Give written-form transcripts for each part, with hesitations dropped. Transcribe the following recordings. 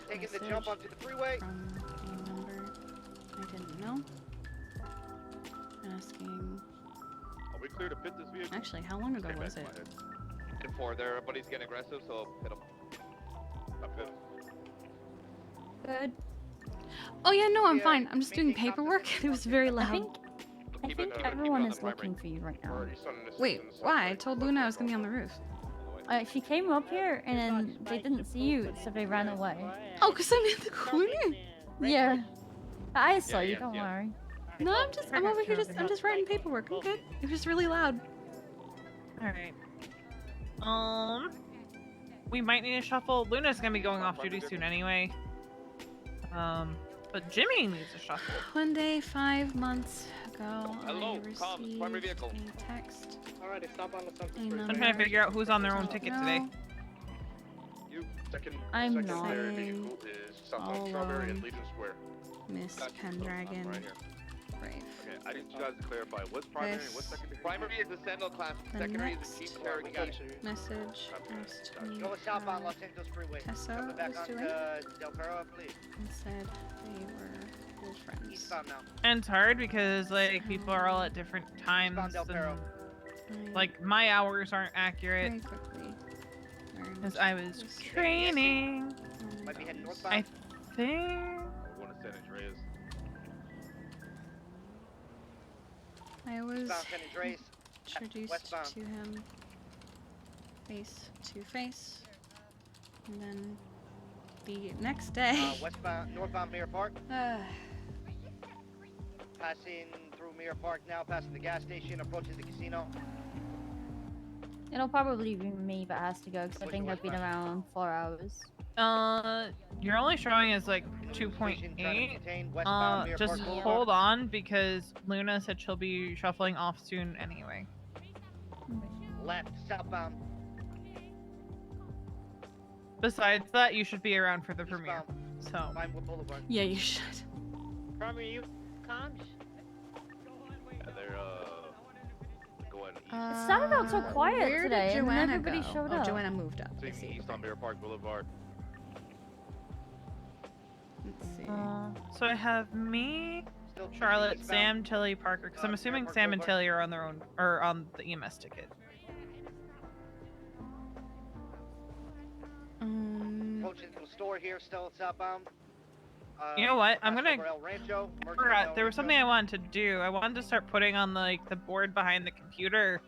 Taking the jump onto the freeway. From a number I didn't know. Asking. Are we clear to pit this vehicle? Actually, how long ago was it? 10-4 there. Everybody's getting aggressive, so hit him. Stop good. Good. Oh yeah, no, I'm fine. I'm just doing paperwork. It was very loud. I think everyone is looking for you right now. Wait, why? I told Luna I was gonna be on the roof. She came up here and then they didn't see you, so they ran away. Oh, cause I'm in the corner. Yeah. I saw you, don't worry. No, I'm over here I'm just writing paperwork. I'm good. It was just really loud. Alright. We might need to shuffle. Luna's gonna be going off duty soon anyway. But Jimmy needs a shuffle. One day, 5 months ago, Hello, I comms, received primary vehicle. a text. Alrighty, stop on the I'm trying to figure out who's on their own ticket today. You second. I'm second not. vehicle is Southbound Strawberry and Legion Square. Miss Pendragon. Right here. Brave. Okay, I need you guys to clarify what's primary and what's secondary. Primary is the Sentinel class. The Secondary is next the Chief Carrier. message asked me Go southbound Los Angeles Freeway. Tessa Coming back was onto doing Del Perro, please. and said they were old friends. Eastbound now. And it's hard because like people are all at different times. Eastbound Del Perro. And, like my hours aren't accurate Very quickly learned because I was this training. Might be heading I northbound. think. We're going to San Andreas. I was Eastbound San Andreas. introduced Westbound. to him face to face, and then the next day. Westbound, northbound Mirror Park. Passing through Mirror Park now, passing the gas station, approaching the casino. It'll probably be me that has to go because I think I've been around 4 hours. You're only showing as like Station trying to 2.8. maintain westbound Mirror Just Park Boulevard. hold on because Luna said she'll be shuffling off soon anyway. Left, southbound. Besides that, you should be around for the premiere. Eastbound. So. Vinewood Boulevard. Yeah, you should. Primary, you comms? Yeah, they're going east. It started out so quiet Where today, did and then Joanna everybody go? showed Oh, up. Joanna moved up. I Taking see. east on Mirror Park Boulevard. Let's see. So I have me, Still Charlotte, eastbound. Sam, Tilly, Parker. Because I'm assuming Park Sam and Boulevard. Tilly are on their own, or on the EMS ticket. Approaching the store here, still southbound. You know what? I'm passing gonna. over El Rancho, merging with Forgot. El There was Rancho. something I wanted to do. I wanted to start putting on like the board behind the computer.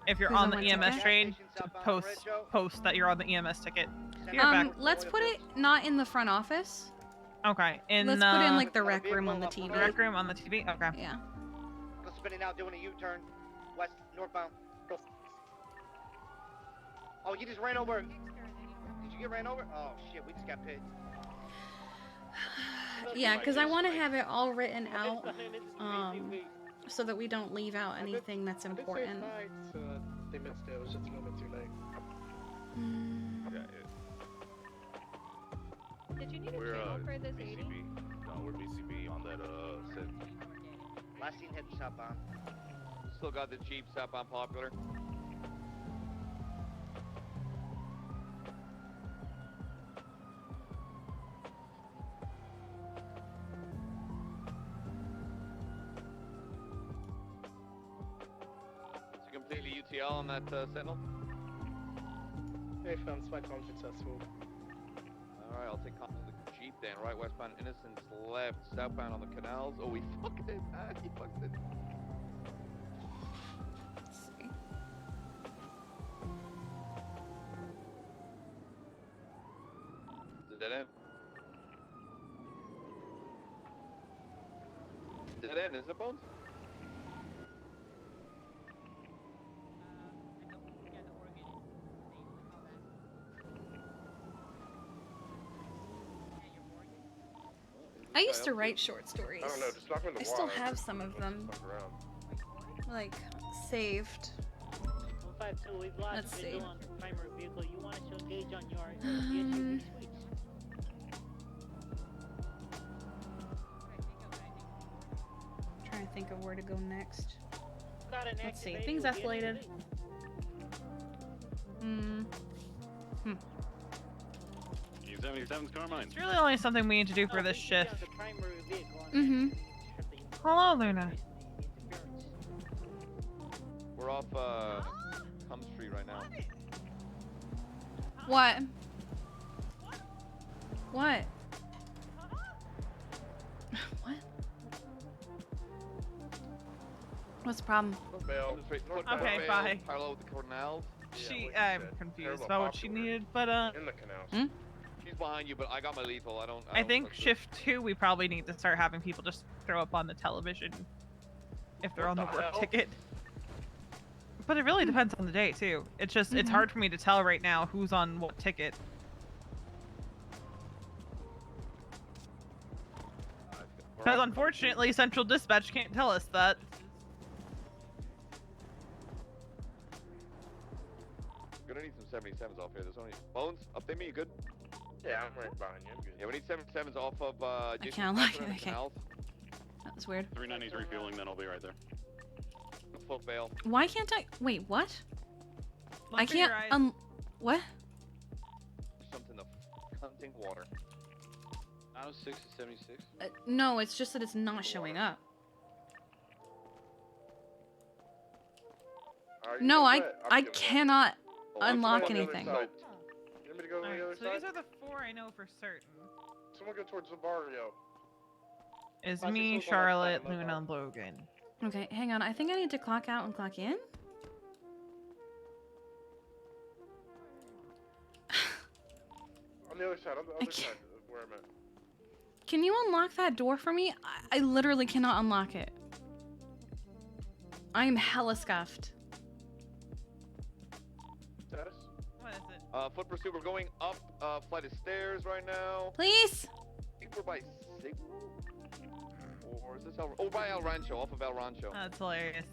If you're Who's on on the what EMS ticket? train, Gas to station, southbound post Rancho. post that you're on the EMS ticket. You're back. Let's put it not in the front office. Okay. Let's put it in like the rec room on the TV. the rec room on the TV. Okay. Yeah. Go spinning out, doing a U-turn. West, northbound. Go. Oh, you just ran over. Did you get ran over? Oh shit, we just got paid. Yeah, because I want to have it all written out, so that we don't leave out anything that's important. They missed it. It was just a little bit too late. Yeah, Did you need a we're channel for this 80? BCB. No, we're BCB on that set. Last seen heading southbound. Still got the Jeep southbound Popular. Is it completely UTL on that Sentinel? They found spike unsuccessful. Alright, I'll take comms of the Jeep then. Right, westbound Innocence, left, southbound on the canals. Oh, we fucked it. Ah, he fucked it. Let's see. Is it dead end? Dead end, is it, Bones? I used to write short stories. I don't know, just knock on the I still wall. have some of them, like, saved. 152, we've lost Let's visual see. on the primary vehicle. You want to engage on your SUV switch. Trying to think of where to go next. Got an Let's see. activated Things vehicle. escalated. 77's Carmine. It's really only something we need to do for No, this we should be on shift. the primary vehicle and Mm-hmm. then have the Hello, Luna. interference. We're off Hum Street right now. What? What? What? What's the problem? Bail. Okay, bye. Parallel with the canals. I'm confused about what she needed, but In the canals. She's behind you, but I got my lethal. I think shift 2 we probably need to start having people just throw up on the television if they're on the What the work hell? ticket. But it really depends on the day too. It's just it's hard for me to tell right now who's on what ticket. Because unfortunately, Central Dispatch can't tell us that. Gonna need some 77s off here. There's only Bones. Update me. You good? Yeah, I'm right behind you. I'm good. Yeah, we need 77s off of Jason can't look, Parker and the okay. canals. That was weird. 390's refueling, then I'll be right there. The foot bail. Why can't I? Wait, what? Look I for your can't. eyes. What? Something the hunting water. 906 to 76. No, it's just that it's not showing up. Alright, No, you I go ahead. I'm I giving up. cannot Oh, I'm unlock on the other anything. side. You want me to go to the other Alright, so side? these are the 4 I know for certain. Someone go towards the barrio. Is I think me, those are like Charlotte, 7 Luna, and Logan. Okay, hang on. I think I need to clock out and clock in. On the other side, on the other can't- side of where I'm at. Can you unlock that door for me? I literally cannot unlock it. I am hella scuffed. Status? What is it? Foot pursuit. We're going up flight of stairs right now. Please? I think we're by Signal. Or is this El? Oh, by El Rancho. Off of El Rancho. That's hilarious.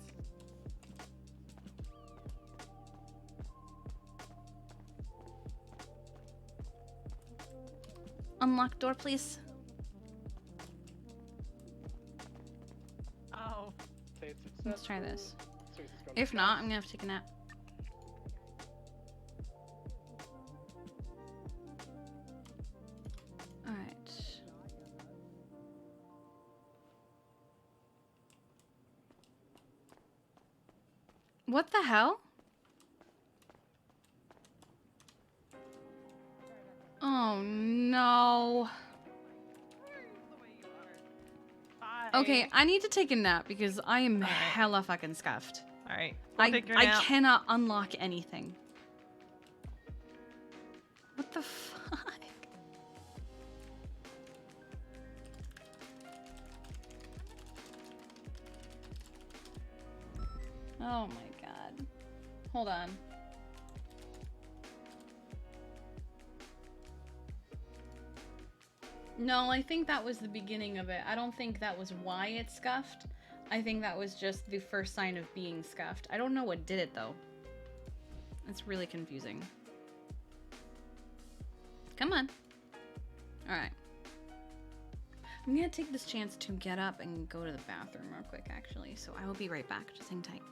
Unlock door, please. Oh. Say it's Let's try successful. this. Sweet, it's gonna If be not, fast. I'm gonna have to take a nap. Alright. What the hell? Oh no. Bye. Okay, I need to take a nap because I am Alright. hella fucking scuffed. Alright. I Take your I nap. cannot unlock anything. What the fuck? Oh my god. Hold on. No, I think that was the beginning of it. I don't think that was why it scuffed. I think that was just the first sign of being scuffed. I don't know what did it though. It's really confusing. Come on. Alright. I'm gonna take this chance to get up and go to the bathroom real quick actually, so I will be right back. Just hang tight.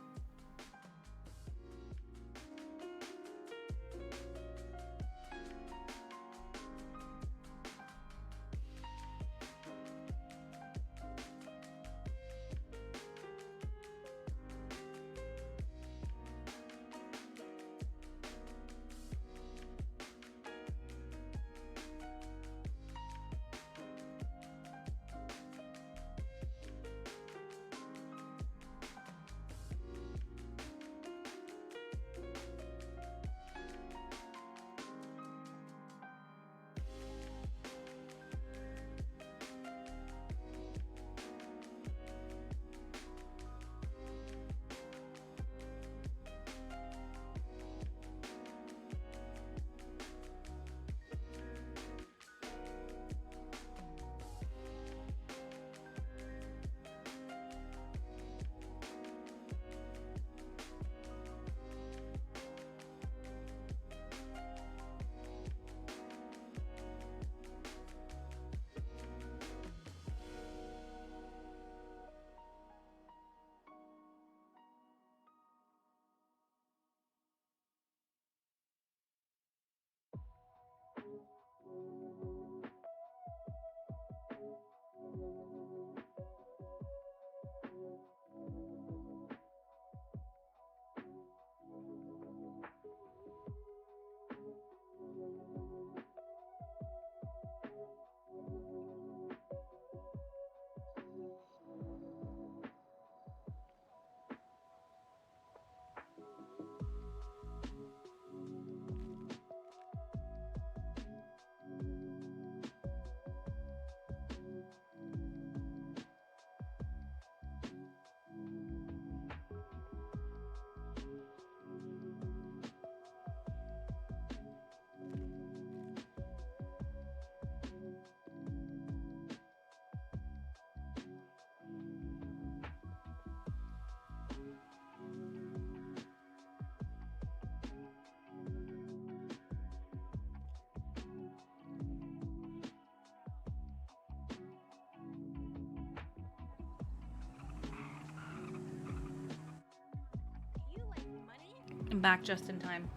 I'm back just in time.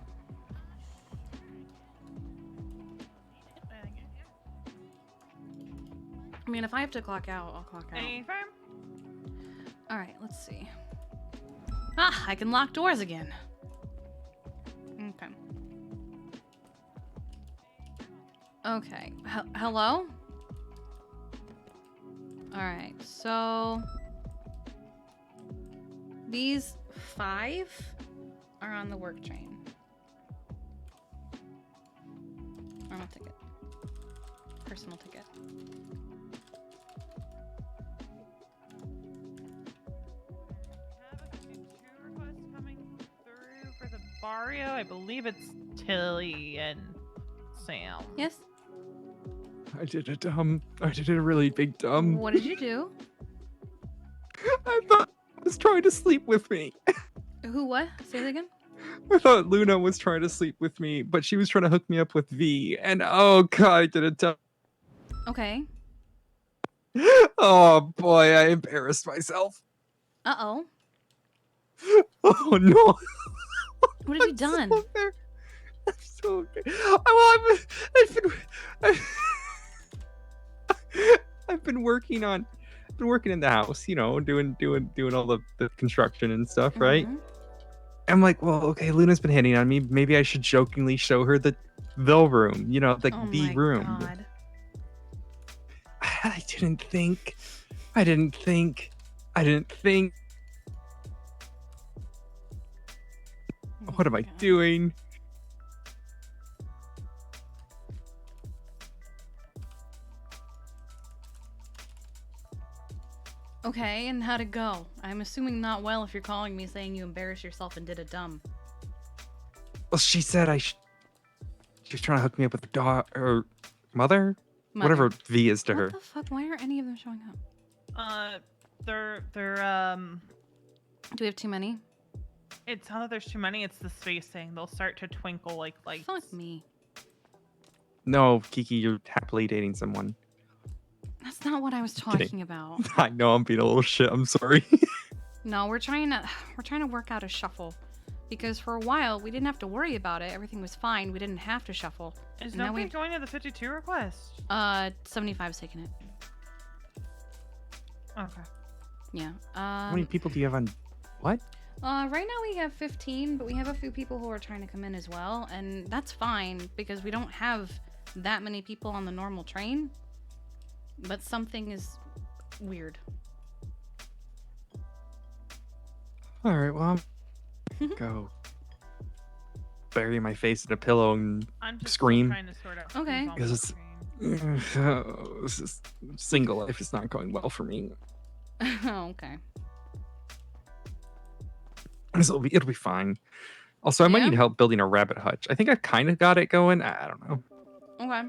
I mean, if I have to clock out, I'll clock out. Any firm? Alright, let's see. Ah, I can lock doors again. Okay. Okay. Hello? Alright, so... These 5 are on the work train. Normal ticket. Personal ticket. Have a few requests coming through for the barrio. I believe it's Tilly and Sam. Yes? I did a really big dumb. What did you do? I thought he was trying to sleep with me. Who, what? Say that again? I thought Luna was trying to sleep with me, but she was trying to hook me up with V. And oh god, I did a dumb. Okay. Oh boy, I embarrassed myself. Uh-oh. Oh no. What have you done? I'm so I've been working in the house, you know, doing all the construction and stuff, right? Mhm. I'm like, well, okay, Luna's been hitting on me. Maybe I should jokingly show her the room, you know, like Oh the my room. God. I didn't think. I didn't think. Oh What am my I God. doing? Okay, and how'd it go? I'm assuming not well if you're calling me saying you embarrassed yourself and did a dumb. Well, she said she's trying to hook me up with her daughter or mother? Whatever Mother. V is to her. What the fuck? Why are any of them showing up? They're Do we have too many? it's not that there's too many, it's the spacing. They'll start to twinkle like lights. Fuck me. No, Kiki, you're happily dating someone. That's not what I was Kidding. talking about. I know I'm being a little shit. I'm sorry. No, we're trying to work out a shuffle. Because for a while we didn't have to worry about it. Everything was fine. We didn't have to shuffle. Is And now nobody we- going to the 52 request? 75's taking it. Okay. Yeah. How many people do you have on? What? Right now we have 15, but we have a few people who are trying to come in as well, and that's fine because we don't have that many people on the normal train. But something is weird. All right. Well, I'm go bury my face in a pillow and I'm just Scream. trying to sort out Okay. who's on Because what it's- train. this is single life is not going well for me. Okay. It'll be fine. Also, I might Yeah? need help building a rabbit hutch. I think I kind of got it going. I don't know. Okay.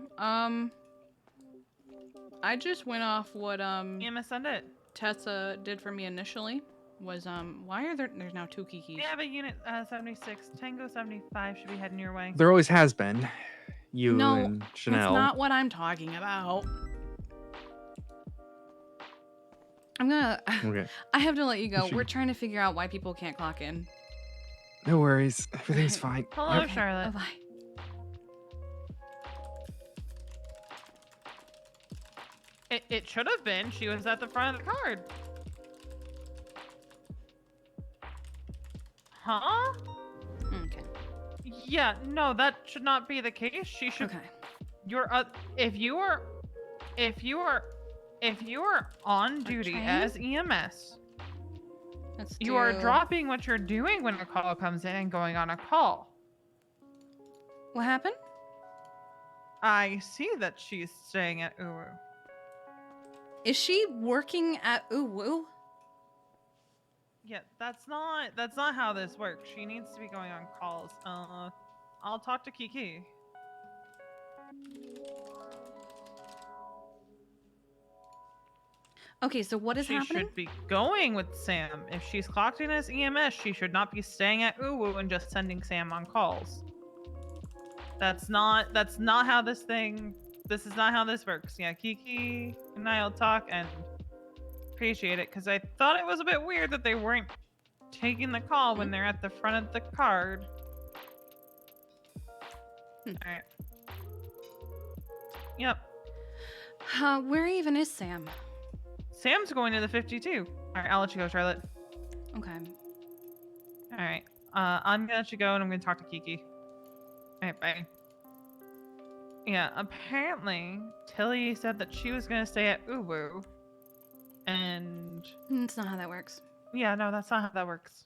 I just went off what EMS send it. Tessa did for me initially. Was why are there's now 2 Kikis? We have a unit 76. Tango 75 should be heading your way. There always has been. You No, and Chanel. That's not what I'm talking about. I'm gonna. Okay. I have to let you go. Should- We're trying to figure out why people can't clock in. No worries. Everything's Okay. fine. Hello, Okay, Charlotte. bye-bye. It should have been. She was at the front of the card. Huh? Okay. Yeah, no, that should not be the case. She should. Okay. You're if you are on duty train? as EMS, Let's you are do- dropping what you're doing when a call comes in and going on a call. What happened? I see that she's staying at Uru. Is she working at Uwu? Yeah, that's not how this works. She needs to be going on calls. I'll talk to Kiki. Okay, so what is She happening? should be going with Sam. If she's clocked in as EMS, she should not be staying at Uwu and just sending Sam on calls. That's not how this is not how this works. Yeah, Kiki and I'll talk and appreciate it because I thought it was a bit weird that they weren't taking the call when they're at the front of the card. Alright. Yep. Where even is Sam? Sam's going to the 52. Alright, I'll let you go, Charlotte. Okay. Alright. I'm gonna let you go and I'm gonna talk to Kiki. Alright, bye. Yeah, apparently Tilly said that she was gonna stay at Uwu. And That's not how that works. yeah, no, that's not how that works.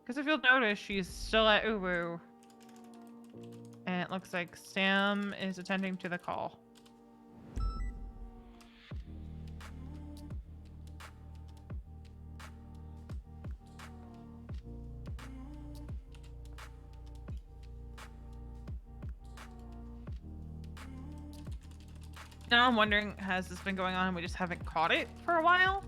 Because if you'll notice, she's still at Uwu. And it looks like Sam is attending to the call. Now I'm wondering, has this been going on and we just haven't caught it for a while?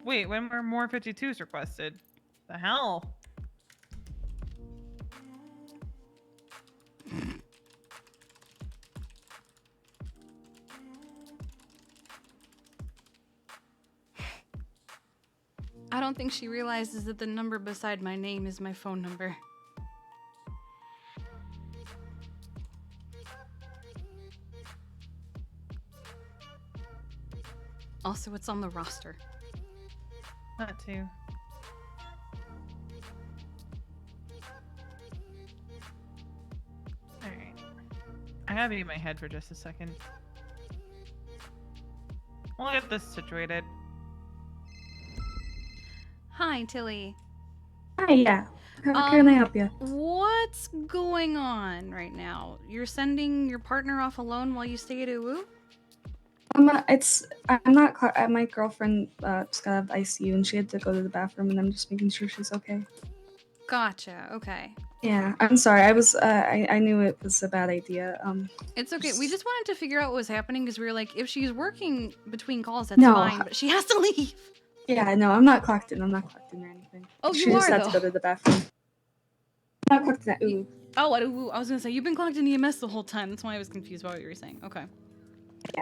Wait, when were more 52s requested? The hell? I don't think she realizes that the number beside my name is my phone number. Also, it's on the roster. That too. Alright. I gotta be in my head for just a second. We'll get this situated. Hi, Tilly. Hi, yeah. How can I help you? What's going on right now? You're sending your partner off alone while you stay at Uwu? I'm not. My girlfriend just got out of ICU and she had to go to the bathroom, and I'm just making sure she's okay. Gotcha. Okay. Yeah, I'm sorry. I knew it was a bad idea. It's okay. We just wanted to figure out what was happening because we were like, if she's working between calls, that's No. fine, but she has to leave. Yeah, no, I'm not clocked in. I'm not clocked in or anything. Oh, she you just are, had though. to go to the bathroom. I'm not clocked in at Ooh. Oh, at Uwu. I was gonna say you've been clocked in EMS the whole time. That's why I was confused about what you were saying. Okay. Yeah.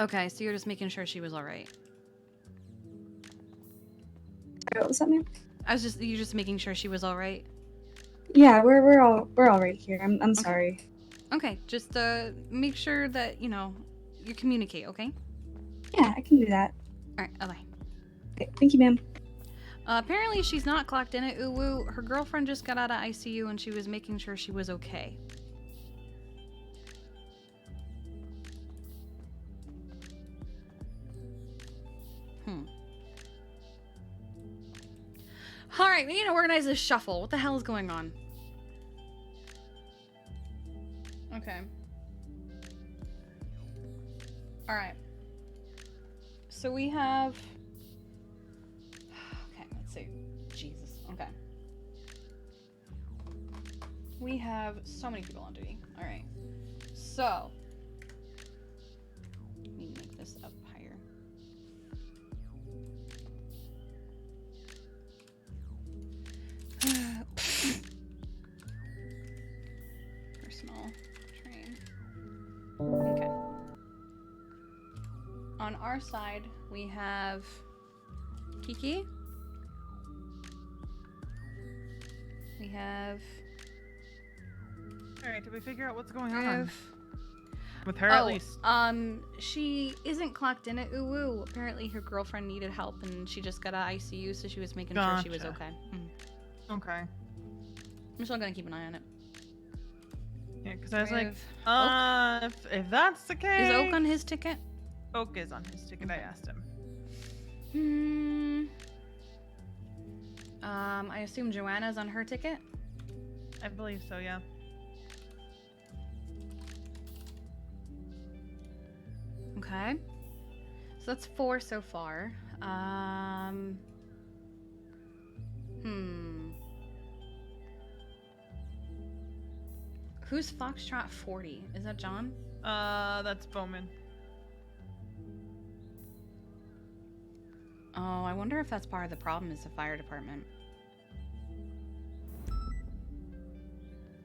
Okay, so you're just making sure she was all right. Sorry, what was that, ma'am? You're just making sure she was all right. Yeah, we're all right here. I'm sorry. Okay, just make sure that you communicate. Okay. Yeah, I can do that. All right. Bye. Okay, thank you, ma'am. Apparently, she's not clocked in at Uwu. Her girlfriend just got out of ICU, and she was making sure she was okay. All right, we need to organize this shuffle. What the hell is going on? Okay. All right. So we have... Okay, let's see. Jesus. Okay. We have so many people on duty. All right. So... Let me make this up higher. Personal train. Okay. On our side, we have Kiki. We have. Alright, did we figure out what's going We on? have. With her at least. She isn't clocked in at Uwu. Apparently, her girlfriend needed help, and she just got out of ICU, so she was making sure she was Gotcha. okay. Okay. I'm still gonna keep an eye on it. Yeah, because I was We like, have if that's the case. Is Oak on his ticket? Oak is on his ticket, I asked him. I assume Joanna's on her ticket? I believe so, yeah. Okay. So that's 4 so far. Who's Foxtrot 40? Is that John? That's Bowman. Oh, I wonder if that's part of the problem is the fire department.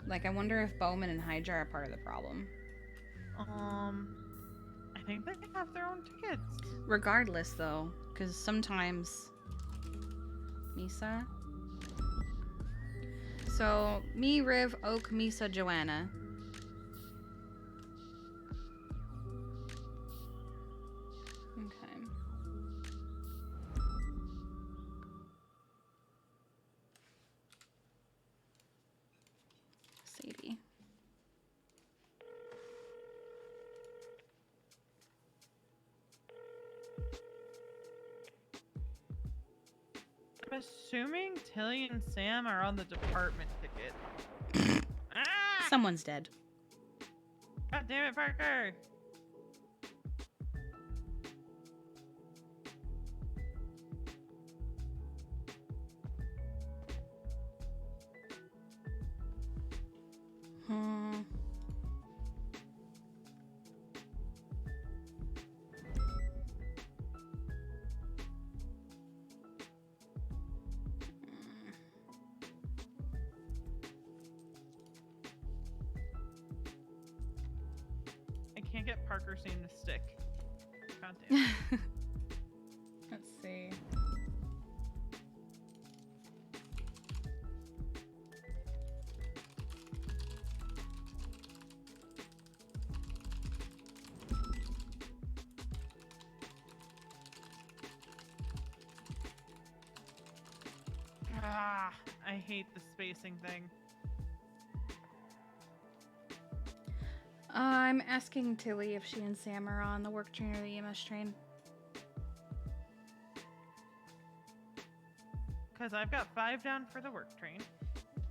Like, I wonder if Bowman and Hydra are part of the problem. I think they have their own tickets. Regardless, though, because sometimes... Misa? So, me, Riv, Oak, Misa, Joanna. Okay. Sadie. I'm assuming Tilly and Sam are on the department ticket. Ah! Someone's dead. God damn it, Parker! Hmm. I can't get Parker's name to stick. God damn it. Let's see. Ah, I hate the spacing thing. I'm asking Tilly if she and Sam are on the work train or the EMS train. Because I've got 5 down for the work train.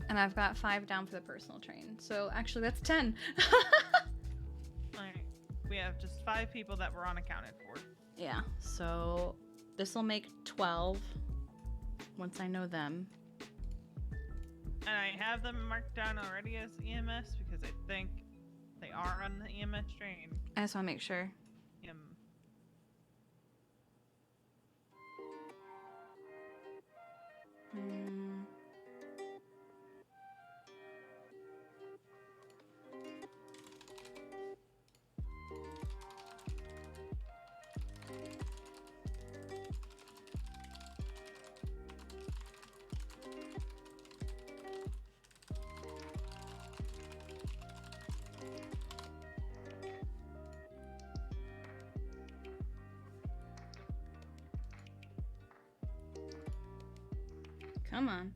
And I've got 5 down for the personal train. So actually, that's 10. Alright. We have just 5 people that were unaccounted for. Yeah, so this will make 12 once I know them. And I have them marked down already as EMS because I think they are on the EMS train. I just want to make sure. Hmm. Come on.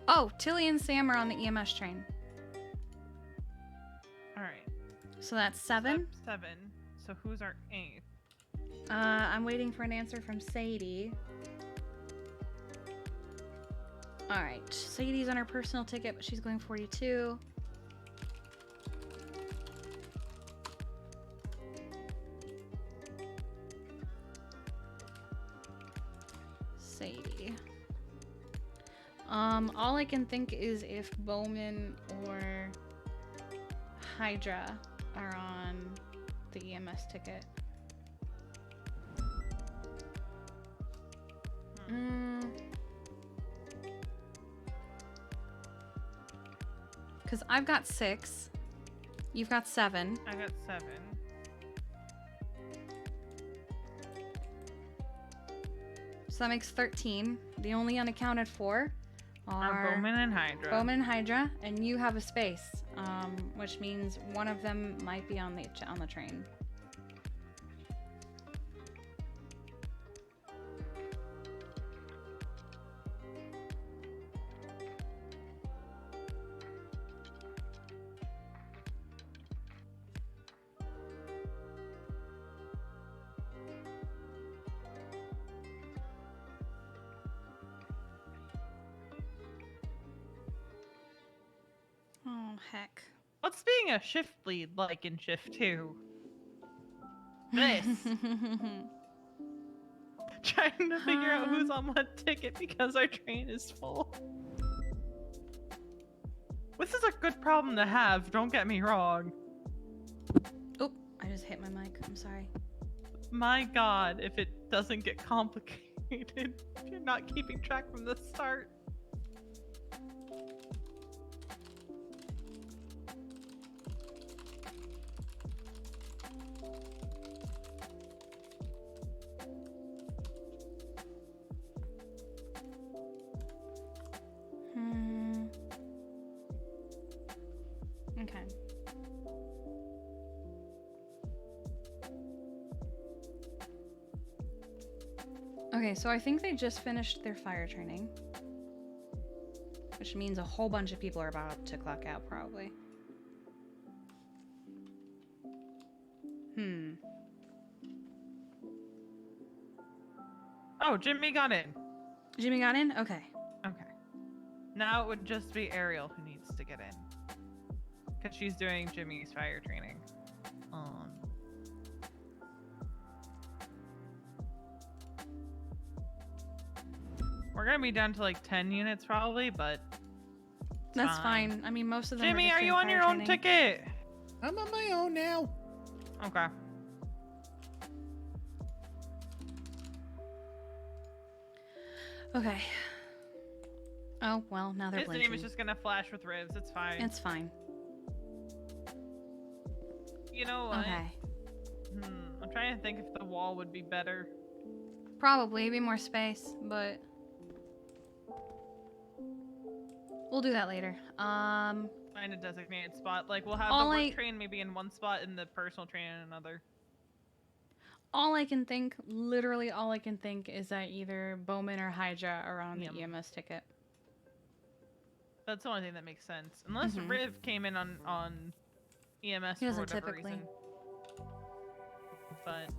Oh, Tilly and Sam are on the EMS train. Alright. So that's 7. 7. So who's our 8th? I'm waiting for an answer from Sadie. Alright, Sadie's on her personal ticket, but she's going 42. Sadie. All I can think is if Bowman or Hydra are on the EMS ticket. Because I've got 6. You've got 7. I got 7. So that makes 13. The only unaccounted for are Bowman and Hydra. Bowman and Hydra, and you have a space, which means one of them might be on the train. Oh, heck. What's being a shift lead like in shift 2? This. trying to figure out who's on what ticket because our train is full. This is a good problem to have, don't get me wrong. Oh, I just hit my mic. I'm sorry. My god, if it doesn't get complicated, if you're not keeping track from the start. Okay. Okay, so I think they just finished their fire training. Which means a whole bunch of people are about to clock out, probably. Oh, Jimmy got in. Jimmy got in? Okay. Okay. Now it would just be Ariel who needs to get in. Because she's doing Jimmy's fire training. We're gonna be down to like 10 units probably, but That's fine. I mean, most of them Jimmy, just are doing you on fire your own training. ticket? I'm on my own now. Okay. Okay. Oh, well, now they're His blinking. name is just gonna flash with ribs. It's fine. It's fine. You know what? Okay. I'm trying to think if the wall would be better. Probably be more space, but we'll do that later. Find a designated spot. Like we'll have All the work I- train maybe in one spot and the personal train in another. All I can think, literally all I can think, is that either Bowman or Hydra are on Yep. the EMS ticket. That's the only thing that makes sense. Unless Mhm. Riv came in on EMS He for doesn't whatever typically. reason. But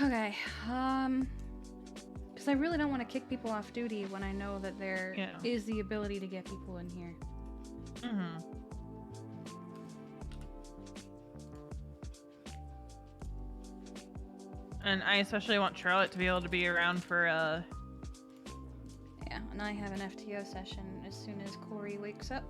Okay, because I really don't want to kick people off duty when I know that there is Yeah. the ability to get people in here. And I especially want Charlotte to be able to be around for Yeah, and I have an FTO session as soon as Corey wakes up.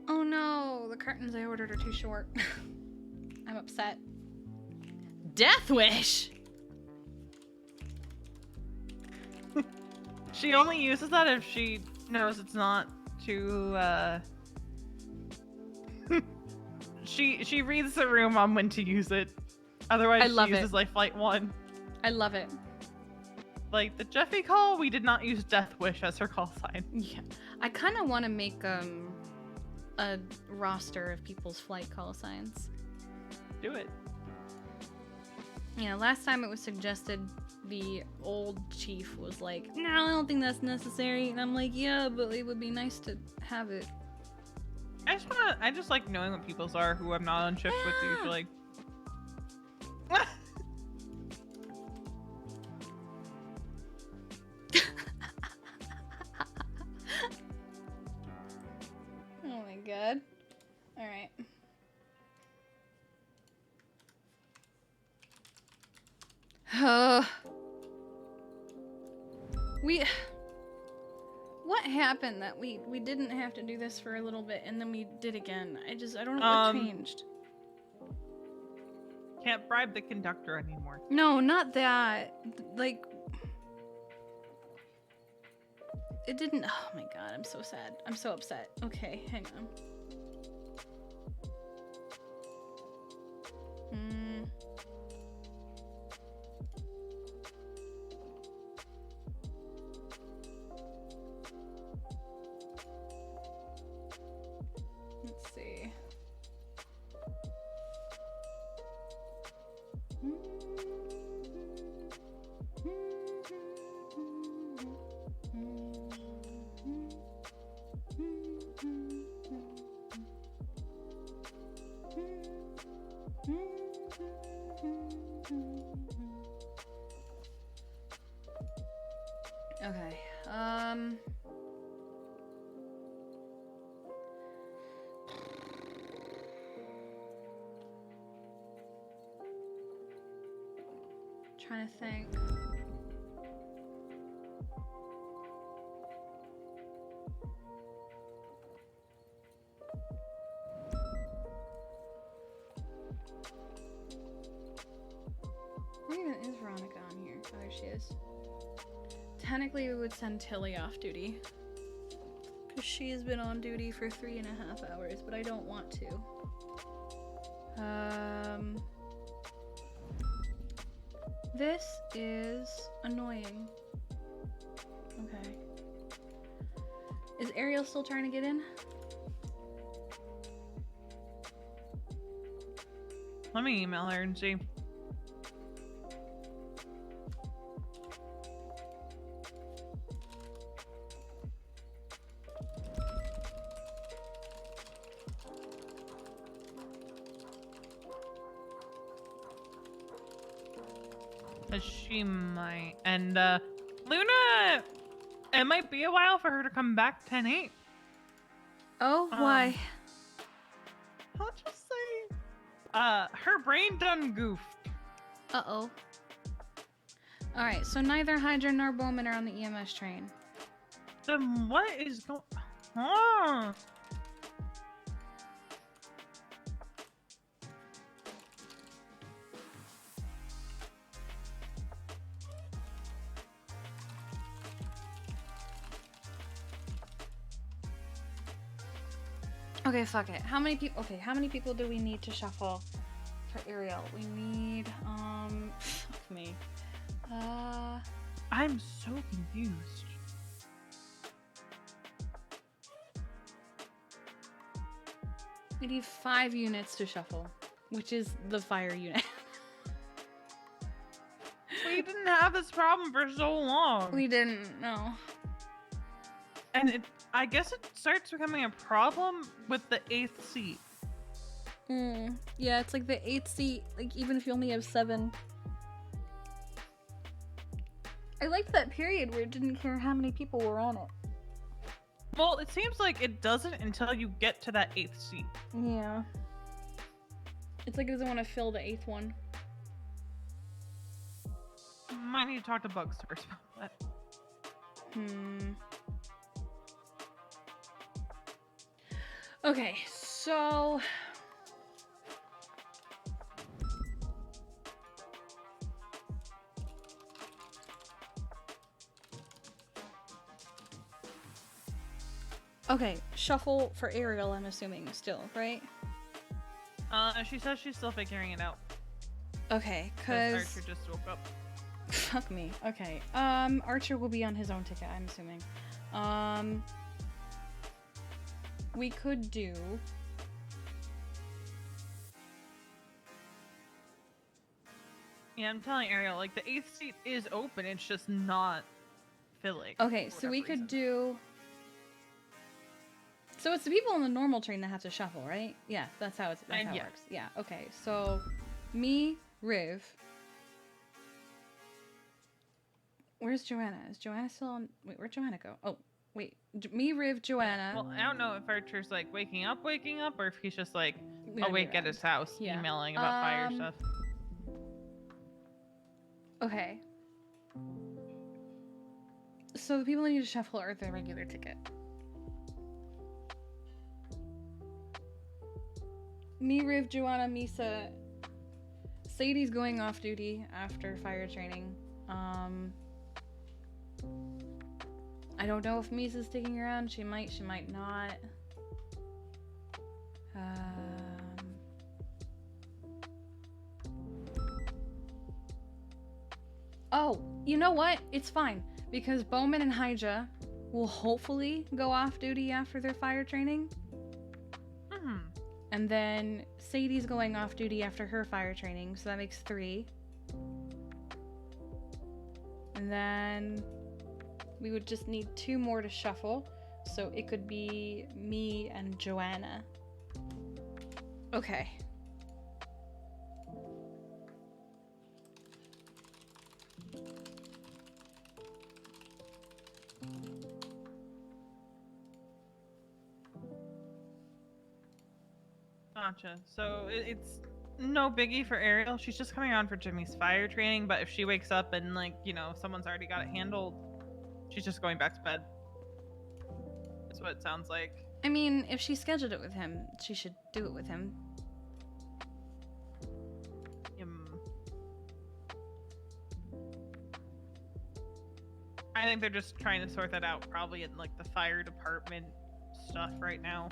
Oh no, the curtains I ordered are too short. I'm upset. Death Wish! She only uses that if she knows it's not too She reads the room on when to use it. Otherwise I love she uses it. like flight 1. I love it. Like the Jeffy call, we did not use Death Wish as her call sign. Yeah. I kind of want to make a roster of people's flight call signs. Do it. Yeah, last time it was suggested, the old chief was like, no, I don't think that's necessary. And I'm like, yeah, but it would be nice to have it. I just like knowing what people's are who I'm not on shift with usually. Oh my god. Alright. What happened that we didn't have to do this for a little bit and then we did again? I don't know what changed. Can't bribe the conductor anymore. No, not that. Like, it didn't. Oh my god, I'm so sad. I'm so upset. Okay, hang on. Let's see. Okay. Trying to think. Where even is Veronica on here? Oh, there she is. Technically, we would send Tilly off duty. Because she's been on duty for 3.5 hours, but I don't want to. This is annoying. Okay. Is Ariel still trying to get in? Let me email her and see. She might. And Luna, it might be a while for her to come back 10-8. Oh, why? I'll just say, her brain done goofed. Uh-oh. Alright, so neither Hydra nor Bowman are on the EMS train. Then what is going on? Okay, fuck it. How many people? Okay, how many people do we need to shuffle for Ariel? We need, fuck me. I'm so confused. We need 5 units to shuffle, which is the fire unit. We didn't have this problem for so long. We didn't, no. And I guess it starts becoming a problem with the 8th seat. Yeah, it's like the 8th seat, like even if you only have 7. I liked that period where it didn't care how many people were on it. Well, it seems like it doesn't until you get to that 8th seat. Yeah. It's like it doesn't want to fill the 8th one. Might need to talk to Bugs first about that. Okay, so... Okay, shuffle for Ariel, I'm assuming, still, right? She says she's still figuring it out. Okay, Archer cause... just woke up. Fuck me. Okay, Archer will be on his own ticket, I'm assuming. We could do... Yeah, I'm telling Ariel, like, the 8th seat is open, it's just not filling. Okay, so we could do... So it's the people on the normal train that have to shuffle, right? Yeah, that's how it works. Yeah, okay. So, me, Riv. Where's Joanna? Is Joanna still on... Wait, where'd Joanna go? Oh, wait. Me, Riv, Joanna. Well, I don't know if Archer's, like, waking up, or if he's just, like, We gotta awake get at his house, Yeah. emailing about fire stuff. Okay. So the people that need to shuffle are the regular ticket. Me, Riv, Joanna, Misa. Sadie's going off duty after fire training. I don't know if Misa's sticking around. She might not. Oh, you know what? It's fine. Because Bowman and Hydra will hopefully go off duty after their fire training. And then Sadie's going off duty after her fire training, so that makes 3. And then we would just need 2 more to shuffle, so it could be me and Joanna. Okay. Gotcha. So it's no biggie for Ariel. She's just coming around for Jimmy's fire training, but if she wakes up and, like, you know, someone's already got it handled, she's just going back to bed. That's what it sounds like. I mean, if she scheduled it with him, she should do it with him. I think they're just trying to sort that out, probably in, like, the fire department stuff right now.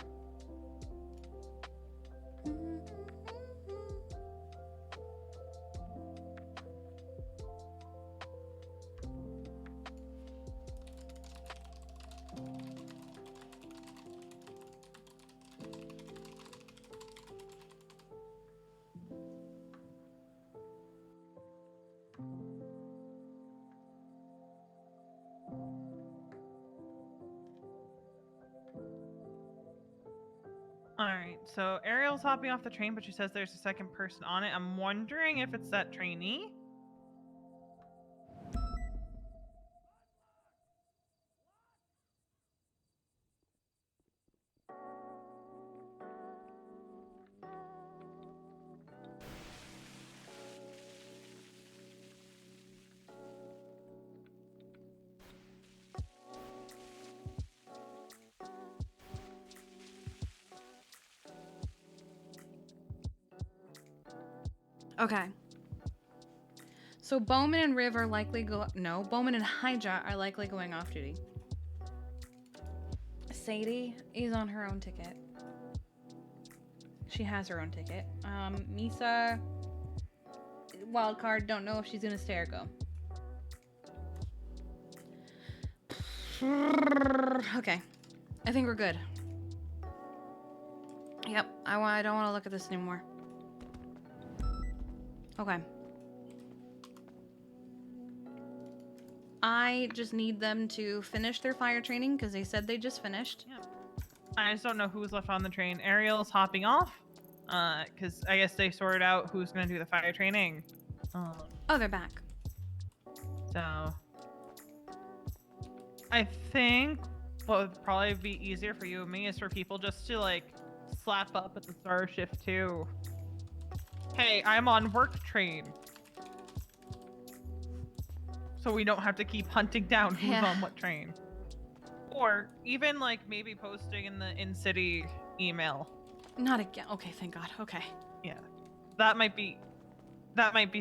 Alright, so Ariel's hopping off the train, but she says there's a second person on it. I'm wondering if it's that trainee. Okay. So Bowman and Riv are likely Bowman and Hydra are likely going off duty. Sadie is on her own ticket. She has her own ticket. Misa, wild card, don't know if she's gonna stay or go. Okay. I think we're good. Yep, I don't want to look at this anymore. Okay. I just need them to finish their fire training because they said they just finished. Yeah. I just don't know who's left on the train. Ariel's hopping off, because I guess they sorted out who's gonna do the fire training. Oh, they're back. So I think what would probably be easier for you and me is for people just to, like, slap up at the start of shift 2. Hey, I'm on work train. So we don't have to keep hunting down who's on what train. Or even, like, maybe posting in the in-city email. Not again. Okay, thank God. Okay. Yeah. That might be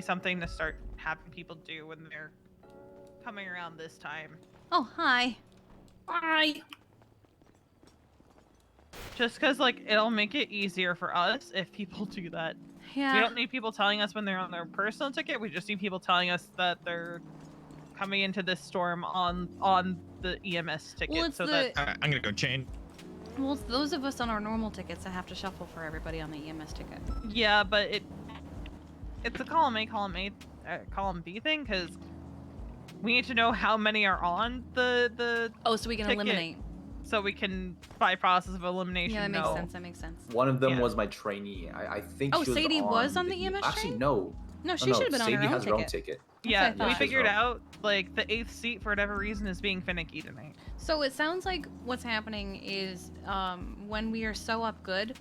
something to start having people do when they're coming around this time. Oh, hi. Hi. Just because, like, it'll make it easier for us if people do that. Yeah. We don't need people telling us when they're on their personal ticket. We just need people telling us that they're coming into this storm on the EMS ticket. Well, it's so the... that I'm gonna go chain. Well, it's those of us on our normal tickets that have to shuffle for everybody on the EMS ticket. yeah, but it's a column A, column B thing, because we need to know how many are on the Oh, so we can ticket, eliminate. so we can, by process of elimination, Yeah, that makes know. sense. That makes sense. One of them Yeah. was my trainee. I think Oh, she was Sadie was on the EMS Actually, train? no. No, she should have been on Sadie her own has her own ticket. ticket. Yeah, That's what I we thought. figured out, like, the 8th seat, for whatever reason, is being finicky tonight. So it sounds like what's happening is when we are so up good,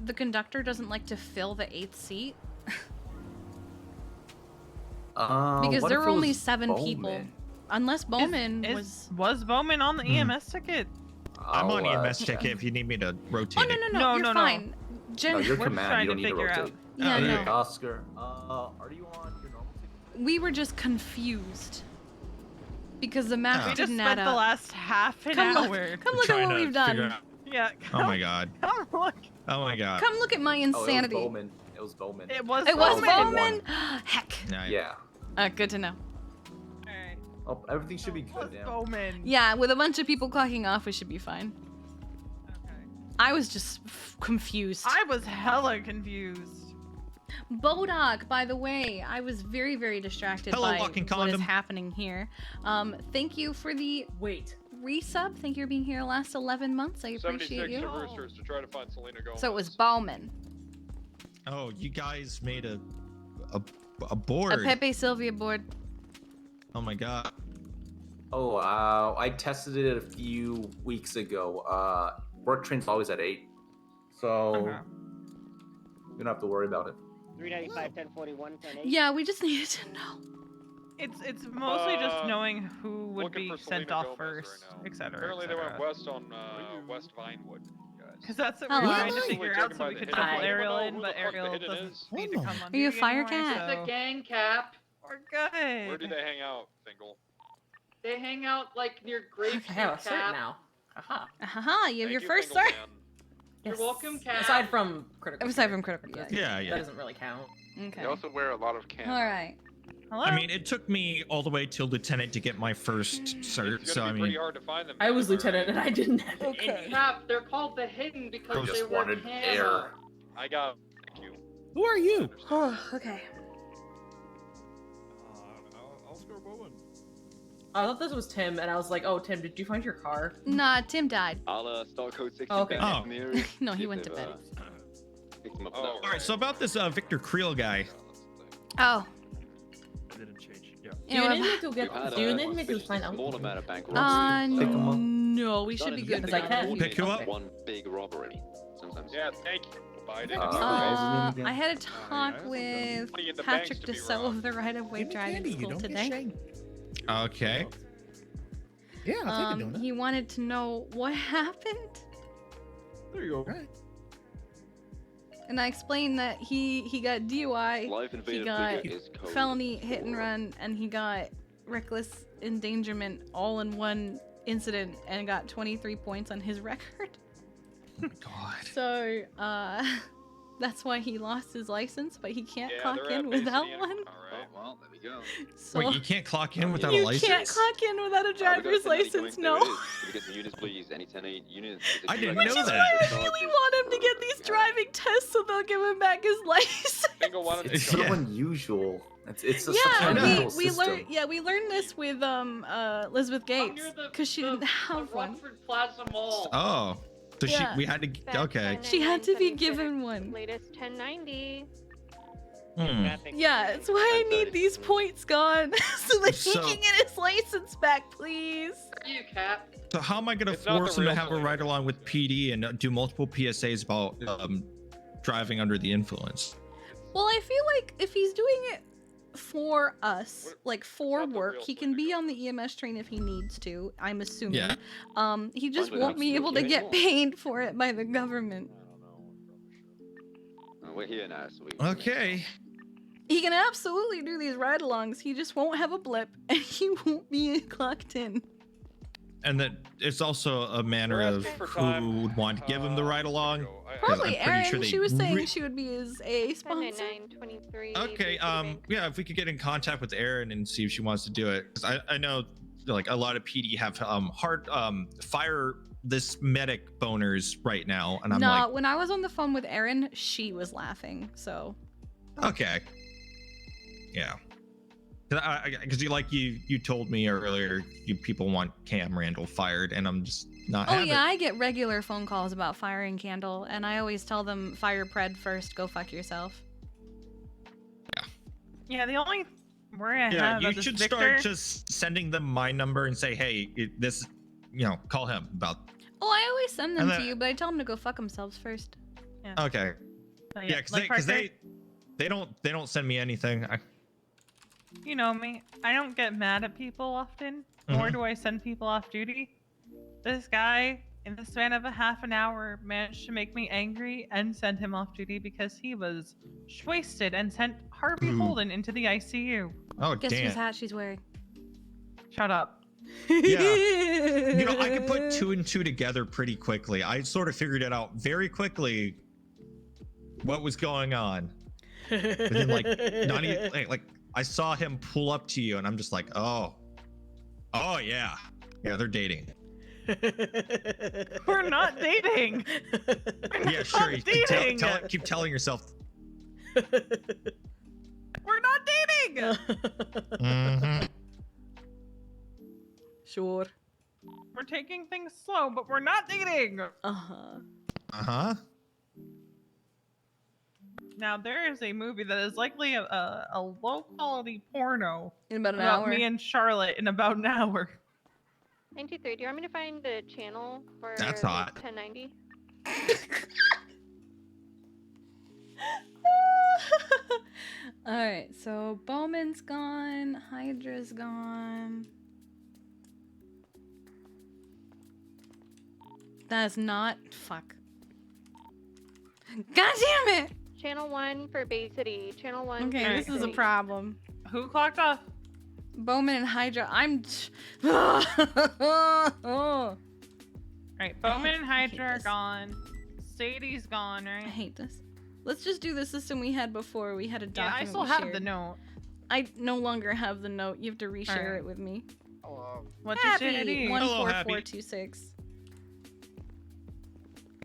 the conductor doesn't like to fill the 8th seat. Because what there if were it only was 7 people. Bowman? Unless Bowman Was Bowman on the EMS ticket? I'm on I'll, EMS ticket if you need me to rotate Oh, no, you're fine. No, you're We're command. trying You don't to need to figure rotate. out. Yeah, Hey, no. Oscar, are you on your normal ticket? We were just confused. Because the math We just didn't spent add the up. last half an Come hour. look, come look at what we've done. Yeah. Oh my god. Come look. Oh my god. Come look at my insanity. Oh, it was Bowman. It was It was Bowman. Bowman? Heck. Yeah. Good to know. Alright. Oh, everything should be It good was now. Bowman. Yeah, with a bunch of people clocking off, we should be fine. Okay. I was just confused. I was hella confused. Bodog, by the way, I was very, very distracted Hello, by walking what is condom. happening here. Thank you for the resub. Thank you for being here the last 11 months. I appreciate 76 you. roosters to try to find Selena Gomez. So it was Bowman. Oh, you guys made a board. A Pepe Sylvia board. Oh my god. Oh, I tested it a few weeks ago. Work train's always at 8. So, You don't have to worry about it. 395, 1041, 1080. Yeah, we just needed to know. It's mostly just knowing who would Looking be for sent Selena off Gomez first, right now. etc. Apparently they went west on West Vinewood. Because that's what Hello. we're trying to Really? figure Taken out, so by we the could hidden. double I don't Ariel know in, who but the fuck the Ariel hidden doesn't is. need to Hold come on. on Are you a duty fire anymore, cat? so The gang cap. we're good. Where do they hang out, Fingal? They hang out like near Grape I have a Street cert Cap. now. Haha. Haha, you have your Thank first Fingal sir. Man. You're Yes. welcome, Cap. Aside from critical. Aside care, from critical, but yeah. Yeah, That doesn't really count. Okay. They also wear a lot of camo. All right. Hello? I mean, it took me all the way till lieutenant to get my first cert, It's so gonna I be pretty mean, hard to find them. I was am lieutenant right? and I didn't have it. Okay. Cap, they're called the Hidden because I they just wear wanted camo. air. I got. Thank you. Who are you? Oh, okay. I'll score one. I thought this was Tim, and I was like, "Oh, Tim, did you find your car?" Nah, Tim died. I'll start code 60 Okay. back Oh. in the area. No, he See if went to they've, bed. picked him up Oh, that all right. So about this Victor Creel guy. Oh. I didn't change. Yeah. Do you need me to We've get? had Do you need me to just a find out? small amount of bank Uh, robberies. Pick 'em up. no, we should be good. Because I can. Pick who up? One big robbery. Sometimes. Yeah, thank you. Biden. I had a talk with Money in the banks Patrick to be DeSo robbed. of the Right of Way Give me Driving candy, you School don't get today. shamed. Okay. Yeah, I'll take a donut. He wanted to know what happened, There you go. Right. and I explained that he got DUI, Life in he Vita got Vega is code felony hit and run, and he got reckless endangerment all in one incident, and got 23 points on his record. Oh my God. So, that's why he lost his license, but he can't Yeah, clock they're in at Bay without City one. All Oh, right. well, there we go. So Wait, you can't clock in without a you license? can't clock in without a We got driver's 1080 license, going, there no. it is. If we get some units, please. Any 1080 units. There's a I didn't direct know Which is that. why I charges really want him to get these for- driving tests so they'll give him back his license. Fingal, why don't you It's so go? unusual. It's a Yeah, such an unusual we system. learned this with Elizabeth Gates Near the- because she the- didn't have the one. Rockford Plaza Mall. Oh. So Yeah. we had to. Okay. She had to be given one. Latest 1090. Hmm. Yeah, it's why I need these points gone so that he So- can get his license back, please. You, Cap. So how am I gonna It's not the force him to real have a Selena. ride along with PD and do multiple PSAs about driving under the influence? Well, I feel like if he's doing it for us, What- like for not the work, real he can be Selena. on the EMS train if he needs to. I'm assuming. Yeah. He just Fine with won't be absolutely able to get anyone. paid for it by the government. We're here now, so we. Okay. He can absolutely do these ride-alongs. He just won't have a blip, and he won't be clocked in. And that it's also a manner We're of asking for who time. would want to give him the ride along. Go. I- Probably I'm pretty Erin. sure they She was saying re- she would be his AA sponsor. 923. Okay. Yeah. If we could get in contact with Erin and see if she wants to do it, 'cause I know like a lot of PD have hard fire this medic boners right now, and I'm No, like, when I was on the phone with Erin, she was laughing. So okay. Yeah. Because you told me earlier, you people want Cam Randall fired, and I'm just not. oh having yeah, it. I get regular phone calls about firing Candle, and I always tell them fire Pred first. Go fuck yourself. Yeah, the only worry I Yeah, have you about this should Victor. start just sending them my number and say, hey, call him about. Oh, I always send them And to then- you, but I tell them to go fuck themselves first. Okay. But Yeah, because like Parker, they don't send me anything. you know me. I don't get mad at people often, nor Mhm. do I send people off duty. This guy, in the span of a half an hour, managed to make me angry and send him off duty because he was wasted and sent Harvey Ooh. Holden into the ICU. Oh Guess damn. whose hat she's wearing? Shut up. Yeah. I could put two and two together pretty quickly. I sort of figured it out very quickly what was going on. Within not even like I saw him pull up to you, and I'm just like, oh yeah, they're dating. We're not dating. Yeah, sure. You keep, dating. keep telling yourself. We're not dating. Mhm. Sure. We're taking things slow, but we're not dating. Uh-huh. Uh-huh. Now there is a movie that is likely a low quality porno In about an about hour. me and Charlotte in about an hour. 923. Do you want me to find the channel for That's the hot. 1090? Alright, so Bowman's gone, Hydra's gone. That's not. Fuck. God damn it! Channel 1 for Bay City. Channel 1 Okay, for this is a City. problem. Who clocked off? Bowman and Hydra. I'm. Alright, Bowman and Hydra are gone. Sadie's gone, I right? hate this. Let's just do the system we had before. We had a Yeah, document. I still we have shared. the note. I no longer have the note. You have to reshare Alright. it with me. Hello. What's your Happy Sadie? 14426.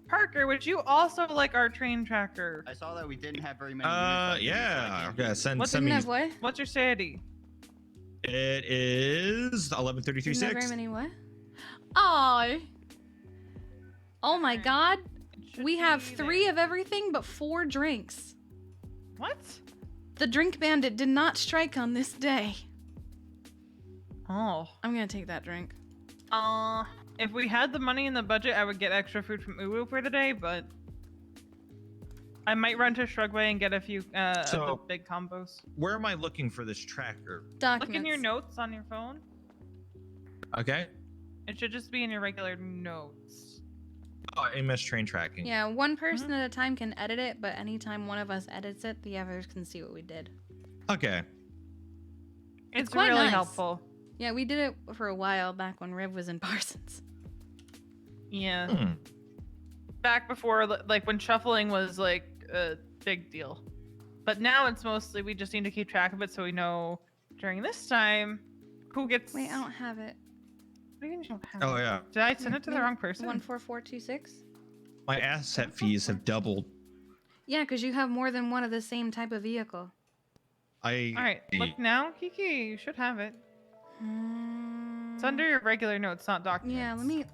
Parker, would you also like our train tracker? I saw that we didn't have very many units. Yeah. Yeah, send What's me. Didn't have what? What's your Sadie? It is Didn't have very 11:33:6. many what? Oh. Oh my God. We have 3 of everything but 4 drinks. What? The drink bandit did not strike on this day. Oh. I'm gonna take that drink. If we had the money in the budget, I would get extra food from Uwu for the day, but I might run to Shrugway and get a few of the big combos. Where am I looking for this tracker? Documents. Look in your notes on your phone. Okay. It should just be in your regular notes. Oh, MS train tracking. Yeah, one person at a time can edit it, but anytime one of us edits it, the others can see what we did. Okay. It's quite really nice. helpful. Yeah, we did it for a while back when Riv was in Parsons. Yeah. Hmm. Back before, like, when shuffling was, like, a big deal. But now it's mostly we just need to keep track of it so we know during this time who gets... Wait, I don't have it. What do you mean you don't have Oh, it? yeah. Did I send it to the wrong person? 14426? My asset fees have doubled. Yeah, because you have more than one of the same type of vehicle. Alright, look now. Kiki, you should have it. It's under your regular notes, not documents. Yeah, let me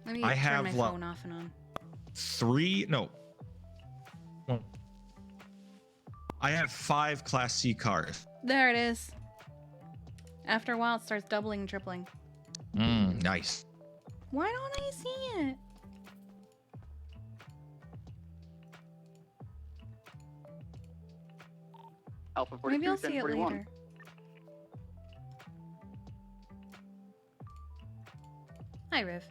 I turn have my phone off and on. 3. No. Well, I have 5 Class C cars. There it is. After a while, it starts doubling and tripling. Nice. Why don't I see it? Alpha 42, Maybe I'll see it 1041. later. Hi, Riv.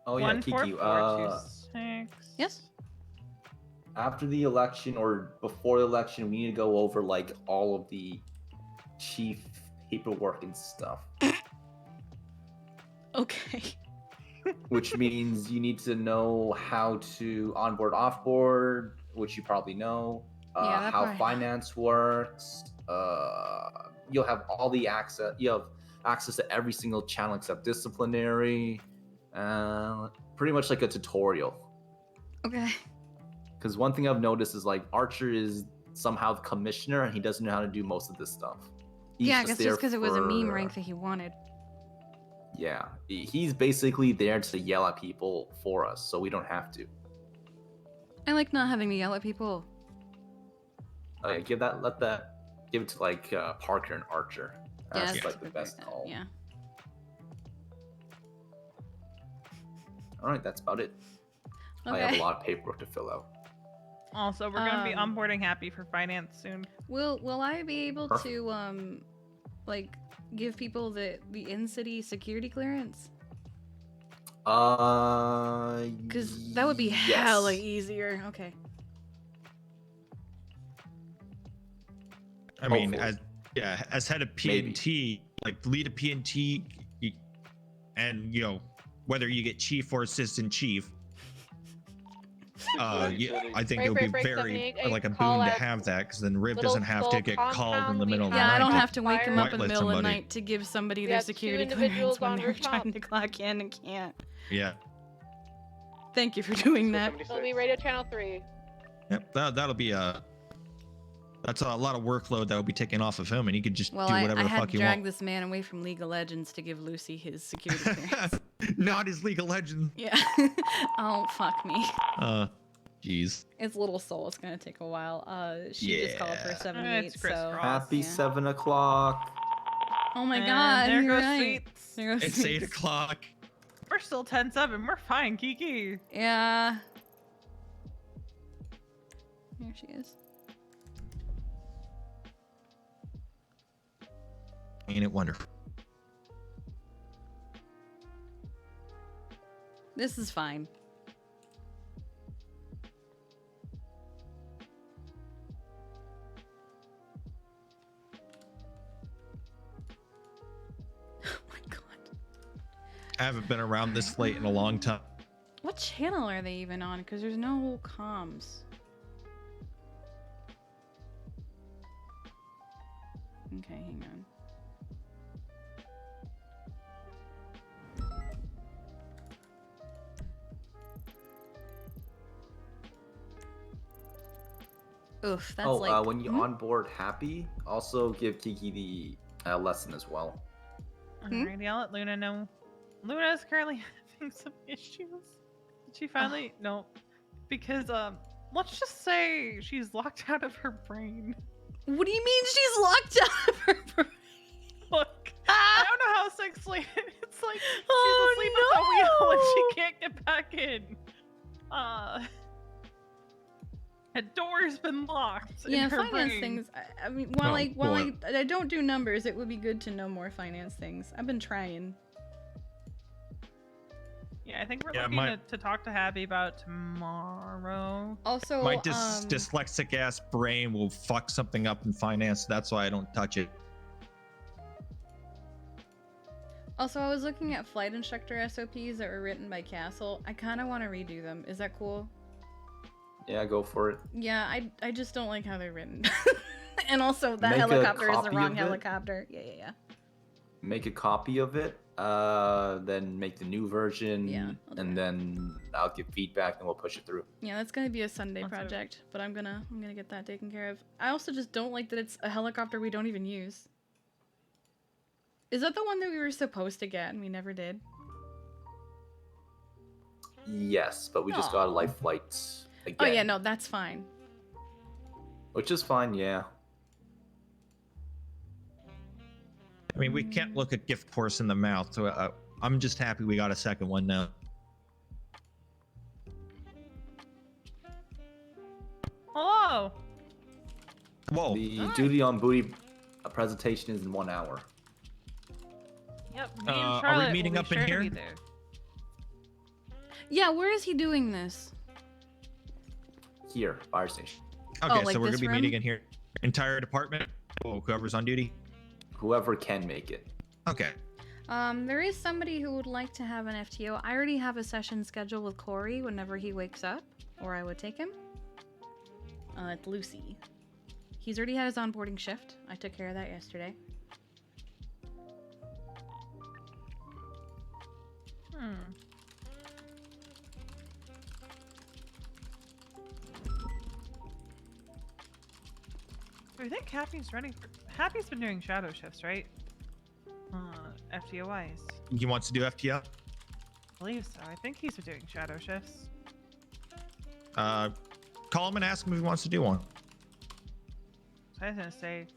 Oh yeah, Kiki. 14426. Yes? After the election or before the election, we need to go over like all of the chief paperwork and stuff. Okay. Which means you need to know how to onboard, offboard, which you probably know. Yeah, that how part I know. finance works. You'll have all the access. You have access to every single channel except disciplinary. Pretty much like a tutorial. Okay. Because one thing I've noticed is like Archer is somehow the commissioner and he doesn't know how to do most of this stuff. He's Yeah, I guess there just because it was a meme for- rank that he wanted. Yeah, he's basically there to yell at people for us, so we don't have to. I like not having to yell at people. Okay, give it to like Parker and Archer. Yeah, That's that's like the good, best call. Yeah. All right, that's about it. I have Okay. a lot of paperwork to fill out. Also, we're gonna be onboarding Happy for finance soon. Will I be able Perfect. to like give people the in-city security clearance? Because that would be yes. hella easier. Okay. I mean, Hopefully. as head of PNT, like lead a PNT, and whether you get chief or assistant chief, I think it would be Break, very 78, like a call boon to out have that, because then Rib Little doesn't have to Skull get called in compound, the we middle of the Yeah, night. I don't to have to wake him up in the whitelist middle of the somebody. night to give somebody We their have 2 security individuals clearance when on they're rooftop. trying to clock in and can't. Yeah. Thank you for doing that. It'll be radio channel 3. Yep. That'll be that's a lot of workload that will be taken off of him, and he could just Well, do I whatever the had fuck to he drag wants. this man away from League of Legends to give Lucy his security clearance. Not his League of Legends. Yeah. Oh, fuck me. Jeez. It's Little Soul. It's gonna take a while. She just called for Yeah. 78, It's Chris so... Cross. Happy Yeah. 7 o'clock. Oh my And god, there you're goes right. Sweets. There goes It's Sweets. 8 o'clock. We're still 10-7. We're fine, Kiki. Yeah. Here she is. Ain't it wonderful? This is fine. I haven't been around this late in a long time. What channel are they even on? Because there's no comms. Okay, hang on. Oof, that's like... when you onboard Happy, also give Kiki the lesson as well. Alrighty, I'll let Luna know. Luna is currently having some issues. Did she finally? No. Because, let's just say she's locked out of her brain. What do you mean she's locked out of her brain? Look, I don't know how to explain it. It's like she's asleep at the wheel and she can't get back in. A door's been locked in her finance brain. things. I mean, while I don't do numbers, it would be good to know more finance things. I've been trying. Yeah, I think we're looking to talk to Happy about tomorrow. Also, my dyslexic ass brain will fuck something up in finance. That's why I don't touch it. Also, I was looking at flight instructor SOPs that were written by Castle. I kind of want to redo them. Is that cool? Yeah, go for it. Yeah, I just don't like how they're written. And also, that Make a helicopter is the copy wrong of it. helicopter. Yeah. Make a copy of it, then make the new version, and then I'll give feedback and we'll push it through. Yeah, that's gonna be a Sunday project, but I'm gonna get that taken care of. I also just don't like that it's a helicopter we don't even use. Is that the one that we were supposed to get and we never did? Yes, but we just got a life flight again. Oh yeah, no, that's fine. Which is fine, yeah. I mean, we can't look a gift horse in the mouth, so I'm just happy we got a second one now. Hello. Whoa. The duty on booty presentation is in 1 hour. Yep. Me and Are we Charlotte meeting will up be in sure to here? be there. Yeah, where is he doing this? Here, fire station. Okay, like so we're this gonna be room? meeting in here. Entire department. Oh, whoever's on duty. Whoever can make it. Okay. There is somebody who would like to have an FTO. I already have a session scheduled with Corey whenever he wakes up, or I would take him. It's Lucy. He's already had his onboarding shift. I took care of that yesterday. I think Happy's ready for... Happy's been doing shadow shifts, right? FTO-wise. He wants to do FTO? I believe so. I think he's been doing shadow shifts. Call him and ask him if he wants to do one. So I was gonna say,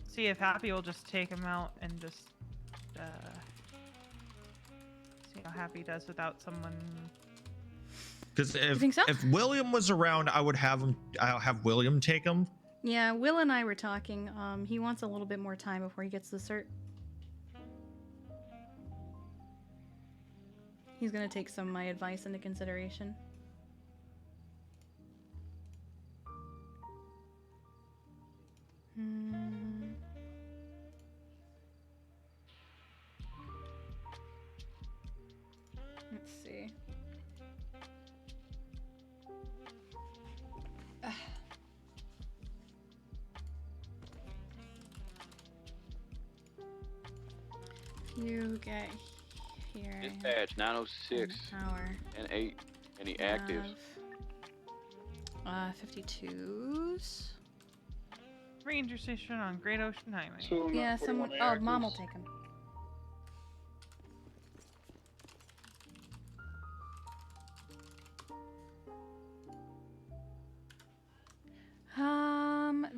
see if Happy will just take him out and just, see how Happy does without someone... Because think so? if William was around, I'll have William take him. Yeah, Will and I were talking. He wants a little bit more time before he gets the cert. He's gonna take some of my advice into consideration. Let's see. You get here. Dispatch 906 Power. and 8. Any actives? 52s. Ranger station on Great Ocean Highway. Yeah, someone. Oh, Mom will take him.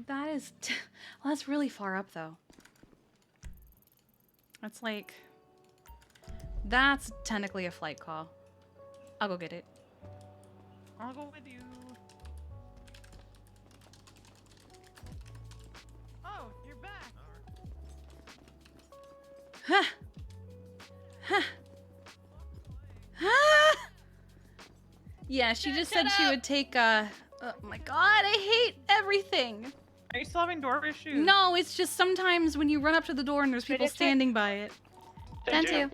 That is. Well, that's really far up though. That's like. That's technically a flight call. I'll go get it. I'll go with you. Yeah, she just said she would take oh my god, I hate everything. Are you still having door issues? No, it's just sometimes when you run up to the door and there's people standing by it. Thank you.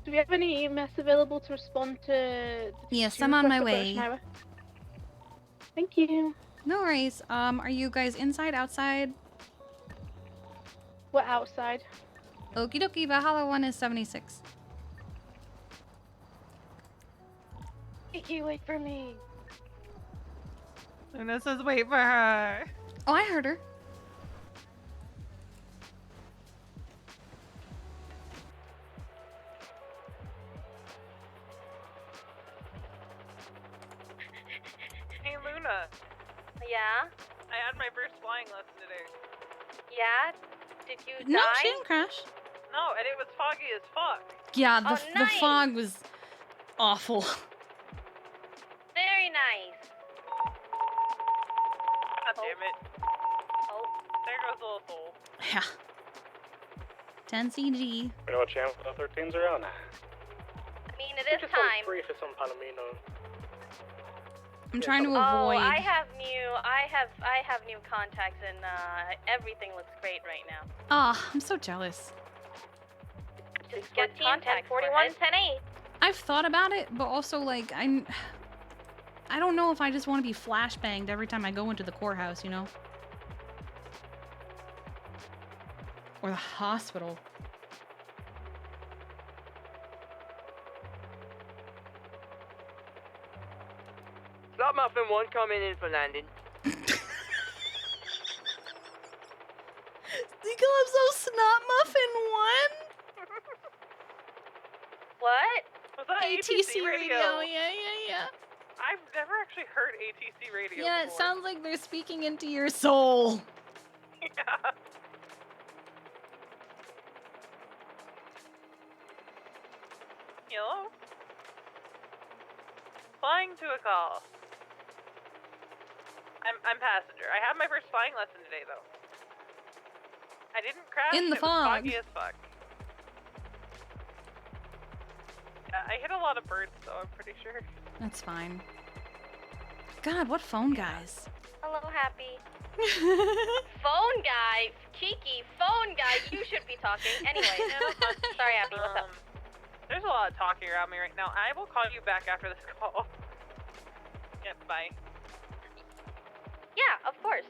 Do we have any EMS available to respond to? Yes, I'm on my way. Thank you. No worries. Are you guys inside, outside? We're outside. Okie dokie, Valhalla 1 is 76. Kiki, wait for me. Luna says wait for her. Oh, I heard her. Hey Luna, Yeah? I had my first flying lesson today. Yeah? Did you No, die? she didn't crash. No, and it was foggy as fuck. Yeah, Oh, the nice. fog was awful. Very nice. God damn it. Oh. There goes the little soul. Yeah. 10 CG. You know what channel 13's around? I mean, it is time. Free for some Palomino. I'm trying to Oh, avoid. I have new contacts and everything looks great right now. Ah, I'm so jealous. Just get contact 41 10-8. I've thought about it, but also like I don't know if I just want to be flashbanged every time I go into the courthouse, you know? Or the hospital. Stop Muffin 1 coming in for landing. Calypso Snot Muffin 1? What? Was that ATC radio? Yeah. I've never actually heard ATC radio Yeah, it before. sounds like they're speaking into your soul. Yeah. Hello? Flying to a call. I'm passenger. I had my first flying lesson today, though. I didn't crash. In the it was fog. foggy as fuck. Yeah, I hit a lot of birds, though, I'm pretty sure. That's fine. God, what phone guys? Hello, Happy. Phone guy, Kiki, phone guy, you should be talking. Anyway, sorry, Happy, what's up? There's a lot of talking around me right now. I will call you back after this call. Yeah, bye. Yeah, of course.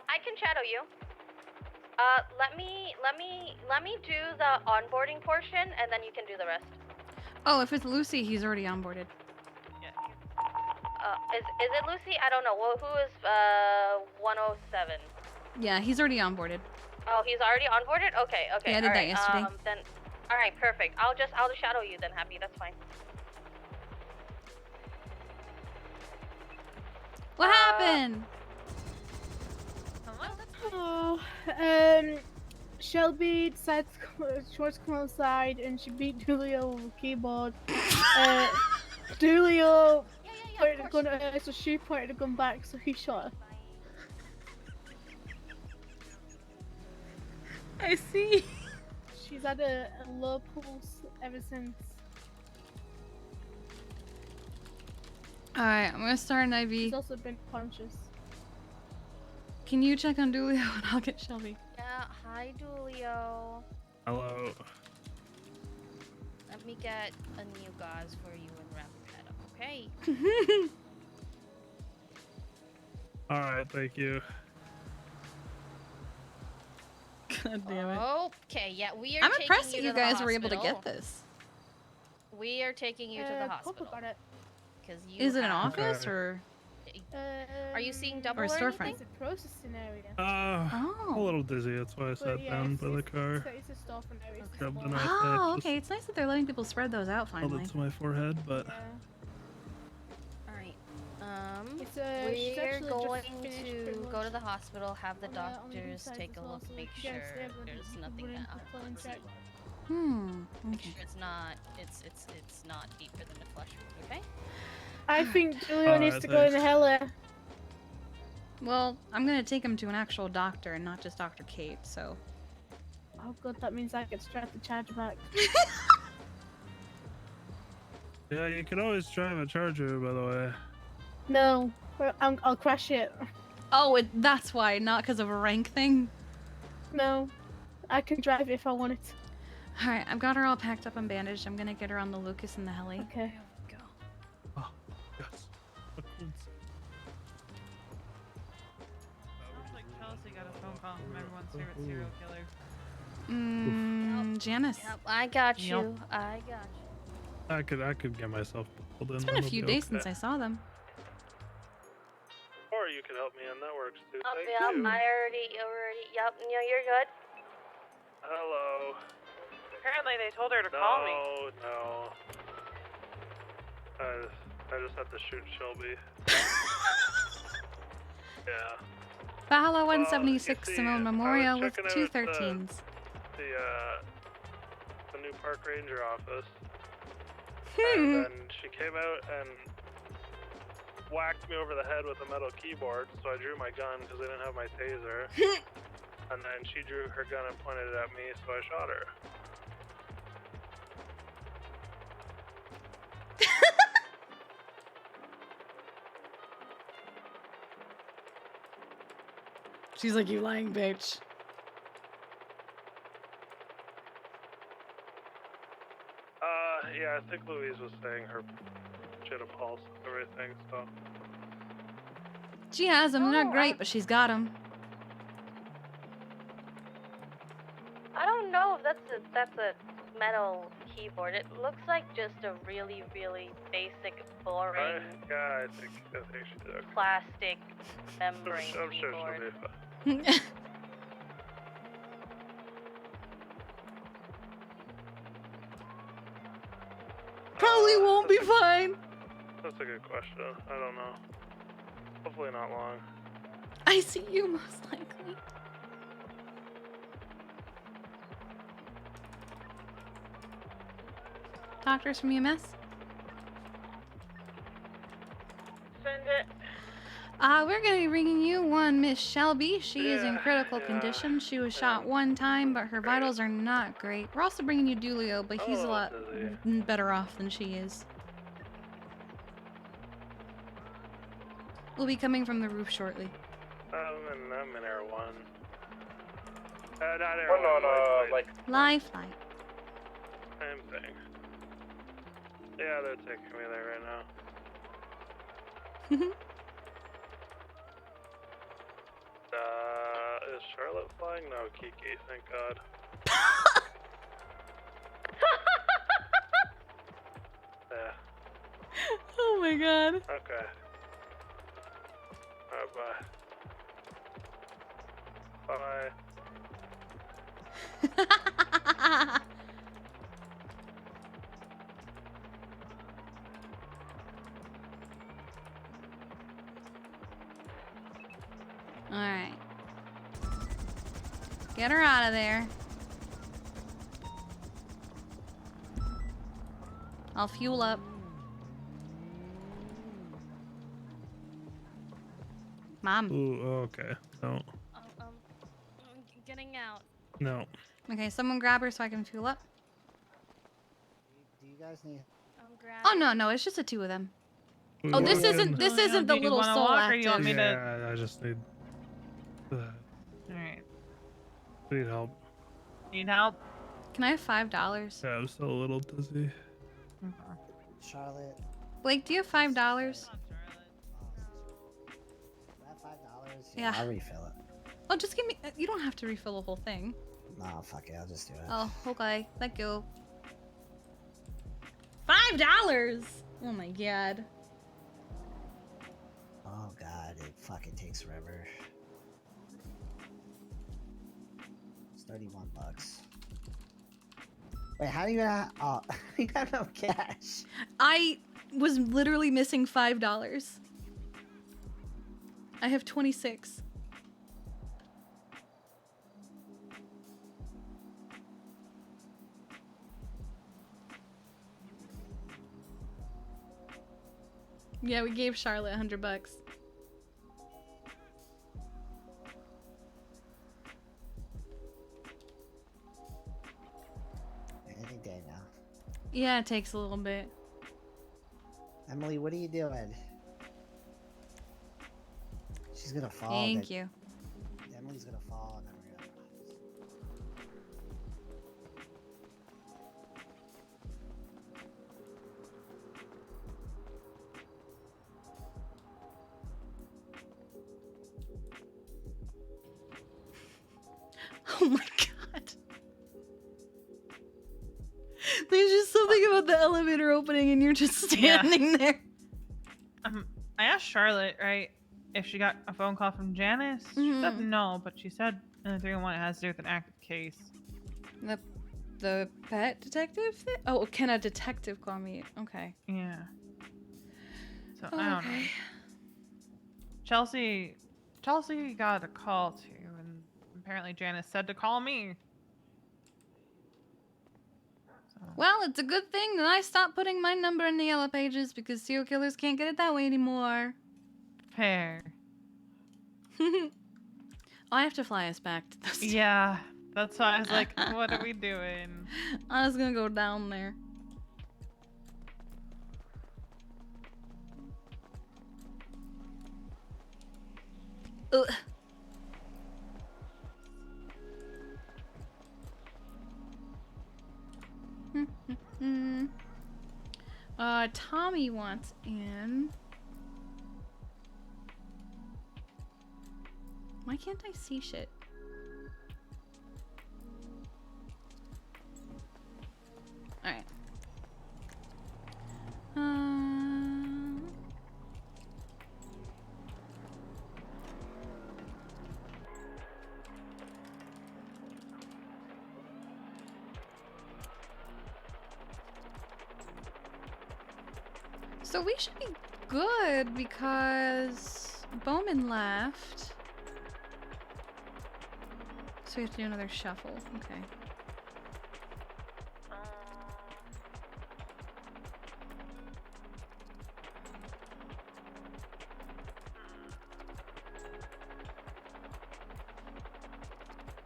I can shadow you. Let me do the onboarding portion, and then you can do the rest. Oh, if it's Lucy, he's already onboarded. Is it Lucy? I don't know. Well, who is 107? Yeah, he's already onboarded. Oh, he's already onboarded. Okay. Yeah, I did that yesterday. Then, all right, perfect. I'll just shadow you then, Happy. That's fine. What happened? Oh, Shelby decided she wants to come outside and she beat Dulio with a keyboard. Dulio pointed a gun at her, so she pointed a gun back, so he shot her. I see. She's had a low pulse ever since. Alright, I'm gonna start an IV. She's also been conscious. Can you check on Dulio and I'll get Shelby? Yeah. Hi, Dulio. Hello. Let me get a new gauze for you and wrap your head up, okay? Alright, thank you. God damn it. Okay, yeah, we are I'm taking impressed you that you to the guys were able to hospital. get this. We are taking you to the Papa hospital. got it. Because you Is it an have- office or? Are you seeing double Or a or storefront? anything? It's a processing area. Oh. A little dizzy, that's why I sat yeah, down by the car. It's a storefront area. It's Grabbed small. an ice Oh, pack, okay. It's nice that they're letting people spread those out just held finally. it to my forehead, but Alright. It's, she's We're actually going just finished to pretty go to much the hospital, have the on the doctors inside take as a well, look, so make if you sure guys stay, there's we'll nothing put in that the phone check. Okay. It's not. It's not deeper than the flesh wound. Okay. I think Julio needs to go in the heli. Well, I'm gonna take him to an actual doctor and not just Dr. Kate, so. Oh god, that means I get straight the charger back. Yeah, you can always drive a Charger, by the way. No, I'll crash it. Oh, that's why, not because of a rank thing. No, I can drive it if I wanted to. All right, I've got her all packed up and bandaged. I'm gonna get her on the Lucas and the heli. Okay. Go. Oh, yes. Chelsea got a phone call from everyone's favorite serial killer. Janice. Yep, I got you. Yep. I got you. I could get myself pulled in. It's been a few days since I saw them. Or you can help me on networks too. Yep, Thank yep. you. I already. Yep. No, you're good. Hello. Apparently they told her to call me. No. I just had to shoot Shelby. Yeah. Valhalla Well, 176 you see, Simone I was Memorial with checking two out the- 13s. The new park ranger office. And then she came out and whacked me over the head with a metal keyboard, so I drew my gun because I didn't have my taser. And then she drew her gun and pointed it at me, so I shot her. She's like, you lying bitch. Yeah, I think Louise was saying she had a pulse and everything, so. She has them. Not great, but she's got them. I don't know if that's a metal keyboard. It looks like just a really, really basic, boring Yeah, I think she did. Okay. plastic membrane I'm sure keyboard. she'll be fine. Probably won't be fine. That's a good question. I don't know. Hopefully not long. I see you most likely. Doctors from EMS? Send it. We're gonna be bringing you one Miss Shelby. She is in critical condition. She was shot one time, but her vitals are not great. We're also bringing you Dulio, but he's a lot better off than she is. We'll be coming from the roof shortly. I'm in Air 1. Not Air 1, like Live flight. same thing. Yeah, they're taking me there right now. Is Charlotte flying? No, Kiki, thank God. Yeah. Oh my god. Okay. Alright, bye. Bye. Alright. Get her out of there. I'll fuel up. Mom. Ooh, okay. No. Getting out. No. Okay, someone grab her so I can fuel up. Do you guys need? Oh no, it's just the two of them. Oh, this Well, isn't Do you the little wanna soul walk, or you want active. me to? Yeah, I just need. Alright. Need help. Need help? Can I have $5? Yeah, I'm still a little dizzy. Charlotte. Blake, do you have $5? I have $5. Yeah. I'll refill it. Oh, just give me. You don't have to refill the whole thing. No, fuck it. I'll just do it. Oh, okay. Let go. $5. Oh my god. Oh god, it fucking takes forever. It's $31. Wait, how do you have? Oh, you got no cash. I was literally missing $5. I have 26. Yeah, we gave Charlotte $100. Any day now. Yeah, it takes a little bit. Emily, what are you doing? She's gonna fall. Thank you. Emily's gonna fall and then we're gonna. Oh my god. There's just something about the elevator opening and you're just standing there. I asked Charlotte, right, if she got a phone call from Janice. She said no, but she said in the 311 it has to do with an active case. The pet detective thing? Oh, can a detective call me? Okay. Yeah. So I don't know. Chelsea got a call too, and apparently Janice said to call me. Well, it's a good thing that I stopped putting my number in the yellow pages because serial killers can't get it that way anymore. Fair. I have to fly us back to this. Yeah, that's why I was like, what are we doing? I was gonna go down there. Ugh. Tommy wants in. Why can't I see shit? Alright. So we should be good because Bowman left. So we have to do another shuffle. Okay.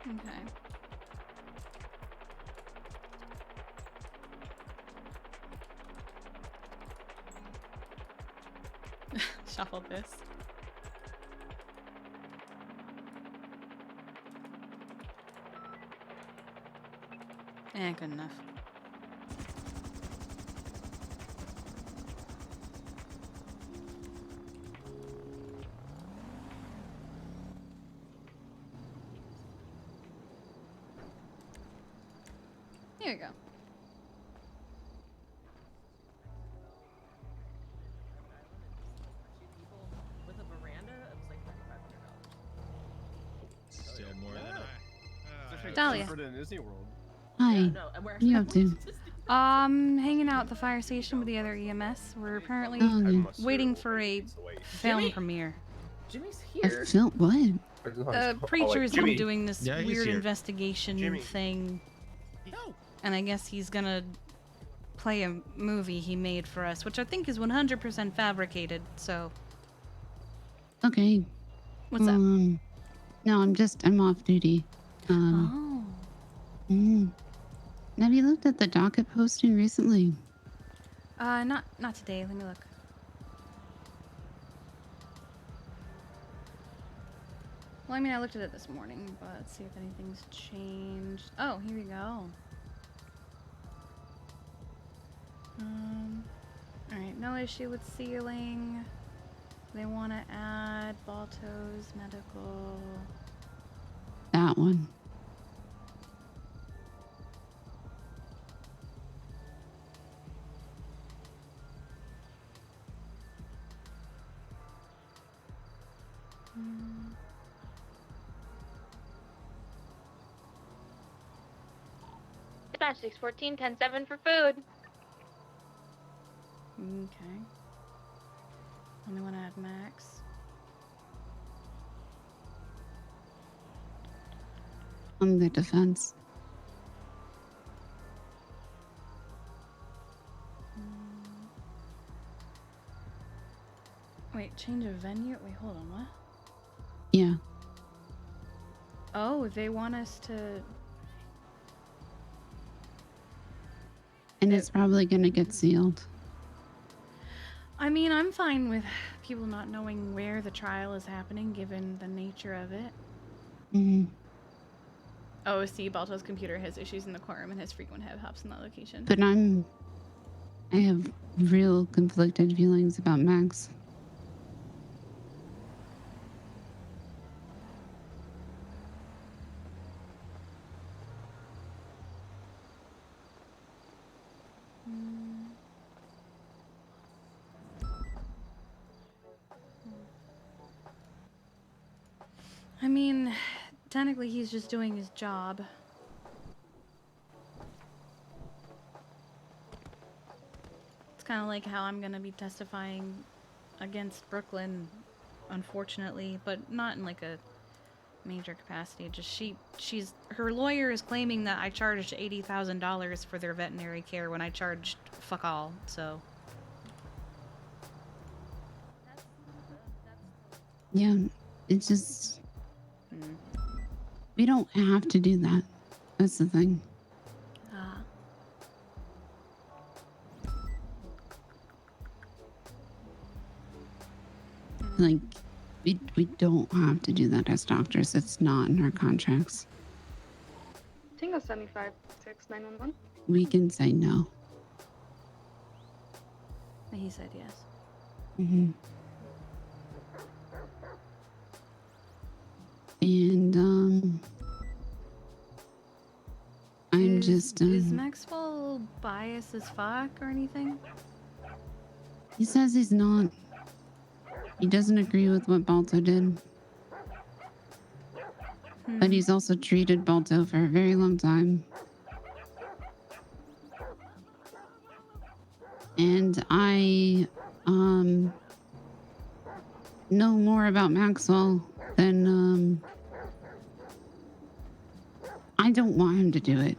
Okay. Shuffle this. Good enough. Here we go. With a veranda, it was like $3,500. Still more than I. Dahlia. For the Disney World. Hi. No, and we're What are you up to? Hanging out at the fire station with the other EMS. We're apparently waiting for a film Jimmy? premiere. Jimmy's I here. felt what? The preacher's been doing this Yeah, he's weird here. investigation thing. And I guess he's gonna play a movie he made for us, which I think is 100% fabricated, so... Okay. What's up? No, I'm off duty. Have you looked at the docket posting recently? Not today. Let me look. Well, I mean, I looked at it this morning, but let's see if anything's changed. Oh, here we go. Alright, no issue with ceiling. They want to add Balto's medical. That one. Dispatch 614, 10-7 for food. Okay. Only want to add Max. On the defense. Wait, change of venue? Wait, hold on, what? Yeah. Oh, they want us to... And it's probably gonna get sealed. I mean, I'm fine with people not knowing where the trial is happening, given the nature of it. Hmm. Oh, see, Balto's computer has issues in the courtroom and has frequent hops in that location. But I have real conflicted feelings about Max. I mean, technically he's just doing his job. It's kind of like how I'm gonna be testifying against Brooklyn, unfortunately, but not in like a major capacity. Just her lawyer is claiming that I charged $80,000 for their veterinary care when I charged fuck all, so. Yeah, it's just... We don't have to do that. That's the thing. Like, we don't have to do that as doctors. It's not in our contracts. Tango 75-6911. We can say no. He said yes. Mm-hmm. And, I'm just, Is Maxwell biased as fuck or anything? He says he's not. He doesn't agree with what Balto did. But he's also treated Balto for a very long time. And I, know more about Maxwell than, I don't want him to do it.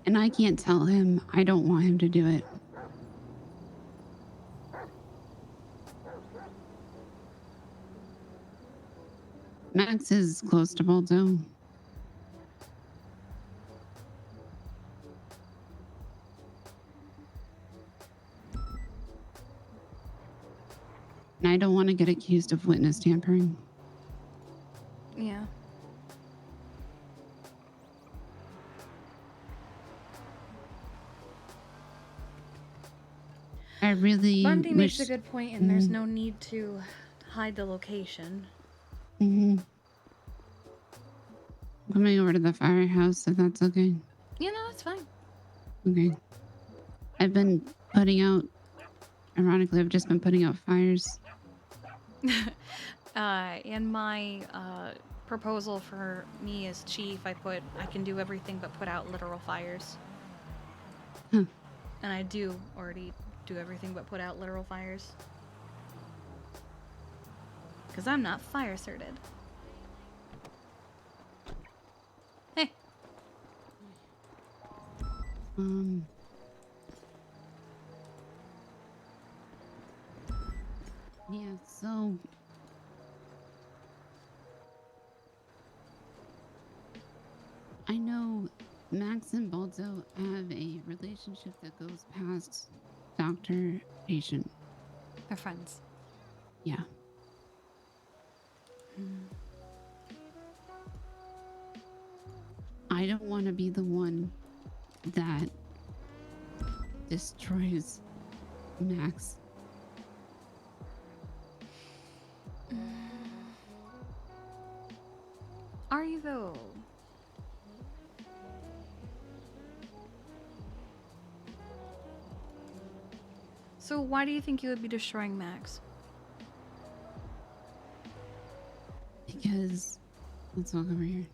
And I can't tell him I don't want him to do it. Max is close to Balto. And I don't want to get accused of witness tampering. Yeah. I really Bundy makes a wish... good point, and there's no need to hide the location. Mm-hmm. Coming over to the firehouse, if that's okay. You know, it's fine. Okay. I've been putting out... Ironically, I've just been putting out fires. In my proposal for me as chief, I can do everything but put out literal fires. Huh. And I do already do everything but put out literal fires. Because I'm not fire certed. Hey. Yeah, so... I know Max and Balto have a relationship that goes past doctor-patient. They're friends. Yeah. I don't want to be the one that destroys Max. Are you though? So why do you think you would be destroying Max? Because... Let's walk over here.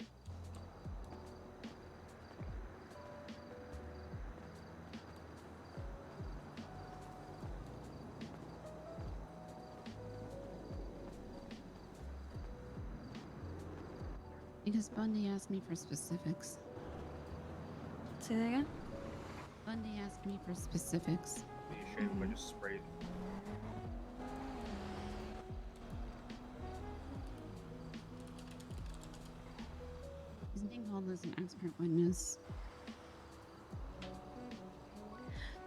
Because Bundy asked me for specifics. Say that again? Bundy asked me for specifics. Are you sure if I just sprayed? being held as an expert witness.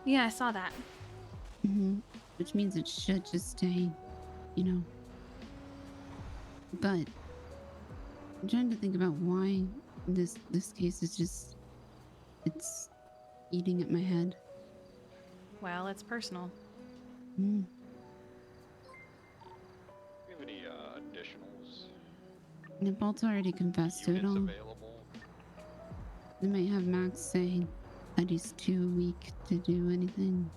Yeah, I saw that. Which means it should just stay, you know. But I'm trying to think about why this case is just, it's eating at my head. Well, it's personal. Do you have any additionals? Nabolt's already confessed to it Units all. available? They might have Max say that he's too weak to do anything.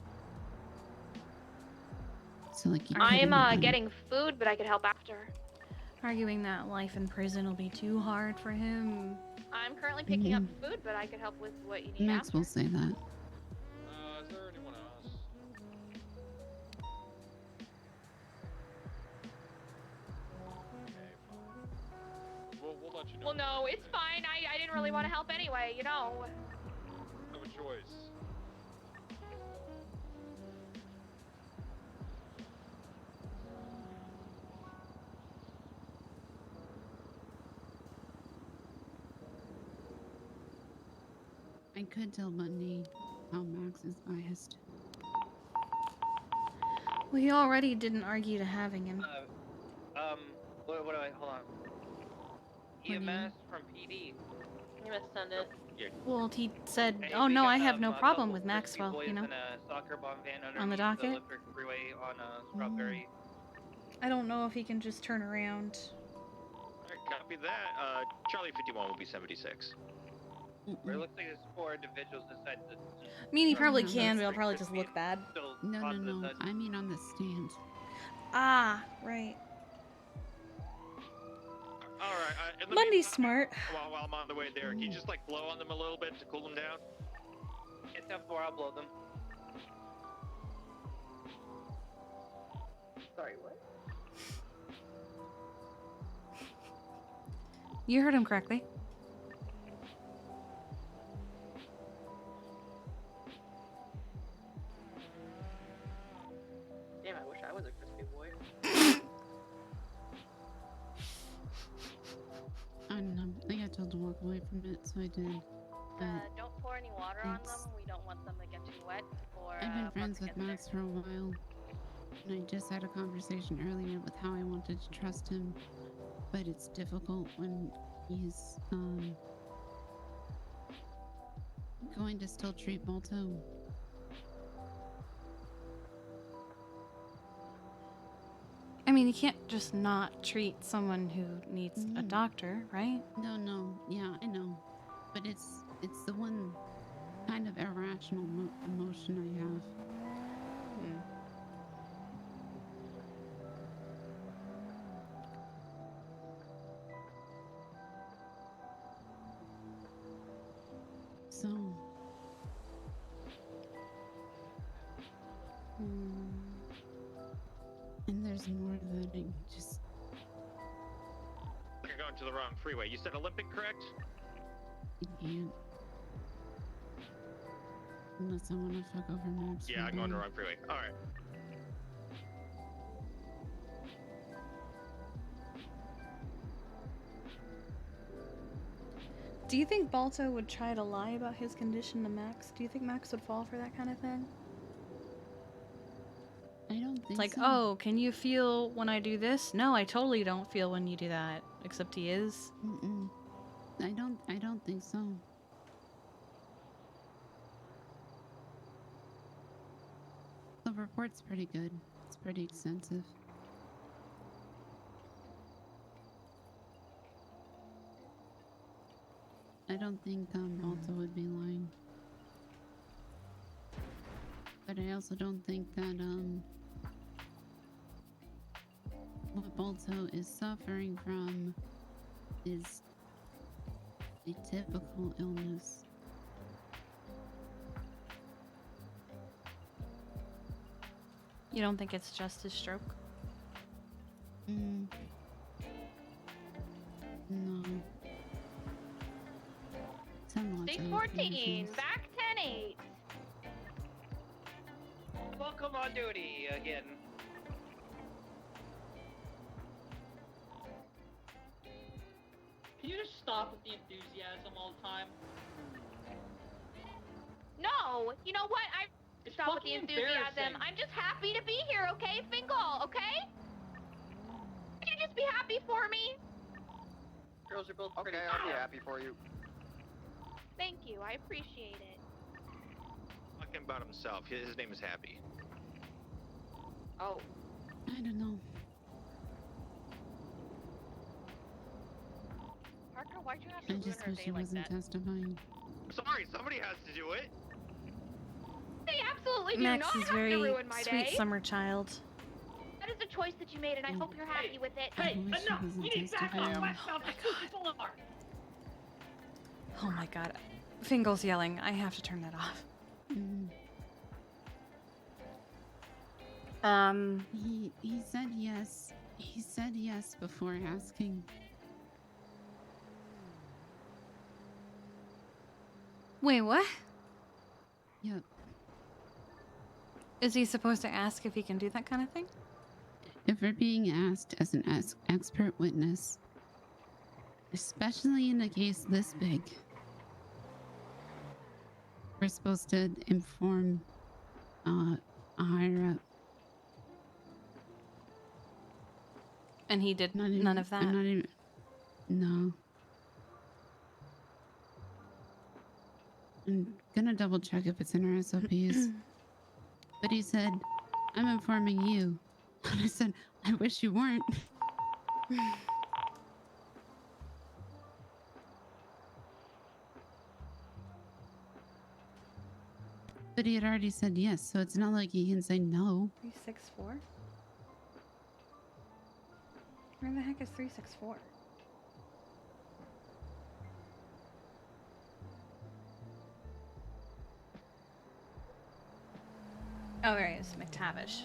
So like he I'm couldn't have- getting food, but I could help after. Arguing that life in prison will be too hard for him. I'm currently picking up food, but I could help with what you need Max after. will say that. Is there anyone else? Okay, fine. We'll let you know. Well, no, it's fine. I didn't really want to help anyway, you know. No choice. I could tell Bundy how Max is biased. Well, he already didn't argue to having him. What do I, hold on. EMS from PD. You must send it. Well, he said, Hey, "Oh we no, got, I have no a problem couple with frisbee Maxwell." boys You know, in a soccer bomb van on the underneath docket. Electric Freeway on Strawberry. I don't know if he can just turn around. Alright, copy that. Charlie 51 will be 76. It looks like there's 4 individuals inside the. I mean, he probably can, but it'll probably just look bad. No, I mean on the stand. Ah, right. Alright, Bundy's smart. While I'm on the way there, can you just like blow on them a little bit to cool them down? Get them 4, I'll blow them. Sorry, what? You heard him correctly. Damn, I wish I was a crispy boy. I don't know. I got told to walk away from it, so I did. But Don't pour any water on them. We don't want them to get too wet. Or I've been once friends it with gets Max for a while. And I just had a conversation earlier with how I wanted to trust him. But it's difficult when he's going to still treat Balto. I mean, you can't just not treat someone who needs a doctor, right? No, yeah, I know. But it's the one kind of irrational emotion I have. So, and there's more that I just. You're going to the wrong freeway. You said Olympic, correct? Can't. Unless I want to fuck over Max. Yeah, I'm going to the wrong freeway. Alright. Do you think Balto would try to lie about his condition to Max? Do you think Max would fall for that kind of thing? I don't think It's like, so. oh, can you feel when I do this? No, I totally don't feel when you do that. Except he is. I don't think so. The report's pretty good. It's pretty extensive. I don't think Balto would be lying. But I also don't think that what Balto is suffering from is a typical illness. You don't think it's just his stroke? No. Day 14, back 10-8. Welcome on duty again. Can you just stop stop with the enthusiasm all the time? No, you know what? I It's stop with the fucking enthusiasm. embarrassing. I'm just happy to be here, okay, Fingal? Okay? Can you just be happy for me? Girls are both pretty. Okay, I'll be happy for you. Thank you. I appreciate it. Talking about himself. His name is Happy. Oh. I don't know. Parker, why'd you have to I ruin just her wish day he like wasn't that? testifying. Sorry, somebody has to do it. They absolutely do Max not is have very to ruin my sweet day. summer child. That is a choice that you made, and I hope you're happy with it. I wish he wasn't testifying. Oh my god. Fingal's yelling. I have to turn that off. He said yes. He said yes before asking. Wait, what? Yep. Is he supposed to ask if he can do that kind of thing? If we're being asked as an expert witness, especially in a case this big, we're supposed to inform a higher up. And he did Not even, none of that? I'm not even... No. I'm gonna double check if it's in our SOPs. But he said, I'm informing you. And I said, I wish you weren't. But he had already said yes, so it's not like he can say no. 364? Where the heck is 364? Oh, there he is. McTavish.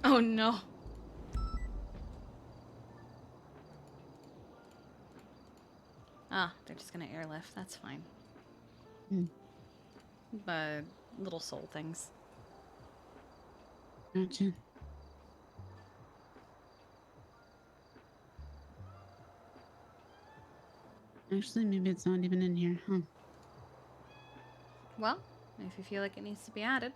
Oh no. Ah, they're just gonna airlift. That's fine. But little soul things. Gotcha. Actually, maybe it's not even in here, huh? Well, if you feel like it needs to be added.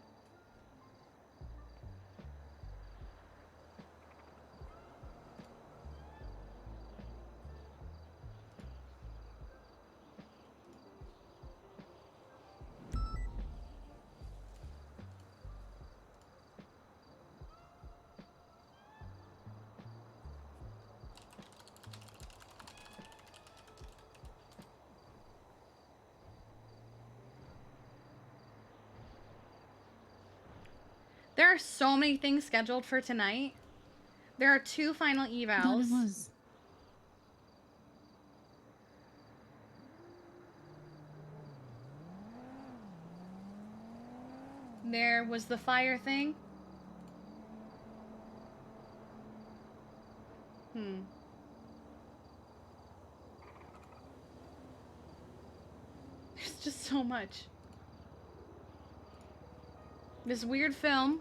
There are so many things scheduled for tonight. There are 2 final evals. Thought it was. There was the fire thing. There's just so much. This weird film.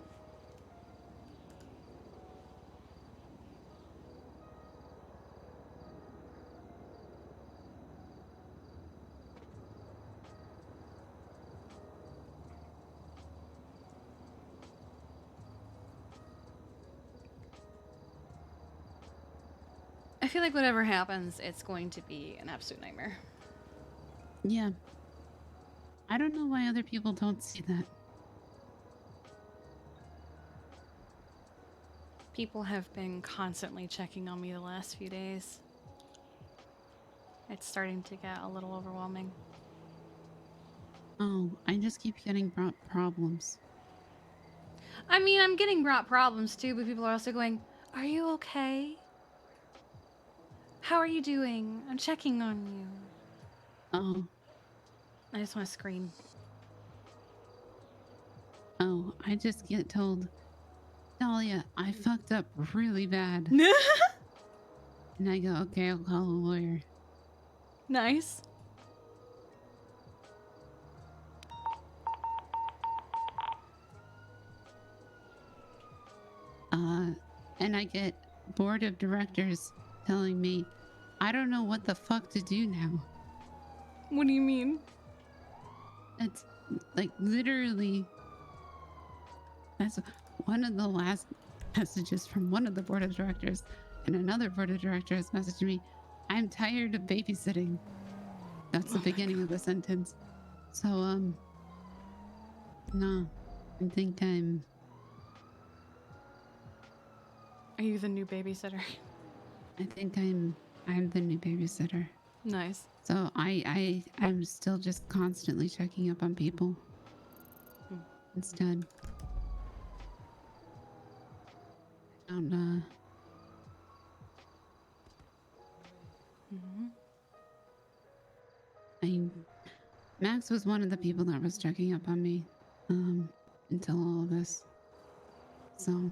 I feel like whatever happens, it's going to be an absolute nightmare. Yeah. I don't know why other people don't see that. People have been constantly checking on me the last few days. It's starting to get a little overwhelming. Oh, I just keep getting problems. I mean, I'm getting brought problems too, but people are also going, "Are you okay? How are you doing? I'm checking on you." Oh. I just want to scream. Oh, I just get told, Dahlia, I fucked up really bad. And I go, okay, I'll call a lawyer. Nice. And I get board of directors telling me, I don't know what the fuck to do now. What do you mean? It's like literally, that's one of the last messages from one of the board of directors, and another board of directors messaged me, I'm tired of babysitting. That's the beginning of the sentence. So, no, I think Are you the new babysitter? I think I'm the new babysitter. Nice. So I'm still just constantly checking up on people. Instead. I don't Max was one of the people that was checking up on me until all of this. So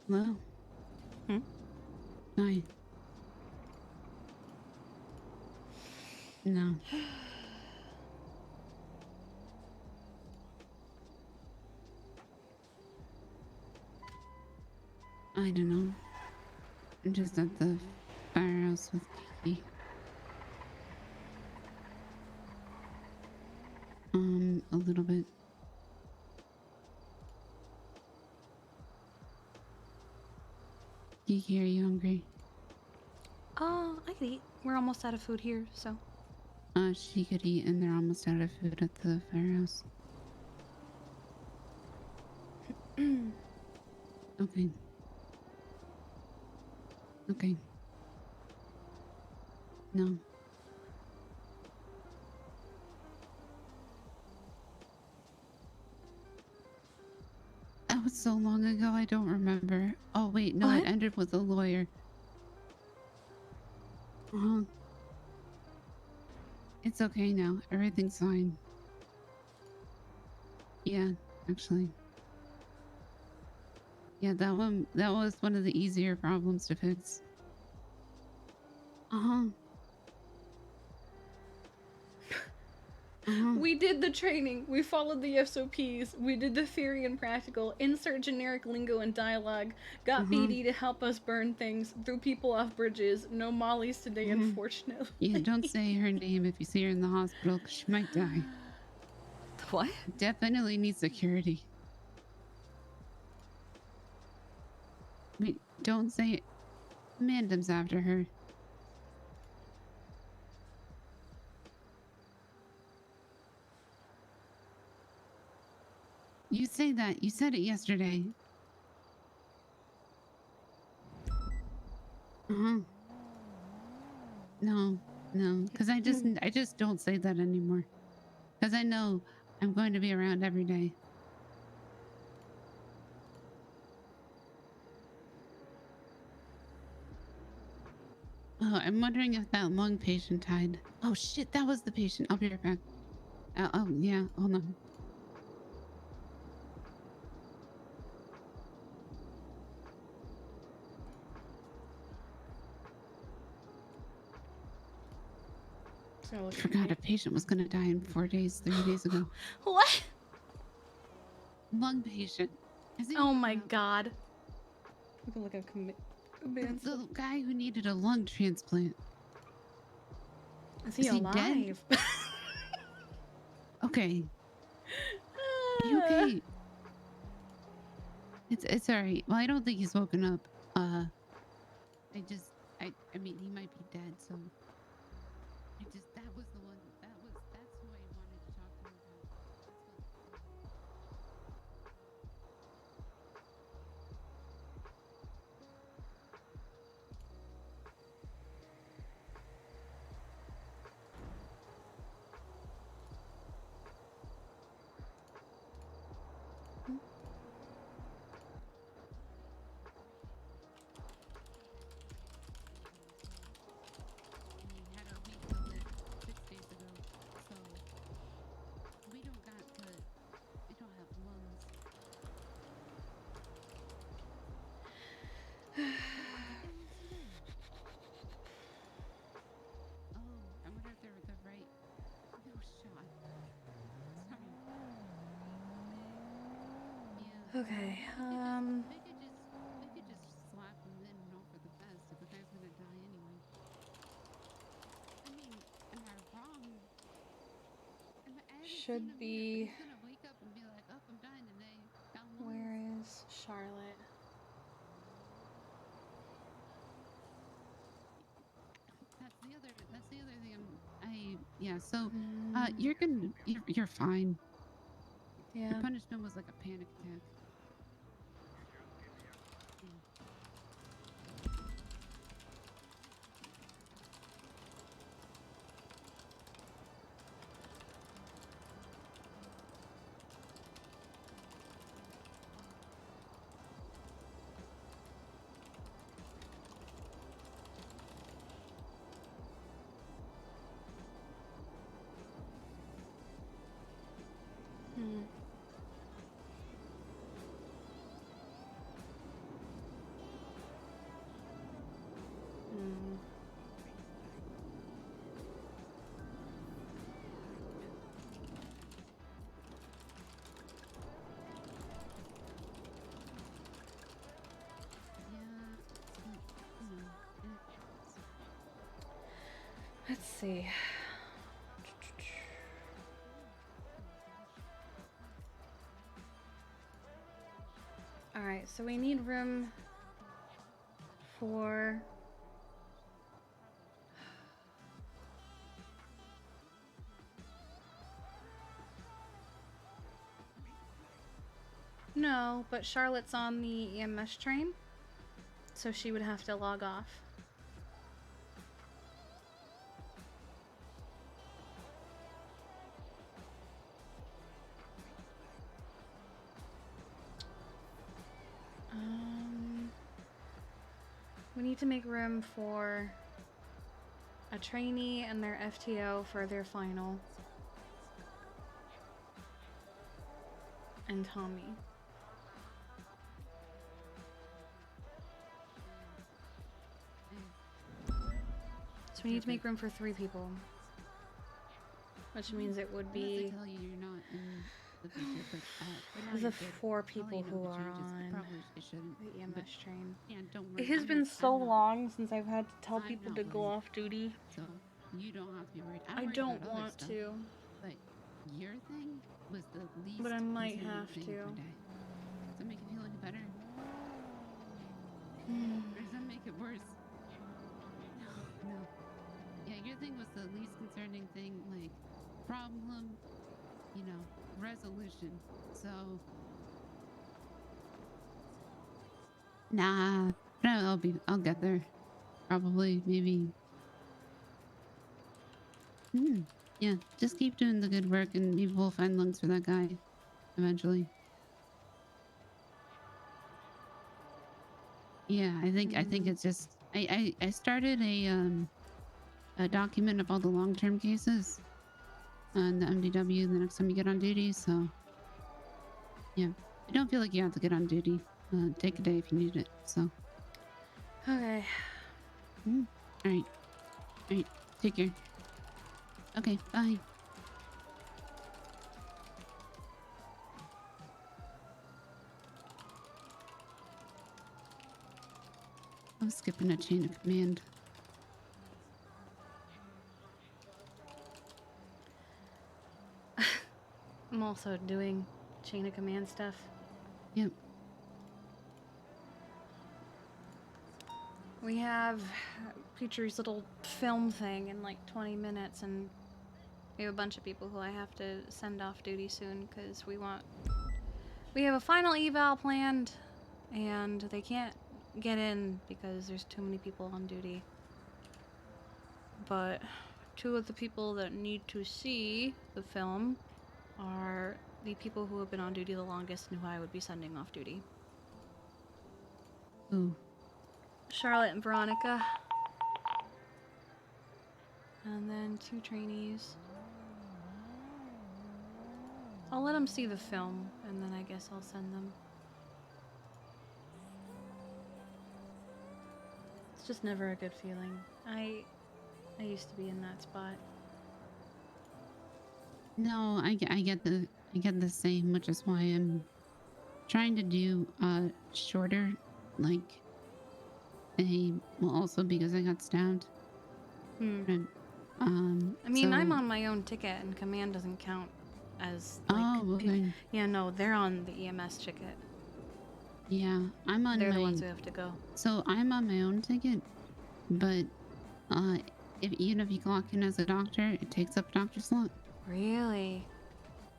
hello? Hi. No. I don't know. I'm just at the firehouse with Kiki. A little bit. Kiki, are you hungry? I could eat. We're almost out of food here, so. She could eat, and they're almost out of food at the firehouse. Okay. Okay. No. That was so long ago, I don't remember. Oh, wait, no, What? it ended with a lawyer. It's okay now. Everything's fine. Yeah, actually. Yeah, that was one of the easier problems to fix. We did the training. We followed the SOPs. We did the theory and practical. Insert generic lingo and dialogue. Got BD to help us burn things. Threw people off bridges. No mollies today, unfortunately. Yeah, don't say her name if you see her in the hospital, because she might die. What? Definitely needs security. Wait, don't say it. Amanda's after her. You say that. You said it yesterday. No, because I just don't say that anymore. Because I know I'm going to be around every day. Oh, I'm wondering if that lung patient died. Oh shit, that was the patient. I'll be right back. Oh yeah, hold on. I forgot a patient was gonna die in 3 days ago. What? Lung patient. Oh my god. People look at the guy who needed a lung transplant. Is he alive? Dead? Okay. Are you okay? It's alright. Well, I don't think he's woken up. I mean, he might be dead, so that was the one that Okay. We could just slap him in and hope for the best if the guy's gonna die anyway. I mean, am I wrong? I haven't Should seen him be. either, but he's gonna wake up and be like, "Oh, I'm dying today." Where is Charlotte? That's the other thing. Yeah. So, you're fine. Yeah. Your punishment was like a panic attack. Hmm. Hmm. Let's see. All right, so we need room for no, but Charlotte's on the EMS train, so she would have to log off. We need to make room for a trainee and their FTO for their final. And Tommy. So we need to make room for 3 people. Which means it would be Tell you you're not in the picture, but now the you're good. 4 I'll let people you know who the are changes. on Probably it shouldn't. the EMS train. Yeah, don't worry. It has been so long since I've had to tell people to go off duty. So you don't have to be worried. I worried don't about other want stuff, to. But your thing was the least. But I might concerning have thing to. of the day. Does that make you feel any better? Or does that make it worse? No. Yeah, your thing was the least concerning thing, like problem, resolution. So nah, no, I'll get there. Probably, maybe. Yeah, just keep doing the good work and maybe we'll find lungs for that guy eventually. Yeah, I think it's just I started a document of all the long-term cases on the MDW the next time you get on duty, so yeah. I don't feel like you have to get on duty. Take a day if you need it, so. Okay. Alright. Take care. Okay, bye. I was skipping a chain of command. I'm also doing chain of command stuff. Yep. We have Peacher's little film thing in like 20 minutes, and we have a bunch of people who I have to send off duty soon because we have a final eval planned, and they can't get in because there's too many people on duty. But 2 of the people that need to see the film are the people who have been on duty the longest and who I would be sending off duty. Ooh. Charlotte and Veronica. And then 2 trainees. I'll let them see the film, and then I guess I'll send them. It's just never a good feeling. I used to be in that spot. No, I get the same, which is why I'm trying to do shorter, like well, also because I got stabbed. I mean, I'm on my own ticket, and command doesn't count as. Like, well then. Yeah, no, they're on the EMS ticket. Yeah, I'm on They're my. the ones who have to go. So I'm on my own ticket, but even if you clock in as a doctor, it takes up a doctor slot. Really?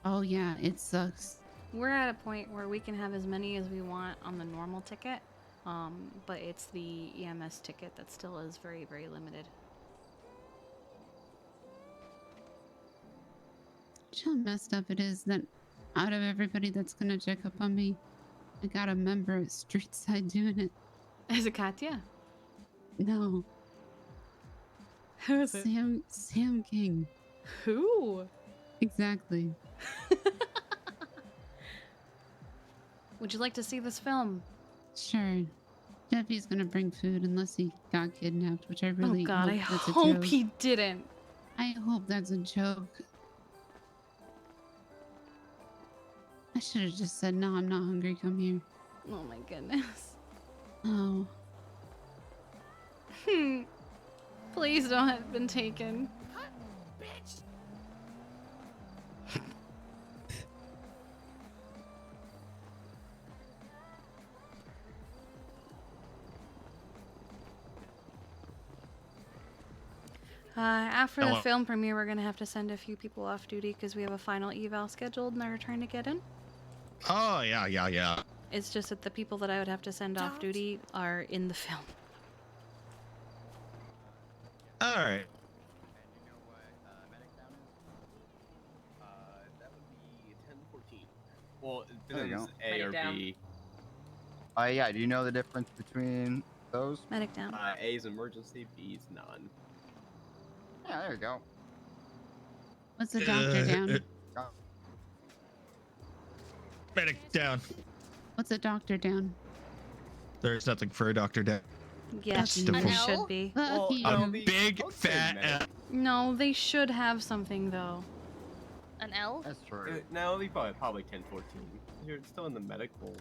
Oh yeah, it sucks. We're at a point where we can have as many as we want on the normal ticket, but it's the EMS ticket that still is very, very limited. How messed up it is that out of everybody that's gonna check up on me, I got a member at Street Side doing it. Is it Katya? No. Who is it? Sam King. Who? Exactly. Would you like to see this film? Sure. Jeffy's gonna bring food unless he got kidnapped, which I really oh God, I hope that's a hope joke. he didn't. I hope that's a joke. I should have just said, no, I'm not hungry, come here. Oh my goodness. Oh. Please don't have been taken. Bitch. After the film premiere, we're gonna have to send a few people off duty because we have a final eval scheduled and they're trying to get in. Oh, yeah. It's just that the people that I would have to send off duty are in the film. All right. That would be 1014. Well, There you it's go. A Medic or down. B. Yeah, do you know the difference between those? Medic down. A is emergency, B is none. Yeah, there you go. What's the doctor down? Medic down. What's a doctor down? There's nothing for a doctor down. Yes, It's it should be. A big fat L. No, they should have something though. An L? That's true. No, it'll be probably 1014. You're still in the medical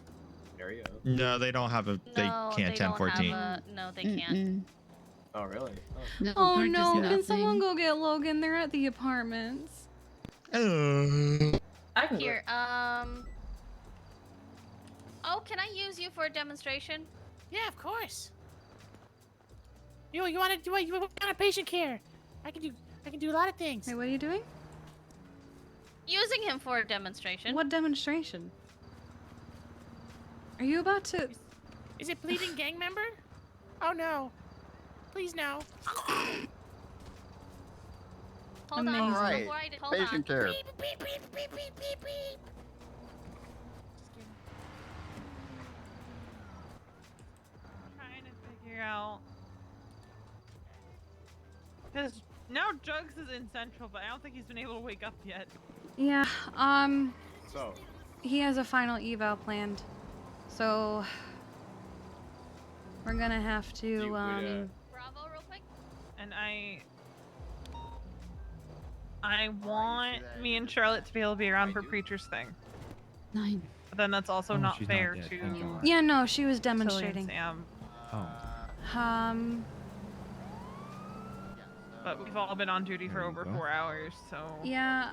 area. No, they don't have a. They No, can't they don't 1014. have a- no, they can't. Oh, really? No, Oh we're no, just can someone nothing. go get Logan? They're at the apartments. I can Here, Oh, can I use you for a demonstration? Yeah, of course. You want to do what? You want kind of patient care? I can do a lot of things. Wait, what are you doing? Using him for a demonstration. What demonstration? Are you about to? Is it bleeding gang member? Oh no. Please no. Hold on, Amazing. Alright, before I hold patient on. care. Beep, beep, beep, beep, beep, beep, beep. Trying to figure out. Because now Jugs is in Central, but I don't think he's been able to wake up yet. Yeah. So. He has a final eval planned, so we're gonna have to Bravo, real quick. And I want me and Charlotte to be able to be around for Preacher's thing. 9. But then that's also not she's not fair dead, to thank God. Yeah, no, she was Tilly and demonstrating. Sam. Oh. But we've all been on duty for over 4 hours, so. Yeah,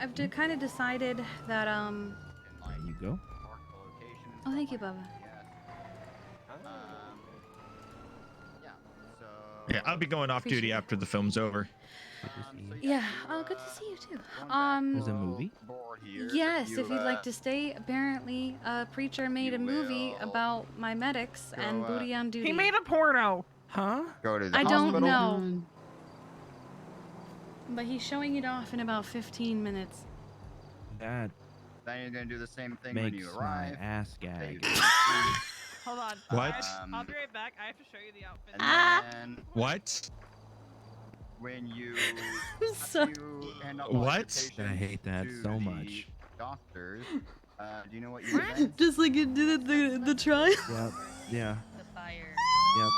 I've kind of decided that There you go. Oh, thank you, Bubba. Yeah, I'll be going off duty after the film's over. Yeah. Oh, good to see you too. There's a movie? Yes, if you'd like to stay. Apparently, Preacher made a movie about my medics and booty on duty. He made a porno. Huh? Go to the I hospital. don't know. But he's showing it off in about 15 minutes. That Then you're gonna do the same thing when makes you my arrive. ass gag. Hold on. What? I'll be right back. I have to show you the outfit. And then What? when you, So- you hand out all What? invitations I hate that to so the much. Doctors, do you know what you do? Just like it did at the trial. Yep. Yeah. The fire Yep.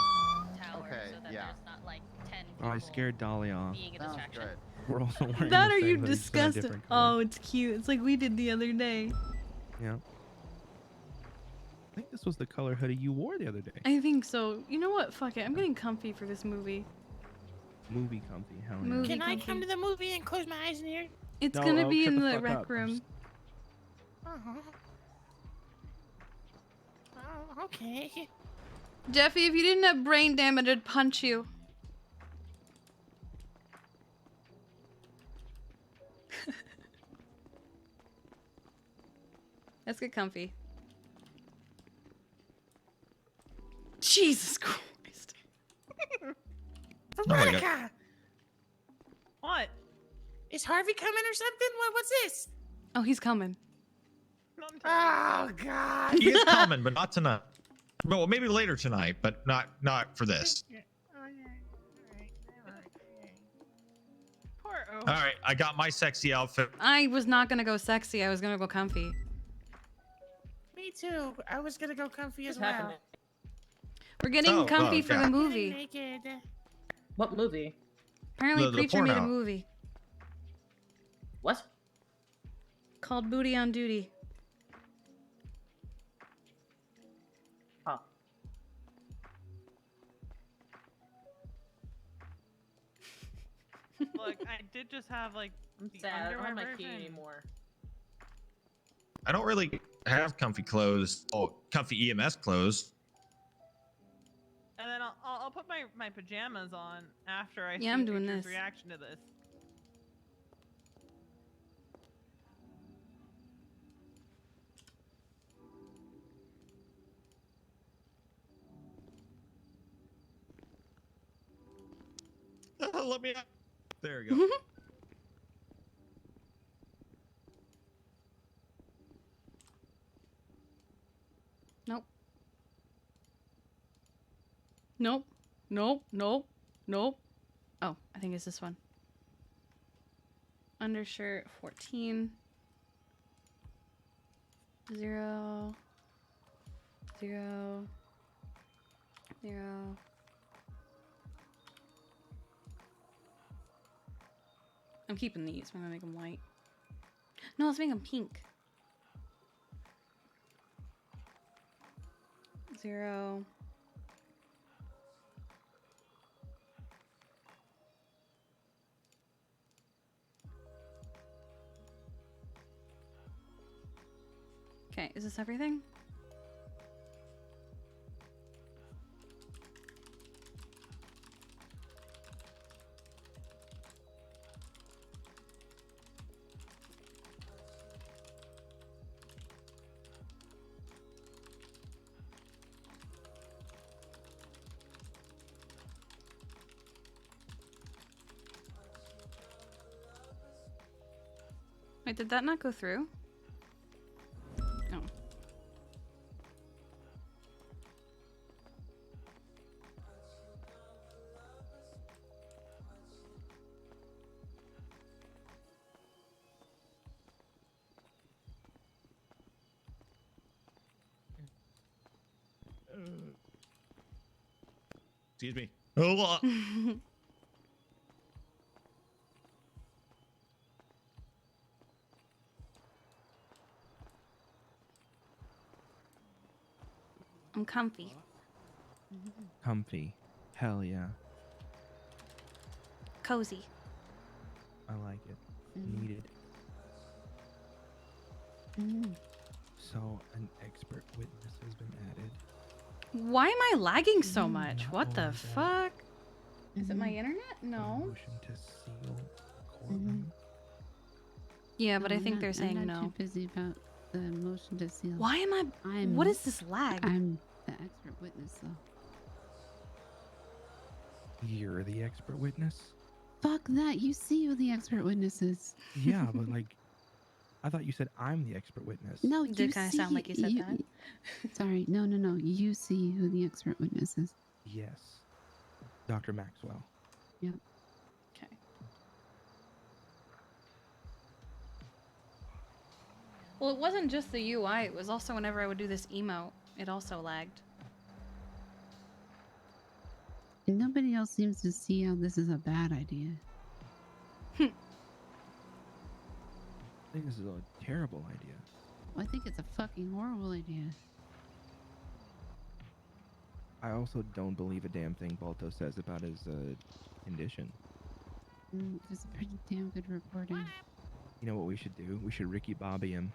tower, Okay, so that yeah. there's not like 10 Oh, I people scared Dolly off. being a Sounds distraction. good. We're also wearing That the are same you hoodies, but a disgusted? different color. Oh, it's cute. It's like we did the other day. Yep. this was the color hoodie you wore the other day. I think so. You know what? Fuck it. I'm getting comfy for this movie. Movie comfy, hell yeah. Movie Can I comfy. come to the movie and close my eyes in here? It's No, gonna oh, be shut in the the fuck rec up. room. Oh, okay. Jeffy, if you didn't have brain damage, I'd punch you. Let's get comfy. Jesus Christ. Veronica! What? Is Harvey coming or something? What's this? Oh, he's coming. Oh, God. He is coming, but not tonight. Well, maybe later tonight, but not for this. Poor O. All right, I got my sexy outfit. I was not gonna go sexy. I was gonna go comfy. Me too. I was gonna go comfy as What's well. happening? We're getting comfy for yeah. the movie. Naked. What movie? Apparently, The Preacher made a porno. movie What? called Booty on Duty. Huh. Look, I did just have like I'm the sad. I don't underwear have my key version. anymore. I don't really have comfy clothes. Oh, comfy EMS clothes. And then I'll put my pajamas on after I see Yeah, I'm doing Preacher's this. reaction to this. Let me out. There you go. Nope. Nope. Nope. Nope. Nope. Oh, I think it's this one. Undershirt 14. 0. 0. 0. I'm keeping these. I'm gonna make them white. No, let's make them pink. 0. Okay, is this everything? Wait, did that not go through? No. Excuse me. Oh, I'm comfy. Comfy. Hell yeah. Cozy. I like it. Needed. So, an expert witness has been added. Why am I lagging so much? What the fuck? Is it my internet? No. Motion to seal courtroom. Yeah, but I think they're I'm saying not no. too busy about the motion to seal. Why am I? What is this lag? I'm the expert witness, though. You're the expert witness? Fuck that. You see who the expert witness is. Yeah, but like, I thought you said I'm the expert witness. No, It you did kind of sound like you said that. Sorry. No. You see who the expert witness is. Yes. Dr. Maxwell. Yep. Okay. Well, it wasn't just the UI. It was also whenever I would do this emote, it also lagged. And nobody else seems to see how this is a bad idea. I think this is a terrible idea. Well, I think it's a fucking horrible idea. I also don't believe a damn thing Balto says about his condition. There's a pretty damn good reporting. You know what we should do? We should Ricky Bobby him.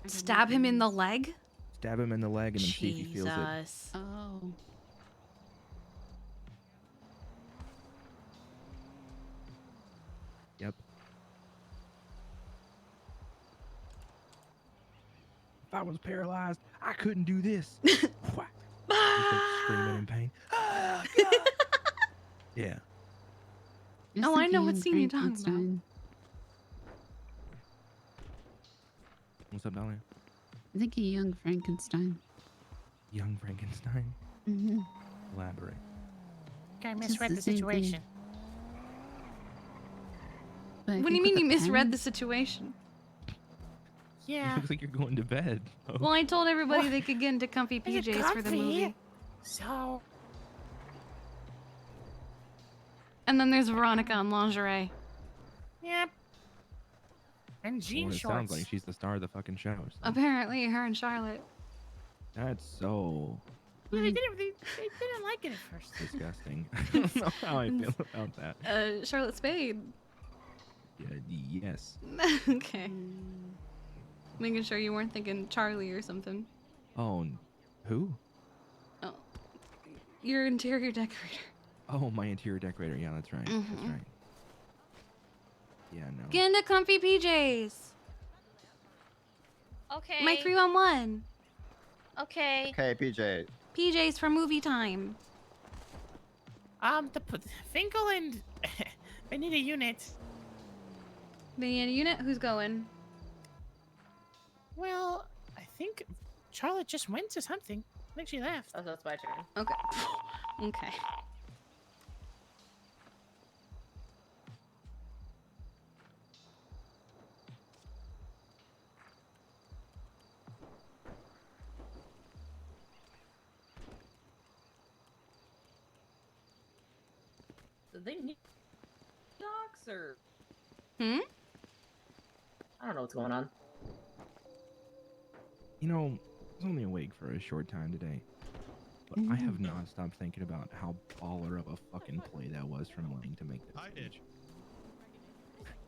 Stab him in the leg? Stab him in the leg and then see if he feels it. Jesus. Oh. Yep. If I was paralyzed, I couldn't do this. Whack. He's like screaming in pain. Ah, God. Yeah. Just Oh, I like a know what young scene you're talking about. Frankenstein. What's up, Dolly? I think a young Frankenstein. Young Frankenstein? Mm-hmm. Elaborate. I Just misread the the same thing. situation. But I What do think you mean with you the misread pen- the situation? Yeah. It looks like you're going to bed. Oh. Well, I told everybody What? they could get into comfy Is it PJs for the comfy? movie. So. And then there's Veronica in lingerie. Yep. And jean Well, it shorts. sounds like she's the star of the fucking show. So. Apparently, her and Charlotte. That's so Yeah, they didn't like it at first. disgusting. I don't know how I feel about that. Charlotte Spade. Yeah, yes. Okay. Making sure you weren't thinking Charlie or something. Oh, who? Oh, your interior decorator. Oh, my interior decorator. Yeah, that's right. That's Mhm. right. Yeah, no. Get into comfy PJs. Okay. My 311. Okay. Okay, PJ. PJs for movie time. Finkel and I need a unit. They need a unit? Who's going? Well, I think Charlotte just went to something. I think she left. Oh, that's my turn. Okay. Okay. Did they need docs or? Hmm? I don't know what's going on. You know, I was only awake for a short time today, but I have not stopped thinking about how baller of a fucking play that was from Lang to make this. I did.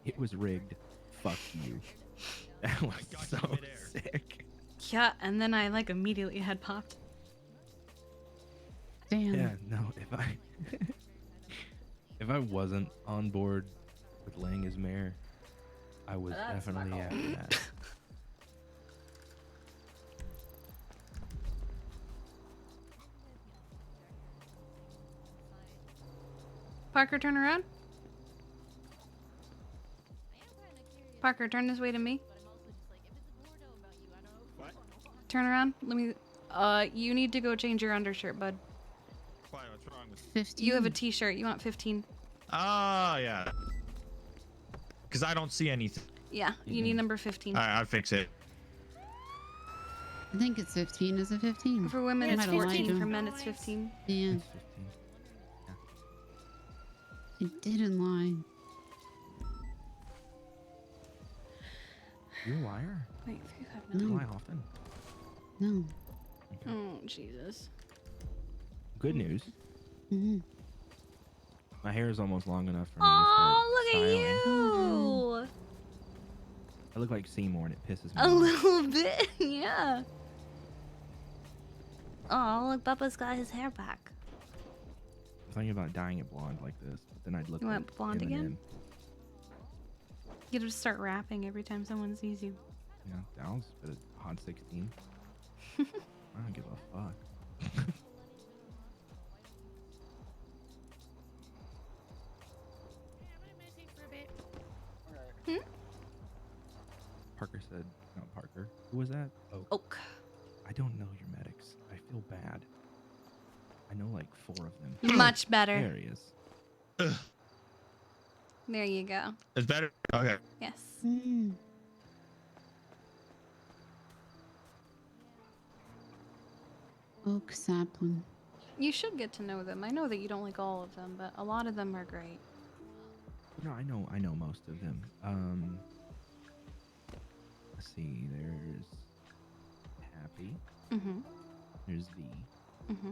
It was rigged. Fuck you. That was got so you midair. sick. Yeah, and then I like immediately had popped. Damn. Yeah, no, if I wasn't on board with Lang as mayor, I was That's my definitely fault. after that. Parker, turn around. Parker, turn this way to me. What? Turn around. Let me. You need to go change your undershirt, bud. Why? What's wrong with? 15. You have a T-shirt. You want 15? Ah, yeah. Because I don't see anything. Yeah, you need number 15. I'll fix it. I think it's 15. Is it 15? For women, I it's might have lied to 14. him. For men, it's 15. Yeah. It's 15. It didn't lie. You a liar? Wait, You 359. lie often. No. Oh, Jesus. Good news. Mm-hmm. My hair is almost long enough for me Oh, to look start at styling. you! I look like Seymour and it pisses me A off. little bit, yeah. Oh, look, Bubba's got his hair back. I'm thinking about dyeing it blonde like this, but then I'd look You like want blonde Eminem. again? You just start rapping every time someone sees you. Yeah, that was a hot 16. I don't give a fuck. Hmm? Parker said, not Parker. Who was that? Oh. Oak. I don't know your medics. I feel bad. I know like 4 of them. Much better. There he is. There you go. It's better. Okay. Yes. Mm. Oak sapling. You should get to know them. I know that you don't like all of them, but a lot of them are great. No, I know most of them. Let's see. There's Happy. Mm-hmm. There's V. Mm-hmm.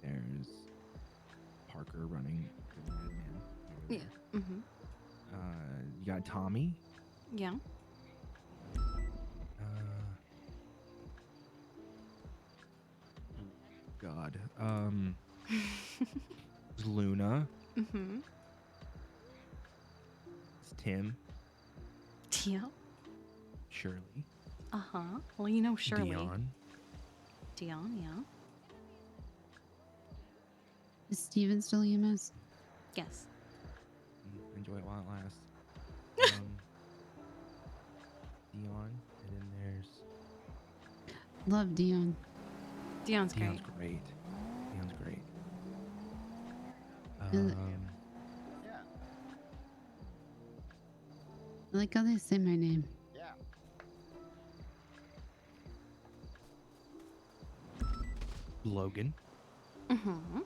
there's Parker running. The madman over Yeah. there. Mm-hmm. You got Tommy. Yeah. God. There's Luna. Mm-hmm. It's Tim. Yeah. Shirley. Uh-huh. Well, you know Shirley. Dion. Yeah. Is Steven still EMS? Yes. Enjoy it while it lasts. Dion, and then there's Love Dion. Dion's Dion's great. great. Dion's great. I like how they say my name. Logan. Mm-hmm.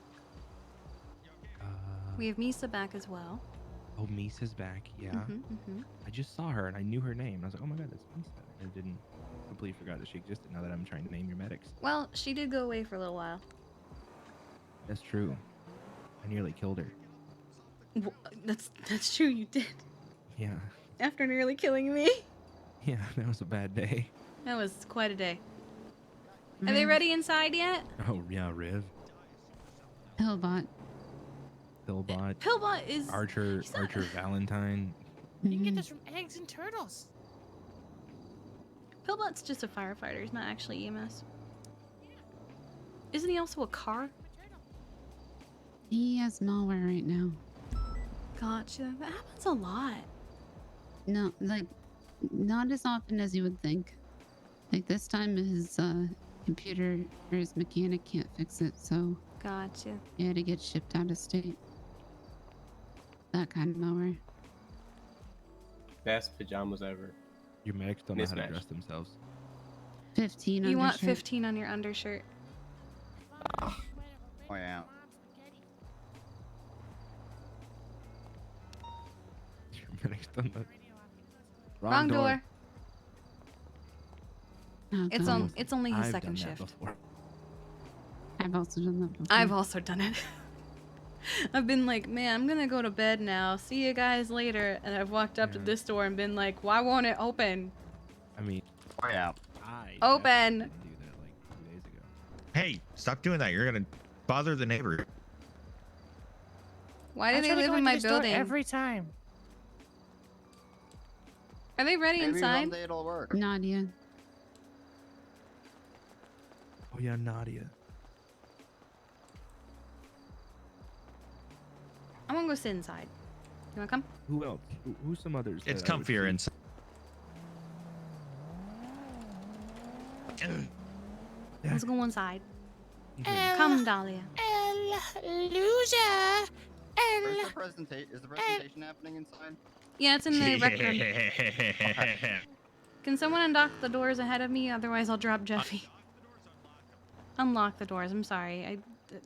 We have Misa back as well. Oh, Misa's back. Yeah. Mm-hmm. I just saw her and I knew her name. I was like, oh my god, that's Misa. I didn't completely forgot that she existed. Now that I'm trying to name your medics. Well, she did go away for a little while. That's true. I nearly killed her. That's true. You did. Yeah. After nearly killing me. Yeah, that was a bad day. That was quite a day. Are they ready inside yet? Oh yeah, Riv. Pillbot. Pillbot. Pillbot is Archer Valentine. You can get this from eggs and turtles. Pillbot's just a firefighter. He's not actually EMS. Isn't he also a car? He has malware right now. Gotcha. That happens a lot. No, like, not as often as you would think. Like, this time his computer or his mechanic can't fix it, so... Gotcha. He had to get shipped out of state. That kind of malware. Best pajamas ever. Your medics don't know how to Mismatched. dress themselves. 15 You want undershirt. 15 on your undershirt. Oh yeah. Your medics don't know. Wrong door. Oh, It's God. on. It's only his I've second done that shift. before. I've also done that before. I've also done it. I've been like, man, I'm gonna go to bed now. See you guys later. And I've walked up to Yeah. this door and been like, why won't it open? I mean, Oh yeah. I Open. definitely didn't do that like 2 days ago. Hey, stop doing that. You're gonna bother the neighbor. Why do I they try to live go in into my this door building? every time. Are they ready Maybe inside? one day it'll work. Nadia. Oh yeah, Nadia. I'm gonna go sit inside. You wanna come? Who else? Who's some others? It's that I would comfier see? inside. Let's go inside. Okay. Come, Dahlia. Loser. Where's the presentation? Is the presentation happening inside? Yeah, it's in the rec room. Can someone unlock the doors ahead of me? Otherwise, I'll drop Jeffy. Unlock the doors. I'm sorry.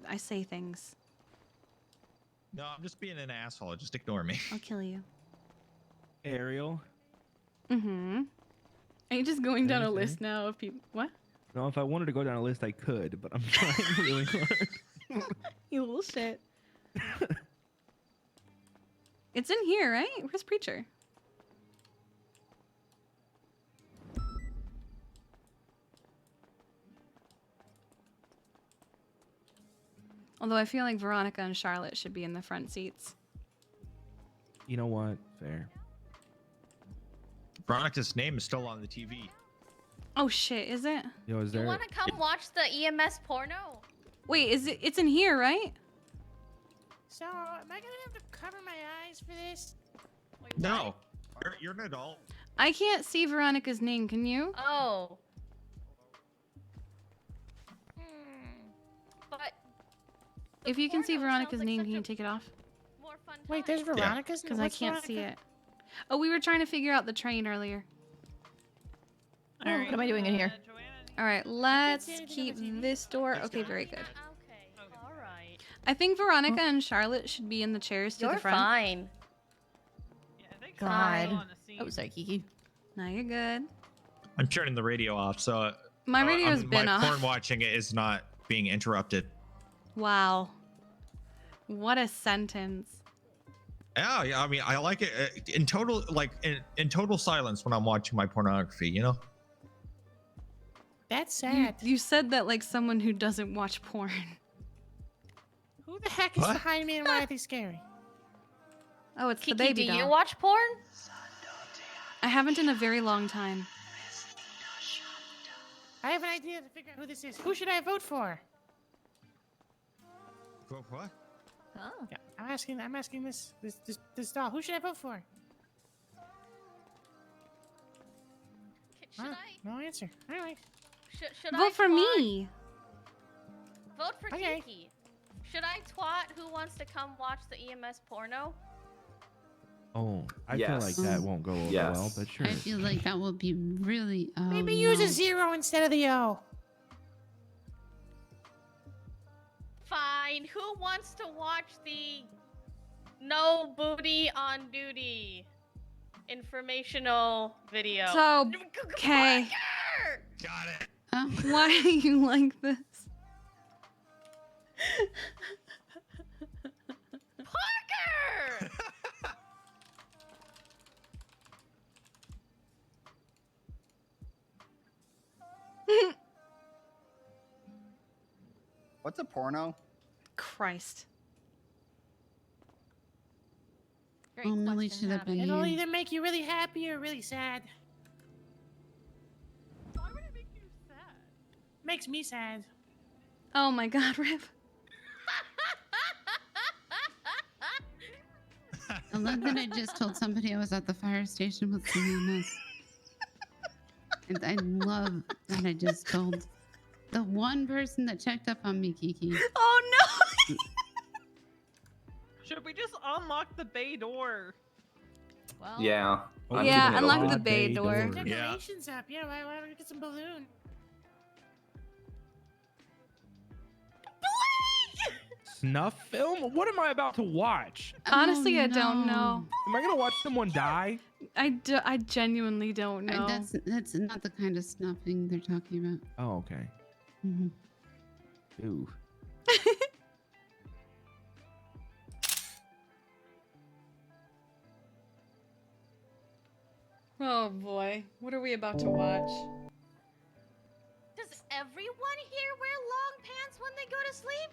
I say things. No, I'm just being an asshole. Just ignore me. I'll kill you. Ariel. Mm-hmm. Are you just going down a Anything? list now of people? What? No, if I wanted to go down a list, I could, but I'm trying really hard. You little shit. It's in here, right? Where's Preacher? Although I feel like Veronica and Charlotte should be in the front seats. You know what? Fair. Veronica's name is still on the TV. Oh shit, is it? Yo, is You there? want to come watch the EMS porno? Wait, is it? It's in here, right? So, am I gonna have to cover my eyes for this? No, you're an adult. I can't see Veronica's name. Can you? Oh. But If you can see porno Veronica's sounds like name, such can you a take it off? more fun Wait, time. there's Veronica's name? Because I What's can't see Veronica? it. Oh, we were trying to figure out the train earlier. All right. What am I doing in here? All right, let's see anything on keep the TV? this door. Okay, very good. Okay, alright. I think Veronica and Charlotte should be in the chairs to You're the front. fine. Yeah, I think God. on the scene. Oh, sorry, Kiki. No, you're good. I'm turning the radio off, so My radio's been my off. porn watching is not being interrupted. Wow. What a sentence. Yeah, I mean, I like it in total, like in total silence when I'm watching my pornography. You know. That's sad. You said that like someone who doesn't watch porn. Who the heck is What? behind me and why are they scary? Oh, it's Kiki, the baby do doll. you watch porn? I haven't in a very long time. I have an idea to figure out who this is. Who should I vote for? What? Oh. Yeah, I'm asking this doll. Who should I vote for? Should I? No answer. All right. Should I Vote for twat- me. Vote for Okay. Kiki. Should I twat who wants to come watch the EMS porno? Oh, I feel like Yes. that won't go over Yes. well, but sure. I feel like that will be really. Oh, Maybe use no. a 0 instead of the O. Fine. Who wants to watch the no booty on duty informational video? So, okay. Got it. Why are you like this? Parker! What's a porno? Christ. Oh, Millie should have been It'll here. either make you really happy or really sad. Why would it make you sad? Makes me sad. Oh my god, Rip. I love that I just told somebody I was at the fire station with some EMS. And I love that I just told the one person that checked up on me, Kiki. Oh no! Should we just unlock the bay door? Well, Yeah. I'm Yeah, keeping it unlock open. the bay door. Decorations up. Yeah, why don't we get some balloon? Snuff film? What am I about to watch? Honestly, Oh, I don't know. Am I gonna watch someone die? I genuinely don't know. That's not the kind of snuffing they're talking about. Oh, okay. Mhm. Ooh. Oh boy, what are we about to watch? Does everyone here wear long pants when they go to sleep?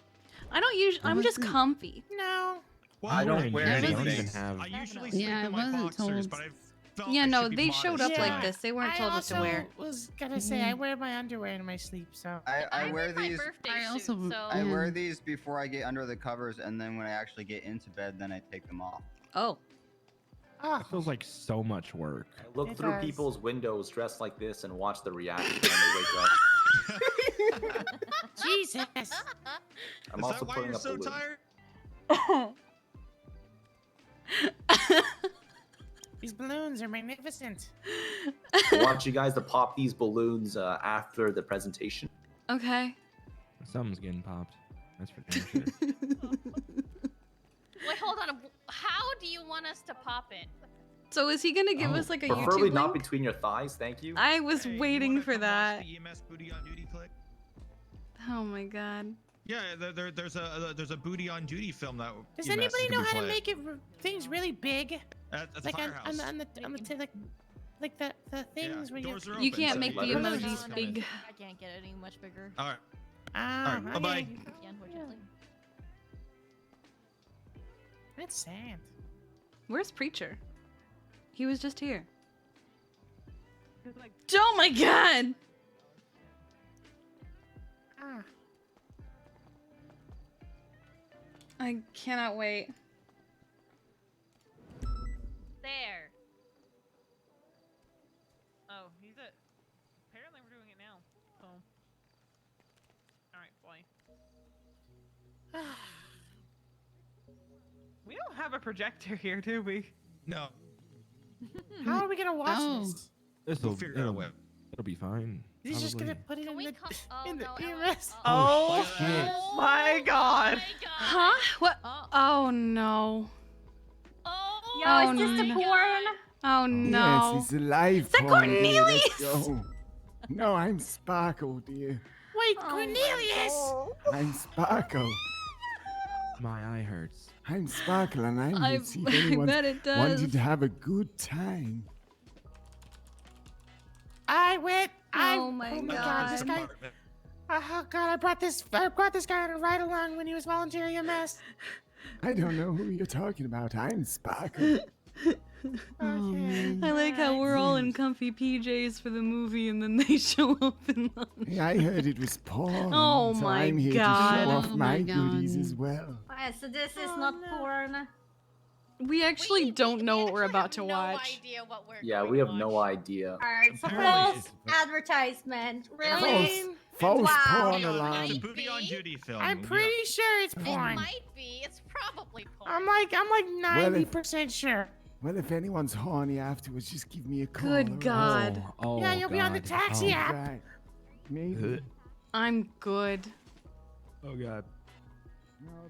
I don't usually. I'm just comfy. No. Well, I don't Really, wear I anything. don't even have. I usually sleep Yeah, I in my wasn't boxers, told. but I've felt Yeah, I no, should be they showed modest up like tonight. this. They weren't I told what to also wear. was gonna say I wear my underwear in my sleep, so. I wear my these. birthday I suit, also- so I wear these before I get under the covers, and then when I actually get into bed, then I take them off. Oh. Oh, That feels like so much work. I look It through does. people's windows dressed like this and watch the reaction when they wake up. Jesus. I'm Is also that why putting you're up so balloons. tired? These balloons are magnificent. I want you guys to pop these balloons after the presentation. Okay. Something's getting popped. That's for damn sure. wait, hold on. How do you want us to pop it? So is he gonna give us like a Preferably YouTube not link? between your thighs, thank you. I was Hey, you waiting wanna for come watch that. the EMS booty on duty click? Oh my god. Yeah, there's a booty on duty film that. Does EMS anybody is know gonna how to play make it things really big? at the Like on firehouse? like the things where doors are You open, can't so make the you- emojis big. I can't get it any much bigger. All right. Ah, All right. Bye bye. okay. Yeah, unfortunately. That's sad. Where's Preacher? He was just here. Oh my god! Ah. I cannot wait. There. Oh, he's it. Apparently we're doing it now. So. Alright, boy. We don't have a projector here, do we? No. How are we gonna watch Oh. this? This'll figure out a way. It'll be fine. He's just gonna probably. put it in Oh, in the no, EMS. Oh, shit. My god. Huh? What? Oh no. Oh, Oh, is this the no. porn? Oh no. Yes, it's alive. Is that Paul, dear. Cornelius? Let's go. No, I'm Sparkle, dear. Wait, Cornelius! I'm Sparkle. My eye hurts. I'm Sparkle and I'm here to see if I anyone bet it does. wanted to have a good time. I went. Oh my God, this guy. Oh God, I brought this guy on a ride along when he was volunteering a mess. I don't know who you're talking about. I'm Sparkle. Okay. I like how we're all in comfy PJs for the movie, and then they show up in the. Hey, I heard it was porn. Oh so my I'm here God. to show off Oh my my goodies God. as well. So this is not porn. We actually don't know what we're about to watch. Yeah, we have no idea. Alright, so Apparently false advertisement. False, Really? false Wow. porn alarm. It's a booty on duty film. I'm pretty sure it's porn. be. It's probably porn. I'm like Well, if- 90% sure. Well, if anyone's horny afterwards, just give me a call. Good alright? God. Oh, Yeah, you'll be on the God. taxi Oh, app. Right. Maybe. I'm good. Oh God.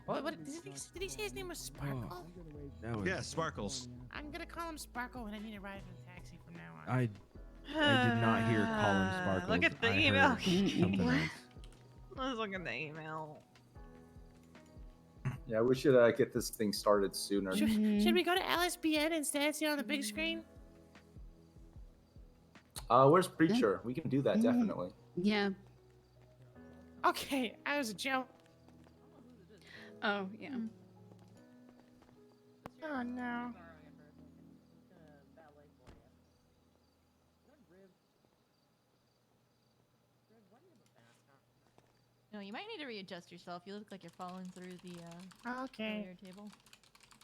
What did he say his name was Sparkle? That was, Yeah, Sparkles. I'm gonna call him Sparkle when I need a ride in a taxi from now on. I did not hear Colin Sparkles. Look at the I email. heard something else. Let's look at the email. Yeah, we should get this thing started sooner. Should we go to LSBN instead? See it on the big screen? Where's Preacher? We can do that definitely. Yeah. Okay, that was a joke. Oh yeah. Oh no. No, you might need to readjust yourself. You look like you're falling through the Okay. billiard table.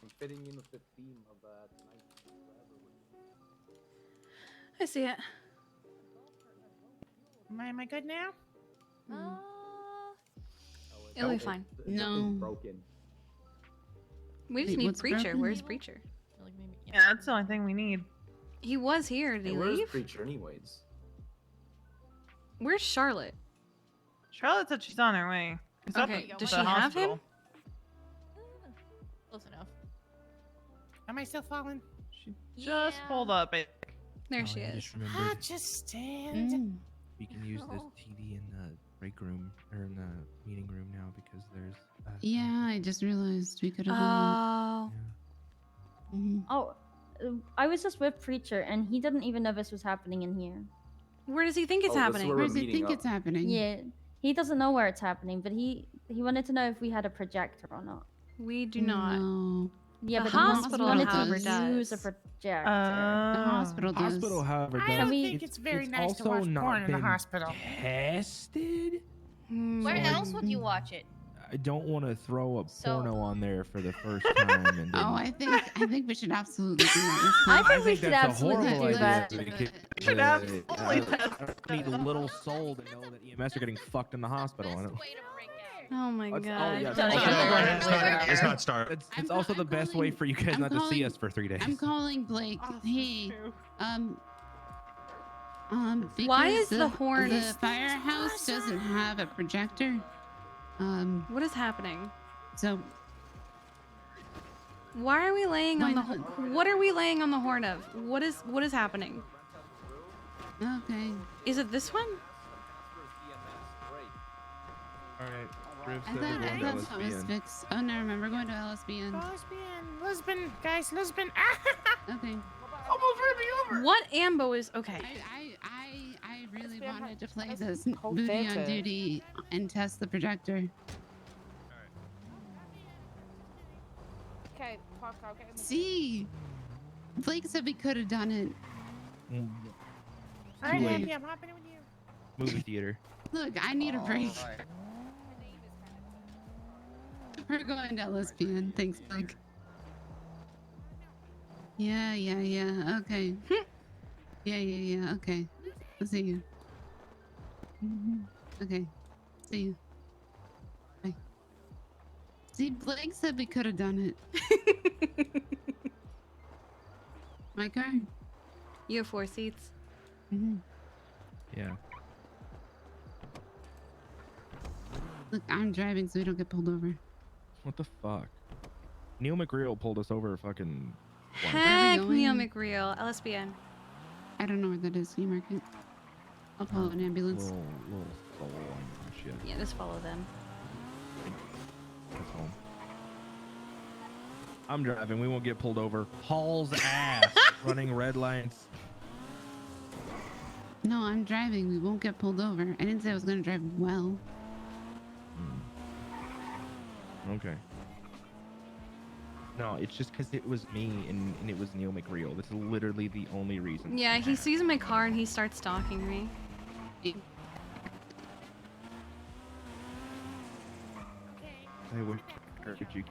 I'm fitting in with the theme of tonight's I see it. Am I good now? It'll be fine. No. Broken. We just Wait, need what's Preacher. broken? Where's Preacher? Yeah, that's the only thing we need. He was here. Did Hey, he where's leave? Preacher anyways? Where's Charlotte? Charlotte said she's on her way. She's up Okay, at does the she have him? hospital. Close enough. Am I still falling? She just pulled up. There Oh, she I is. just remembered Just stand. we can use this TV in the break room or in the meeting room now because there's. Yeah, I just realized we could have Oh. done Oh, I was just with Preacher, and he didn't even know this was happening in here. Where does he think it's happening? Where does he think it's happening? Yeah, he doesn't know where it's happening, but he wanted to know if we had a projector or not. We do not. No. Yeah, The but hospital, he wanted however, to use a does. projector. The hospital does. Hospital, however, I does. don't think it's very nice to also watch not porn in the been hospital. Tested. Where else would you watch it? I don't want to throw a So- porno on there for the first time. And then, Oh, I think we should absolutely do that. I think we should that's a absolutely horrible do that. idea because, should absolutely I need a little soul to know that EMS are getting fucked in the hospital. I don't- Oh my It's- god. oh, yeah, It's not, it's not Star. It's also the best way for you guys I'm not to see calling- us for 3 days. I'm calling Blake. Hey, because Why is the horn- The firehouse doesn't have a projector. What is happening? So Why are we laying on Why the what are we laying on the horn of? What is happening? okay. Is it this one? All right. Riv I said thought we're going to that was LSBN. fixed. Oh no, remember we're going to LSBN. Lisbon, guys, Lisbon. Okay. Almost ran me over. What ambo is okay? I really wanted to play this booty on duty and test the projector. Okay, park, okay. See, Blake said we could have done it. Alright, late. Happy, I'm hopping in with you. Movie theater. Look, I need a break. We're going to LSBN. Thanks, Blake. Yeah. Okay. Yeah. Okay. I'll see you. Okay. See you. Bye. See, Blake said we could have done it. My car. You have 4 seats. Yeah. Look, I'm driving so we don't get pulled over. What the fuck? Neil McReal pulled us over fucking. Heck, going? Neil McReal, LSBN. I don't know where that is. Can you mark it? I'll follow an ambulance. Little soul on shit. Yeah, just follow them. That's home. I'm driving. We won't get pulled over. Hauls ass. Running red lights. No, I'm driving. We won't get pulled over. I didn't say I was gonna drive well. Okay. No, it's just because it was me and it was Neil McReal. That's literally the only reason. Yeah, he sees my car and he starts stalking me. I wish I heard you, Kiki.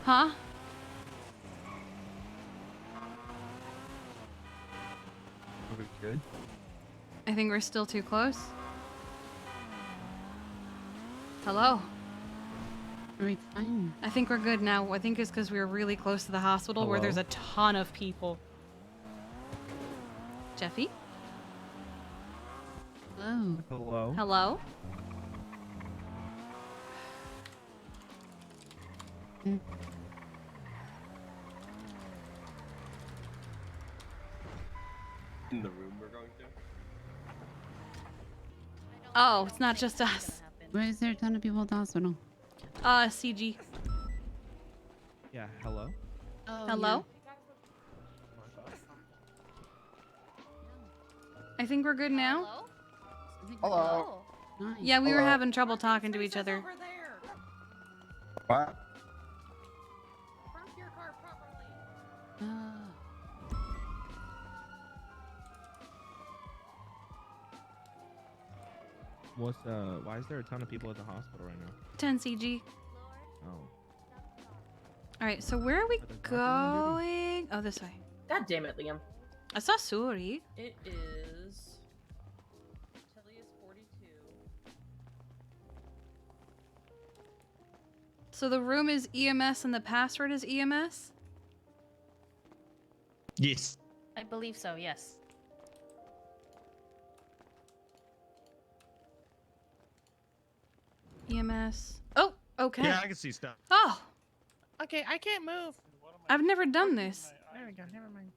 Huh? Are we good? I think we're still too close. Hello? Are we fine? I think we're good now. I think it's because we were really close to the hospital where Hello? there's a ton of people. Jeffy? Hello. Hello? Hello? In the room we're going to. Oh, it's not just us. Why is there a ton of people at the hospital? CG. Yeah, hello? Oh, Hello? I think we're good now. Hello. Yeah, we were Hello. having trouble talking to each other. What? What's why is there a ton of people at the hospital right now? 10 CG. Oh. Alright, so where are we doctor on going? Oh, this way. God damn it, Liam. I saw Suri. It is. Tilly is 42. So the room is EMS and the password is EMS? Yes. I believe so, yes. EMS. Oh, okay. Yeah, I can see stuff. Oh, Okay, I can't move. I've never done this. There we go. Never mind.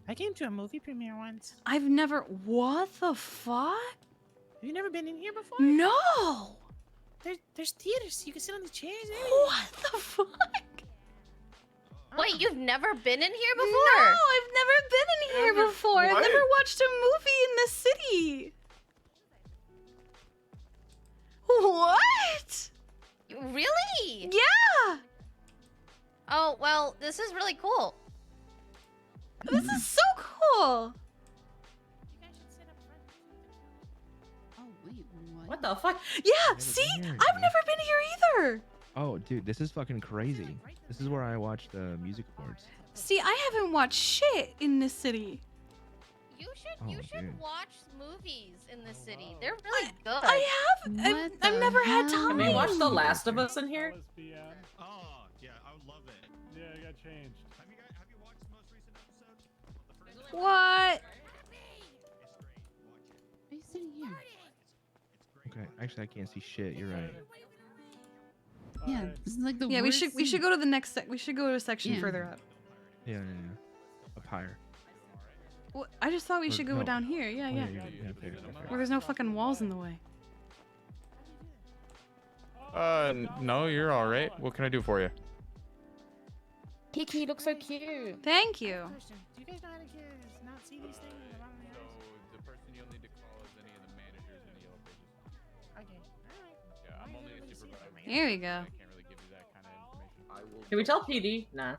I came to a movie premiere once. I've never. What the fuck? Have you never been in here before? No! There's theaters. You can sit on the chairs. And What the fuck? Wait, you've never been in here No, before? I've never been in here before. I've never watched a movie in the city. What? Really? Yeah! Oh, well, this is really cool. This is so cool. Oh, wait, what? What the fuck? Yeah, see? I've never been here either. Oh, dude, this is fucking crazy. This is where I watch the music awards. See, I haven't watched shit in this city. You Oh, should dude. watch movies in this city. They're really good. I have. I've never had time. Can we watch The Last of Us in here? Oh, yeah, I would love it. Yeah, it got changed. Have you watched the most recent episode? What? Why are you sitting here? Okay, actually, I can't see shit. You're right. Yeah, this is like the Yeah, we worst should scene. go to the next we should go to a section Yeah. further up. Yeah, yeah, yeah. Up higher. Well, I just thought we Or should go no. down here. Yeah, Oh, yeah. fair, fair. Where there's no fucking walls in the way. No, you're all right. What can I do for you? Kiki looks so cute. Thank you. Question: do you guys know how to not see these things around the house? The person you'll need to call is any of the managers in the yellow pages. Okay. Alright. Yeah, I'm only a supervisor. Here we go. I can't really give you that kind of information. I will. Can we tell PD? Nah.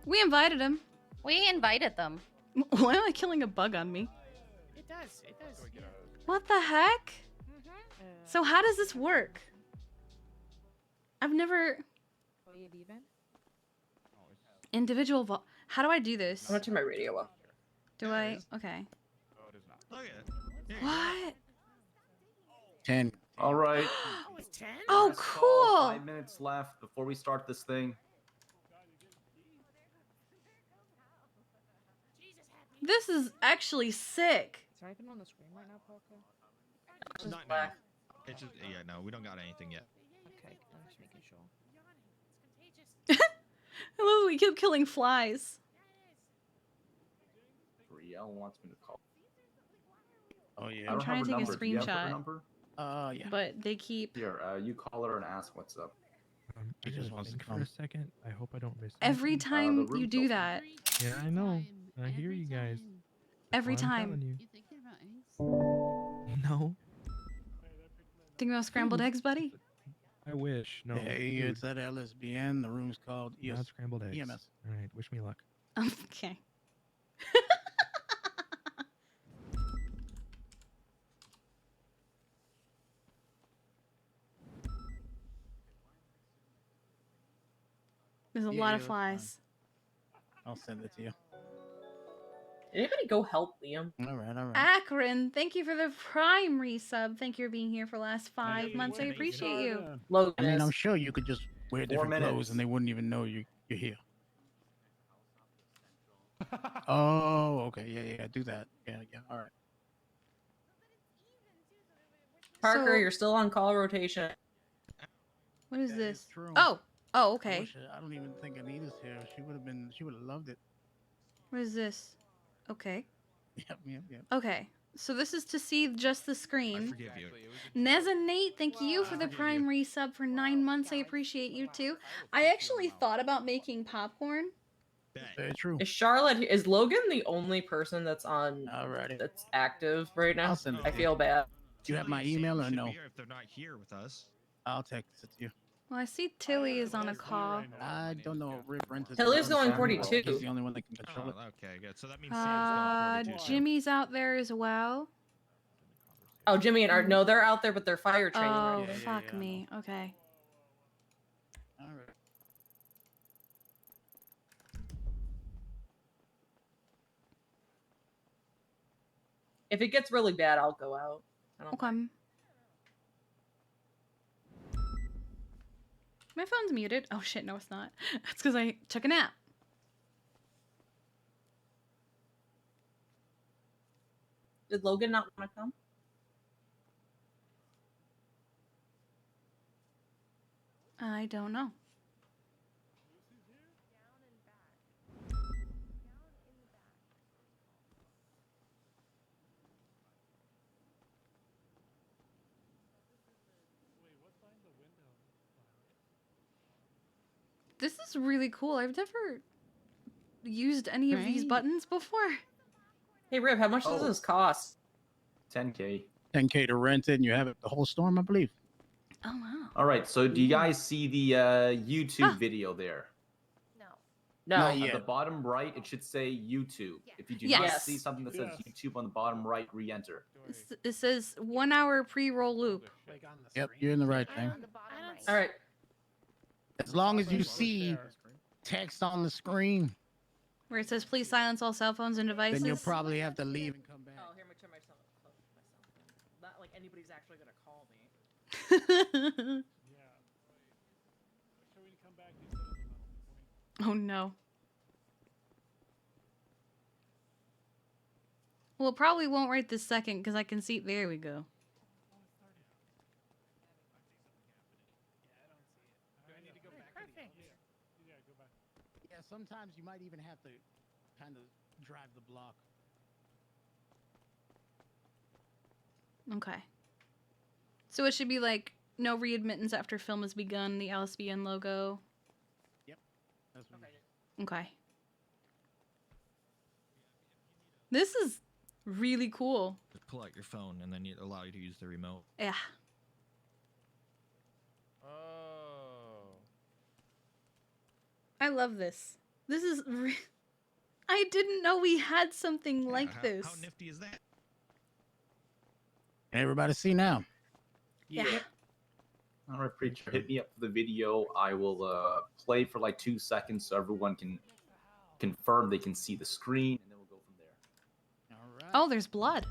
We invited him. We invited them. Why am I killing a bug on me? It does. It does. Yeah. What the heck? So how does this work? I've never individual how do I do this? I'm gonna turn my radio off. Do I? Okay. Oh, it is not. Look at it. Here you go. What? 10. All right. Oh, it's 10? Oh, Last call, cool. 5 minutes left before we start this thing. This is actually sick. Is there anything on the screen right now, Parker? Not now. It's just, yeah, no, we don't got anything yet. Okay, I'm just making sure. I love that we keep killing flies. Brielle wants me to call. Oh, yeah. I don't trying have to her take a number. Do you have her screenshot. number? Yeah. But they keep. Here, you call her and ask what's up. I just just wasn't think for fun. a second. I hope I don't miss Every anything. time you do that. Yeah, I know. I hear you guys. That's Every why I'm time. telling you. No, Thinking about scrambled eggs, buddy? I wish. No. Hey, dude, it's at LSBN. The room's called not scrambled eggs. EMS. All right. Wish me luck. Okay. There's a lot of that's flies. fine. I'll send it to you. Did anybody go help Liam? All right, all right. Akron, thank you for the Prime resub. Thank you for being here for the last 5 months. I appreciate you. I mean, I'm sure you could just wear 4 different minutes. clothes and they wouldn't even know you're here. Oh, okay. Yeah, do that. Yeah, all right. Parker, So- you're still on call rotation. What is That this? is true. Oh, I okay. wish I don't even think Anita's here. She would have loved it. What is this? Okay. Yep. Okay. So this is to see just the screen. Forgive you. Nez and Nate, thank you for the Prime resub for 9 months. I appreciate you too. I actually thought about making popcorn. Very true. Is Logan the only person that's on that's active right now? I'll send it I to feel you. bad. Do you have my email or Should no? be here if they're not here with us. I'll text it to you. Well, I see Tilly is on a call. I don't know if Rip Rent is. Tilly's on going the 42. He's the only one that can control it. Okay, good. So that means Sam's going 42. Jimmy's out there as well. Oh, Jimmy and Art. No, they're out there, but they're fire training. Oh, right? fuck me. Okay. All right. If it gets really bad, I'll go out. I don't Okay. My phone's muted. Oh shit, no it's not. That's because I took a nap. Did Logan not want to come? I don't know. This is really cool. I've never used any of these Right. buttons before. Hey, Rip, how much does this cost? 10K. 10K to rent it, and you have it the whole storm, I believe. Oh wow. All right. So do you guys see the YouTube video there? No. Not At yet. the bottom right, it should say YouTube. If you do Yes. not see something that says YouTube on the bottom right, re-enter. It says 1 hour pre-roll loop. Yep, you're in the right thing. All right. As long as you see text on the screen, Where it says please silence all cell phones and devices. then you'll probably have to leave and come back. Oh, here, let me turn my cell phone. Not like anybody's actually gonna call me. Oh no. Well, it probably won't right this second because I can see. There we go. Yeah, sometimes you might even have to kind of drive the block. Okay. So it should be like no readmittance after film has begun. The LSBN logo. Yep. That's what Okay. This is really cool. Just pull out your phone and then it allow you to use the remote. Yeah. Oh. I love this. This is. I didn't know we had something like how, this. How nifty is that? Everybody see now. Yeah. All right, preacher, hit me up for the video. I will play for like 2 seconds so everyone can confirm they can see the screen, and then we'll go from there. All right. Oh, there's blood.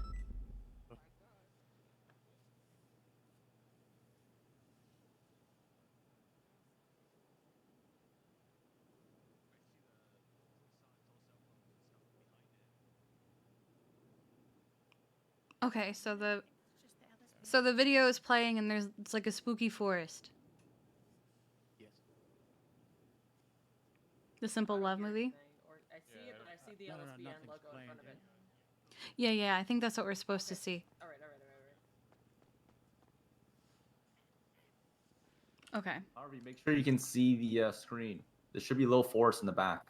Okay, so the video is playing and it's like a spooky forest. Yes. The Simple Love movie. Or I see it, but I see the No, LSBN nothing's logo in playing front of it. Yeah, yeah, I think that's what we're supposed to see. All right. Okay. Harvey, make sure you can see the screen. There should be a little forest in the back.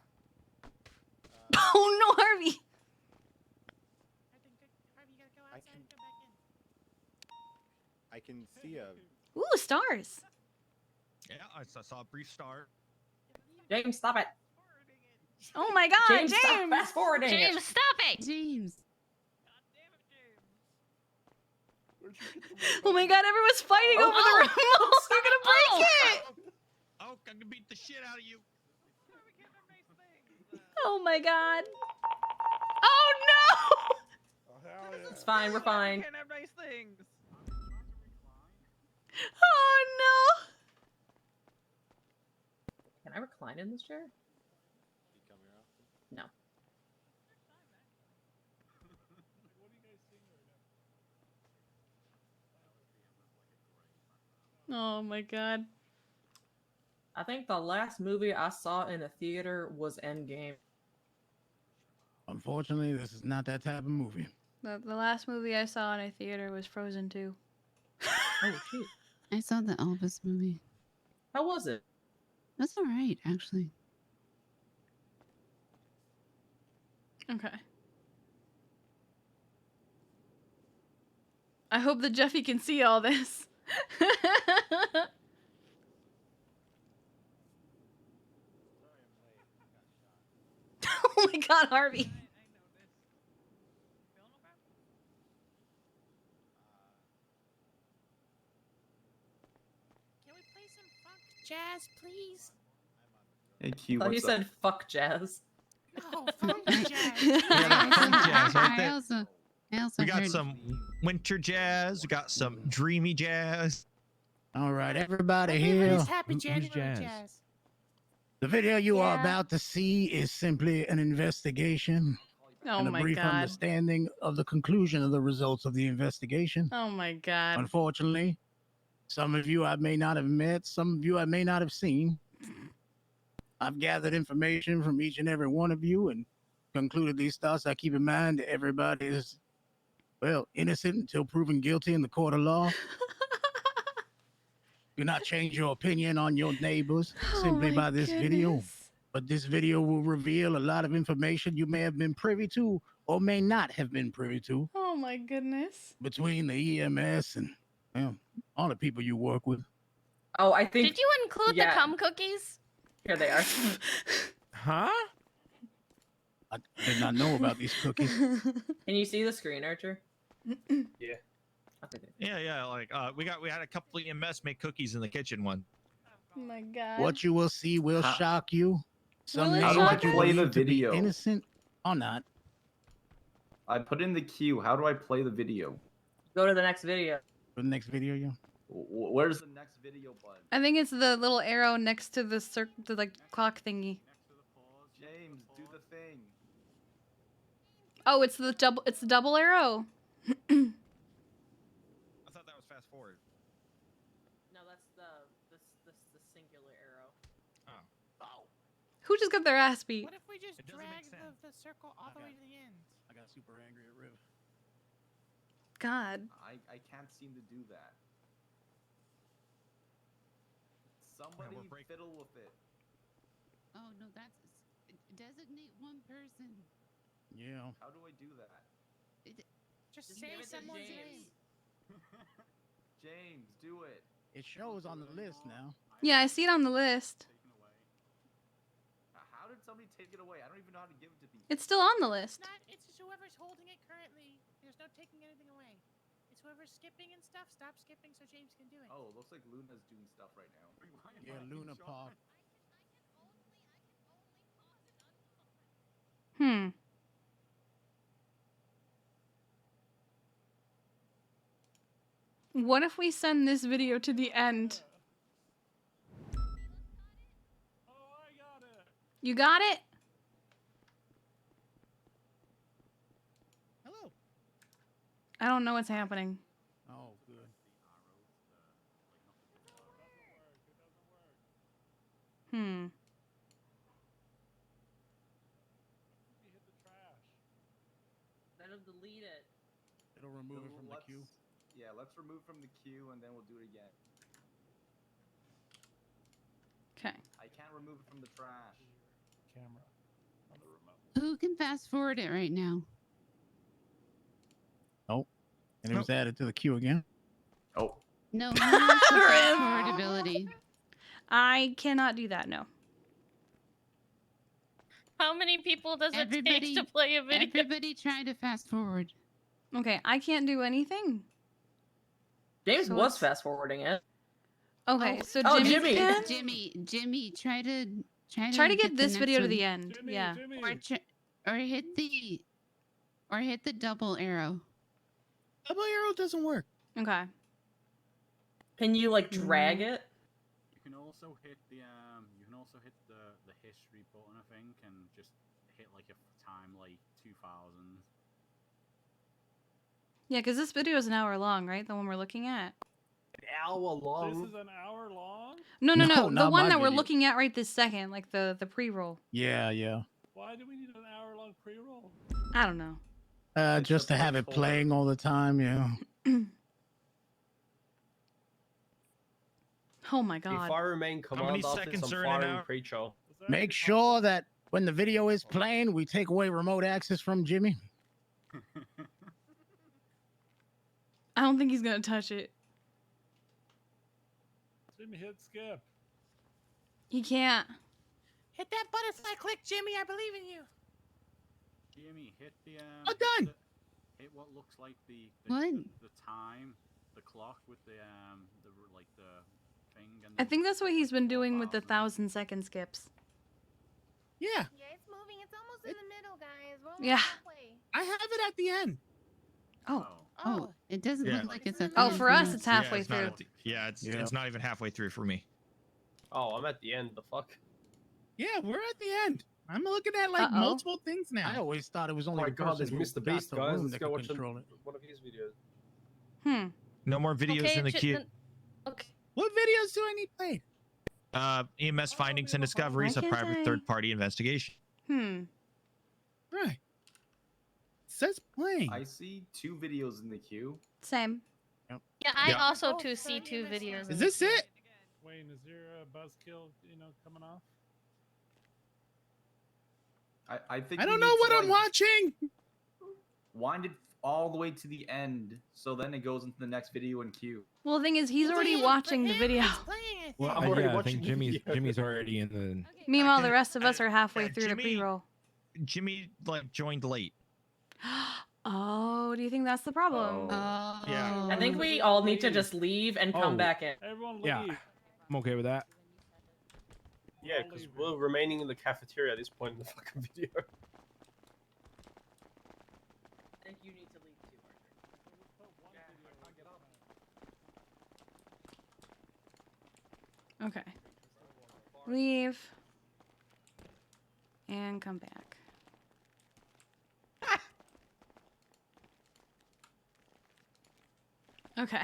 Oh no, Harvey! I can see a. Ooh, stars. Yeah, I saw a brief star. James, stop it. Oh my God, James, stop James! fast forwarding it. James, stop it! James. Oh my God, everyone's fighting over the remote. You're gonna break it. Oh, I can beat the shit out of you. Oh my God. Oh no! It's fine. We're fine. Can't have nice things. Oh Can I recline in this chair? No. no! Oh my God. I think the last movie I saw in a theater was Endgame. Unfortunately, this is not that type of movie. The last movie I saw in a theater was Frozen 2. Oh shoot. I saw the Elvis movie. How was it? That's all right, actually. Okay. I hope that Jeffy can see all this. Oh my God, Harvey. Can we play some funk jazz, please? Hey, Q, I thought you what's said up? fuck jazz. No, funk jazz. Yeah, that funk jazz right there. I also We got heard some winter jazz. We got some dreamy jazz. All right, everybody Maybe here. it's happy January jazz? jazz. The video you are Yeah. about to see is simply an investigation Oh and a my brief God. understanding of the conclusion of the results of the investigation. Oh my God. Unfortunately, some of you I may not have met, some of you I may not have seen. I've gathered information from each and every one of you and concluded these thoughts. I keep in mind that everybody is, well, innocent until proven guilty in the court of law. Do not change your opinion on your neighbors simply my by this video. goodness. But this video will reveal a lot of information you may have been privy to or may not have been privy to Oh my goodness. between the EMS and, well, all the people you work with. Oh, I think. Did you include the cum cookies? Here they are. Huh? I did not know about these cookies. Can you see the screen, Archer? Yeah. Yeah. Like we had a couple of EMS make cookies in the kitchen one. Oh my God. What you will see will How- shock you. Some Will it names shock that you you? Play the believe to be video. innocent or not. I put in the queue. How do I play the video? Go to the next video. For the next video, yeah. Where's the next video button? I think it's the little arrow next to the the like clock thingy. James, do the thing. Oh, it's the double arrow. I thought that was fast forward. No, that's the singular arrow. Oh. Who just got their ass beat? What if we just It doesn't drag make sense. the circle all the way to the end? I got super angry at Riv. God. I can't seem to do that. Somebody fiddle with it. Oh no, that's designate one person. Yeah. How do I do that? Just Just say give it to someone's James. name. James, do it. It shows on the list now. Yeah, I see it on the list. How did somebody take it away? I don't even know how to give it to people. It's still on the list. It's just whoever's holding it currently. There's no taking anything away. It's whoever's skipping and stuff. Stop skipping so James can do it. Oh, looks like Luna's doing stuff right now. Yeah, Luna Park. What if we send this video to the end? You got it? Hello. I don't know what's happening. Oh, good. That'll delete it. It'll remove it from the queue. Yeah, let's remove from the queue and then we'll do it again. I can't remove it from the trash. Camera on the remote. Who can fast forward it right now? Oh, and it was added to the queue again. Oh. No, who has the fast forward ability? I cannot do that. No. How many people does it take to play a video? Everybody try to fast forward. Okay, I can't do anything. James So was it's- fast forwarding it. Okay, so Oh, Jimmy Jimmy. can? Jimmy, try to Get this the video next to the one. end. Yeah. Or hit the double arrow. Double arrow doesn't work. Okay. Can you like drag Mm. it? You can also hit the history button, I think, and just hit like a time like 2000. Yeah, because this video is an hour long, right? The one we're looking at. An hour long. This is an hour long? No. No, The not one my that we're video. looking at right this second, like the pre-roll. Yeah. Why do we need an hour-long pre-roll? I don't know. Just to have it playing all the time, yeah. Oh my god. If I remain How many command after seconds some are in an firing hour? creature. Make sure that when the video is playing, we take away remote access from Jimmy. I don't think he's gonna touch it. Jimmy, hit skip. He can't. Hit that butterfly click, Jimmy. I believe in you. Jimmy, hit the Oh, done. hit what looks like the time, the clock with the thing. And I think that's what he's been doing with the 1,000-second skips. Yeah. Yeah, it's moving. It's almost in the middle, guys. We're almost Yeah. halfway. I have it at the end. Oh, it doesn't Yeah. look like it's at the Oh, end for us, us. it's halfway it's not through. at the- it's Yeah. not even halfway through for me. Oh, I'm at the end. The fuck? Yeah, we're at the end. I'm looking at like Uh-oh. multiple things now. I always thought it was Oh only my the god, person there's who Mr. got Beast, the guys. room Let's that go could watch control it. one of his videos. No more videos in the queue. Okay. What videos do I need played? EMS findings and discoveries, a can't private I- third-party investigation. Right. Says playing. I see 2 videos in the queue. Same. Yeah, I Yeah. also see 2 videos. Is this it? Wayne, is there a buzzkill, coming off? I think I we don't need know to, what I'm like, watching. Wind it all the way to the end, so then it goes into the next video in queue. Well, the thing is, he's already watching the video. Well, I'm already I watching think the video. Jimmy's already in the. Meanwhile, the rest of us are halfway yeah, through the Jimmy- pre-roll. Jimmy joined late. Oh, do you think that's the problem? Yeah. I think we all need to just leave and come Oh. back in. Everyone leave. Yeah, I'm okay with that. Yeah, because we're remaining in the cafeteria at this point in the fucking video. I think you need to leave too, Arthur. Okay. Leave. And come back. Okay.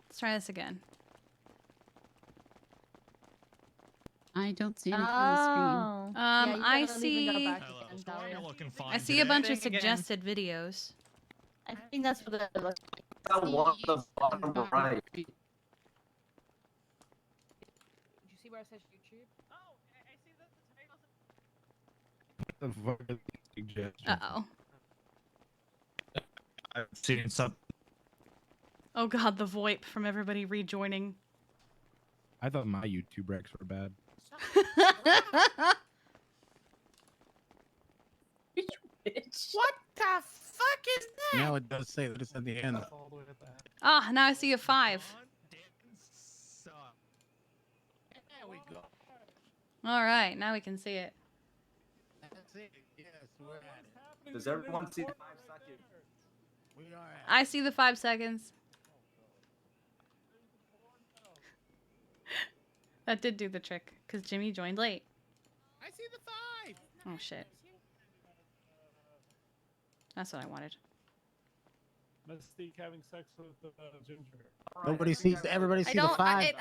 Let's try this again. I don't see anything on the screen. I see. You're looking fine. I see a bunch of Thing again. suggested videos. I think that's what it looks like. What the bottom right? Did you see where it says YouTube? Oh, I see that the The fuck is the suggestion? Uh-oh. I've seen some. Oh god, the VoIP from everybody rejoining. I thought my YouTube recs were bad. bitch. What the fuck is that? Now it does say that it's at the end. Ah, now I see a 5. There we go. Alright, now we can see it. That's it. Yes, we're at it. Does everyone see the 5 seconds? We are at I see the 5 seconds. That did do the trick, because Jimmy joined late. I see the 5. Oh shit. That's what I wanted. Mystique having sex with Ginger. Nobody sees. Everybody see the 5. I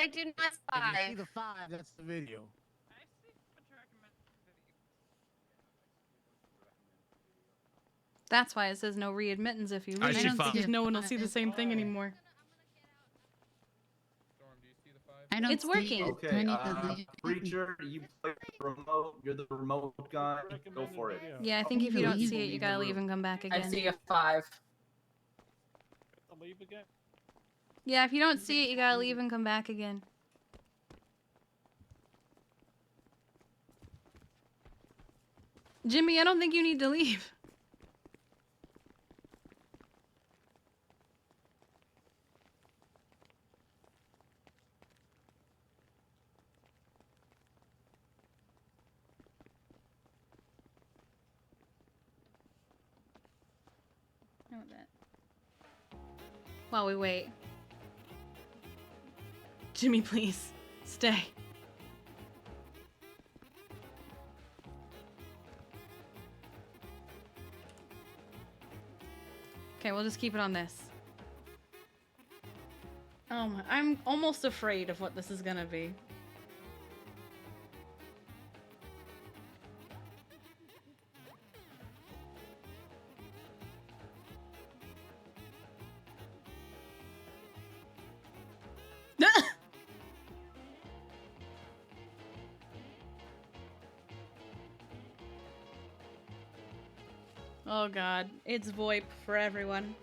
do not If you see 5. the 5, that's the video. That's why it says no readmittance if you I leave. see 5. Because no one will see the same thing anymore. Storm, do you see the 5? I I don't It's see working. it. Do Okay, I need to leave? Preacher, you play the remote. You're the remote guy. Go for it. Yeah, I think if you don't see it, you gotta leave and come back again. I see a 5. Leave again. Yeah, if you don't see it, you gotta leave and come back again. Jimmy, I don't think you need to leave. Know that. While we wait. Jimmy, please. Stay. Okay, we'll just keep it on this. Oh my, I'm almost afraid of what this is gonna be. Oh god, it's VoIP for everyone.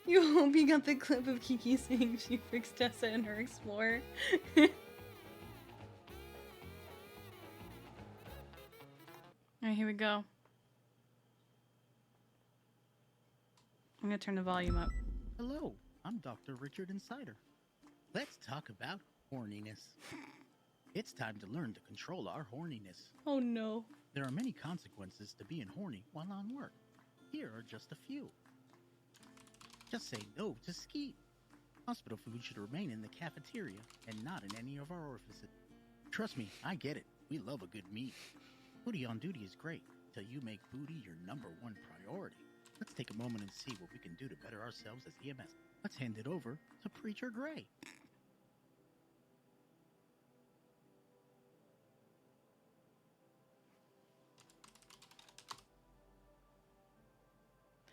You hope you got the clip of Kiki saying she freaks Tessa in her Explorer. Alright, here we go. I'm gonna turn the volume up. Hello, I'm Dr. Richard Insider. Let's talk about horniness. It's time to learn to control our horniness. Oh no. There are many consequences to being horny while on work. Here are just a few. Just say no to skeet. Hospital food should remain in the cafeteria and not in any of our orifices. Trust me, I get it. We love a good meat. Booty on duty is great till you make booty your #1 priority. Let's take a moment and see what we can do to better ourselves as EMS. Let's hand it over to Preacher Gray.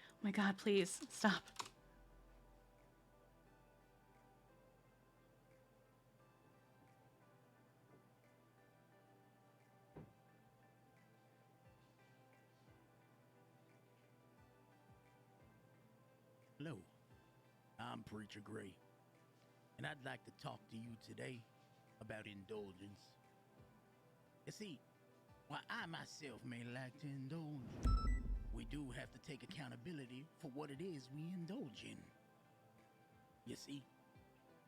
Oh my god, please, stop. Hello, I'm Preacher Gray, and I'd like to talk to you today about indulgence. You see, while I myself may like to indulge, we do have to take accountability for what it is we indulge in. You see,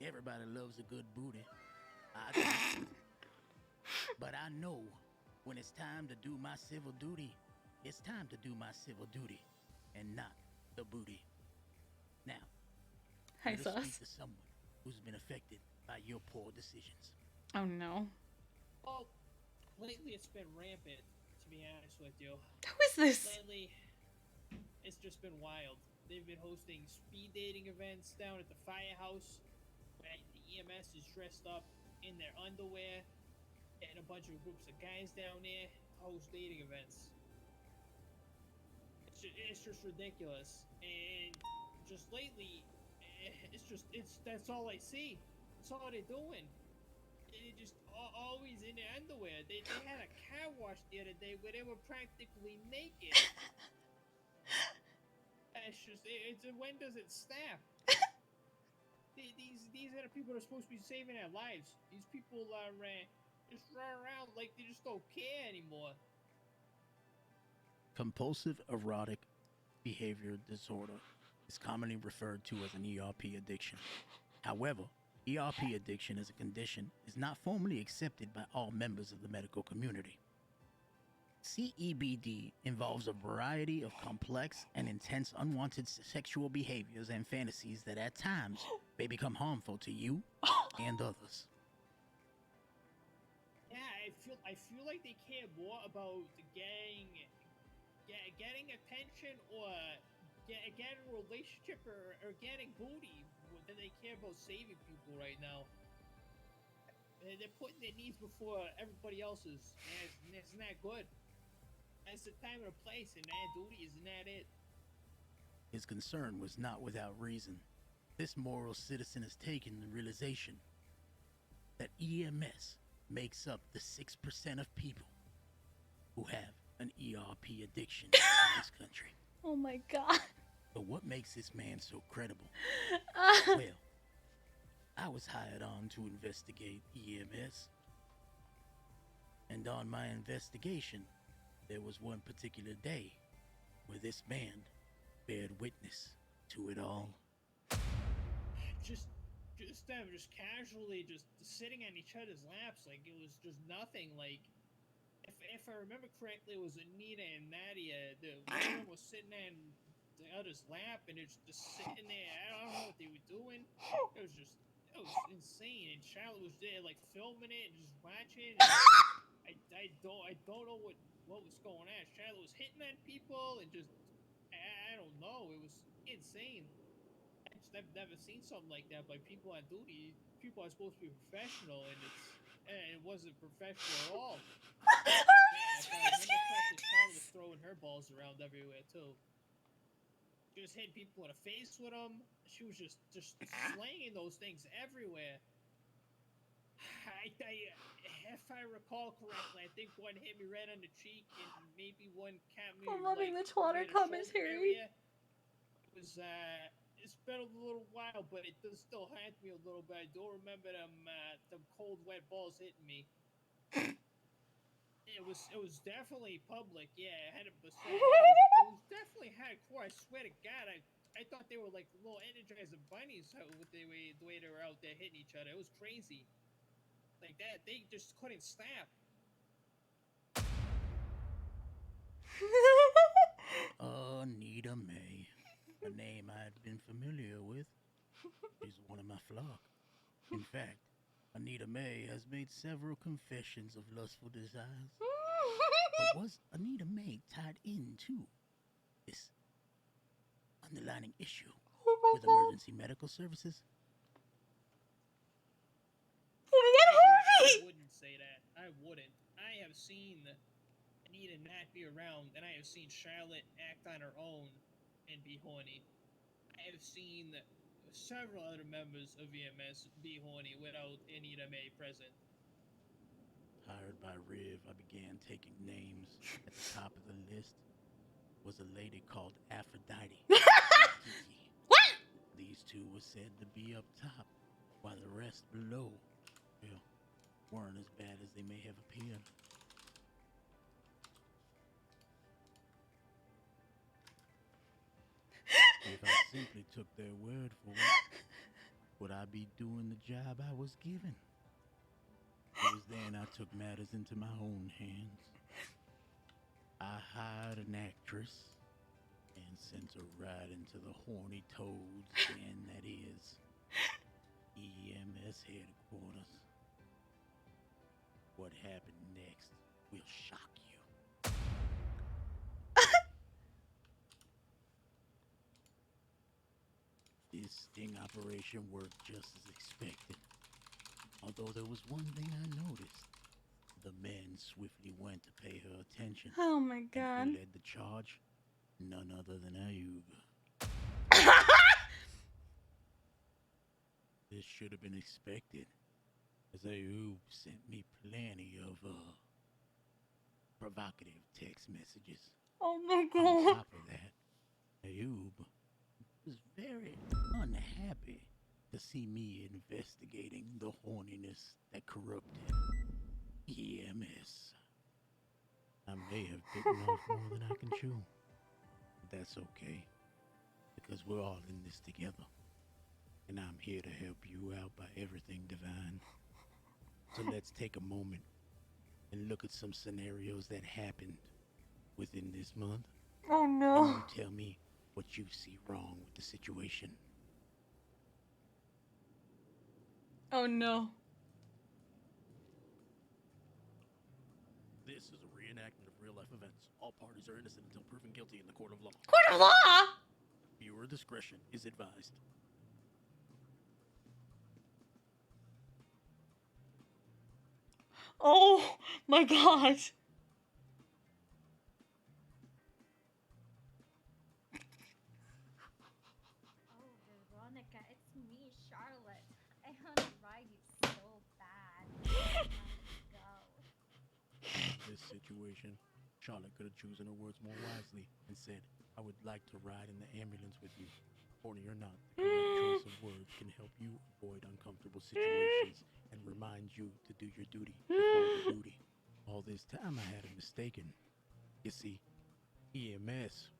everybody loves a good booty. I do. But I know when it's time to do my civil duty, it's time to do my civil duty and not the booty. Now, Hi, let us speak Sauce. to someone who's been affected by your poor decisions. Oh no. Well, lately it's been rampant, to be honest with you. Who is this? Lately, it's just been wild. They've been hosting speed dating events down at the firehouse. Right? The EMS is dressed up in their underwear, and a bunch of groups of guys down there host dating events. It's just ridiculous. And just lately, that's all I see. That's all they're doing. They're just always in their underwear. They had a car wash the other day where they were practically naked. When does it stop? These are the people that are supposed to be saving our lives. These people are just run around like they just don't care anymore. Compulsive erotic behavior disorder is commonly referred to as an ERP addiction. However, ERP addiction as a condition is not formally accepted by all members of the medical community. CEBD involves a variety of complex and intense unwanted sexual behaviors and fantasies that at times may become harmful to you and others. Yeah, I feel like they care more about getting attention or getting a relationship or getting booty than they care about saving people right now. They're putting their needs before everybody else's, and it's not good. That's the time and the place, and that duty isn't that it. His concern was not without reason. This moral citizen has taken the realization that EMS makes up the 6% of people who have an ERP addiction in this country. Oh my god. But what makes this man so credible? Uh. Well, I was hired on to investigate EMS. And on my investigation, there was one particular day where this man bared witness to it all. Just them just casually just sitting on each other's laps like it was just nothing. Like if I remember correctly, it was Anita and Nadia. One was sitting on the other's lap and it's just sitting there. I don't know what they were doing. It was insane. And Charlotte was there like filming it and just watching. And I don't know what was going on. Charlotte was hitting on people and just I don't know. It was insane. I've never seen something like that by people on duty. People are supposed to be professional, and it wasn't professional at all. If I remember correctly, Charlotte was throwing her balls around everywhere too. She was hitting people in the face with them. She was just slanging those things everywhere. If I recall correctly, I think one hit me right on the cheek, and maybe one capped me. I'm loving like, the Twitter right in the shoulder commentary. area. It was it's been a little while, but it does still haunt me a little bit. I do remember them cold, wet balls hitting me. It was definitely public, yeah, 100%. It was definitely hardcore. I swear to God, I thought they were like little Energizer bunnies with the way they were out there hitting each other. It was crazy. Like that, they just couldn't stop. Anita May, a name I had been familiar with. She's one of my flock. In fact, Anita May has made several confessions of lustful desires. But was Anita May tied into this underlining issue with emergency medical services? I wouldn't say that. I wouldn't. I have seen Anita not be around, and I have seen Charlotte act on her own and be horny. I have seen several other members of EMS be horny without Anita May present. Hired by Riv, I began taking names. At the top of the list was a lady called Aphrodite. Kiki. What? These two were said to be up top, while the rest below, well, weren't as bad as they may have appeared. If I simply took their word for it, would I be doing the job I was given? It was then I took matters into my own hands. I hired an actress and sent her right into the horny toad's den that is EMS headquarters. What happened next will shock you. This sting operation worked just as expected. Although there was one thing I noticed. The men swiftly went to pay her attention. Oh my god. And who led the charge? None other than Ayub. This should have been expected, as Ayub sent me plenty of provocative text messages. Oh my On god. top of that, Ayub was very unhappy to see me investigating the horniness that corrupted EMS. I may have bitten off more than I can chew, but that's okay, because we're all in this together, and I'm here to help you out by everything divine. So let's take a moment and look at some scenarios that happened within this month. Oh no. And you tell me what you see wrong with the situation. Oh no. This is a reenactment of real-life events. All parties are innocent until proven guilty in the court of law. Court of law? Viewer discretion is advised. Oh my god. Oh, Veronica, it's me, Charlotte. I want to ride you so bad. Let's go. In this situation, Charlotte could have chosen her words more wisely and said, I would like to ride in the ambulance with you. Horny or not, the correct choice of words can help you avoid uncomfortable situations and remind you to do your duty before the duty. All this time I had it mistaken. You see, EMS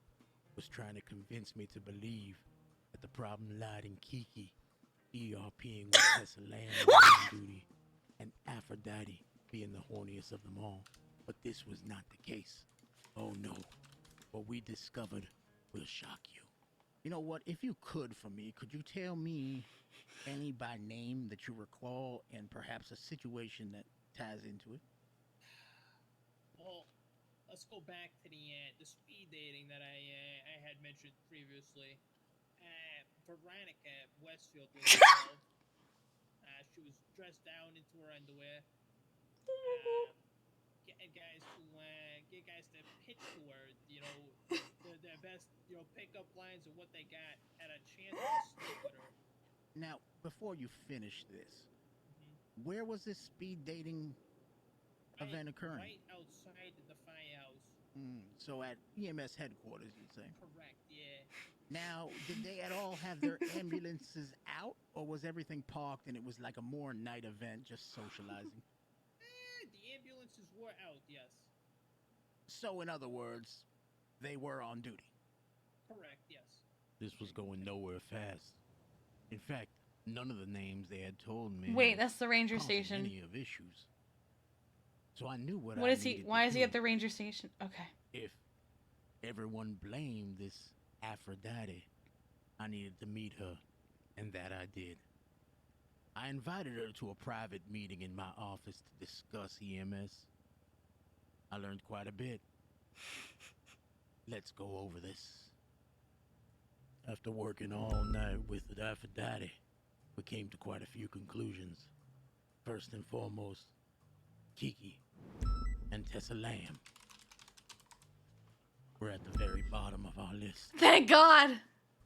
was trying to convince me to believe that the problem lied in Kiki, ERPing with Tessa Lamb on duty, and Aphrodite being the horniest of them all. But this was not the case. Oh no. What we discovered will shock you. You know what? If you could for me, could you tell me any by name that you recall and perhaps a situation that ties into it? Well, let's go back to the speed dating that I had mentioned previously. Veronica Westfield was involved. She was dressed down into her underwear. Get guys to pitch to her, their best, pickup lines and what they got, had a chance to sleep with her. Now, before you finish this, where was this speed dating event occurring? Right outside the firehouse. So at EMS headquarters, you'd say? Correct, yeah. Now, did they at all have their ambulances out, or was everything parked and it was like a more night event, just socializing? The ambulances were out, yes. So, in other words, they were on duty. Correct, yes. This was going nowhere fast. In fact, none of the names they had told me. Wait, that's the ranger causing station. Any of issues. So I knew what What I is he? needed to Why is he do. at the ranger station? Okay. If everyone blamed this Aphrodite, I needed to meet her, and that I did. I invited her to a private meeting in my office to discuss EMS. I learned quite a bit. Let's go over this. After working all night with Aphrodite, we came to quite a few conclusions. First and foremost, Kiki and Tessa Lamb were at the very bottom of our list. Thank God!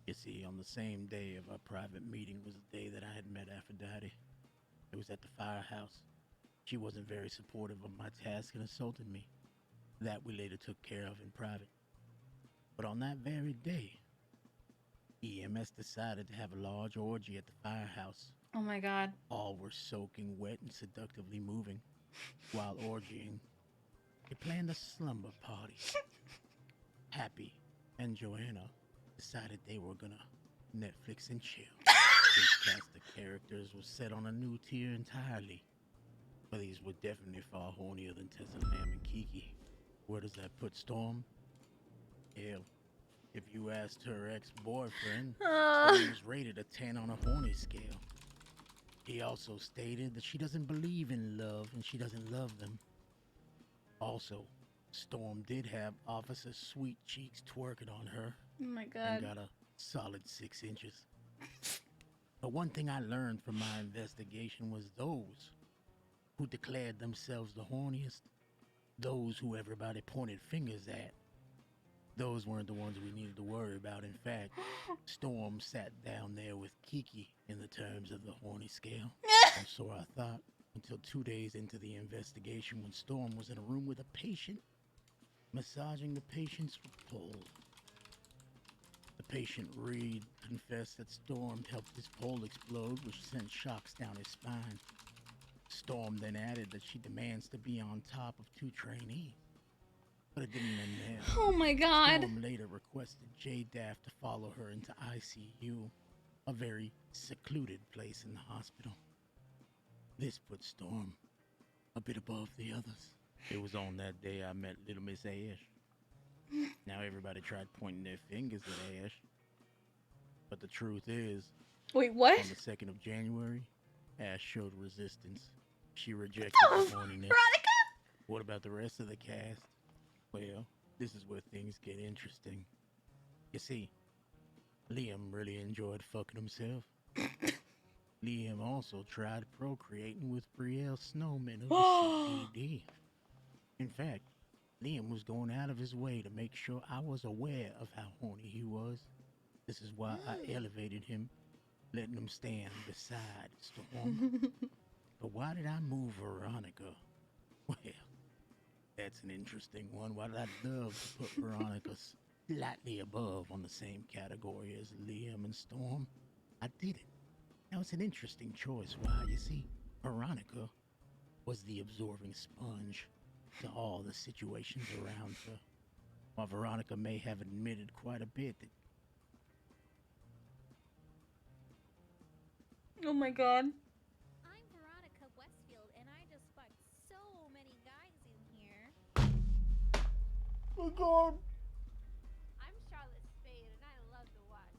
You see, on the same day of our private meeting was the day that I had met Aphrodite. It was at the firehouse. She wasn't very supportive of my task and assaulted me. That we later took care of in private. But on that very day, EMS decided to have a large orgy at the firehouse. Oh my God. All were soaking wet and seductively moving. While orgying, they planned a slumber party. Happy and Joanna decided they were gonna Netflix and chill. This cast of characters was set on a new tier entirely. But these were definitely far hornier than Tessa Lamb and Kiki. Where does that put Storm? Hell, if you asked her ex-boyfriend, Storm was rated a 10 on a horny scale. He also stated that she doesn't believe in love and she doesn't love them. Also, Storm did have Officer Sweet Cheeks twerking on her. Oh my God. And got a solid 6 inches. But one thing I learned from my investigation was those who declared themselves the horniest, those who everybody pointed fingers at, those weren't the ones we needed to worry about. In fact, Storm sat down there with Kiki in the terms of the horny scale. And so I thought, until 2 days into the investigation when Storm was in a room with a patient, massaging the patient's pole. The patient Reed confessed that Storm helped his pole explode, which sent shocks down his spine. Storm then added that she demands to be on top of 2 trainees. But it didn't end there. Oh my God. Storm later requested J-Daff to follow her into ICU, a very secluded place in the hospital. This put Storm a bit above the others. It was on that day I met Little Miss Ash. Now everybody tried pointing their fingers at Ash. But the truth is... Wait, what? On the 2nd of January, Ash showed resistance. She rejected Oh, the horniness. Veronica! What about the rest of the cast? Well, this is where things get interesting. You see, Liam really enjoyed fucking himself. Liam also tried procreating with Brielle Snowman of the CPD. In fact, Liam was going out of his way to make sure I was aware of how horny he was. This is why I elevated him, letting him stand beside Storm. But why did I move Veronica? Well, that's an interesting one. Why did I love to put Veronica slightly above on the same category as Liam and Storm? I did it. Now, it's an interesting choice. Why? You see, Veronica was the absorbing sponge to all the situations around her. While Veronica may have admitted quite a bit that Oh my god. I'm Veronica Westfield, and I just fucked so many guys in here. Oh god. I'm Charlotte Spade, and I love to watch.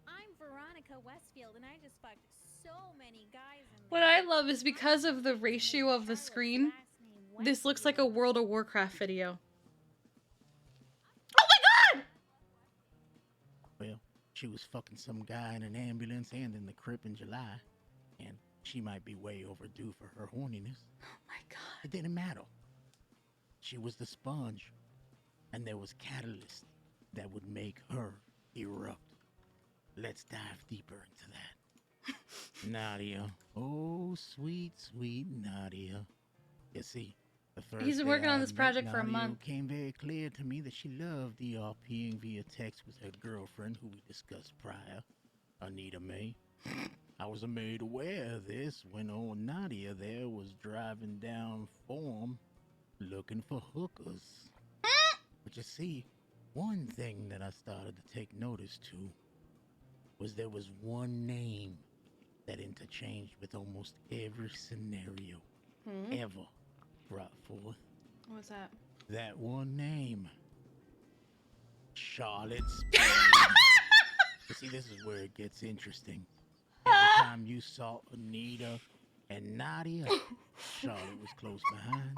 I'm Veronica Westfield, and I just fucked so many guys in What I love is because of the ratio of the screen, this looks like a World of Warcraft video. well, she was fucking some guy in an ambulance and in the crib in July, and she might be way overdue for her horniness. Oh my god. It didn't matter. She was the sponge, and there was catalyst that would make her erupt. Let's dive deeper into that. Nadia. Oh, sweet, sweet Nadia. You see, the first He's been day working on I this met project for a Nadia, month. It became very clear to me that she loved ERPing via text with her girlfriend, who we discussed prior, Anita May. I was made aware of this when old Nadia there was driving down Form looking for hookers. But you see, one thing that I started to take notice to was there was one name that interchanged with almost every scenario ever brought forth. What's that? That one name. Charlotte Spade. You see, this is where it gets interesting. Every time you saw Anita and Nadia, Charlotte was close behind.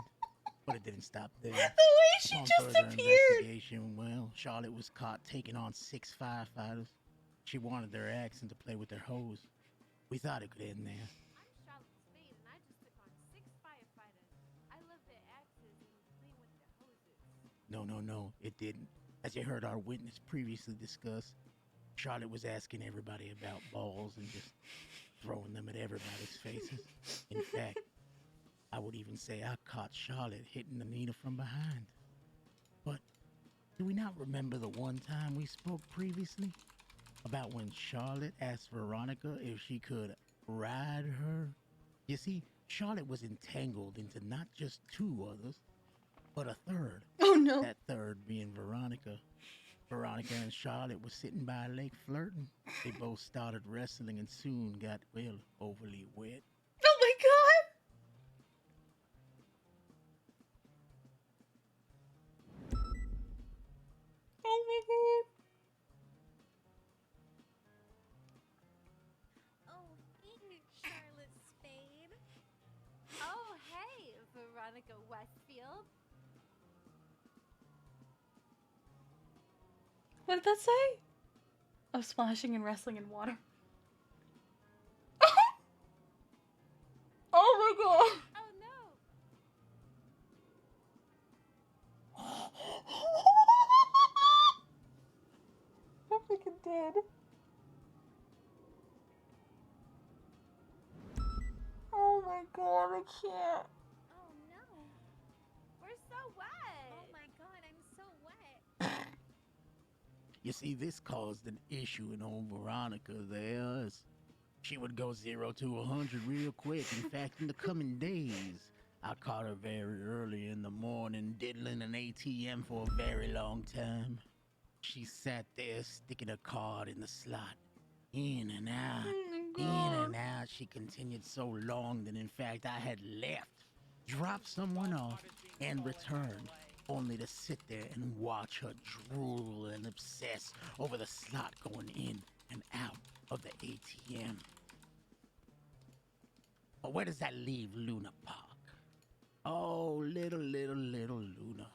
But it didn't stop there. The way she Upon just further appeared. investigation, well, Charlotte was caught taking on 6 firefighters. She wanted their accent to play with their hose. We thought it could end there. I'm Charlotte Spade, and I just took on 6 firefighters. I love their axes and playing with their hoses. No, it didn't. As you heard our witness previously discuss, Charlotte was asking everybody about balls and just throwing them at everybody's faces. In fact, I would even say I caught Charlotte hitting Anita from behind. But do we not remember the one time we spoke previously about when Charlotte asked Veronica if she could ride her? You see, Charlotte was entangled into not just 2 others, but a third. Oh no. That third being Veronica. Veronica and Charlotte were sitting by a lake flirting. They both started wrestling and soon got, well, overly wet. Oh my god. Oh my god. Oh, hey, Charlotte Spade. Oh, hey, Veronica Westfield. What did that say? Oh, splashing and wrestling in water. Oh my god. Oh no. I'm freaking dead. Oh my god, I can't. Oh no. We're so wet. Oh my god, I'm so wet. You see, this caused an issue in old Veronica there. As she would go 0 to 100 real quick. In fact, in the coming days, I caught her very early in the morning diddling an ATM for a very long time. She sat there sticking a card in the slot. In and out, in and out. She continued so long that in fact I had left, dropped someone off, and returned, only to sit there and watch her drool and obsess over the slot going in and out of the ATM. But where does that leave Luna Park? Oh, little Luna.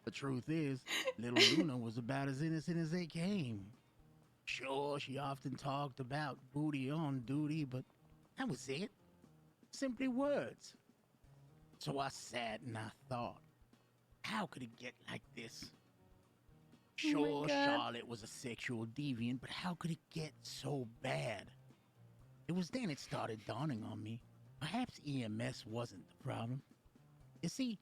The truth is, little Luna was about as innocent as they came. Sure, she often talked about booty on duty, but that was it. Simply words. So I sat and I thought, how could it get like this? Sure, Charlotte was a sexual deviant, but how could it get so bad? It was then it started dawning on me. Perhaps EMS wasn't the problem. You see,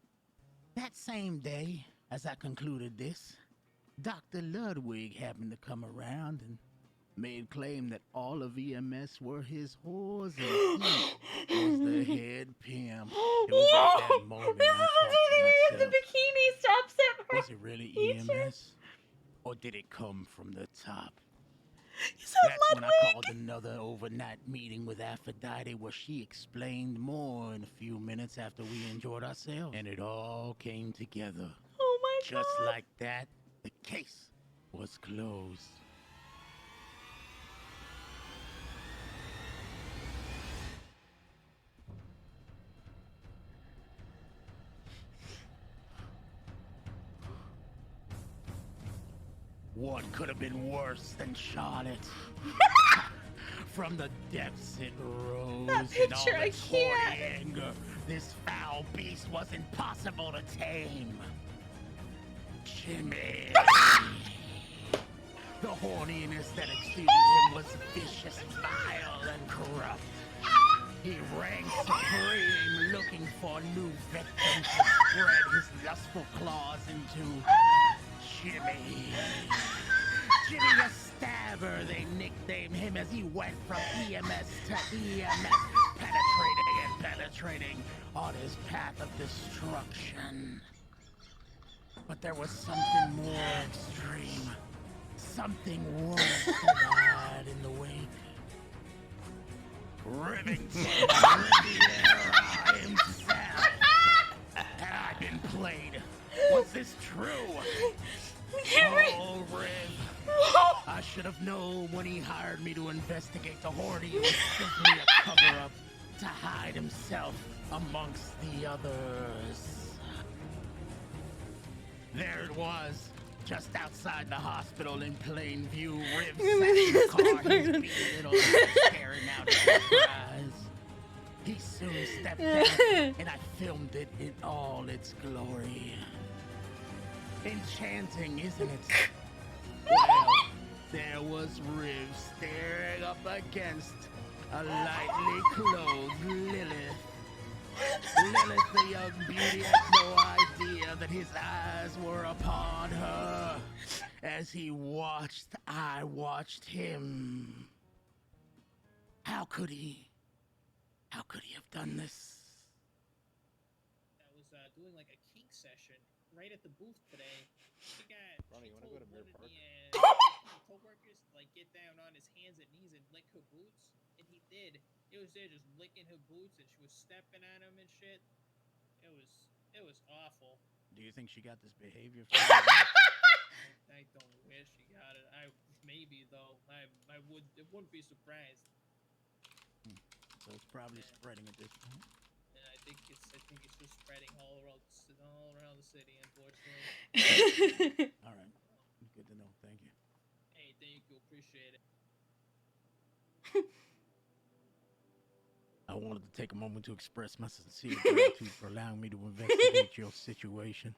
that same day, as I concluded this, Dr. Ludwig happened to come around and made claim that all of EMS were his whores and he was the head pimp. It was at that moment I thought to myself, bikini stops it. was it really EMS? Or did it come from the top? That's when I called another overnight meeting with Aphrodite where she explained more in a few minutes after we enjoyed ourselves. And it all came together. Oh my God. Just like that, the case was closed. What could have been worse than Charlotte? From the depths it rose in all its horny anger. This foul beast was impossible to tame. Jimmy. The horniness that exceeded him was vicious, vile, and corrupt. He rang supreme, looking for new victims to spread his lustful claws into. Jimmy. Jimmy the Stabber, they nicknamed him as he went from EMS to EMS, penetrating and penetrating on his path of destruction. But there was something more extreme, something worse that in the wake. Rivington Riviera himself. Had I been played? Was this true? Oh, Riv. I should have known when he hired me to investigate the Horde. It was simply a cover-up to hide himself amongst the others. There it was, just outside the hospital in plain view. Riv sat in the car, his beady little eyes staring out at surprise. He soon stepped out, and I filmed it in all its glory. Enchanting, isn't it? Well, there was Riv staring up against a lightly clothed Lilith. Lilith, the young beauty, had no idea that his eyes were upon her. As he watched, I watched him. How could he? How could he have done this? I was doing like a kink session right at the booth today. She Ronnie, you want to go to Mirror Park? Co-workers like get down on his hands and knees and lick her boots, and he did. He was there just licking her boots, and she was stepping on him and shit. It was awful. Do you think she got this behavior from I don't wish she got it. Maybe though. I wouldn't be surprised. So it's probably spreading at this point. And I think it's just spreading all around the city, unfortunately. All right. Good to know. Thank you. Hey, thank you. Appreciate it. I wanted to take a moment to express my sincere gratitude for allowing me to investigate your situation.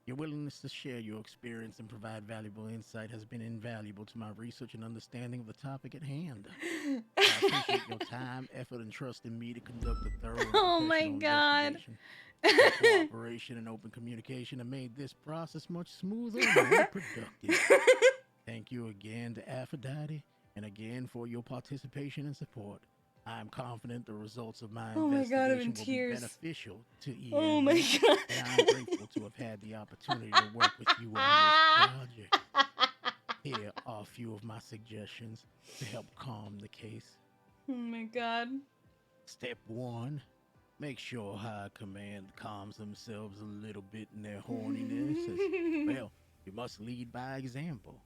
Your willingness to share your experience and provide valuable insight has been invaluable to my research and understanding of the topic at hand. I appreciate your time, effort, and trust in me to conduct a thorough and Oh my professional God. investigation. Your cooperation and open communication have made this process much smoother and more productive. Thank you again to Aphrodite, and again for your participation and support. I am confident the results of my Oh my God, I'm in investigation will be tears. beneficial to EMS. Oh my God. And I'm grateful to have had the opportunity to work with you on this project. Here are a few of my suggestions to help calm the case. Oh my God. Step 1. Make sure High Command calms themselves a little bit in their horniness. Well, you must lead by example.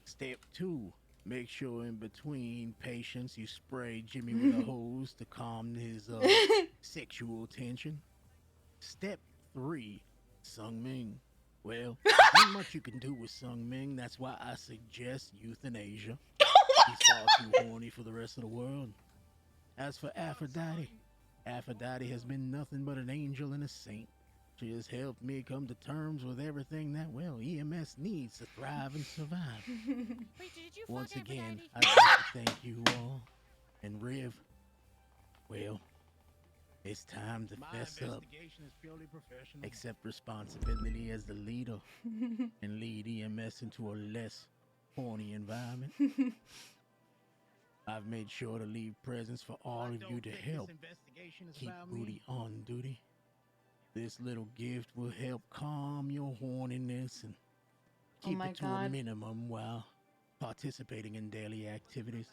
Step 2. Make sure in between patients you spray Jimmy with a hose to calm his sexual tension. Step 3. Sung Ming. Well, not much you can do with Sung Ming. That's why I suggest euthanasia. He's far too horny for the rest of the world. As for Aphrodite, Aphrodite has been nothing but an angel and a saint. She has helped me come to terms with everything that, well, EMS needs to thrive and survive. Wait, did you Once fuck again, Aphrodite? I'd like to thank you all. And Riv, well, it's time to fess up. Accept responsibility as the leader and lead EMS into a less horny environment. I've made sure to leave presents for all of you to help keep Booty on duty. This little gift will help calm your horniness and keep my it to God. a minimum while participating in daily activities.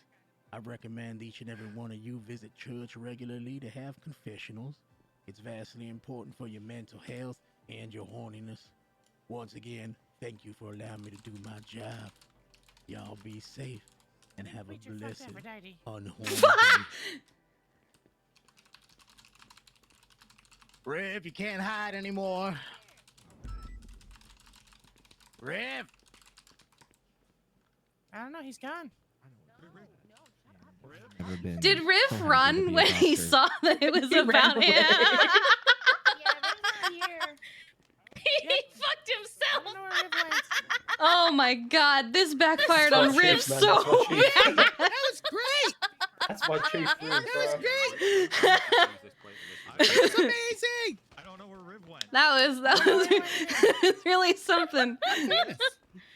I recommend each and every one of you visit church regularly to have confessionals. It's vastly important for your mental health and your horniness. Once again, thank you for allowing me to do my job. Y'all be safe and have Wait, a you fucked blessed, Aphrodite. unhorny day. Rev, you can't hide anymore. Rev! I don't know. He's gone. Never been Did so Riv happy to run be a when he doctor. saw that it was He ran about away. him? He fucked himself. Oh my god, this backfired That's on what Riv Chase meant, so that's what Chase bad. meant. That was great! That's why Chase Riv, That was bro. great! That was amazing! I don't know where Riv went. That was really something.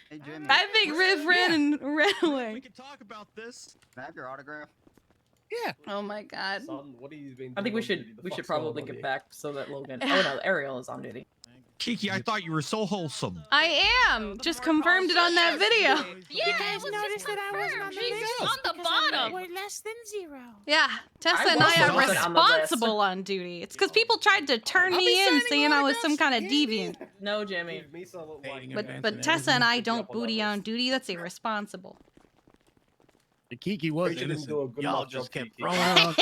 Hey, Jimmy. I think Riv ran away. We can talk about this. Can I have your autograph? Yeah. Oh my god. Son, what have you been I think we doing on should duty? The we should fuck's going probably on get here? back so that Logan. Oh no, Ariel is on duty. Kiki, I thought you were so wholesome. I am. Just confirmed it on that video. Yeah, You guys noticed that I wasn't on the She's list on the because I'm bottom. way less than 0. Yeah, Tessa I and I wasn't are on the list. responsible on duty. It's because people tried to turn I'll be me in signing saying I was some autographs, kind of deviant. No, Jimmy. Give me some like, But Tessa and I don't booty on duty. That's irresponsible. The Kiki was Preacher didn't innocent. do a good Y'all enough just job, kept Kiki. throwing it out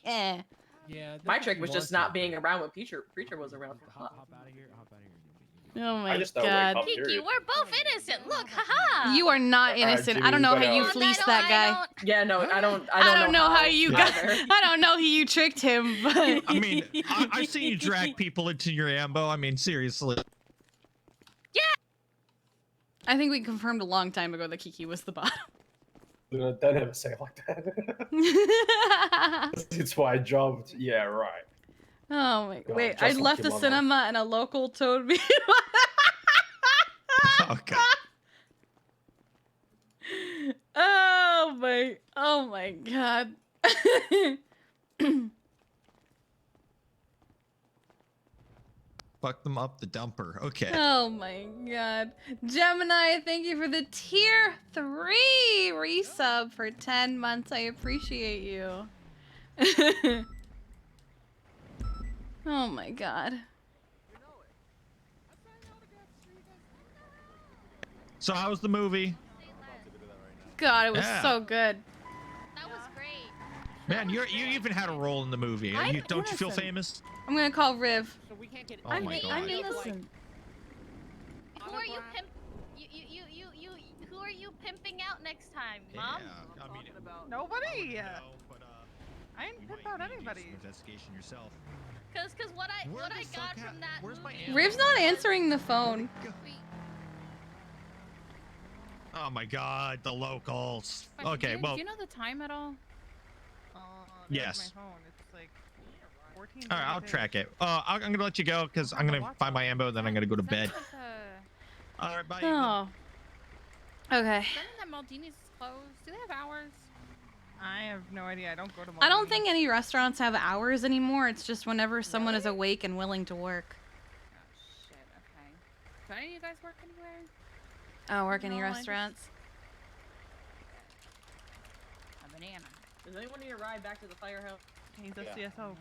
there. Yeah. My trick was just not being around when Preacher was around. Hop out of here. Hop out of here. Oh my I just don't god. wake up, Kiki, period. we're both innocent. Look, haha. You are not Alright, innocent. Jimmy, I don't know you how you gotta- fleeced that guy. Yeah, no, I don't. I don't know how you got. either. I don't know how you tricked him, but I mean, I've seen you drag people into your ambo. I mean, seriously. I think we confirmed a long time ago that Kiki was the bottom. Don't ever say it like that. It's my job. Yeah, right. Oh my! God, Wait, just I like left your a mother. cinema and a local told me. Oh god. Oh my god. Fuck them up the dumper. Okay. Oh my god. Gemini, thank you for the tier 3 resub for 10 months. I appreciate you. Oh my god. So how was the movie? God, it was Yeah. so good. That was great. Man, you even had a role in the movie. I'm Don't you feel innocent. famous? I'm gonna call Riv. So we can't get. Oh my god. I'm innocent. Who are you pimp? You. Who are you pimping out next time, Mom? Yeah, I mean, Nobody. no, but I didn't pimp out anybody. investigation yourself. Cause what I got from that movie. Riv's not answering the phone. Oh my god, the locals. Question, Okay, do well, you know the time at all? yes. My phone. It's like 14. All right, I'll track it. I'm gonna let you go because I'm gonna find my ambo, then I'm gonna go to bed. All right, bye. Oh. Okay. that Maldini's is closed. Do they have hours? I have no idea. I don't go to. I don't think any restaurants have hours anymore. It's just whenever someone is awake and willing to work. Shit, okay. Do any of you guys work anywhere? Oh, work any No, I just- restaurants? A banana. Does anyone need a ride back to the firehouse? He's a CSO.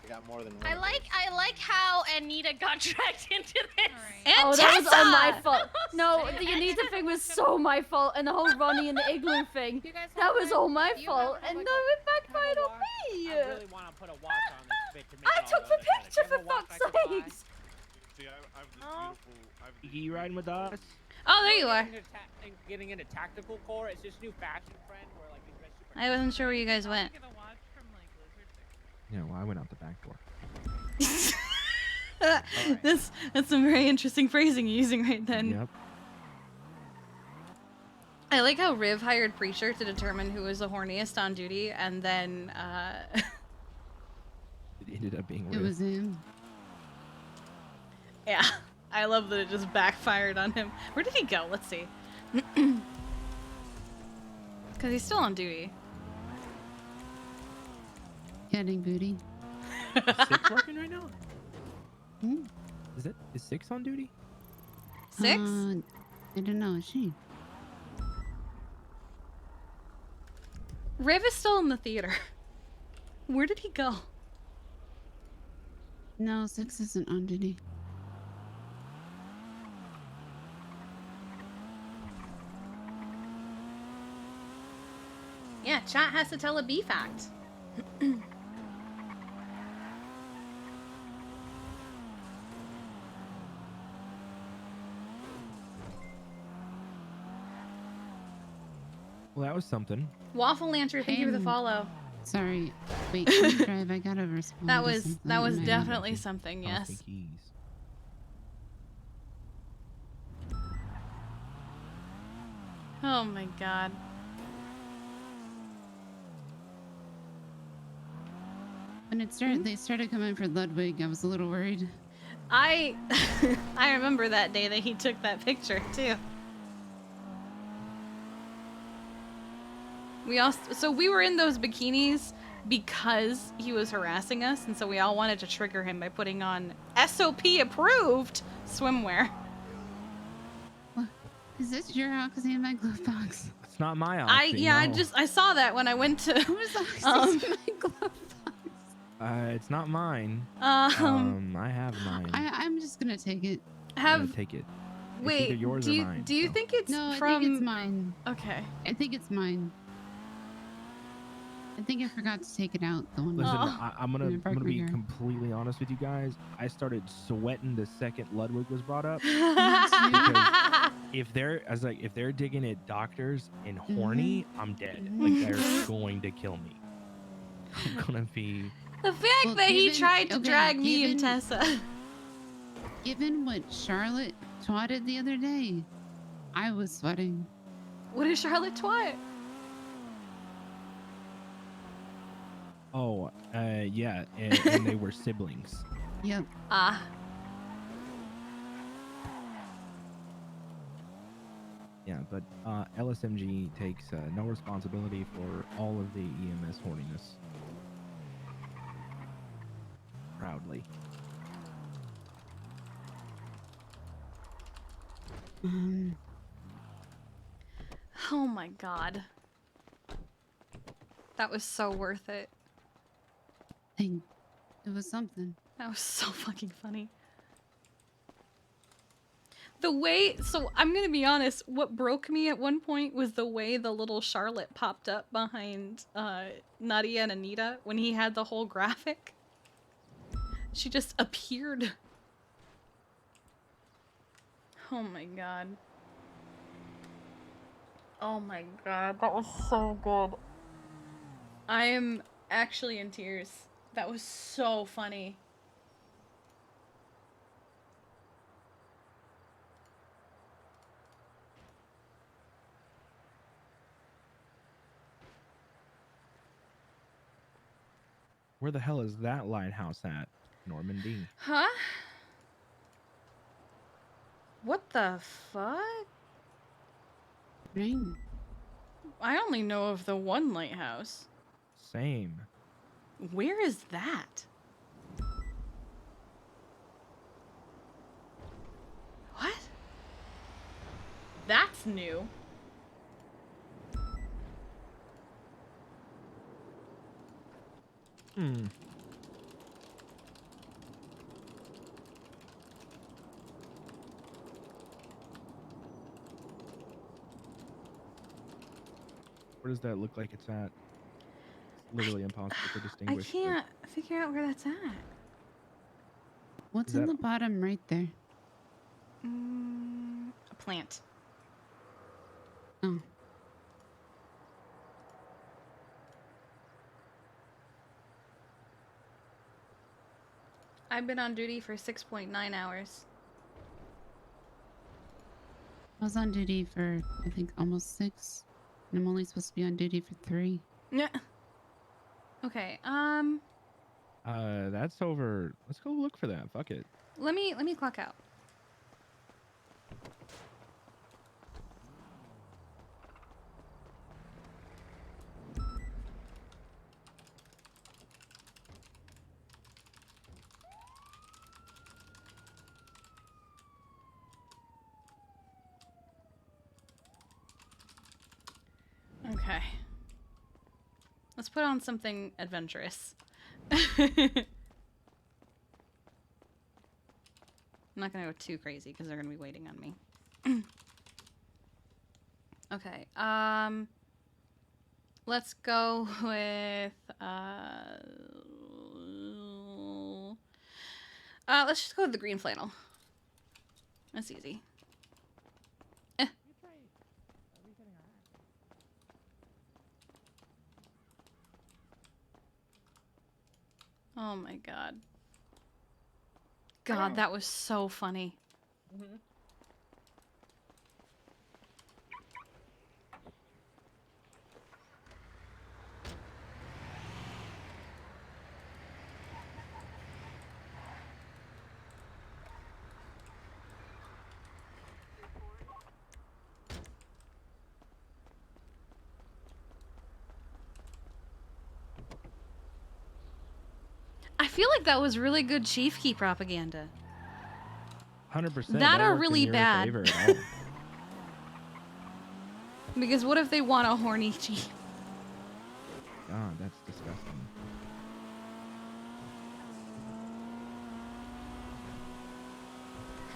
I got more than one. I like how Anita got dragged into this. And Oh, that was all my Tessa! fault. No, the Anita thing was so my fault, and the whole Ronnie and the igloo thing. That was all my fault, and no, it backfired on me. I really want to put a watch on this bitch. And make I it all took the automatic. picture Ever for walk fuck's back to sakes. See, I have this Kiki, you riding with us? Oh, there you are. Getting into tactical core. It's this new fashion trend where like they dress super. I wasn't sure where you guys went. Yeah, well, I went out the back door. That's some very interesting phrasing you're using right then. Yep. I like how Riv hired Preacher to determine who was the horniest on duty, and then It ended up being It was him. yeah, I love that it just backfired on him. Where did he go? Let's see. Because he's still on duty. Getting booty. Is Six working right now? Hmm? Is Six on duty? Six? I don't know. Is she? Riv is still in the theater. Where did he go? No, Six isn't on duty. Yeah, chat has to tell a B fact. Well, that was something. Waffle Lantern, thank you for the follow. Sorry. Wait, drive. I gotta respond. That to was something that in was my head. definitely something, yes. Oh my god. When it started, they started coming for Ludwig. I was a little worried. I I remember that day that he took that picture too. So we were in those bikinis because he was harassing us, and so we all wanted to trigger him by putting on SOP approved swimwear. What? Is this your Oxy in my glove box? It's not my Oxy. I saw that when I went to Where's Oxy in my glove box? It's not mine. I have mine. I'm just gonna take it. I'm gonna take it. It's Wait, either yours do or you mine, do you so. think it's No, I from? think it's mine. Okay. I think it's mine. I think I forgot to take it out. The one. Listen, Oh. I'm gonna Yeah, broke my be hair. completely honest with you guys. I started sweating the second Ludwig was brought up. Because if they're digging at doctors and Mm-hmm. horny, I'm dead. Like they're going to kill me. I'm gonna be. The fact that he tried to drag me and Tessa. Given what Charlotte twatted the other day, I was sweating. What is Charlotte twat? Oh, yeah, and they were siblings. Yep. Ah. Yeah, but LSMG takes no responsibility for all of the EMS horniness. Proudly. Oh my god. That was so worth it. It was something. That was so fucking funny. The way, so I'm gonna be honest, what broke me at one point was the way the little Charlotte popped up behind Nadia and Anita when he had the whole graphic. She just appeared. Oh my god. Oh my god, that was so good. I am actually in tears. That was so funny. Where the hell is that lighthouse at, Normandy? Huh? What the fuck? Rain. I only know of the one lighthouse. Same. Where is that? What? That's new. Hmm. Where does that look like it's at? It's literally impossible to I distinguish. can't figure out where that's at. What's Is in that- the bottom right there? A plant. Oh. I've been on duty for 6.9 hours. I was on duty for, I think, almost 6. And I'm only supposed to be on duty for 3. Yeah. Okay. That's over. Let's go look for that. Fuck it. Let me clock out. Okay. Let's put on something adventurous. I'm not gonna go too crazy because they're gonna be waiting on me. Okay. Let's go with let's just go with the green flannel. That's easy. Oh my god. God, that was so funny. Mm-hmm. I feel like that was really good Chief Key propaganda. 100%. That are worked in really your bad. favor at all. Because what if they want a horny chief? God, that's disgusting.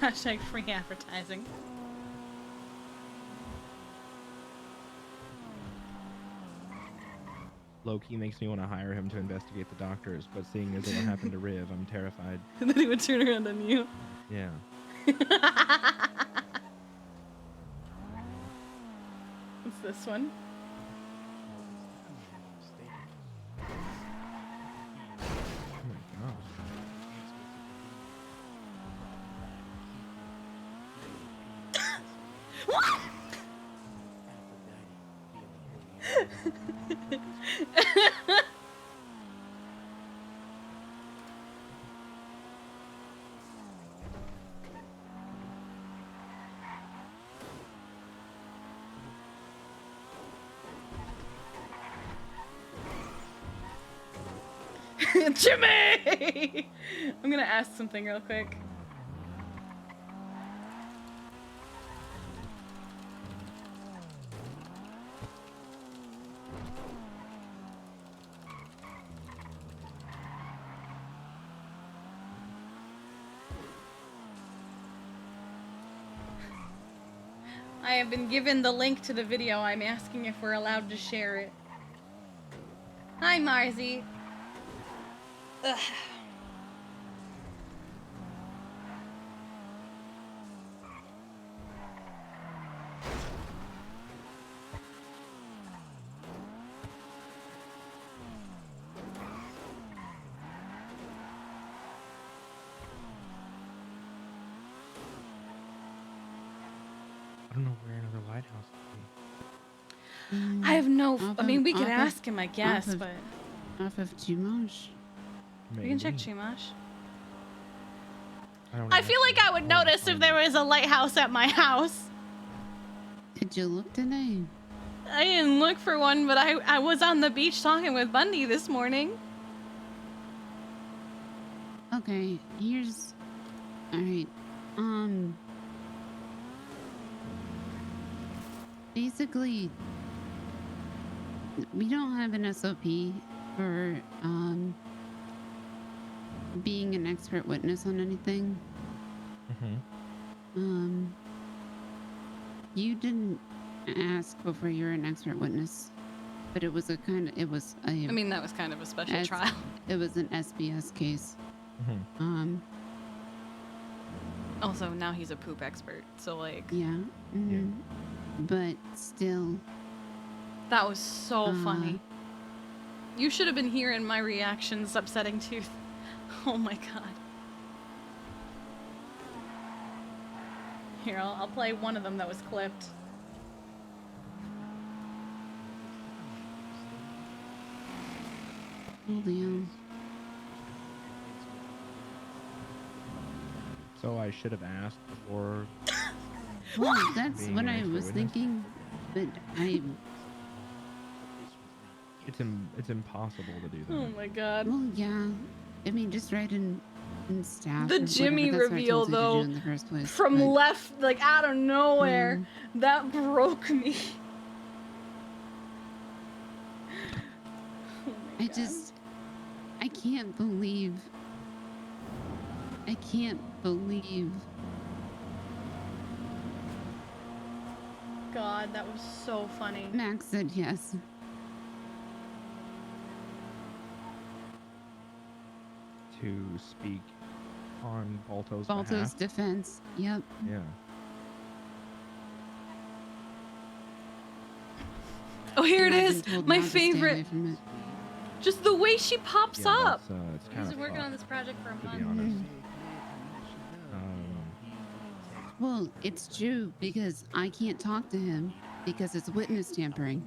Hashtag free advertising. Low-key makes me want to hire him to investigate the doctors, but seeing as what happened to Riv, I'm terrified. And then he would turn around on you. Yeah. What's this one? Oh my gosh. What? Jimmy! I'm gonna ask something real quick. I have been given the link to the video. I'm asking if we're allowed to share it. Hi, Marzi. Ugh. I don't know where another lighthouse would be. I have no. I mean, we could off of- ask him, I guess, off of- but Off of Chumash. we can check Chumash. don't I know. feel like I would notice if there was a lighthouse at my house. Did you look today? I didn't look for one, but I was on the beach talking with Bundy this morning. Okay, here's... Alright, basically, we don't have an SOP for, being an expert witness on anything. You didn't ask before you're an expert witness, but it was a kind of, it was a... I mean, that was kind of a special trial. It was an SBS case. Also, now he's a poop expert, so like. Yeah. But still. That was so funny. You should have been hearing my reactions, upsetting tooth. Oh my god. Here, I'll play one of them that was clipped. Julio. So I should have asked before. Well, that's being what an I expert was witness. thinking, but It's impossible to do that. Oh my god. Well, yeah. I mean, just write in staff. The or whatever. Jimmy That's what I reveal, told you to do though, in the first place, from but- left, like out of nowhere, that broke me. I can't believe. God, that was so funny. Max said yes. To speak on Balto's Balto's behalf. defense. Yep. Yeah. Oh, here it I've is, been told my not to stay away favorite. from it. Just the way she pops Yeah, up. it's He's kinda been working fucked, on this project for a to be month. honest. Well, it's true because I can't talk to him because it's witness tampering.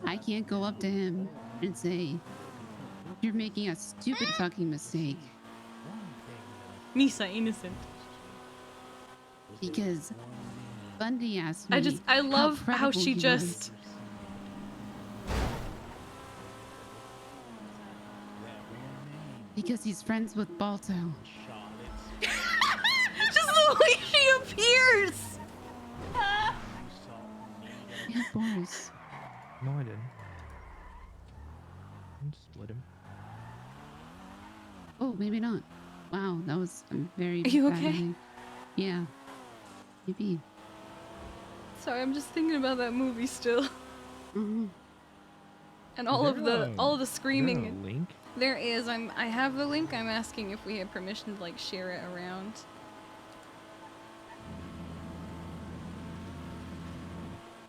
I can't go up to him and say, "You're making a stupid fucking mistake," Misa, innocent. because Bundy asked me. I love how credible she he just. because he's friends with Balto. Just the way she appears. Yeah, Boris. No, I didn't. Split him. Oh, maybe not. Wow, that was a very. Are you bad okay? idea. Yeah. Maybe. Sorry, I'm just thinking about that movie still. And all of the screaming. Is there a link? There is. I have the link. I'm asking if we have permission to like share it around.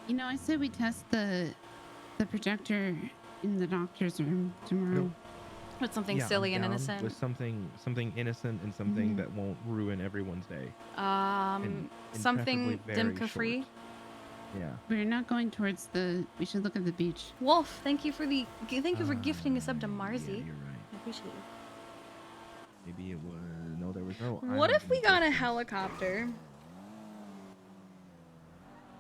You know, I said we test the projector in the doctor's room tomorrow. With something Yeah, silly I'm and down innocent. with something innocent and something that won't ruin everyone's day. And Something preferably very Dimka free. short. Yeah. We're not going towards the. We should look at the beach. Wolf, thank you for gifting a sub to Marzi. You're right. I appreciate you. Maybe it was no. There was no. What if we got a helicopter?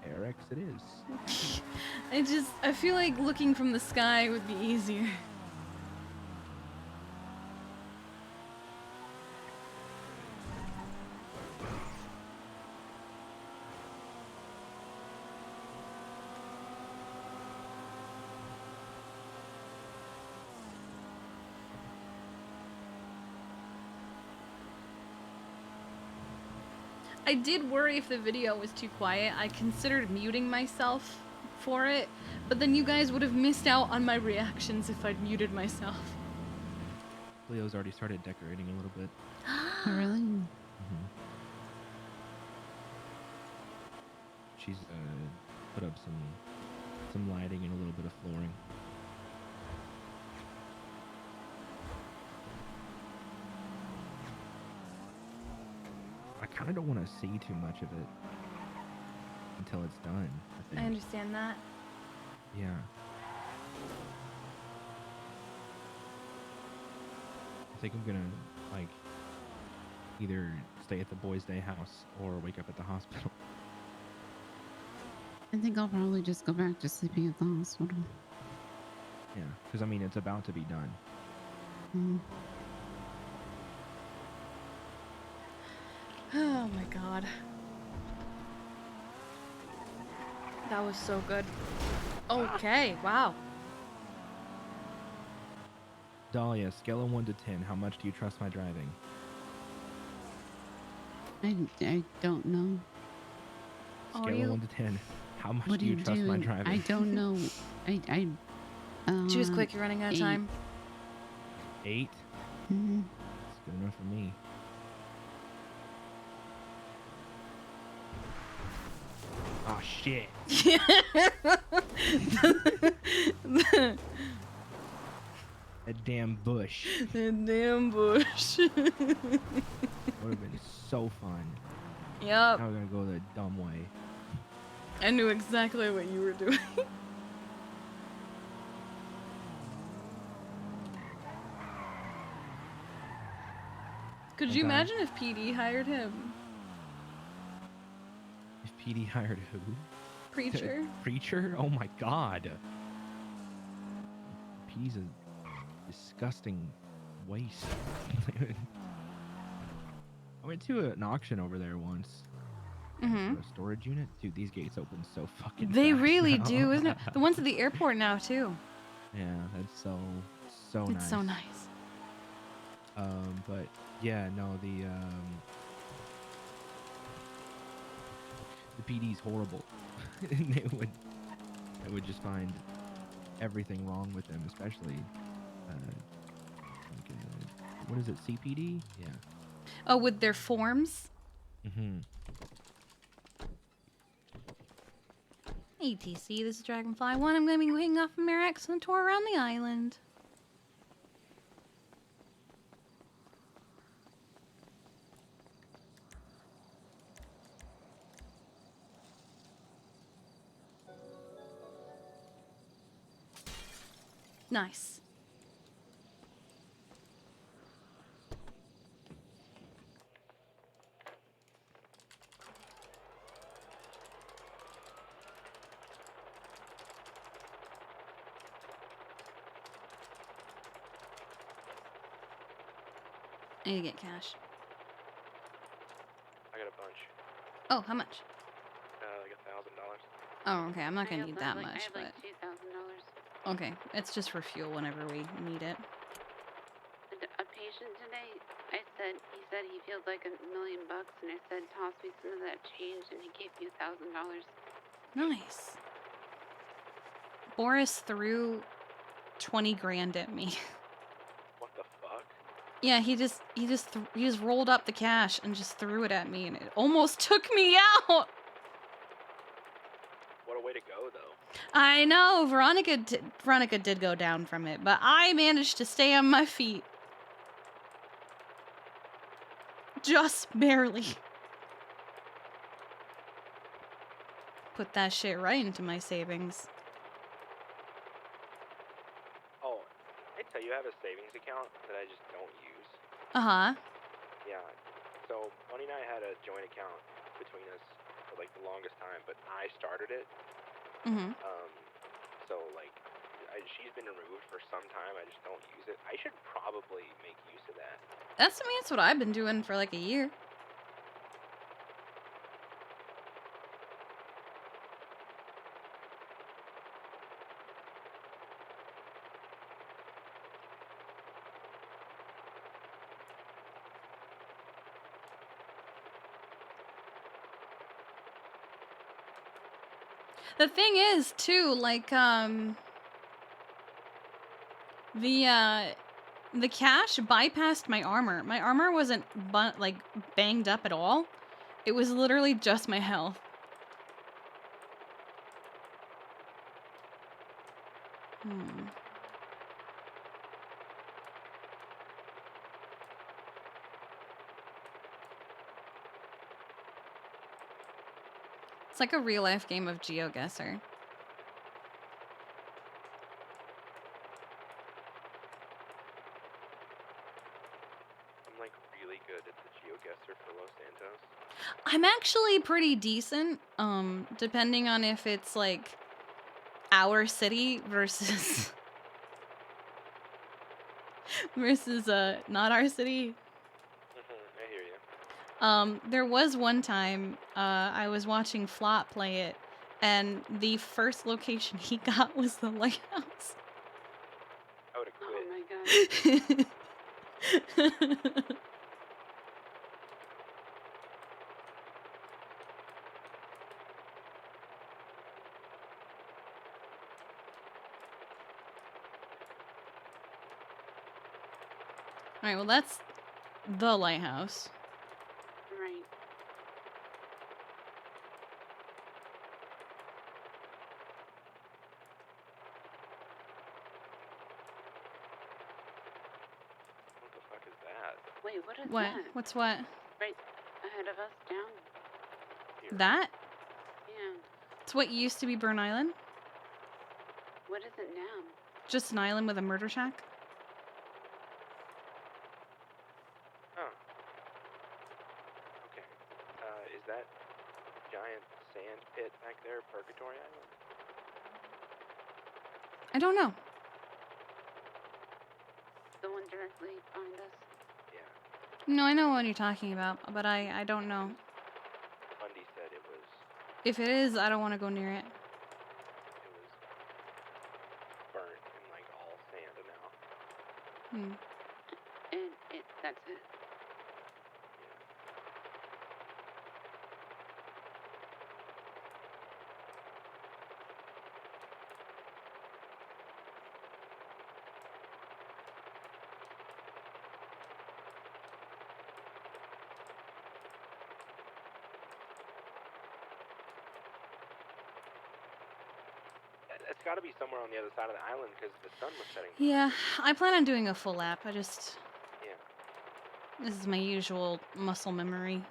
Airx it is. I feel like looking from the sky would be easier. I did worry if the video was too quiet. I considered muting myself for it, but then you guys would have missed out on my reactions if I'd muted myself. Leo's already started decorating a little bit. Really? She's put up some lighting and a little bit of flooring. I kind of don't want to see too much of it until it's done. I think. I understand that. Yeah. I think I'm gonna like either stay at the boys' day house or wake up at the hospital. I think I'll probably just go back to sleeping at the hospital. Yeah, because I mean it's about to be done. Oh my god. That was so good. Okay, wow. Dahlia, scale of 1 to 10, how much do you trust my driving? I don't know. Scale of 1 to 10, how much What do you trust my driving? I don't know. Choose quick, you're running out of 8. time. 8? Mhm. Good enough for me. Oh shit. That damn bush. That damn bush. Would have been so fun. Yep. Now we're gonna go the dumb way. I knew exactly what you were doing. Could you Okay. imagine if PD hired him? If PD hired who? Preacher. Preacher? Oh my god. PD's a disgusting waste. I went to an auction over there once. Mm-hmm. A storage unit? Dude, these gates open so fucking They fast really now. do, isn't it? The ones at the airport now too. Yeah, that's so It's nice. so nice. But yeah, no, the PD's horrible. And they would just find everything wrong with them, especially what is it, CPD? Yeah. Oh, with their forms? Mm-hmm. ATC, this is Dragonfly 1. I'm going to be waiting off from Mirax on a tour around the island. Nice. I need to get cash. I got a bunch. Oh, how much? Like $1,000. Oh, okay. I'm not going to need that I much, have but... like $2,000. Okay. It's just for fuel whenever we need it. A patient today, he said he feels like $1 million, and I said toss me some of that change, and he gave me $1,000. Nice. Boris threw 20 grand at me. What the fuck? Yeah, he just rolled up the cash and just threw it at me, and it almost took me out. What a way to go, though. I know, Veronica did go down from it, but I managed to stay on my feet. Just barely. Put that shit right into my savings. Oh, I tell you, I have a savings account that I just don't use. Uh-huh. Yeah. So, Bunny and I had a joint account between us for like the longest time, but I started it. Mm-hmm. So like, she's been removed for some time. I just don't use it. I should probably make use of that. That's what I've been doing for like a year. The thing is, too, like, the cash bypassed my armor. My armor wasn't, like, banged up at all. It was literally just my health. It's like a real-life game of GeoGuessr. I'm like really good at the GeoGuessr for Los Santos. I'm actually pretty decent, depending on if it's, like, our city versus... versus, not our city. I hear you. There was one time, I was watching Flop play it, and the first location he got was the lighthouse. I would have quit. Oh my god. Alright, well that's the lighthouse. Right. What the fuck is that? Wait, what is What? that? What's what? Right ahead of us, down. That? Yeah. It's what used to be Burn Island. What is it now? Just an island with a murder shack. Oh. Okay. Is that giant sand pit back there Purgatory Island? I don't know. The one directly behind us. Yeah. No, I know what you're talking about, but I don't know. Bundy said it was If it is, I don't want to go near it. burnt and like all sand now. Hmm. And that's it. It's got to be somewhere on the other side of the island because the sun was setting. Yeah, I plan on doing a full lap. I just... Yeah. This is my usual muscle memory.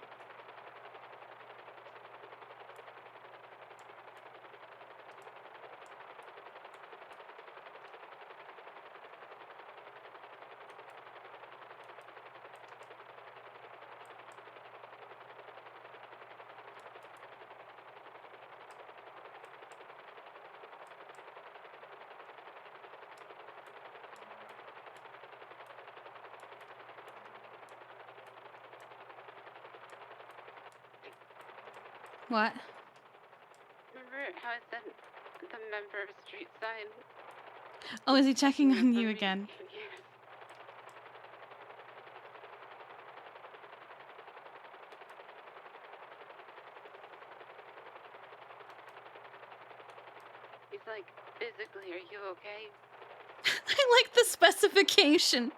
What? Remember how I said the member of street side? Oh, is he checking on you again? Yes. He's like, physically, are you okay? I like the specification.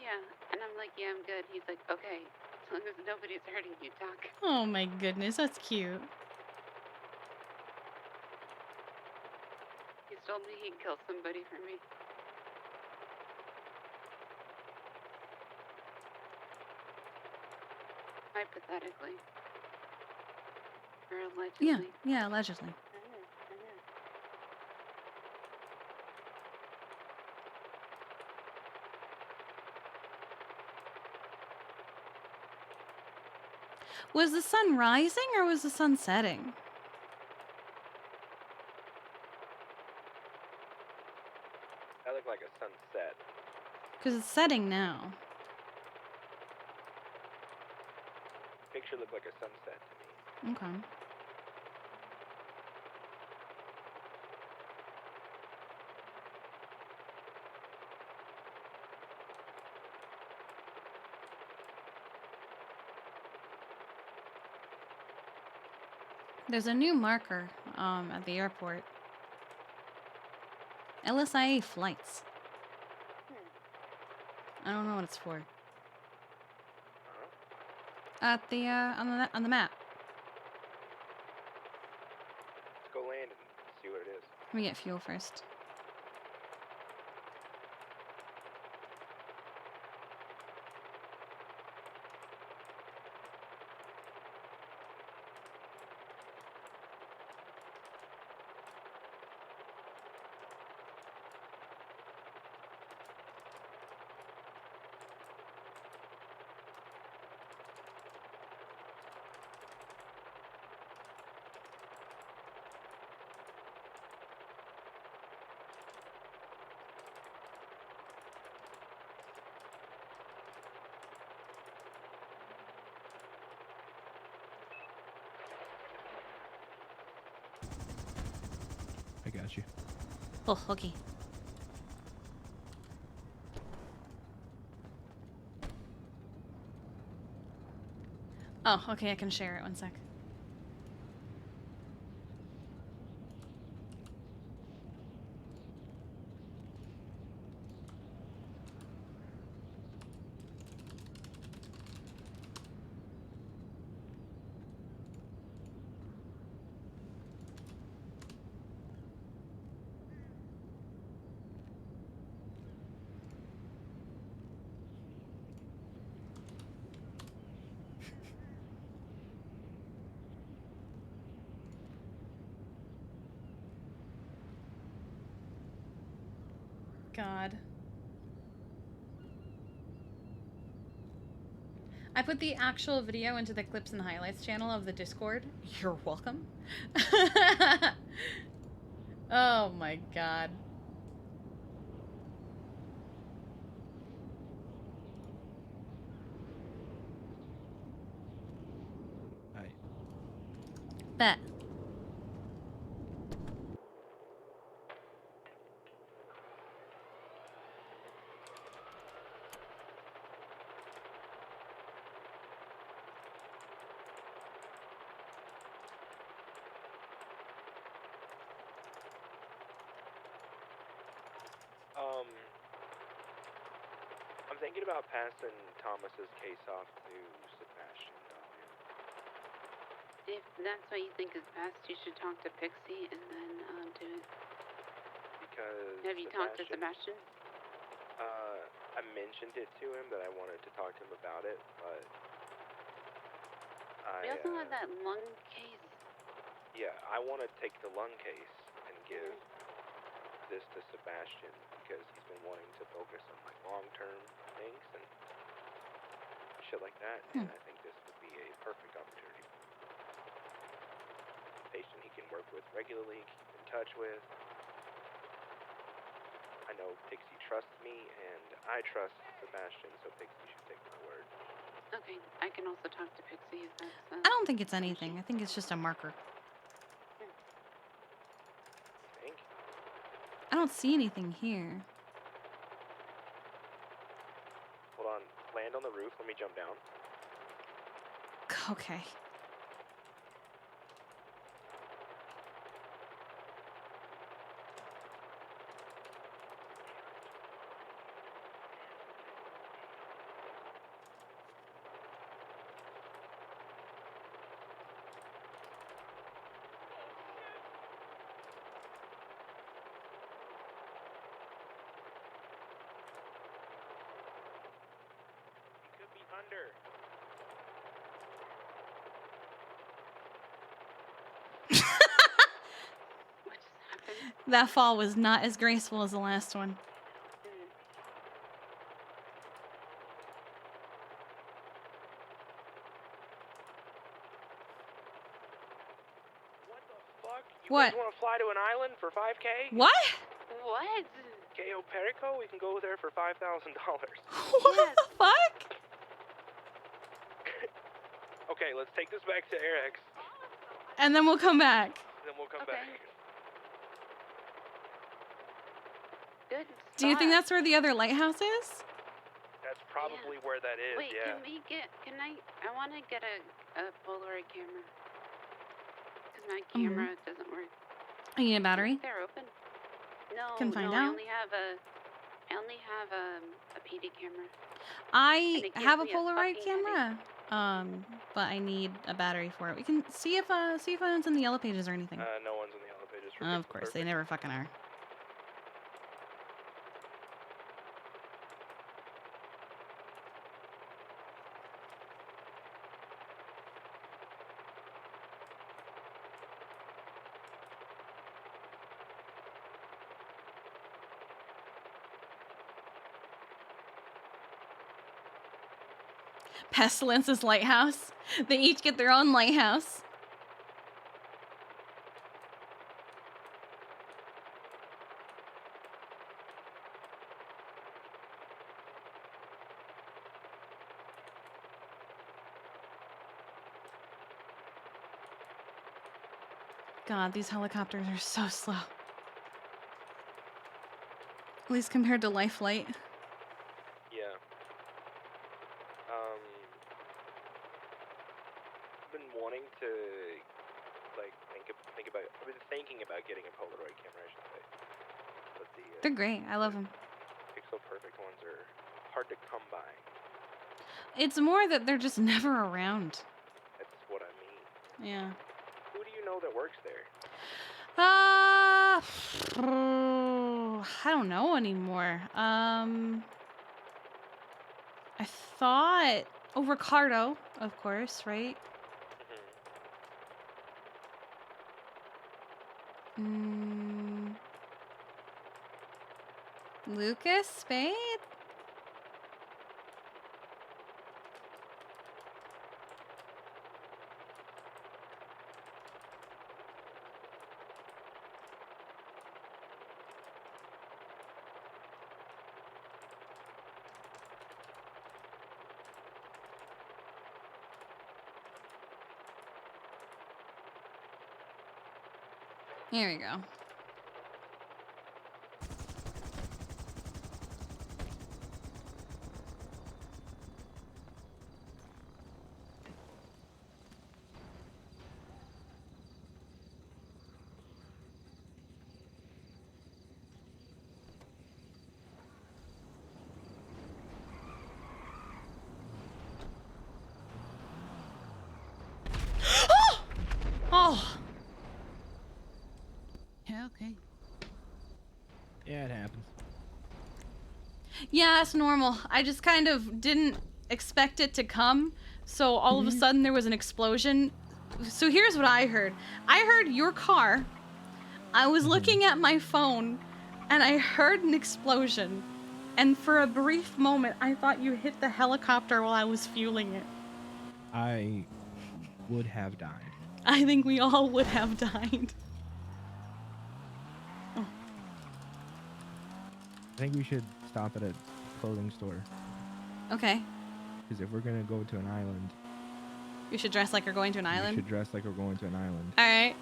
Yeah. And I'm like, yeah, I'm good. He's like, okay. As long as nobody's hurting you, Doc. Oh my goodness, that's cute. He's told me he'd kill somebody for me. Hypothetically. Or allegedly. Yeah, allegedly. Was the sun rising or was the sun setting? That looked like a sunset. Because it's setting now. Picture looked like a sunset to me. Okay. There's a new marker at the airport. LSIA flights. I don't know what it's for. At the on the map. Let's go land and see what it is. Let me get fuel first. I got you. Oh, okay. Oh, okay, I can share it. One sec. God. I put the actual video into the clips and highlights channel of the Discord. You're welcome. Oh my God. Hi. Bet. I'm thinking about passing Thomas's case off to Sebastian. If that's what you think is best, you should talk to Pixie and then do it. Because Have you talked to Sebastian? I mentioned it to him that I wanted to talk to him about it, but We also have that lung case. yeah, I want to take the lung case and give this to Sebastian because he's been wanting to focus on like long-term things and shit like that, and I think this would be a perfect opportunity. Patient he can work with regularly, keep in touch with. I know Pixie trusts me, and I trust Sebastian, so Pixie should take my word. Okay, I can also talk to Pixie if that's. I don't think it's anything. I think it's just a marker. Think? I don't see anything here. Hold on, land on the roof. Let me jump down. Okay. He could be under. That fall was not as graceful as the last one. What the fuck? You What? guys want to fly to an island for 5K? What? What? Cayo Perico? We can go there for $5,000. What the fuck? Okay, let's take this back to Eric's, And then we'll come back. then we'll come back. Good. Do you think that's where the other lighthouse is? That's probably where that is, Wait, yeah. can we get? Can I want to get a Polaroid camera. Because my camera doesn't work. I need a battery. They're open. No, Can find no, out. I only have a PD camera. I And it gives have a me a Polaroid fucking camera. But I need a battery for it. We can see if anyone's in the yellow pages or anything. No one's in the yellow pages for Of course, they never fucking are. Pestilence's lighthouse. They each get their own lighthouse. God, these helicopters are so slow. At least compared to Life Flight. Yeah. I've been wanting to, like, think about. I've been thinking about getting a Polaroid camera, I should say. But the They're great. I love them. Pixel Perfect ones are hard to come by. It's more that they're just never around. That's what I mean. Yeah. Who do you know that works there? I don't know anymore. I thought Ricardo, of course, right? Lucas Spade? Here we go. Oh! Yeah, okay. Yeah, it happens. Yeah, it's normal. I just kind of didn't expect it to come, so all of a sudden there was an explosion. So here's what I heard. I heard your car. I was looking at my phone, and I heard an explosion. And for a brief moment, I thought you hit the helicopter while I was fueling it. I would have died. I think we all would have died. I think we should stop at a clothing store. Okay. Because if we're gonna go to an island, You should dress like you're going to an we island. should dress like we're going to an island. All right.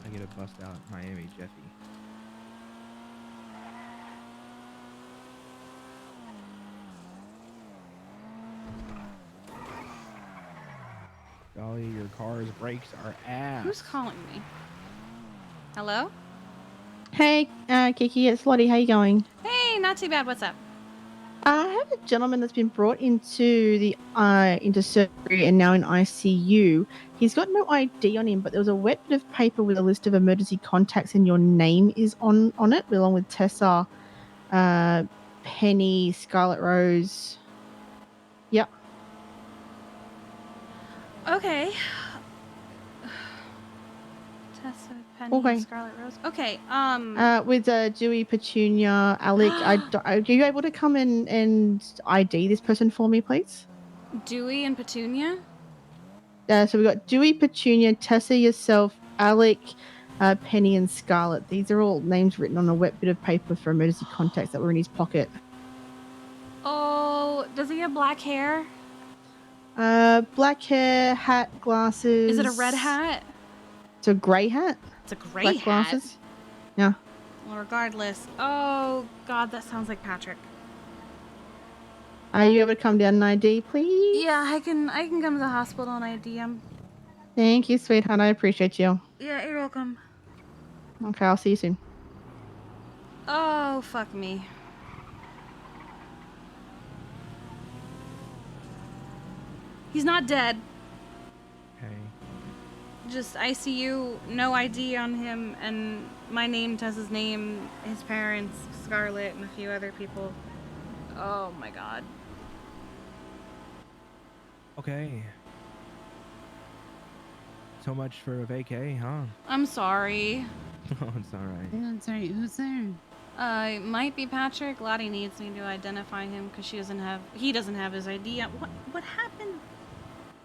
I get a bust out Miami Jeffy. Golly, your car's brakes are ass. Who's calling me? Hello? Hey, Kiki, it's Lottie. How you going? Hey, not too bad. What's up? I have a gentleman that's been brought into the into surgery and now in ICU. He's got no ID on him, but there was a wet bit of paper with a list of emergency contacts, and your name is on it, along with Tessa, Penny, Scarlet Rose. Yep. Okay. Tessa, Penny, Okay. Scarlet Rose. Okay. With Dewey, Petunia, Alec. Are you able to come in and ID this person for me, please? Dewey and Petunia. So we've got Dewey, Petunia, Tessa, yourself, Alec, Penny, and Scarlet. These are all names written on a wet bit of paper for emergency contacts that were in his pocket. Oh, does he have black hair? Black hair, hat, glasses. Is it a red hat? It's a grey hat. It's a gray Black hat. glasses. Yeah. Well, regardless. Oh God, that sounds like Patrick. Are you able to come down and ID, please? Yeah, I can come to the hospital and ID him. Thank you, sweetheart. I appreciate you. Yeah, you're welcome. Okay, I'll see you soon. Oh, fuck me. He's not dead. Okay. Just ICU, no ID on him, and my name, Tessa's name, his parents, Scarlet, and a few other people. Oh my God. Okay. So much for a vacay, huh? I'm sorry. Oh, it's alright. No, I'm sorry. Who's there? It might be Patrick. Lottie needs me to identify him because he doesn't have his ID. What happened?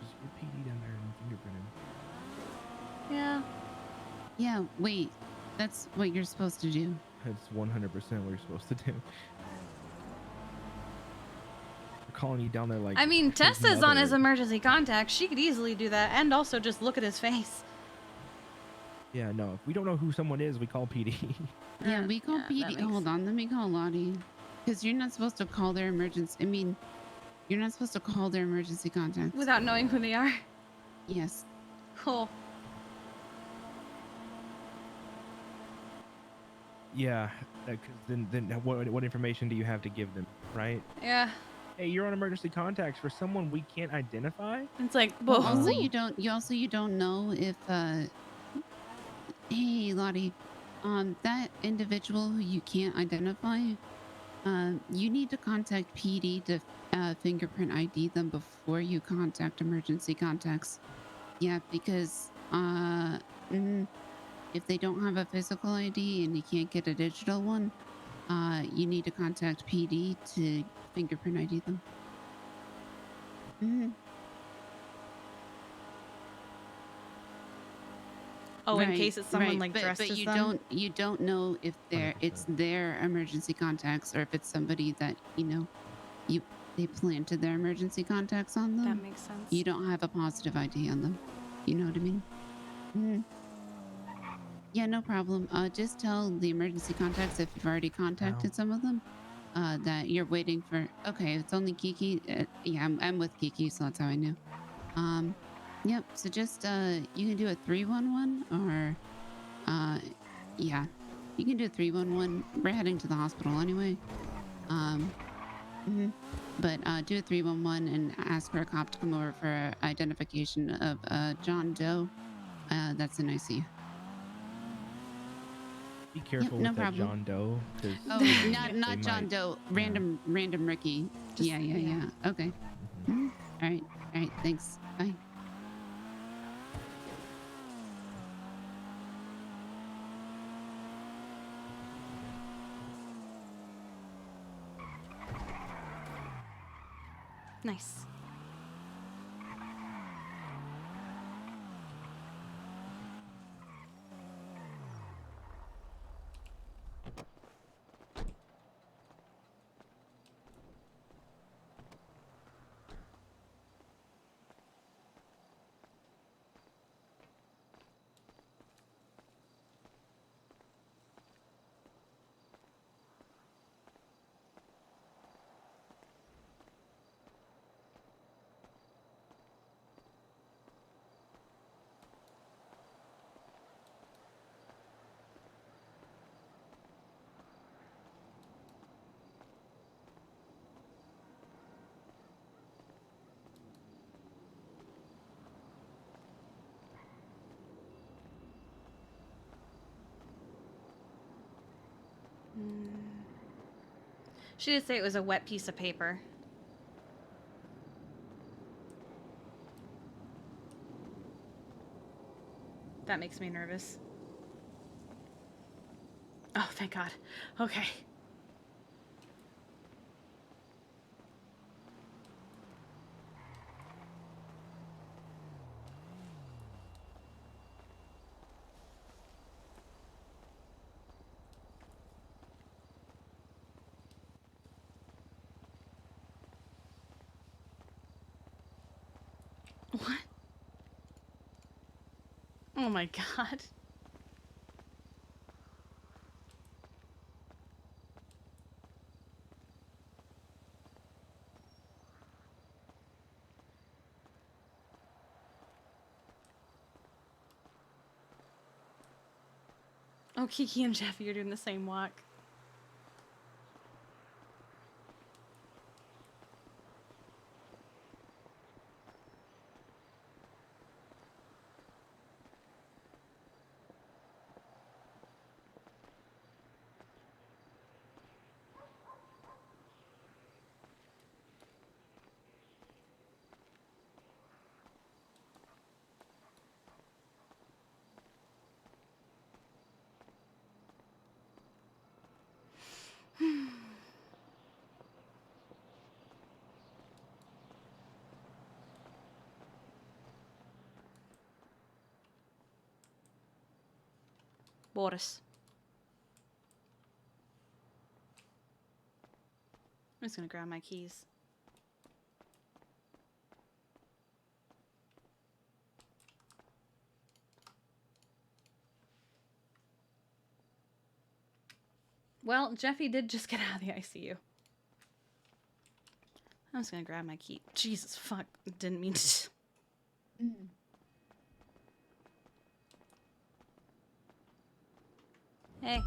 Just your PD down there and fingerprint him. Yeah. Yeah, wait. That's what you're supposed to do. That's 100% what you're supposed to do. They're calling you down there like. I mean, his Tessa's on his mother. emergency contact. She could easily do that and also just look at his face. Yeah, no. If we don't know who someone is, we call PD. Yeah, we call that PD. makes- Hold on, let me call Lottie. Because you're not supposed to call their emergency. I mean, you're not supposed to call their emergency contacts. Without knowing who they are. Yes. Cool. Yeah, because then what information do you have to give them, right? Yeah. Hey, you're on emergency contacts for someone we can't identify. It's like, Well, whoa. also, you don't know if hey Lottie, that individual who you can't identify, you need to contact PD to fingerprint ID them before you contact emergency contacts. Yeah, because if they don't have a physical ID and you can't get a digital one, you need to contact PD to fingerprint ID them. Oh, in case it's someone like but, dressed but as you them? you don't know if it's their emergency contacts or if it's somebody that they planted their emergency contacts on them. That makes sense. You don't have a positive ID on them. You know what I mean? Yeah, no problem. Just tell the emergency contacts if you've already contacted some of them that you're waiting for. Okay, it's only Kiki. Yeah, I'm with Kiki, so that's how I knew. Yep. So just you can do a 311 or yeah, you can do a 311. We're heading to the hospital anyway. But do a 311 and ask for a cop to come over for identification of John Doe. That's in ICU. Be careful no with that problem. John Doe. 'Cause, Oh, not John Doe. Random Ricky. Yeah. Okay. All right. Thanks. Bye. Nice. She did say it was a wet piece of paper. That makes me nervous. Oh, thank God. Okay. What? Oh my God. Oh, Kiki and Jeffy are doing the same walk. Boris. I'm just gonna grab my keys. Well, Jeffy did just get out of the ICU. I'm just gonna grab my key. Jesus fuck. Didn't mean to. Hey.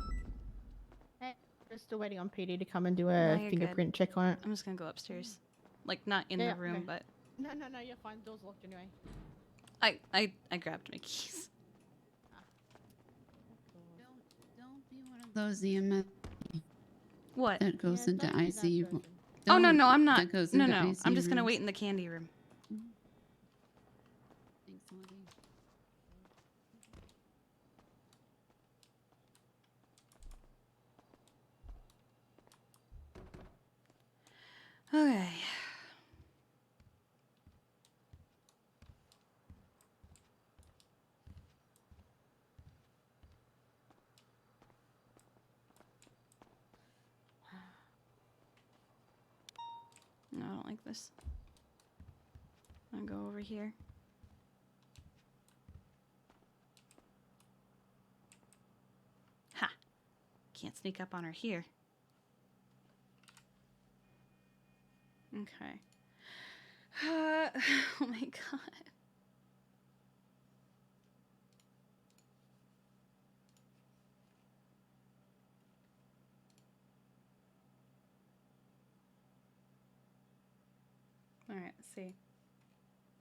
Hey, we're still waiting on PD to come and do No, a you're fingerprint good. check on it. I'm just gonna go upstairs. Like, not in Yeah, the room, okay. but No, you're fine. The door's locked anyway. I grabbed my keys. Don't be one of those EMS. What? That goes into ICU. Oh, no, Don't- I'm not. That goes No, into no. I'm ICU just gonna rooms. wait in the candy room. Thanks, Lottie. Okay. No, I don't like this. I'll go over here. Ha! Can't sneak up on her here. Okay. Oh my god. Alright, let's see.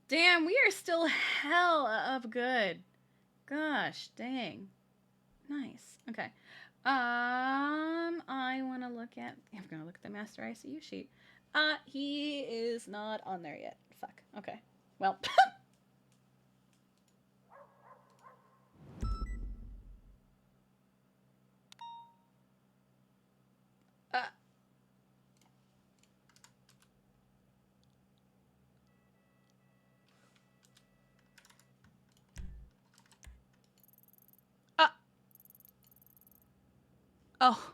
Damn, we are still hell of good. Gosh, dang. Nice. Okay. I want to look at... I'm going to look at the master ICU sheet. He is not on there yet. Fuck. Okay. Well. Oh.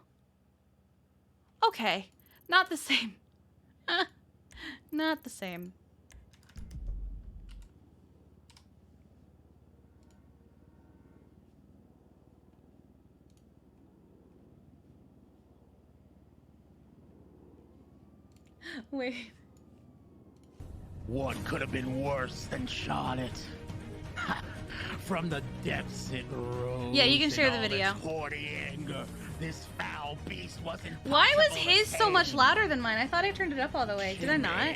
Okay. Not the same. Not the same. Wait. What could have been worse than Charlotte? From the depths it rose. Yeah, you can share in the all video. its haughty anger. This foul beast was impossible. Why was to his so much tame. ladder than mine? I thought I turned it up all the way. Did I not?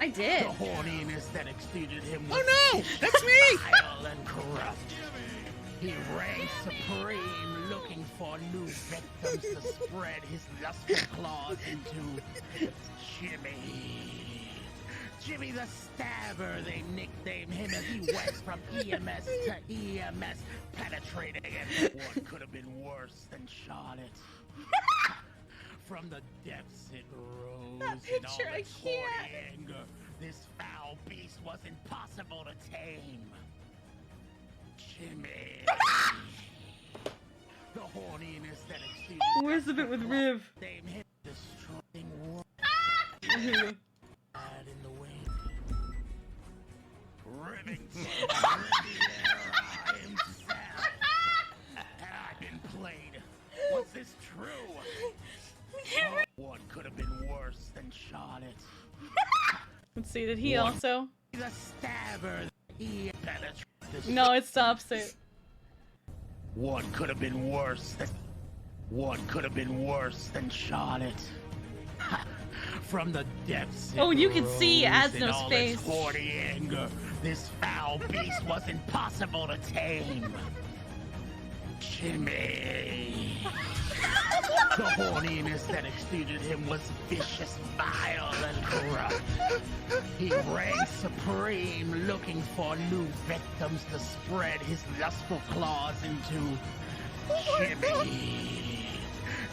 I did. The horniness that exceeded him Oh was no! That's me! vile and corrupt. He reigned supreme, looking for new victims to spread his lustful claws into. Jimmy the Stabber, they nicknamed him as he went from EMS to EMS, penetrating it. What could have been worse than Charlotte? From the depths it rose That in all picture, I its can't. haughty anger. This foul beast was impossible to tame. Jimmy. The horniness that exceeded. Where's the bit with Riv? Name him destroying war. Bad in the wing. Rivington Riviera himself. I've been played. Was this true? Oh, what could have been worse than Charlotte? Let's see, did he also? The Stabber. He penetrated. No, it stops it. What could have been worse than... What could have been worse than Charlotte? From the depths it Oh, you can see rose in Asno's all face. its haughty anger. This foul beast was impossible to tame. Jimmy. The horniness that exceeded him was vicious, vile, and corrupt. He reigned supreme, looking for new victims to spread his lustful claws into. Jimmy.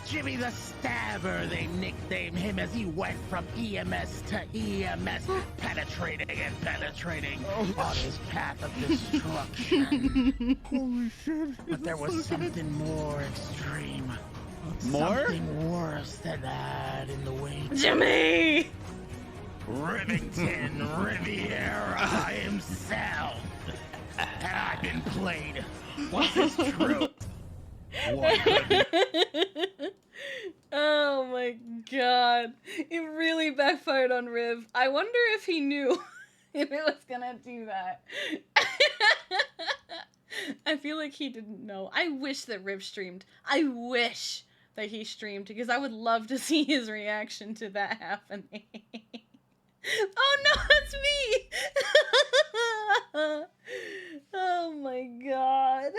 Jimmy the Stabber, they nicknamed him as he went from EMS to EMS, penetrating and penetrating on his path of destruction. Holy shit. But there was something more extreme. More? Something worse than that in the wing. Jimmy! Rivington Riviera himself. Had I been played? Was this true? What could Oh my god. It really backfired on Riv. I wonder if he knew if it was gonna do that. I feel like he didn't know. I wish that Riv streamed. I wish that he streamed because I would love to see his reaction to that happening. Oh no, it's me! Oh my god.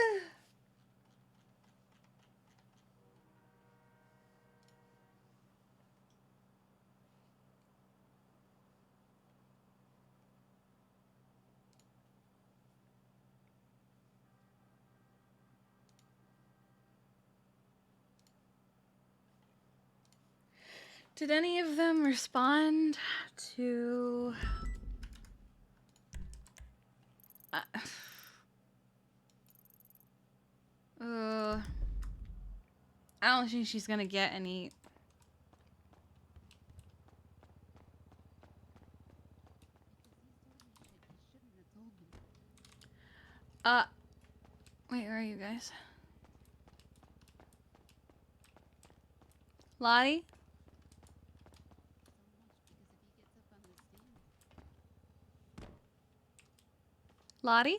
Did any of them respond to... I don't think she's gonna get any... Wait, where are you guys? Lottie? Lottie?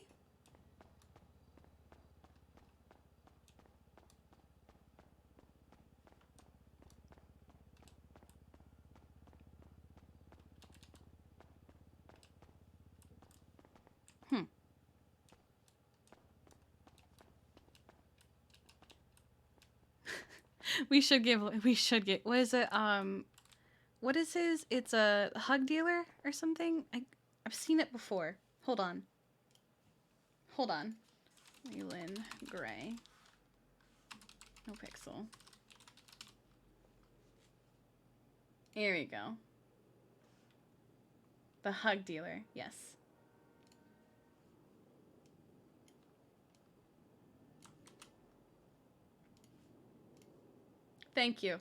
We should get, what is it, what is his? It's a hug dealer or something? I've seen it before. Hold on. Leland Gray. NoPixel. Here we go. The hug dealer, yes. Thank you.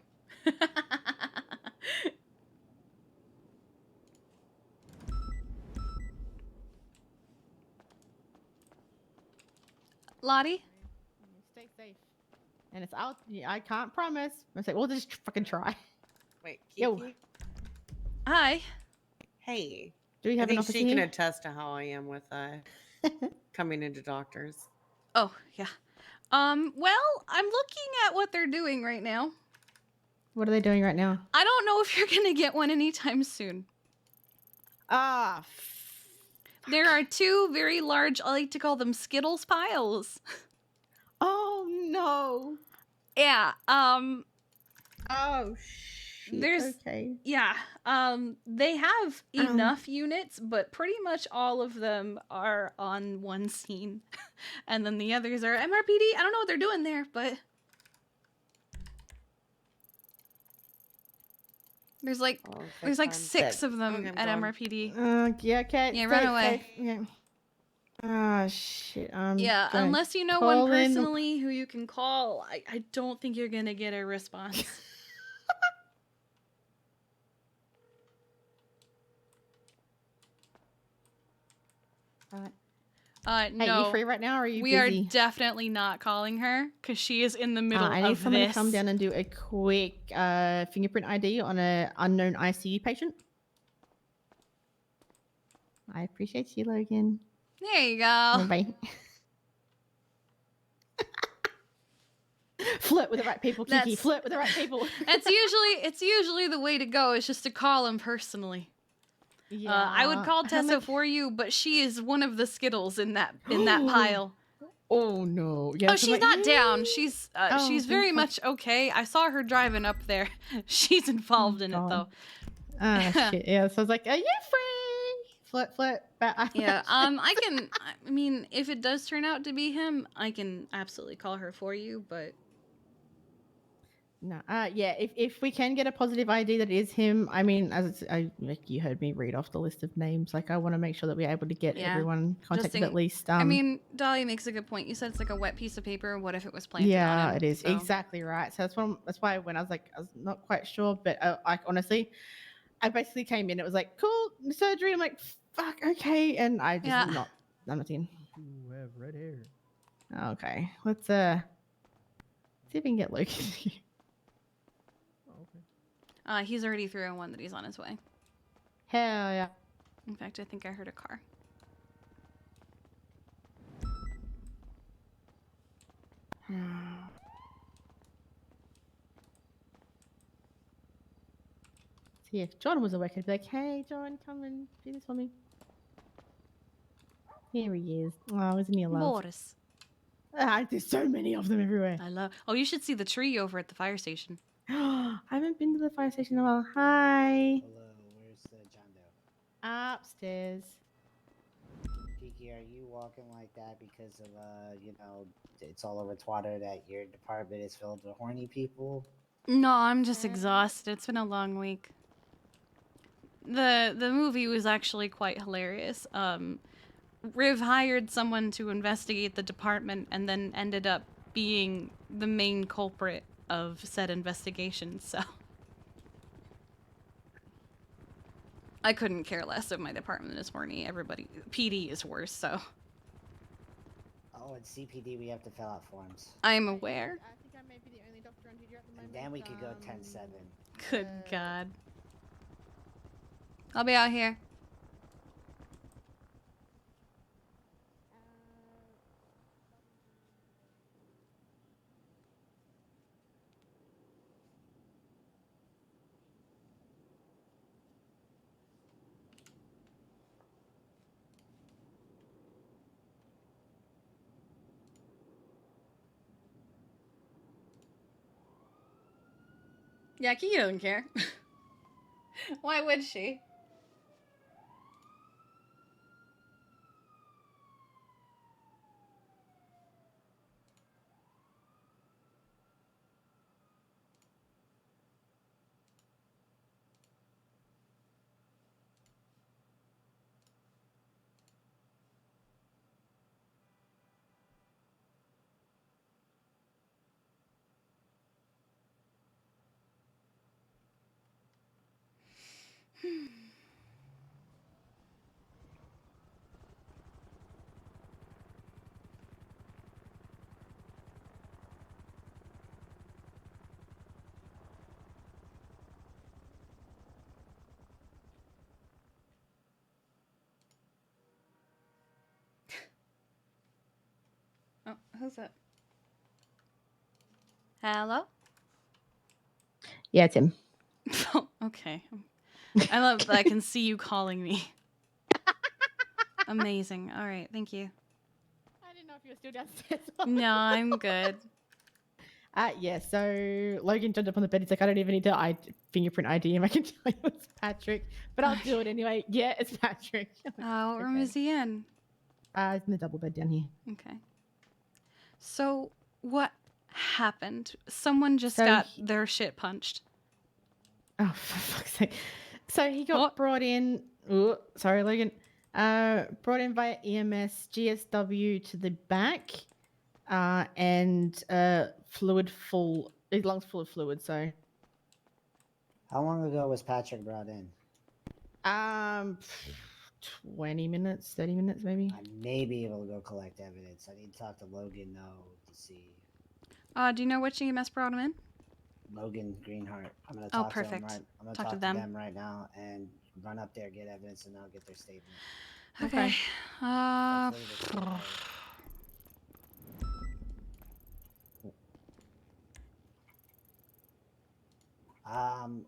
Lottie? Stay safe. And it's out. I can't promise. I say, we'll just fucking try. Wait, Kiki? Yo. Hi. Hey. Do we have I an think officer she can here? attest to how I am with coming into doctors. Oh, yeah. Well, I'm looking at what they're doing right now. What are they doing right now? I don't know if you're gonna get one anytime soon. Ah. There are two very large, I like to call them Skittles piles. Oh, no. Yeah, Oh, shit. there's... Okay. Yeah, they have enough units, but pretty much all of them are on one scene. And then the others are MRPD. I don't know what they're doing there, but... There's like, there's like 6 of them at MRPD. Yeah, okay. Yeah, run away. Yeah. Ah, shit. Yeah, unless you know one personally who you can call, I don't think you're gonna get a response. Hey, No. you free right now, or are you We busy? are definitely not calling her because she is in the middle I need of someone this. to come down and do a quick fingerprint ID on an unknown ICU patient. I appreciate you, Logan. There you go. Bye. Flirt with the right people, Kiki. Flirt with the right people. It's usually the way to go. Is just to call him personally. Yeah. I would call how Tessa much- for you, but she is one of the Skittles in that pile. Oh no! Yeah, Oh, so she's not down. She's Oh, very thank much okay. I saw her driving up there. She's involved in it though. Ah, shit. Yeah, so I was like, are you free? Flirt. Yeah. I mean, if it does turn out to be him, I can absolutely call her for you. But No. Yeah. If we can get a positive ID that is him, I mean, like you heard me read off the list of names. Like I want to make sure that we're able to get everyone contacted at least. I mean, Dolly makes a good point. You said it's like a wet piece of paper. What if it was planted on Yeah, him? it is So- exactly right. So that's why when I was not quite sure, but I honestly, I basically came in. It was like, cool surgery. I'm like, fuck, okay, and I just I'm not in. You have red hair. Okay, let's see if we can get Logan. He's already through on one that he's on his way. Hell yeah. In fact, I think I heard a car. See, if John was awake, I'd be like, hey, John, come and do this for me. Here he is. Oh, isn't he a love? Boris. There's so many of them everywhere. I love. Oh, you should see the tree over at the fire station. I haven't been to the fire station in a while. Hi. Hello, where's the John Doe? Upstairs. Kiki, are you walking like that because of, you know, it's all over Twitter that your department is filled with horny people? No, I'm just exhausted. It's been a long week. The movie was actually quite hilarious. Riv hired someone to investigate the department and then ended up being the main culprit of said investigation, so I couldn't care less if my department is horny. Everybody, PD is worse, so Oh, at CPD we have to fill out forms. I'm aware. I think I may be the only doctor on duty at the moment. And then we could go 10-7. Good God. I'll be out here. Yeah, Kiki doesn't care. Why would she? Oh, who's that? Hello? Yeah, it's him. Oh, okay. I love that I can see you calling me. Amazing. All right, thank you. I didn't know if you were still downstairs. No, I'm good. Yeah, so Logan jumped up on the bed. He's like, I don't even need to fingerprint ID him. I can tell you it's Patrick, but I'll do it anyway. Yeah, it's Patrick. What room is he in? He's in the double bed down here. Okay. So, what happened? Someone just So got their shit punched. Oh, for fuck's sake. So he got brought in. Ooh, sorry, Logan. Brought in via EMS, GSW to the back, and fluid full. His lungs full of fluid. So, How long ago was Patrick brought in? 20 minutes, 30 minutes, maybe. I may be able to go collect evidence. I need to talk to Logan now to see. Do you know which EMS brought him in? Logan Greenheart. I'm gonna talk to him perfect. right. I'm gonna Talk talk to to them. them right now and run up there, get evidence, and I'll get their statement. Okay. Hopefully this will work.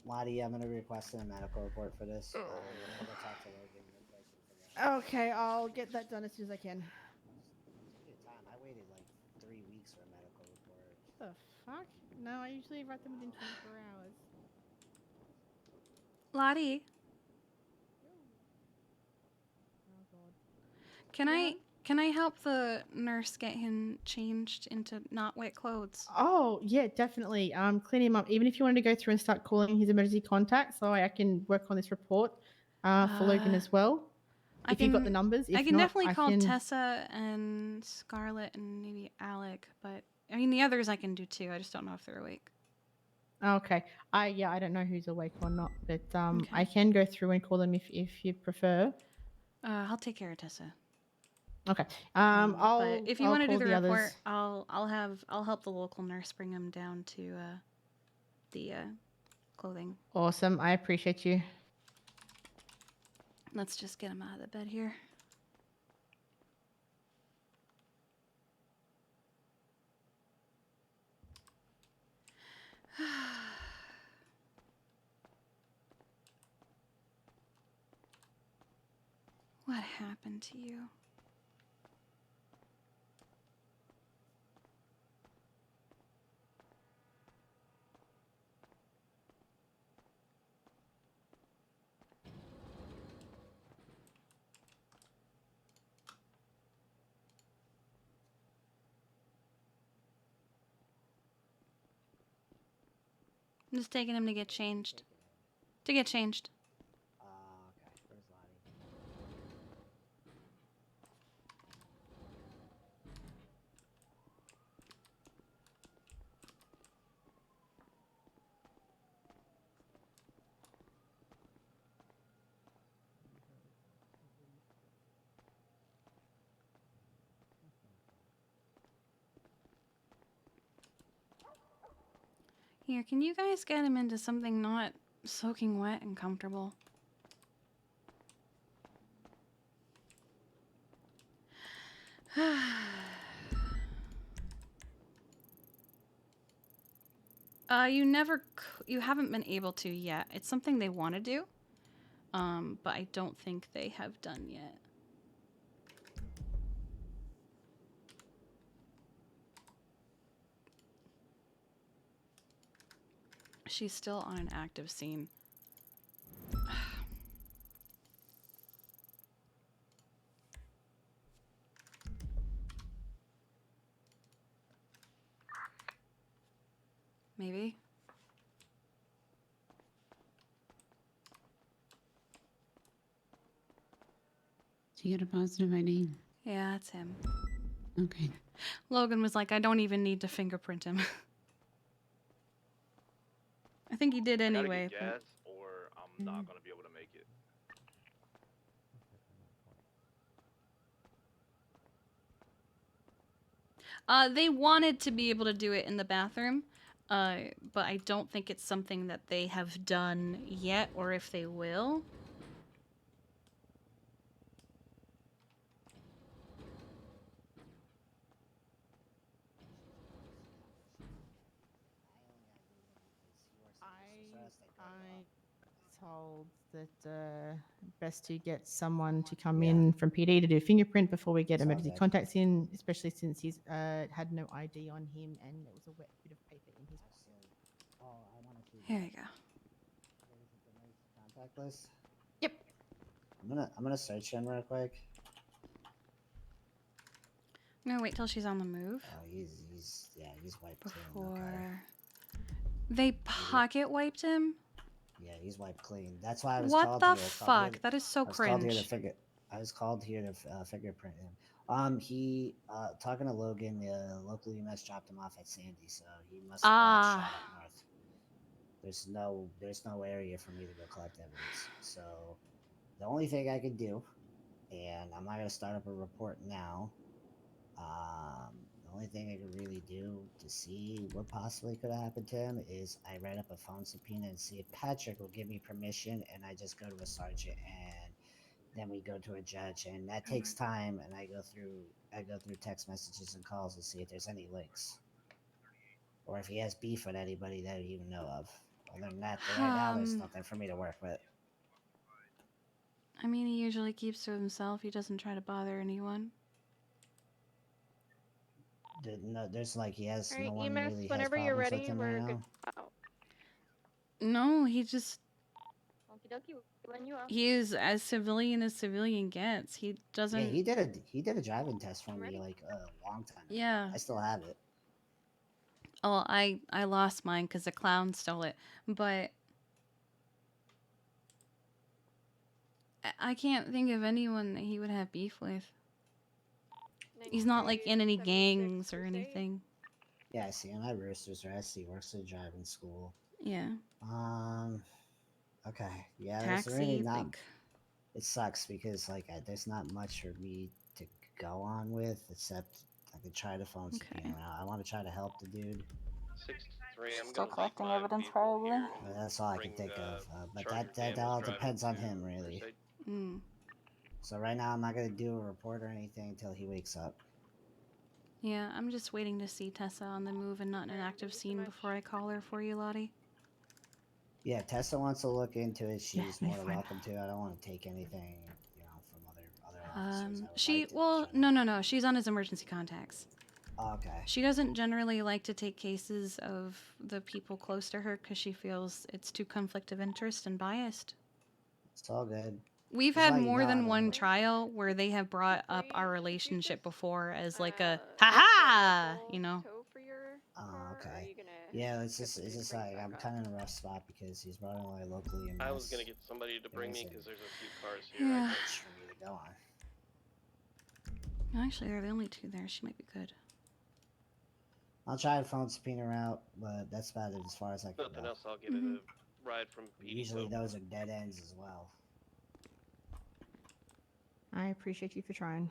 Lottie, I'm gonna request a medical report for this. I'm gonna talk to Logan real quick and figure out. Okay, I'll get that done as soon as I can. Take your time. I waited like 3 weeks for a medical report. The fuck? No, I usually write them within 24 hours. Lottie, Oh god. can I help the nurse get him changed into not wet clothes? Oh yeah, definitely. Clean him up. Even if you wanted to go through and start calling his emergency contact, so I can work on this report for Logan as well. If you've got the numbers, if I can not, definitely I call can... Tessa and Scarlett and maybe Alec, but I mean the others I can do too. I just don't know if they're awake. Okay. I don't know who's awake or not, but I can go through and call them if you prefer. I'll take care of Tessa. Okay. But if you want to do call the the report, others. I'll help the local nurse bring him down to the clothing. Awesome. I appreciate you. Let's just get him out of the bed here. What happened to you? I'm just taking him to get changed. To get changed. Okay. Where's Lottie? Here, can you guys get him into something not soaking wet and comfortable? You haven't been able to yet. It's something they want to do, but I don't think they have done yet. She's still on an active scene. Maybe. Did you get a positive ID? Yeah, that's him. Okay. Logan was like, I don't even need to fingerprint him. I think he did anyway. I gotta get gas, or I'm not gonna be able to make it. They wanted to be able to do it in the bathroom, but I don't think it's something that they have done yet, or if they will. I told that best to get someone to come in from PD to do fingerprint before we get emergency contacts in, especially since he's had no ID on him and there was a wet bit of paper in his pocket. Oh, I want to see. Here you go. Contact list. Yep. I'm gonna search him real quick. I'm gonna wait till she's on the move. Oh, he's wiped Before clean. Okay. they pocket wiped him. Yeah, he's wiped clean. That's why I was What called the here. I was called here fuck? That is so cringe. I was called here to fingerprint him. He talking to Logan. The local EMS dropped him off at Sandy, so he must have got shot up north. There's no area for me to go collect evidence. So the only thing I can do, and I'm not gonna start up a report now. The only thing I could really do to see what possibly could have happened to him is I write up a phone subpoena and see if Patrick will give me permission, and I just go to a sergeant, and then we go to a judge, and that takes time, and I go through text messages and calls to see if there's any links, or if he has beef with anybody that we even know of. Other than that, right now there's nothing for me to work with. I mean, he usually keeps to himself. He doesn't try to bother anyone. There's like he has Alright, no one EMS, really whenever has you're problems ready, with him we're right good. now. No, he just Okie dokie, when you are. he is as civilian gets. He doesn't. Yeah, he did a driving test for me like a long time ago. Yeah. I still have it. Oh, I lost mine because the clown stole it, but I can't think of anyone that he would have beef with. He's not like in any gangs or anything. Yeah, I see him at Roosters, right? I see he works at a driving school. Yeah. Okay. Yeah, Taxi, there's really not. like- It sucks because like there's not much for me to go on with except I could try to phone subpoena. I want to try to help the dude. 6-3. I'm Still gonna collecting leave my evidence, people probably. here. But that's all I can think of. But Sergeant that Campbell's all driving depends on to him, really. Interstate. Mm. So right now I'm not gonna do a report or anything until he wakes up. Yeah, I'm just waiting to see Tessa on the move and not in an active scene before I call her for you, Lottie. Yeah, Tessa wants to look into it. She's Yeah, more than fine. welcome to. I don't want to take anything, from other officers. I would She like to well, no. She's on his emergency contacts. Oh, okay. She doesn't generally like to take cases of the people close to her because she feels it's too conflict of interest and biased. It's all good. We've Just had let you more know, I than don't one like- trial where they have brought up our relationship before as like a ha-ha, you know. Oh, okay. Yeah, it's just like I'm kind of in a rough spot because he's brought in like locally and I was gonna get somebody to bring me because there's a few cars here. Yeah. for me to go on. Actually, there are the only two there. She might be good. I'll try to phone Subpoena out, but that's about it as far as I can Nothing go. else, I'll get it a ride from PT2. Usually those are dead ends as well. I appreciate you for trying.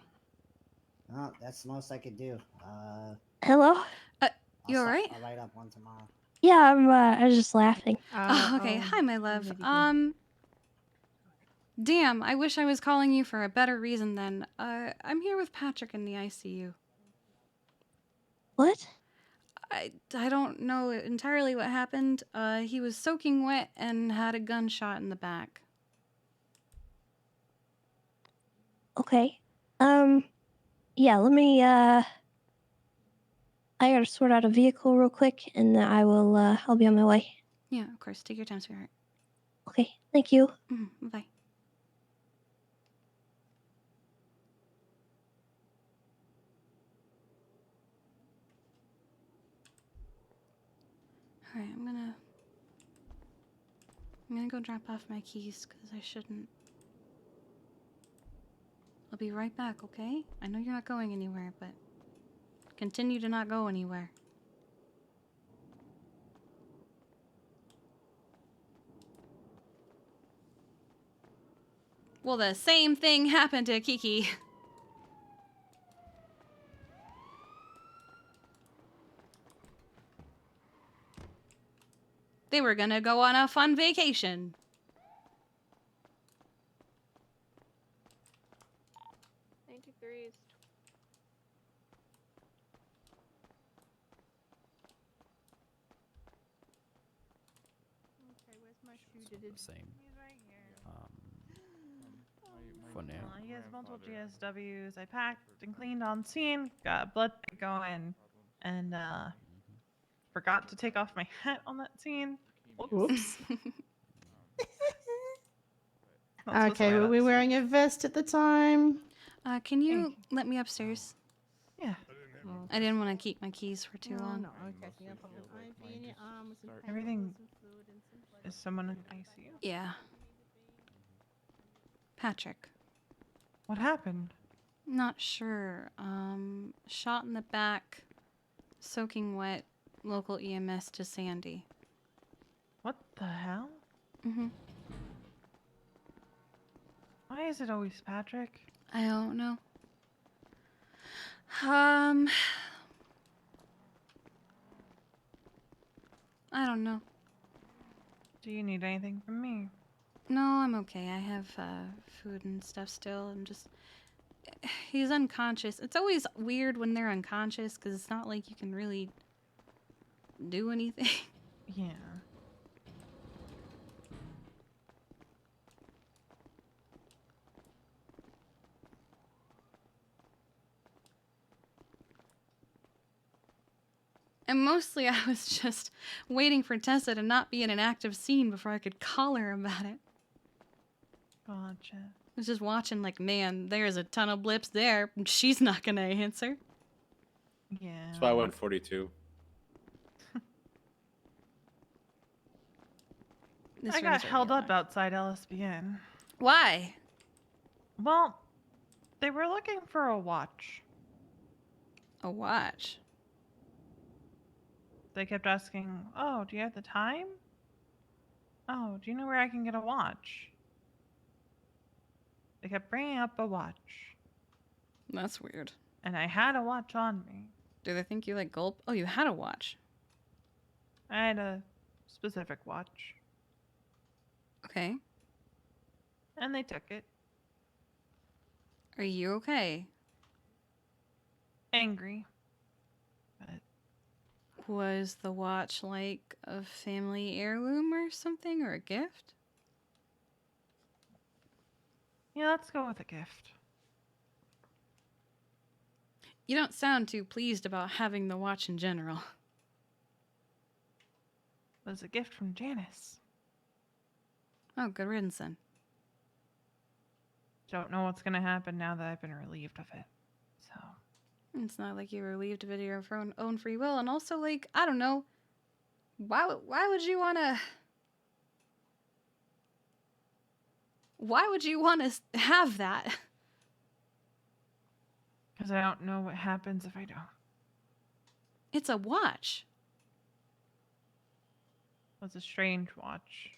Oh, that's the most I could do. Hello? You alright? I'll write up one tomorrow. Yeah, I was just laughing. Oh, okay. Hi, my love. Damn, I wish I was calling you for a better reason then. I'm here with Patrick in the ICU. What? I don't know entirely what happened. He was soaking wet and had a gunshot in the back. Okay. Yeah, let me, I gotta sort out a vehicle real quick, and I will, I'll be on my way. Yeah, of course. Take your time, sweetheart. Okay, thank you. Bye. Alright, I'm gonna go drop off my keys, because I shouldn't. I'll be right back, okay? I know you're not going anywhere, but continue to not go anywhere. Well, the same thing happened to Kiki. They were gonna go on a fun vacation. Okay, where's my shoe? The same. For now. He has multiple GSWs. I packed and cleaned on scene, got a blood bank going, and forgot to take off my hat on that scene. Whoops. Not supposed to Okay, wear were that. we wearing a vest at the time? Can you let me upstairs? Yeah. I didn't want to keep my keys for too long. No, okay. So you're gonna pop an IV in your arm with some Everything some fluid and some blood. Is someone in ICU? Yeah. Patrick. What happened? Not sure. Shot in the back, soaking wet, local EMS to Sandy. What the hell? Mm-hmm. Why is it always Patrick? I don't know. I don't know. Do you need anything from me? No, I'm okay. I have food and stuff still. I'm just... He's unconscious. It's always weird when they're unconscious because it's not like you can really do anything. Yeah. And mostly I was just waiting for Tessa to not be in an active scene before I could call her about it. Gotcha. I was just watching like, man, there's a ton of blips there. She's not gonna answer. Yeah. That's why I went 42. This I got room's held already up outside LSBN. Why? Well, they were looking for a watch. A watch? They kept asking, oh, do you have the time? Oh, do you know where I can get a watch? They kept bringing up a watch. That's weird. And I had a watch on me. Do they think you like gulp? Oh, you had a watch. I had a specific watch. Okay. And they took it. Are you okay? Angry. Was the watch like a family heirloom or something, or a gift? Yeah, let's go with a gift. You don't sound too pleased about having the watch in general. It was a gift from Janice. Oh, good riddance then. Don't know what's gonna happen now that I've been relieved of it. So It's not like you were relieved of it of your own free will, and also, like, I don't know. Why would you wanna? Why would you want to have that? Because I don't know what happens if I don't. It's a watch. It's a strange watch.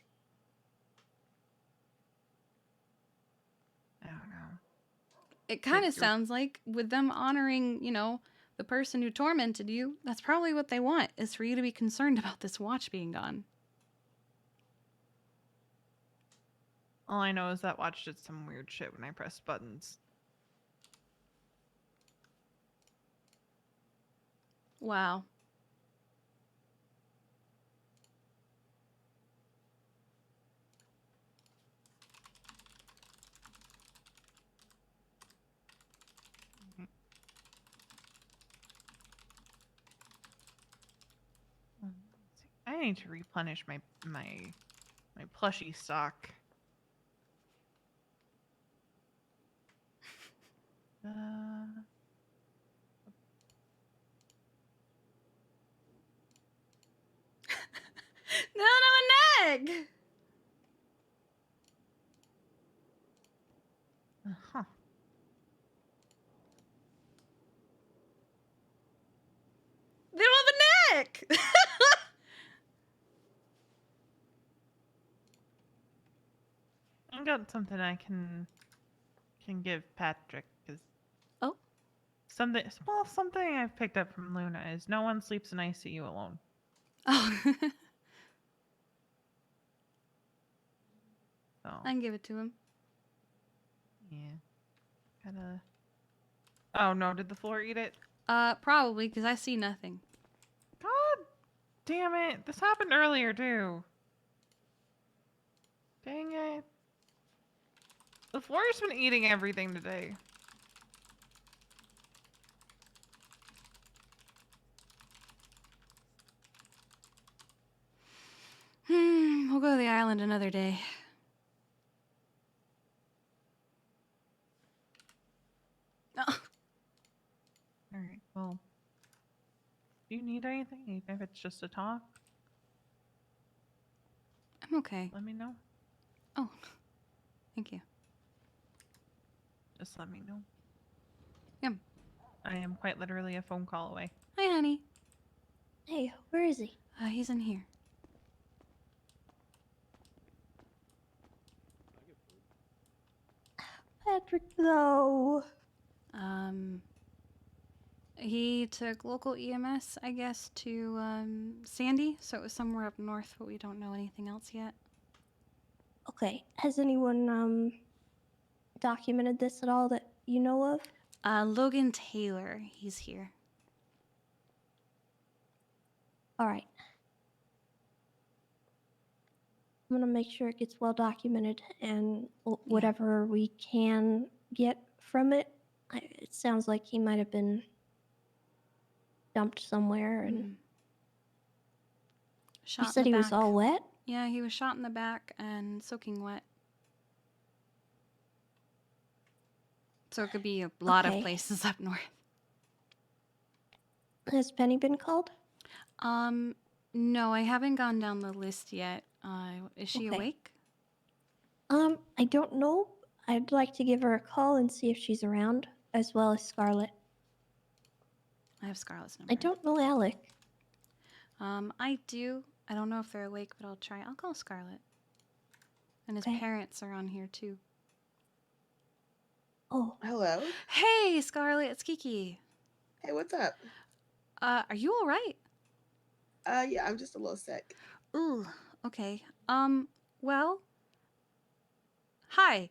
I don't know. It kind of sounds like, with them honoring, the person who tormented you, that's probably what they want, is for you to be concerned about this watch being gone. All I know is that watch did some weird shit when I pressed buttons. Wow. I need to replenish my plushie stock. No, an egg! Huh. They don't have a neck! I got something I can give Patrick, because something I've picked up from Luna is no one sleeps in ICU alone. Oh. So I can give it to him. yeah, gotta. Oh no! Did the floor eat it? Probably, because I see nothing. God damn it! This happened earlier too. Dang it! The floor's been eating everything today. We'll go to the island another day. Oh. Alright, well. Do you need anything? Even if it's just a talk? I'm okay. Let me know. Oh. Thank you. Just let me know. Yep. I am quite literally a phone call away. Hi, honey. Hey, where is he? He's in here. Patrick, no. He took local EMS, I guess, to, Sandy, so it was somewhere up north, but we don't know anything else yet. Okay, has anyone, documented this at all that you know of? Logan Taylor, he's here. Alright. I'm gonna make sure it gets well documented and whatever we can get from it. It sounds like he might have been dumped somewhere and Shot you in said the he was back. all wet? Yeah, he was shot in the back and soaking wet. So it could be a lot of Okay. places up north. Has Penny been called? No, I haven't gone down the list yet. Is she Okay. awake? I don't know. I'd like to give her a call and see if she's around, as well as Scarlet. I have Scarlett's number. I don't know Alec. I do. I don't know if they're awake, but I'll try. I'll call Scarlett. And his Okay. parents are on here too. Oh. Hello. Hey, Scarlett, it's Kiki. Hey, what's up? Are you all right? Yeah, I'm just a little sick. Ooh, okay. Well, hi.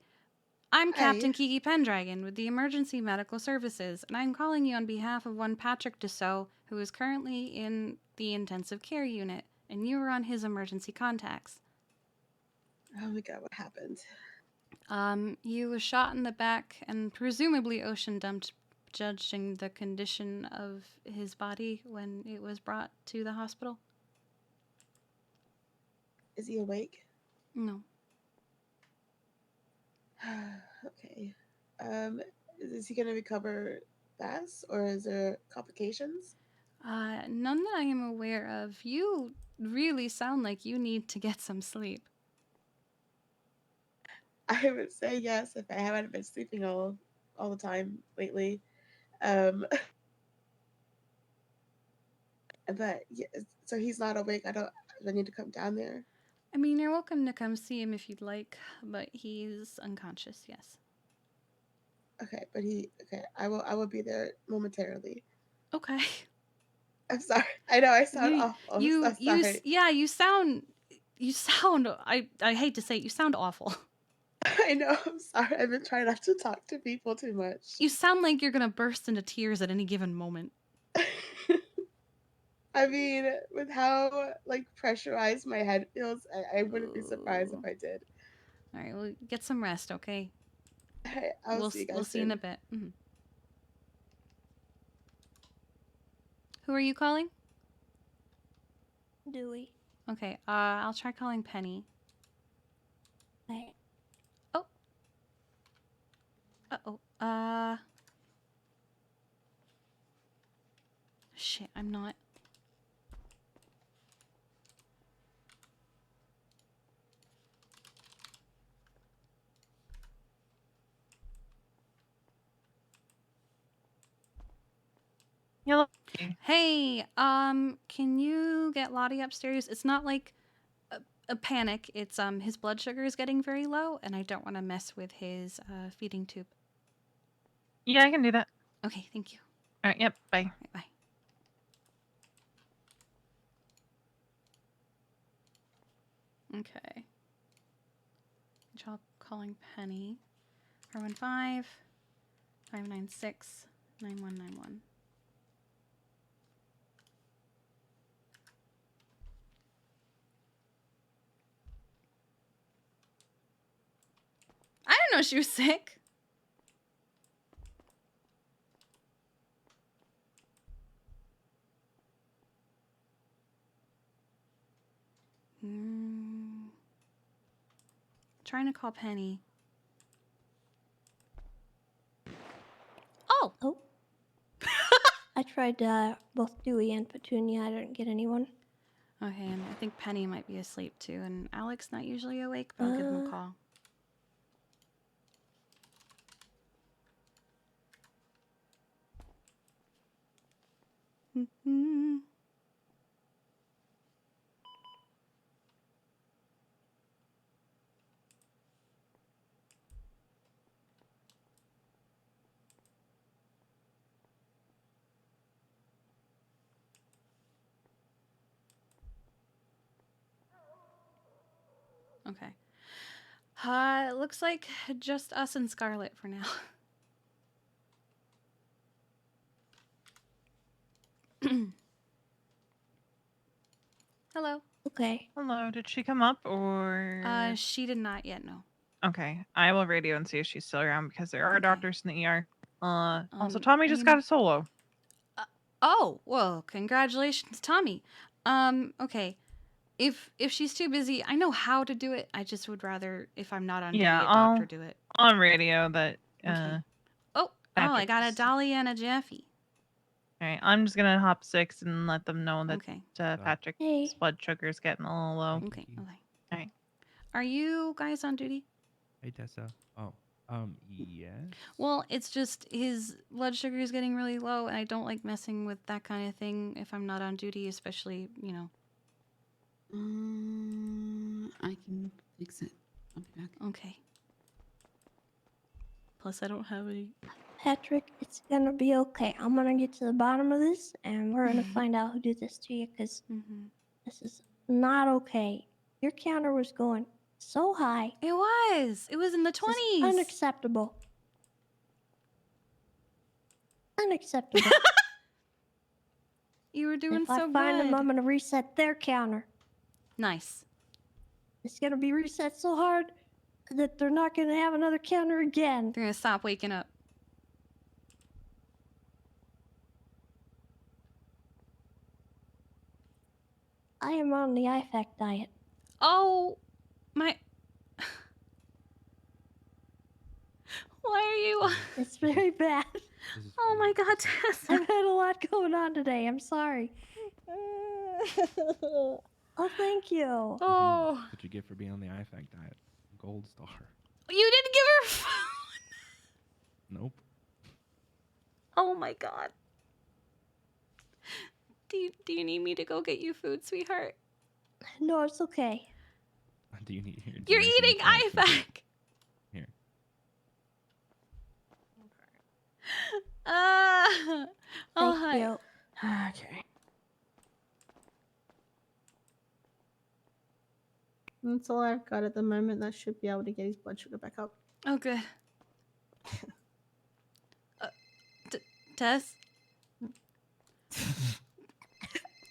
I'm Captain Kiki Pendragon with the Emergency Medical Services, and I'm calling you on behalf of one Patrick Dussault, who is currently in the intensive care unit, and you were on his emergency contacts. Oh my god, what happened? He was shot in the back and presumably ocean dumped, judging the condition of his body when it was brought to the hospital. Is he awake? No. Okay. Is he gonna recover fast, or is there complications? None that I am aware of. You really sound like you need to get some sleep. I would say yes if I haven't been sleeping all the time lately. Um, but yeah, so he's not awake. I need to come down there. I mean, you're welcome to come see him if you'd like, but he's unconscious, yes. Okay, but I will be there momentarily. Okay. I'm sorry. I know I sound awful. I'm sorry. You sound, I hate to say it, you sound awful. I know, I'm sorry. I've been trying not to talk to people too much. You sound like you're gonna burst into tears at any given moment. I mean, with how like pressurized my head feels, I wouldn't be surprised if I did. All right, well, get some rest, okay? Hey, I'll see you guys We'll see you in a soon. bit. Who are you calling? Dewey. Okay, I'll try calling Penny. Hey. Oh. Uh-oh. Shit, I'm not. Hello. Hey, can you get Lottie upstairs? It's not like a panic. It's his blood sugar is getting very low, and I don't want to mess with his feeding tube. Yeah, I can do that. Okay, thank you. All right. Yep. Bye. Bye. Okay. Job calling Penny. 415 596 9191. I didn't know she was sick. Trying to call Penny. Oh! Oh. I tried both Dewey and Petunia. I didn't get anyone. Okay, and I think Penny might be asleep too, and Alex not usually awake, but I'll give him a call. Okay. It looks like just us and Scarlet for now. Hello. Okay. Hello. Did she come up or? She did not yet, no. Okay. I will radio and see if she's still around because there are doctors in the ER. Also, Tommy just got a solo. Oh, well, congratulations, Tommy. Okay. If she's too busy, I know how to do it. I just would rather, if I'm not on duty, a doctor do it. On radio that. Okay. Oh, I got a Dolly and a Jeffy. All right, I'm just gonna hop 6 and let them know that Okay. Patrick's blood sugar's getting a little low. Okay. All right. Are you guys on duty? Hey, Tessa. Oh, yes. Well, it's just his blood sugar is getting really low, and I don't like messing with that kind of thing if I'm not on duty, especially, you know. I can fix it. I'll be back. Okay. Plus, I don't have any. Patrick, it's gonna be okay. I'm gonna get to the bottom of this, and we're gonna find out who did this to you, because this is not okay. Your counter was going so high. It was. It was in the 20s. Unacceptable. Unacceptable. You were doing if so I find good. them, I'm gonna reset their counter. Nice. It's gonna be reset so hard that they're not gonna have another counter again. They're gonna stop waking up. I am on the IFAC diet. Oh, my. Why are you? It's very bad. Oh my God, Tessa. I've had a lot going on today. I'm sorry. Oh, thank you. Oh. That's what you get for being on the IFAC diet. Gold star. You didn't give her food. Nope. Oh my god. Do you need me to go get you food, sweetheart? No, it's okay. Do you need? Here, You're eating IFAC. Here. Oh, Thank hi. you. Okay. That's all I've got at the moment. That should be able to get his blood sugar back up. Oh, good. Tess?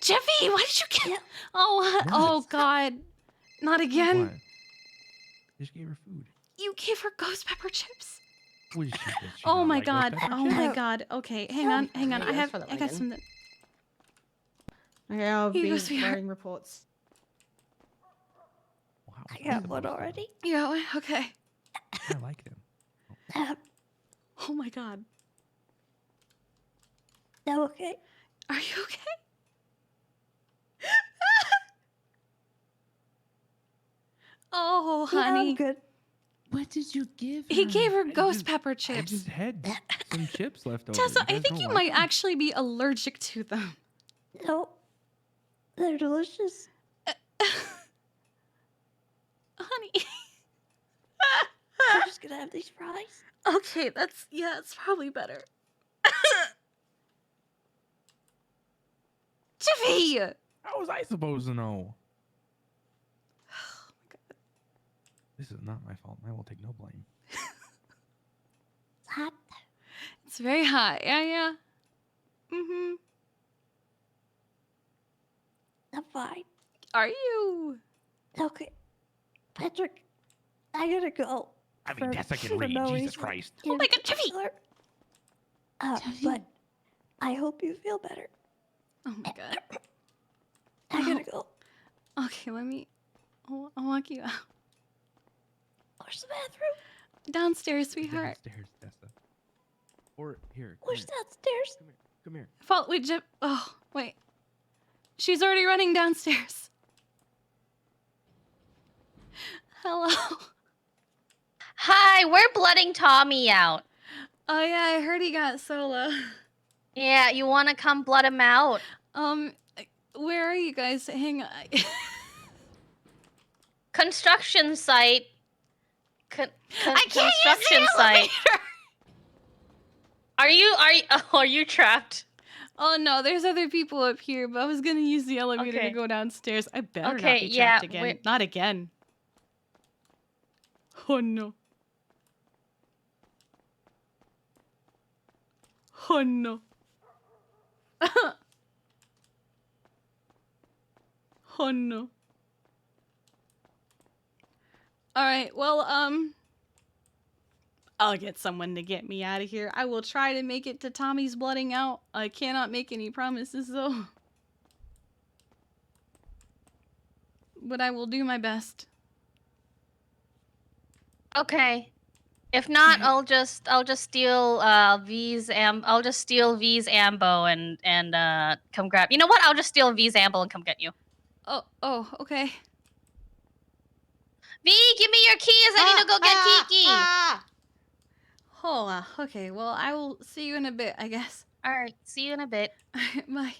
Jeffy, why did you get... Oh, God. Not again. What? Just gave her food. You gave her ghost pepper chips. What is she? Does she Oh not my like those god. pepper Oh my chips? god. Okay, hang on. Hey, I that's for the got wagon. something. Okay, I'll Here you be go, sweetheart. writing reports. Wow, I got one already. You got one? Okay. I like them. Oh my god. That okay? Are you okay? Oh, Yeah, honey. I'm good. What did you give her? He gave her ghost pepper I chips. just had some chips left over. Tessa, I guys think don't you like might them? actually be allergic to them. No, they're delicious. Honey. I'm just gonna have these fries. Okay, it's probably better. Jeffy! How was I supposed to know? Oh my god. This is not my fault. I will take no blame. Hot. It's very hot. Yeah. Mm-hmm. I'm fine. Are you? Okay. Patrick, I gotta go. I mean, Tessa can for read. no Jesus reason. Christ. Oh my god, Jeffy! But I hope you feel better. Oh my god. I gotta go. Okay, I'll walk you out. Where's the bathroom? Downstairs, sweetheart. Downstairs, Tessa. Or here. Come Where's here. downstairs? Come here. Wait, Jeff. Oh, wait. She's already running downstairs. Hello. Hi, we're blooding Tommy out. Oh yeah, I heard he got solo. Yeah, you want to come blood him out? Where are you guys? Hang on. Construction site. I can't construction use the site. Are you trapped? Oh no, there's other people up here, but I was gonna use the elevator Okay. to go downstairs. I better not Okay, be yeah, trapped again. Not again. Oh no. Oh no. Oh no. Alright, well, I'll get someone to get me out of here. I will try to make it to Tommy's blooding out. I cannot make any promises though. But I will do my best. Okay. If not, I'll just steal V's V's ambo and come grab. You know what? I'll just steal V's ambo and come get you. Oh, okay. V, give me your keys. I need to go get Kiki. Hold on. Okay, well, I will see you in a bit, I guess. All right, see you in a bit. Bye.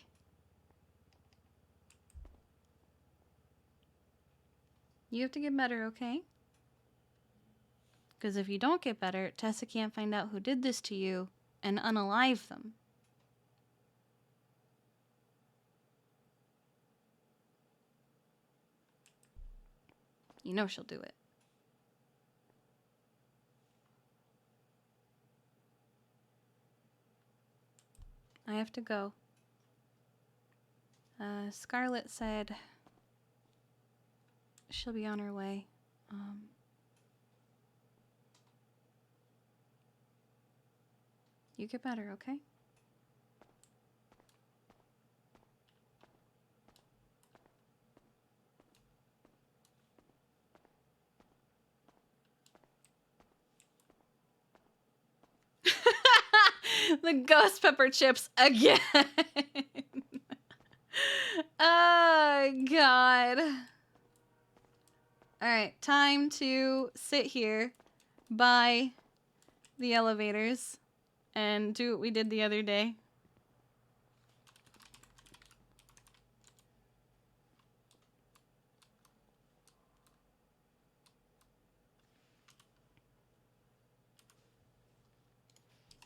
You have to get better, okay? Because if you don't get better, Tessa can't find out who did this to you and unalive them. You know she'll do it. I have to go. Scarlett said she'll be on her way. You get better, okay? The ghost pepper chips again. Oh, God. Alright, time to sit here by the elevators and do what we did the other day.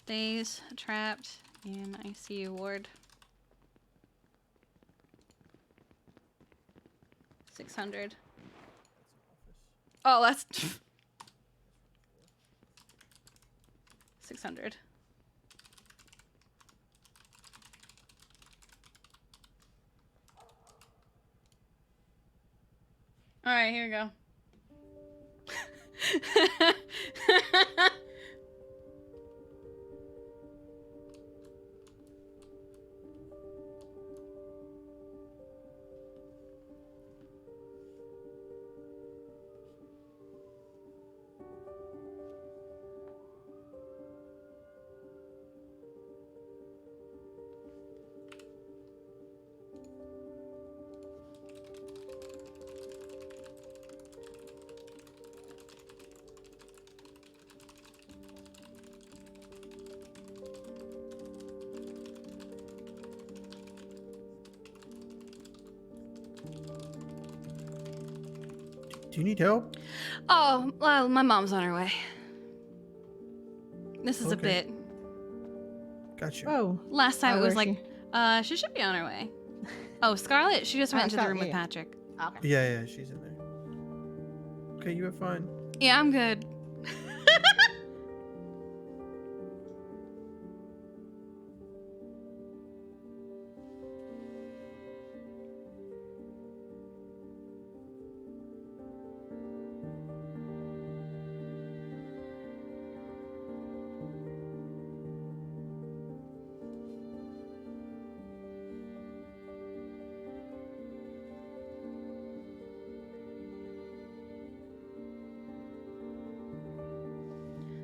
Stays trapped in ICU ward. 600. Oh, that's 600. All right, here we go. Do you need help? Oh, well, my mom's on her way. This is a Okay. bit. Gotcha. Oh. Last time it where was is like, she should be on her way. Oh, Scarlett? She just went into the room with Patrick. Okay. Yeah, she's in there. Okay, you are fine. Yeah, I'm good.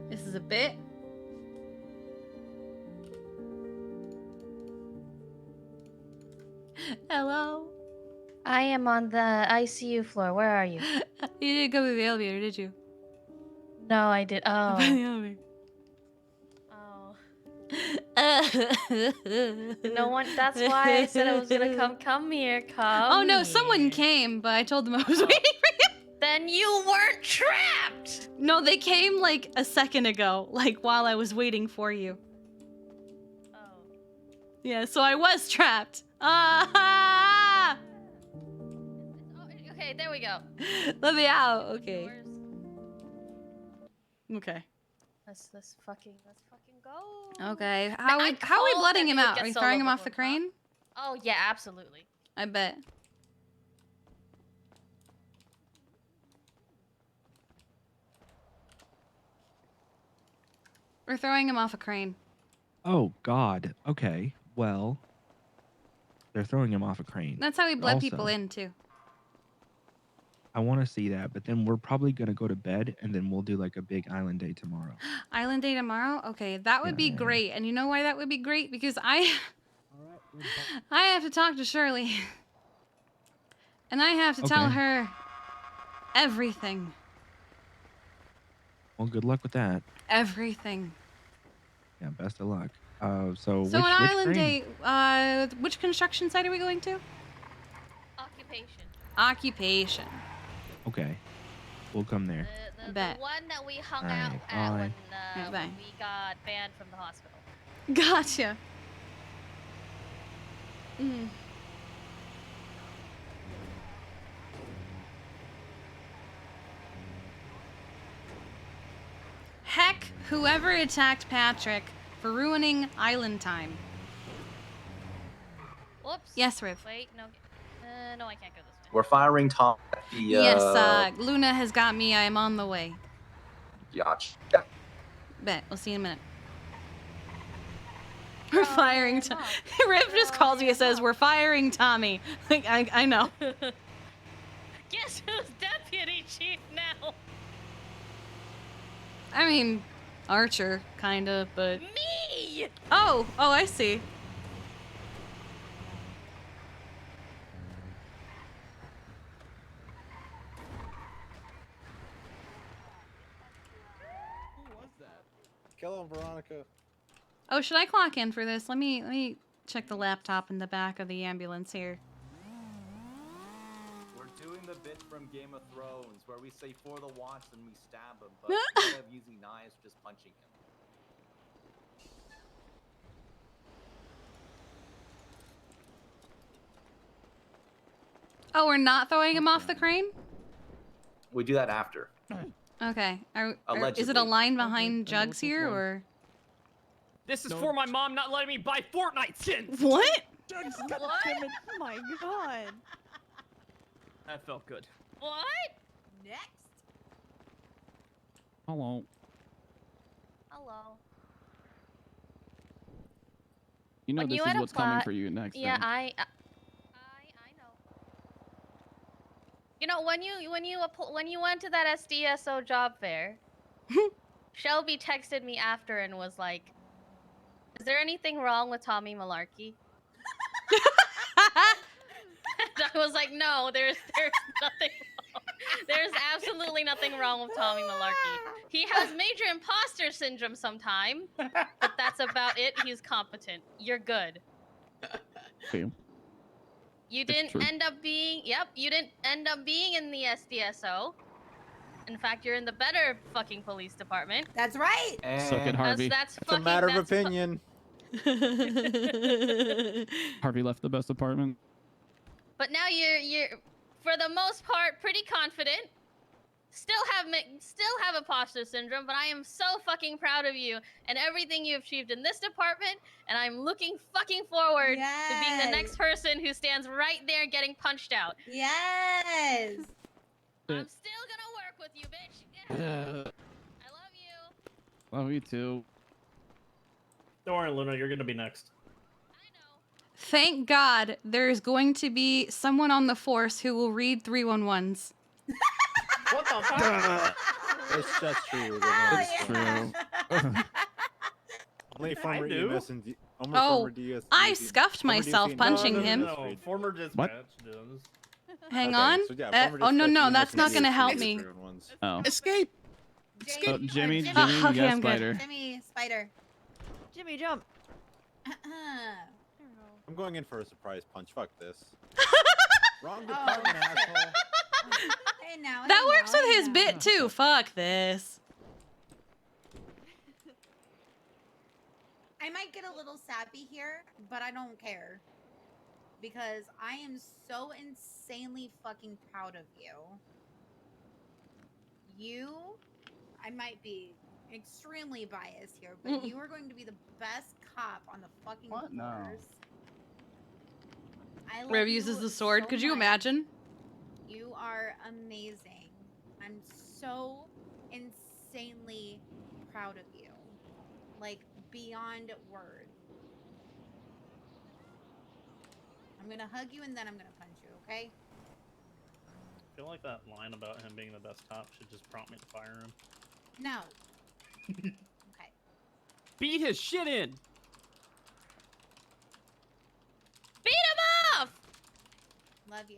This is a bit. Hello. I am on the ICU floor. Where are you? You didn't go to the elevator, did you? No, I did. Oh. By the elevator. No one. That's why I said I was gonna come. Come here. Come. Oh no, here. someone came, but I told them I was waiting for you. Then you weren't trapped. No, they came like a second ago, like while I was waiting for you. Oh. Yeah, so I was trapped. Ah! Okay, there we go. Let me out. Okay. Okay. Let's fucking go. Okay. I How are we told letting that him he would out? get Are we solo throwing him off the before, huh? crane? Oh yeah, absolutely. I bet. We're throwing him off a crane. Oh God. Okay. Well, they're throwing him off a crane. That's how we bled people Also, in too. I want to see that, but then we're probably gonna go to bed, and then we'll do like a big island day tomorrow. Island day tomorrow? Okay, that would be great. And you know why that would be great? Because I have to talk to Shirley. And I have to tell Okay. her everything. Well, good luck with that. Everything. Yeah, best of luck. So So which an which island crane? day, which construction site are we going to? Occupation. Occupation. Okay, we'll come there. Bet. The one that we hung Alright, out at bye. when Alright, bye. we got banned from the hospital. Gotcha. Mm. Heck, whoever attacked Patrick for ruining island time. Whoops. Yes, Riv. Wait, no. No, I can't go this way. We're firing Tom at the. Yes, Luna has got me. I am on the way. Yacht. Bet. We'll see you in a minute. We're firing Tommy. Riv just calls me and says, we're firing Tommy. Like, I know. Guess who's deputy chief now? I mean, Archer, kinda, but... Me! Oh, I see. Kill him, Veronica. Oh, should I clock in for this? Let me check the laptop in the back of the ambulance here. We're doing the bit from Game of Thrones where we say for the watch and we stab him, but instead of using knives, just punching him. Oh, we're not throwing him off the crane? We do that after. Okay. Is it Allegedly. a line behind Jugs here, or? This is for my mom not letting me buy Fortnite skins. What? What? Oh my god. That felt good. What? Next. Hello. Hello. You know When this you is had a what's coming plot- for you next. Yeah, right? I know. You know, when you went to that SDSO job fair, Shelby texted me after and was like, "Is there anything wrong with Tommy Malarkey?" And I was like, "No, there's nothing wrong. There's absolutely nothing wrong with Tommy Malarkey. He has major imposter syndrome sometime, but that's about it. He's competent. You're good." Okay. You It's didn't true. end up being, you didn't end up being in the SDSO. In fact, you're in the better fucking police department. That's right. Suck it, Harvey. That's It's a fucking, matter of that's fu- opinion. Harvey left the best apartment. But now you're, for the most part, pretty confident. Still have imposter syndrome, but I am so fucking proud of you and everything you achieved in this department, and I'm looking fucking forward to being the next person who stands right there getting punched out. Yes. I'm still gonna work with you, bitch. I love you. Love you too. Don't worry, Luna, you're gonna be next. Thank God there's going to be someone on the force who will read 311s. What the fuck? It's just true. It's true. Only former do. EMS and only Oh, former DS. I scuffed myself punching him. No, former dispatch does. Hang Okay, on. so yeah, Uh, former oh no, dispatch no, units that's and not gonna DS help is me. different ones. Oh. Escape. Oh, Jimmy, Jimmy. Jimmy, you Okay, got I'm good. Spider. Jimmy, spider. Jimmy, jump. I'm going in for a surprise punch. Fuck this. Wrong department, asshole. Hey now. That works with his bit too. Fuck this. I might get a little sappy here, but I don't care. Because I am so insanely fucking proud of you. I might be extremely biased here, but you are going to be the best cop on the fucking force. I love Rev uses you the sword. so Could you much. imagine? You are amazing. I'm so insanely proud of you. Like, beyond words. I'm gonna hug you and then I'm gonna punch you, okay? I feel like that line about him being the best cop should just prompt me to fire him. No. Beat his shit in. Beat him off! Love you.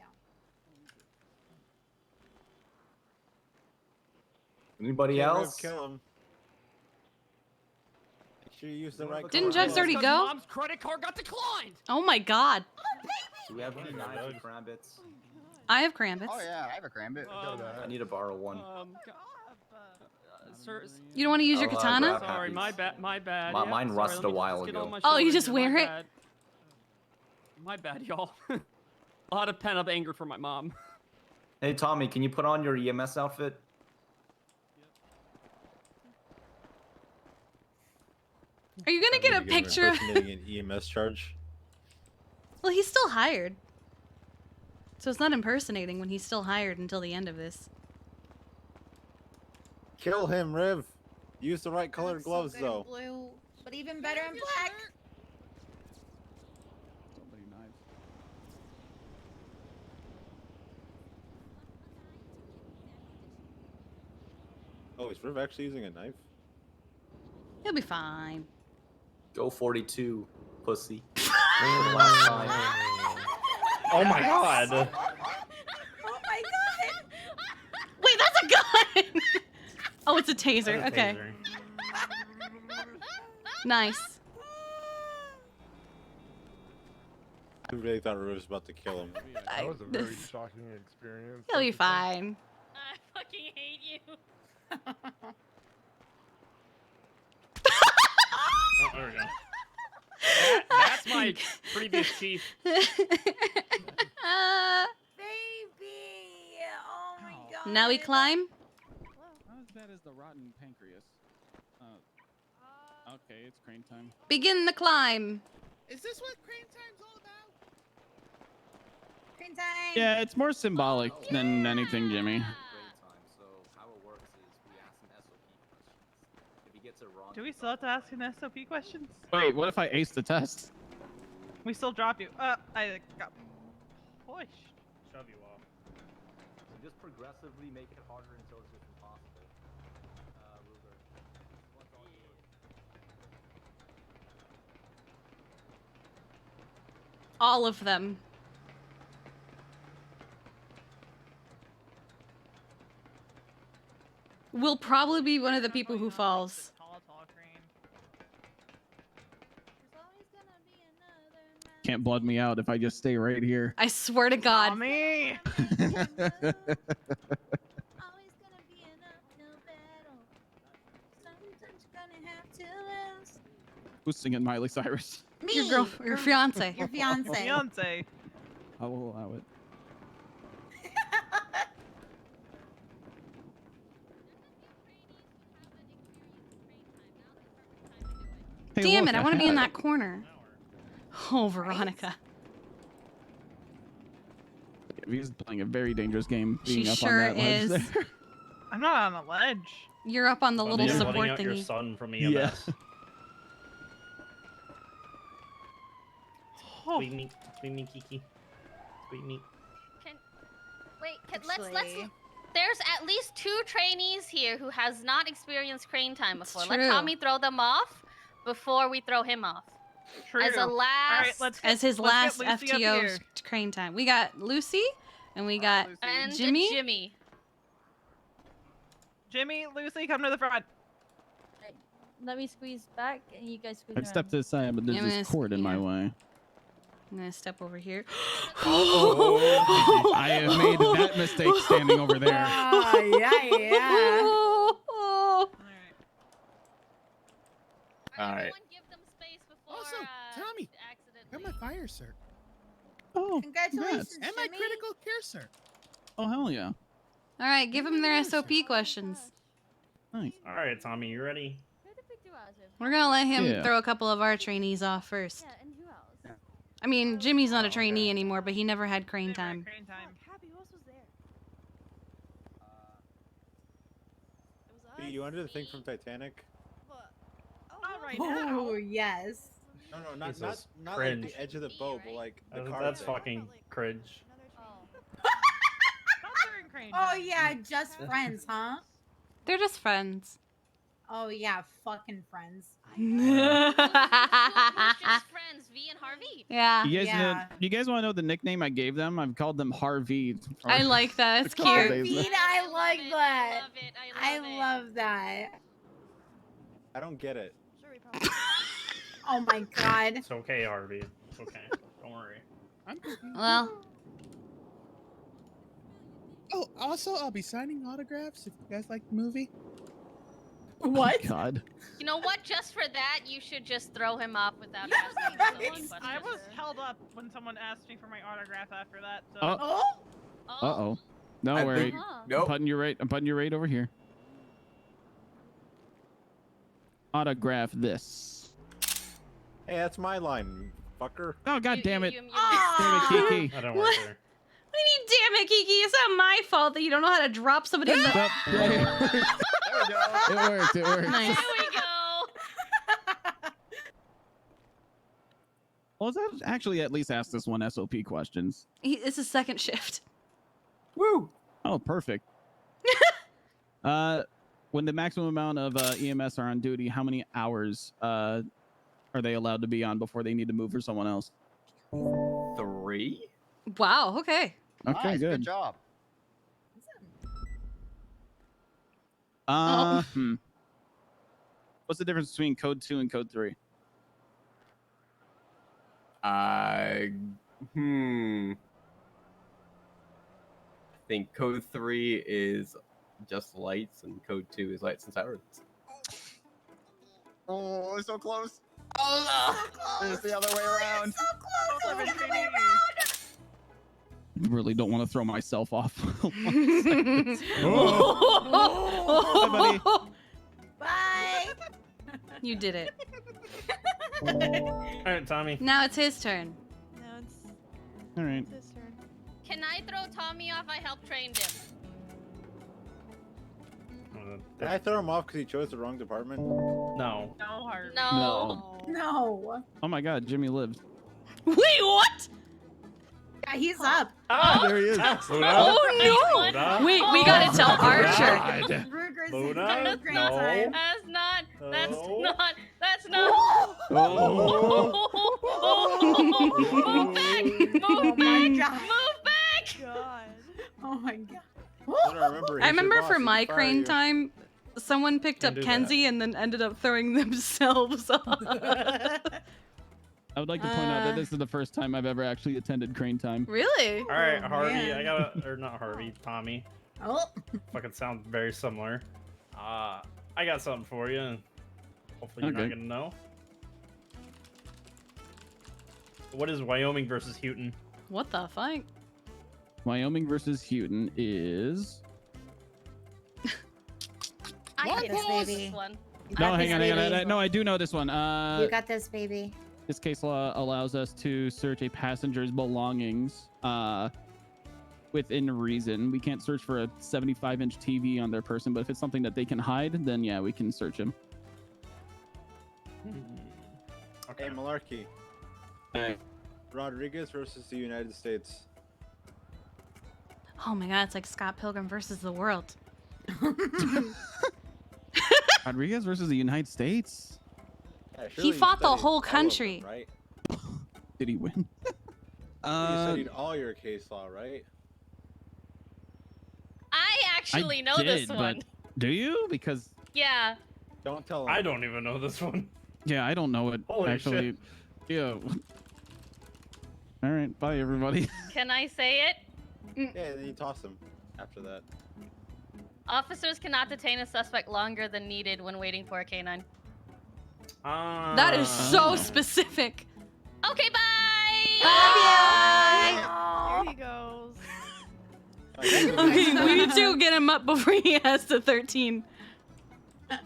Anybody Okay, Rev, else? kill him. Make sure you use the right. Didn't color. Jugs already go? Mom's credit card got declined. Oh my God. Do we have any knives or crambits? I have Krambits. Oh yeah, I have a Krambit. I need to borrow one. Sir, You don't want to use your I'll, katana? grab sorry, Happies. my bad. My bad. My- Yep, mine sorry, rusted let me a while just get all ago. my Oh, you shoulders just in, wear my it? bad. My bad, y'all. A lot of pent-up anger for my mom. Hey Tommy, can you put on your EMS outfit? Are you gonna get a picture of? Impersonating an EMS charge. Well, he's still hired. So it's not impersonating when he's still hired until the end of this. Kill him, Riv. Use the right colored gloves, Good in though. blue, but even better in black. Oh, is Riv actually using a knife? He'll be fine. Go 42, pussy. For the last time. Oh my god. Oh my god. Wait, that's a gun! Oh, it's a taser. That's a Okay. taser. Nice. I really thought Rue was about to kill him. That was a very shocking experience. He'll be fine. I fucking hate you. Oh, there we go. That's my previous chief. Baby! Oh my god. Now we climb. Not as bad as the rotten pancreas. Okay, it's crane time. Begin the climb. Is this what crane time's all about? Crane time. Yeah, it's more symbolic than anything, Jimmy. So how it works is we ask an SOP questions. If he gets it wrong, Do we still have to ask an SOP questions? Wait, what if I ace the test? We still drop you. I got pushed. Shove you off. so just progressively make it harder until it's just impossible. Ruger. What's all yours? All of them. We'll probably be one of the people who falls. Can't blood me out if I just stay right here. I swear to God. Tommy! Who's singing Miley Cyrus? Me. Your fiance. Your fiance. Fiance. I will allow it. Hey, Damn look, it, I want to be in had that corner. Oh, Veronica. He's playing a very dangerous game. She Being up sure on that ledge is. there. I'm not on a ledge. You're up on the little You're support letting out your thingy. son from EMS. Yeah. Sweet meat, Kiki. Sweet meat. Let's Actually- there's at least 2 trainees here who has not experienced crane time It's before. true. Let Tommy throw them off before we throw him off. True. As a last All right, let's As his let's last get Lucy up FTO here. crane time. We got Lucy, and we got and Jimmy. Jimmy. Jimmy, Lucy, come to the front. Let me squeeze back, and you guys squeeze I've around. stepped aside, but there's Yeah, this cord in my way. I'm gonna step over here. I have made that mistake standing over there. yeah. All right. Also, Tommy, got my fire cert. Oh, Congratulations, And my Jimmy. critical care cert. Oh, hell yeah. All right, give them their SOP questions. Nice. All right, Tommy, you ready? We're gonna let him Yeah. throw a couple of our trainees off first. Yeah, and who else? I mean, Jimmy's not a trainee anymore, but he never had crane time. Crane time. Happy, who else was there? Hey, you under the thing from Titanic? Not right now. Oh, yes. No, not Jesus, like cringe. the edge of the boat, but like the car. That's thing. fucking cringe. Oh, yeah, just friends, huh? They're just friends. Oh, yeah, fucking friends. Just friends, V and Harvey. Yeah. You guys want to know the nickname I gave them? I've called them Harvey. I like that. It's cute. Harvey, I like that. love it. I love that. I don't get it. Oh my god. It's okay, Harvey. It's okay. Don't worry. Well, Oh, also, I'll be signing autographs if you guys like the movie. What? God. You know what? Just for that, you should just throw him off without asking him so many I was questions. held up when someone asked me for my autograph after that. So. Oh. Uh-oh. No I worry. think- I'm putting you right over here. Autograph this. Hey, that's my line, fucker. Oh, god damn it. Damn Ah. it, Kiki. I don't What? work there. What do you mean, damn it, Kiki? It's not my fault that you don't know how to drop somebody in the. Well, it worked. It worked. Nice. There we go. Well, let's actually at least ask this one SOP questions. It's a second shift. Woo! Oh, perfect. When the maximum amount of EMS are on duty, how many hours are they allowed to be on before they need to move for someone else? 3? Wow. Okay. Okay, Nice, good. job. What's the difference between code 2 and code 3? I think code 3 is just lights, and code 2 is lights and sirens. Oh, it's so close. Oh no! It's the other way around. I really don't want to throw myself off. Oh. Bye, buddy. Bye. You did it. All right, Tommy. Now it's his turn. No, it's All right. his turn. Can I throw Tommy off? I helped train him. Can I throw him off because he chose the wrong department? No. No, Harvey. No. No. Oh my God, Jimmy lived. Wait, what? Yeah, he's up. Ah, there he is. Oh no! Wait, we gotta tell Archer. Ruger's Luna? great No. time. That's not. That's No. not. That's not. Move back! Move back! Move back! God. Oh my God. I remember for my crane time, someone picked Can't up do that. Kenzie and then ended up throwing themselves off. I would like to point out that this is the first time I've ever actually attended crane time. Really? All right, Harvey. man. I gotta, or not Harvey, Tommy. Oh. Fucking sound very similar. I got something for you. And hopefully you're not Okay. gonna know. What is Wyoming versus Houghton? What the fuck? Wyoming versus Houghton is. I Got can this, close baby. this one. No, got hang this, on, hang on. baby. No, I do know this one. You got this, baby. This case law allows us to search a passenger's belongings within reason. We can't search for a 75-inch TV on their person, but if it's something that they can hide, then yeah, we can search him. Okay, Malarkey. Hey. Rodriguez versus the United States. Oh my God, it's like Scott Pilgrim versus the world. Rodriguez versus the United States? Yeah, He fought the whole country. Right? Did he win? You studied all your case law, right? I actually know this did, one. but do you? Because Yeah. Don't tell him. I don't even know this one. yeah, I don't know it Holy actually. shit. Yeah. All right, bye everybody. Can I say it? Yeah, then you toss him after that. Officers cannot detain a suspect longer than needed when waiting for a canine. That is so specific. Okay, bye! Here he goes. Okay, we need to get him up before he has the 13. I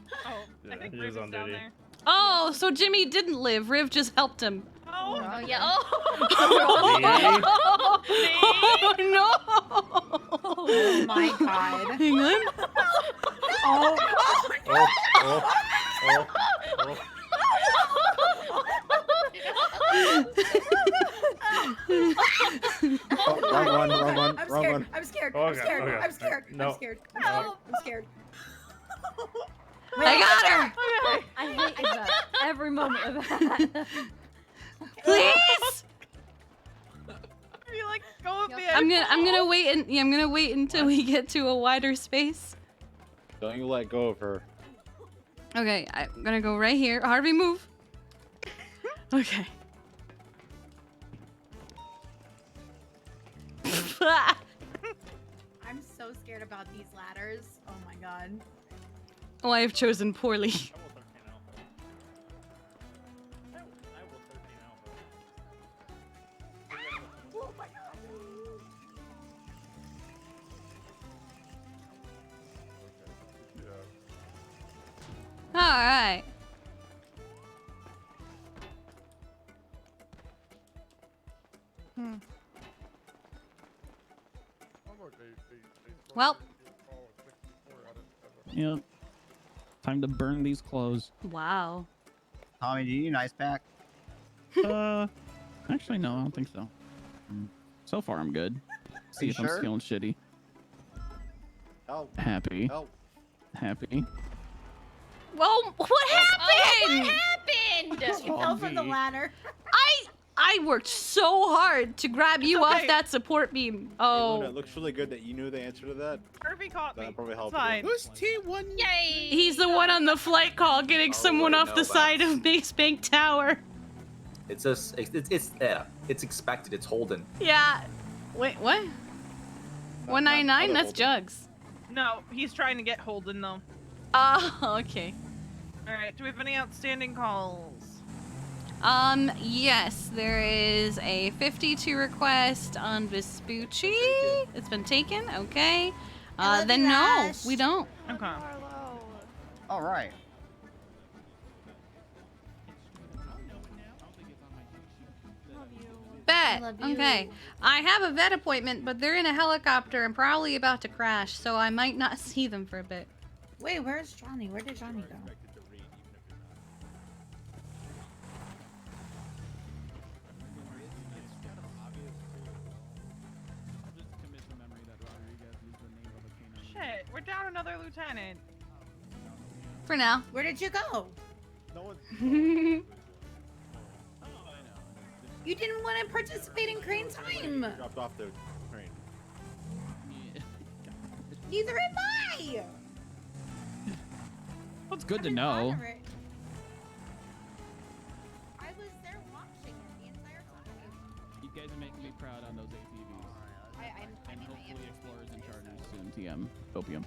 think he was on duty. Oh, so Jimmy didn't live. Riv just helped him. Oh, yeah. Oh! Oh no! Oh my God. Hang on. Oh. Wrong one. I'm scared. Oh, I'm God, scared. oh, God. I'm scared. No. I'm scared. No. I'm scared. I got her. I hated that. Every moment of that. Please. You're like, go with me. I'm gonna wait I'm gonna wait until we get to a wider space. Don't you let go of her. Okay, I'm gonna go right here. Harvey, move. Okay. I'm so scared about these ladders. Oh my God. Oh, I have chosen poorly. Oh my God. All right. Well. Yep. Time to burn these clothes. Wow. Tommy, do you need an ice pack? Actually, no, I don't think so. So far, I'm good. See you if sure? I'm feeling shitty. Help. Happy. Help. Happy. Well, what happened? What happened? You fell from the ladder. I worked so hard to grab you off that support beam. Oh. It looks really good that you knew the answer to that. Kirby caught me. That'll probably help. Fine. Who's T1? Yay! He's the one on the flight call getting someone wait, off no, the side of Base Bank Tower. It's expected. It's Holden. Yeah. Wait, what? 199? That's Holden. Jugs. No, he's trying to get Holden though. Oh, okay. All right. Do we have any outstanding calls? Yes, there is a 52 request on Vespucci. It's been taken. Okay. Then no, we don't. Okay. All right. Bet. love you. Okay. I have a vet appointment, but they're in a helicopter and probably about to crash, so I might not see them for a bit. Wait, where's Johnny? Where did Johnny go? Shit, we're down another lieutenant. For now. Where did you go? No one's. You didn't want to participate in crane time. Dropped off the train. Neither am I. Well, it's good to know. I was there watching it the entire time. You guys are making me proud on those ATVs. And hopefully Explorers and Chargers soon. TM. Opium.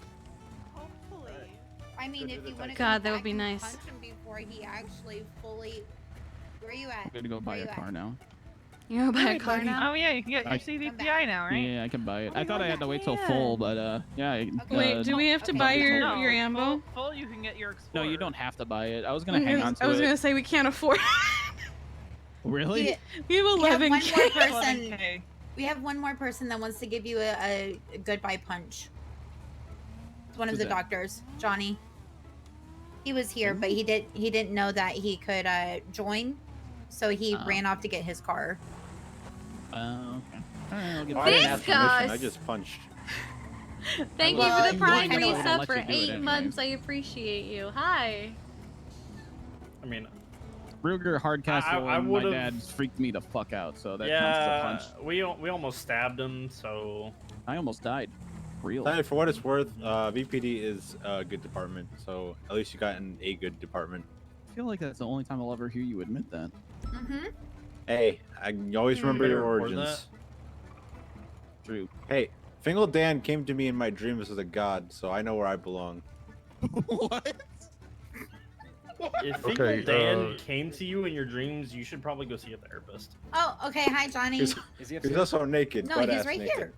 Hopefully. I mean, if you want to. God, that would be nice. Punch him before he actually fully. Where are you at? I'm gonna go buy a car now. You're gonna buy a car now? Oh yeah, you can get your CVPI now, right? Yeah, I can buy it. I thought I had to wait till full, but yeah. Wait, do we have to buy your ammo? Full, you can get your Explorer. No, you don't have to buy it. I was gonna hang on to it. I was gonna say we can't afford it. Really? We have 11K. We have one more person that wants to give you a goodbye punch. It's one of Who's the that? doctors, Johnny. He was here, but he didn't know that he could join, so he ran off to get his car. Okay. All right, I'll get I didn't This ask permission. I guy's- just punched. Thank Well, you for the you Prime might know. I'll resub let for you do it 8 anyway. months. I appreciate you. Hi. I mean, Ruger Hardcastle I and my would've- dad freaked me the fuck out, so that counts as a yeah, punch. we almost stabbed him, so. I almost died. Real. Tell you, for what it's worth, VPD is a good department, so at least you got in a good department. I feel like that's the only time I'll ever hear you admit that. Mm-hmm. Hey, you always remember your Record origins. True. Hey, Fingal Dan came to me in my dreams as a god, so I know where I belong. What? If Okay, Fingal Dan came to you in your dreams, you should probably go see a therapist. Oh, okay. Hi, Johnny. He's also naked. No, butt-ass he's right naked. here.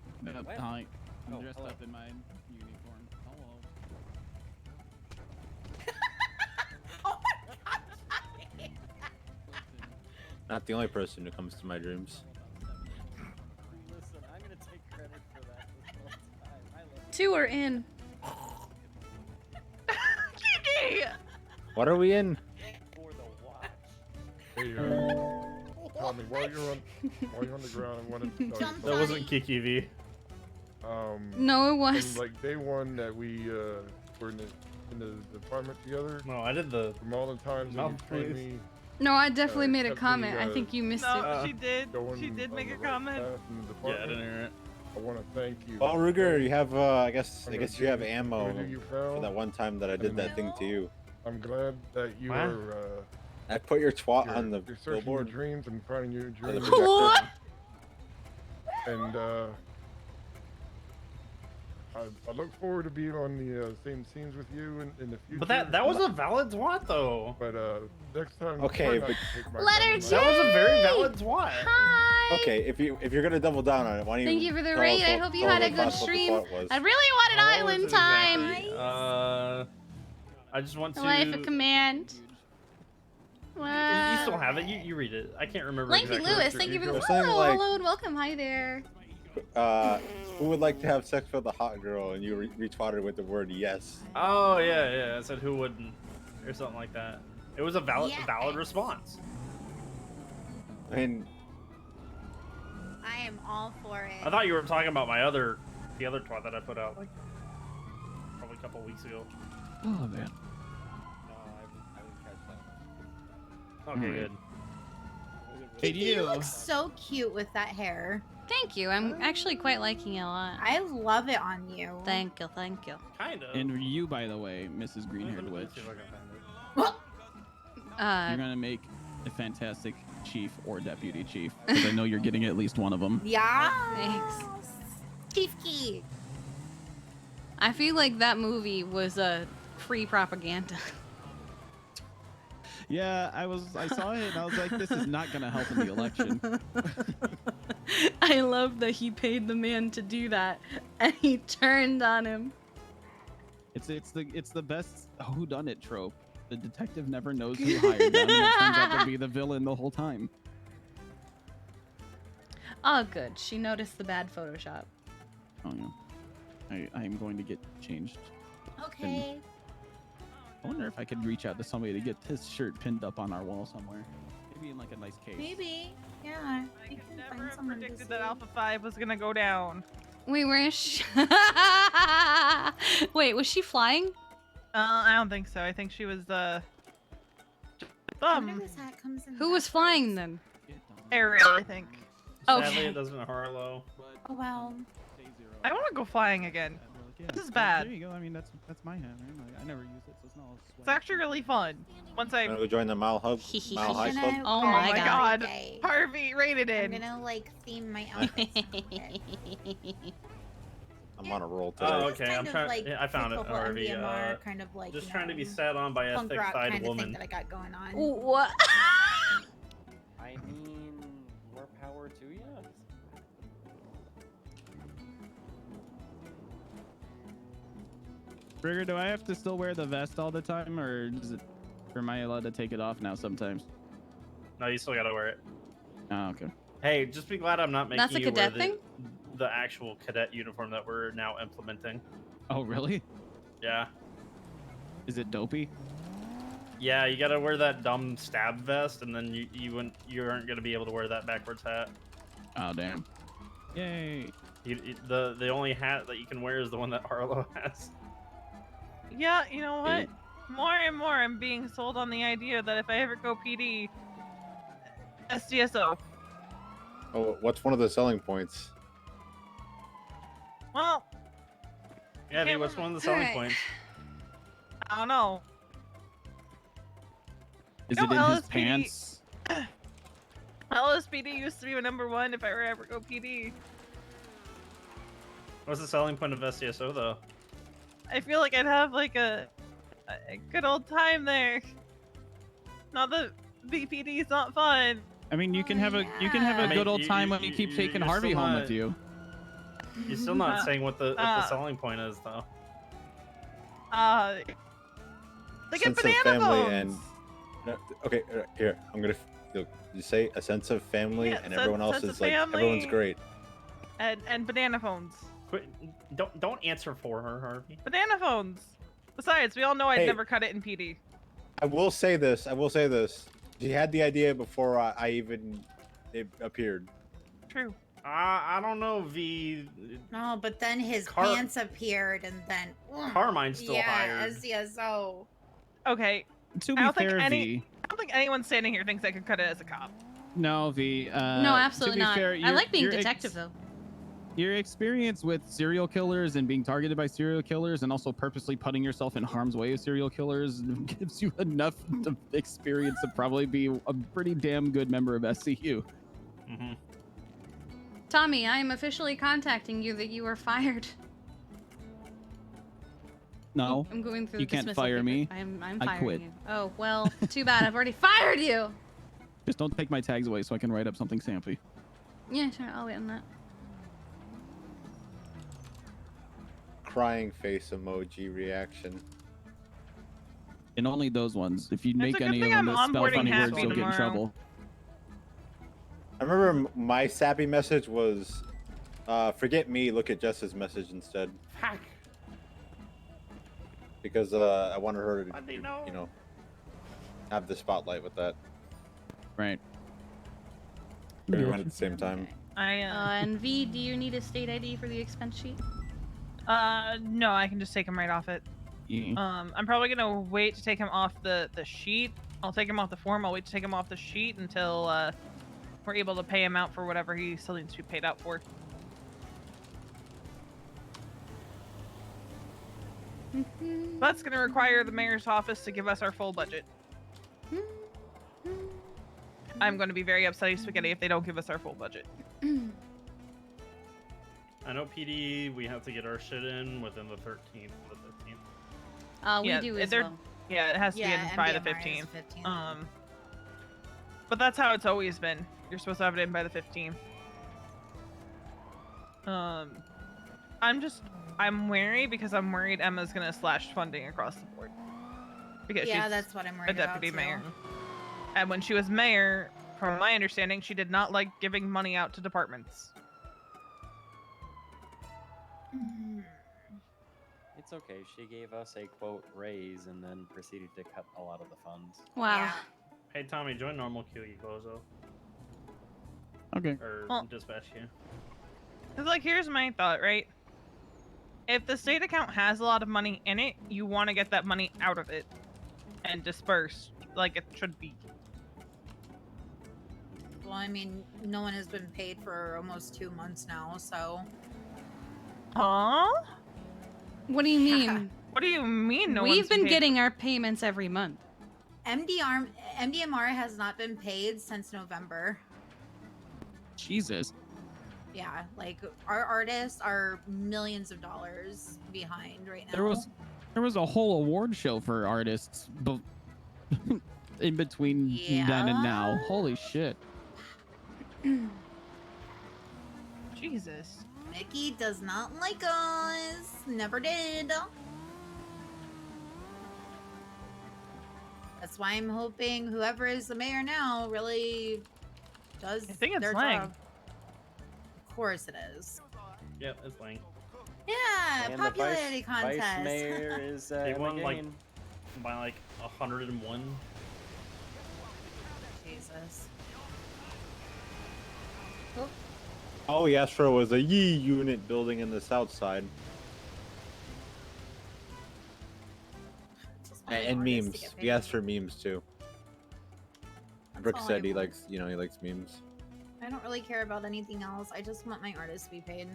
Hi. I'm dressed up in my uniform. Hello. Not the only person who comes to my dreams. Listen, I'm gonna take credit for that this whole time. I love 2 are in. Kiki! What are we in? for the watch. Hey, Tommy, while you're on the ground, I wanted to tell you That wasn't Kiki V. No, it was. From, like day one that we were in the department together. No, I did the. From all the times that you told mouthpiece. me. No, I definitely made a kept me, comment. I think you missed No, it. she did. going She did on make the a right comment. path in the Yeah, I department. didn't hear it. I want to thank you. Well, Ruger, you have, I guess I'm you gonna have give ammo credit you for found. that one time that I did that thing to you. I'm glad that you What? are. I put your twat on the You're searching your billboard. dreams and finding your the dreams. projector. What? And I look forward to being on the same scenes with you in the future. But that was a valid twat though. But next time. Okay, try not but- to take my Letter gun. J. That was a very valid twat. Hi. Okay, if you're gonna double down on it, why don't Thank you? you for the tell us raid. I what- hope you tell us had a what good the stream. thought was? I really wanted What was island it time. exactly? I just want to. Life of command. You still have it. You read it. I can't remember. Lanky exactly Lewis, what thank you for the There's something follow. like- Hello and welcome. Hi there. Who would like to have sex with a hot girl? And you retweeted with the word yes. Oh yeah. I said who wouldn't, or something like that. It was a valid response. I mean, I am all for it. I thought you were talking about the other twat that I put out like probably a couple weeks ago. Oh man. no, I didn't catch that. Okay, Alright. good. Was it Hey, Kiki, you look so cute with that hair. Thank you. I'm actually quite liking it a lot. I love it on you. Thank you. Thank you. Kind of. And you, by the way, Mrs. Green-haired Witch, See if I can find it. you're gonna make a fantastic chief or deputy chief because I know you're getting at least one of them. Yeah. Thanks. Chief Key. I feel like that movie was a free propaganda. Yeah, I saw it and I was like, this is not gonna help in the election. I love that he paid the man to do that, and he turned on him. It's the best whodunit trope. The detective never knows who hired them, and it turns out to be the villain the whole time. Oh, good. She noticed the bad Photoshop. Oh yeah, I am going to get changed. Okay. I wonder if I could reach out to somebody to get his shirt pinned up on our wall somewhere. Maybe in like a nice case. Maybe. Yeah. I could never have predicted that Alpha 5 was gonna go down. Wait, where is she? Wait, was she flying? I don't think so. I think she was Who was flying then? Ariel, I think. Sadly, Okay. it doesn't Harlow. Oh wow. I want to go flying again. Yeah, This is bad. There you go. I mean, that's my hat. Right? Like, I never use it, so it's not all sweat. It's actually really fun. Once I Wanna go join the Mile High Club? Oh my god. Okay. Harvey, rated I'm in. gonna like theme my outfits. I'm on a roll today. Oh, okay. kind I'm of trying. like yeah, I found it, typical Harvey. MDMR kind of like, just you trying to be know, sat on by a punk rock thick-thighed kind of woman. thing that I got going on. What? I mean, more power to you. Trigger, do I have to still wear the vest all the time, or am I allowed to take it off now sometimes? No, you still gotta wear it. Oh, okay. Hey, just be glad I'm not making That's a you wear cadet thing? the actual cadet uniform that we're now implementing. Oh, really? Yeah. Is it dopey? Yeah, you gotta wear that dumb stab vest, and then you aren't gonna be able to wear that backwards hat. Oh, damn. Yay. The only hat that you can wear is the one that Harlow has. Yeah, you know what? More and more, I'm being sold on the idea that if I ever go PD, SDSO. Oh, what's one of the selling points? Well, Yeah, dude, what's one of the selling points? I don't know. Is No, it in his LSPD pants? LSPD used to be my #1 if I were ever go PD. What's the selling point of SDSO though? I feel like I'd have like a good old time there. Not that BPD is not fun. I mean, you can have a good old time when you keep taking you're Harvey still home not- with you. You're still not saying what the selling point is though. They get Sense of banana family bones. and no, okay, here I'm gonna look, you say a sense of family, Yeah, and everyone else sense is of like everyone's family. great. And banana phones. Quit, don't answer for her, Harvey. Banana phones. Besides, we all know I'd Hey. never cut it in PD. I will say this. She had the idea before I even it appeared. True. I don't know, V. No, but then his Car- pants appeared, and then Carmine's still yeah, hired. SDSO. Okay. To I be don't fair, think V. I don't think anyone standing here thinks I could cut it as a cop. No, V. No, absolutely to be not. fair, I like being your detective though. Your experience with serial killers and being targeted by serial killers and also purposely putting yourself in harm's way of serial killers gives you enough of experience to probably be a pretty damn good member of SCU. Mm-hmm. Tommy, I am officially contacting you that you are fired. No, I'm going through you the can't dismissal fire paper. me. I'm I firing quit. you. Oh, well, too bad. I've already fired you. Just don't take my tags away so I can write up something sampy. Yeah, sure. I'll wait on that. Crying face emoji reaction. And only those ones. If you It's make a good any of thing them I'm that spell onboarding funny words, Happy you'll get in tomorrow. trouble. I remember my sappy message was, "Forget me, look at Jess's message instead." Fuck. Because I wanted her to, How'd they you know? know, have the spotlight with that. Right. Everyone at the same time. And V, do you need a state ID for the expense sheet? No, I can just take him right off it. Yeah. I'm probably gonna wait to take him off the sheet. I'll take him off the form. I'll wait to take him off the sheet until we're able to pay him out for whatever he still needs to be paid out for. That's going to require the mayor's office to give us our full budget. I'm going to be very upset, Spaghetti, if they don't give us our full budget. I know PD, we have to get our shit in within the 13th or the 15th. We do as well. Yeah, it has to be in by the 15th. But that's how it's always been. You're supposed to have it in by the 15th. I'm wary because I'm worried Emma's gonna slash funding across the board. Because Yeah, she's that's what I'm worried a deputy about, too. mayor. And when she was mayor, from my understanding, she did not like giving money out to departments. It's okay. She gave us a quote raise and then proceeded to cut a lot of the funds. Wow. Hey Tommy, join normal queue, you bozo. Okay. Or dispatch queue. Cause like, here's my thought, right? If the state account has a lot of money in it, you want to get that money out of it and dispersed like it should be. Well, I mean, no one has been paid for almost 2 months now, so. Huh? What do you mean? What do you mean? We've been getting our payments every month. MDMR has not been paid since November. Jesus. Yeah, like our artists are millions of dollars behind right now. There was a whole award show for artists in between then and now. Holy shit. Jesus. Mickey does not like us. Never did. That's why I'm hoping whoever is the mayor now really does their Lang. job. Of course it is. Yep, it's Lang. Yeah, And popularity the contest. Vice mayor is They in the won like game. by like 101. Jesus. All he asked for was a Yee unit building in the south side. And memes. He asked for memes too. Brooke all said I he want. likes, he likes memes. I don't really care about anything else. I just want my artists to be paid.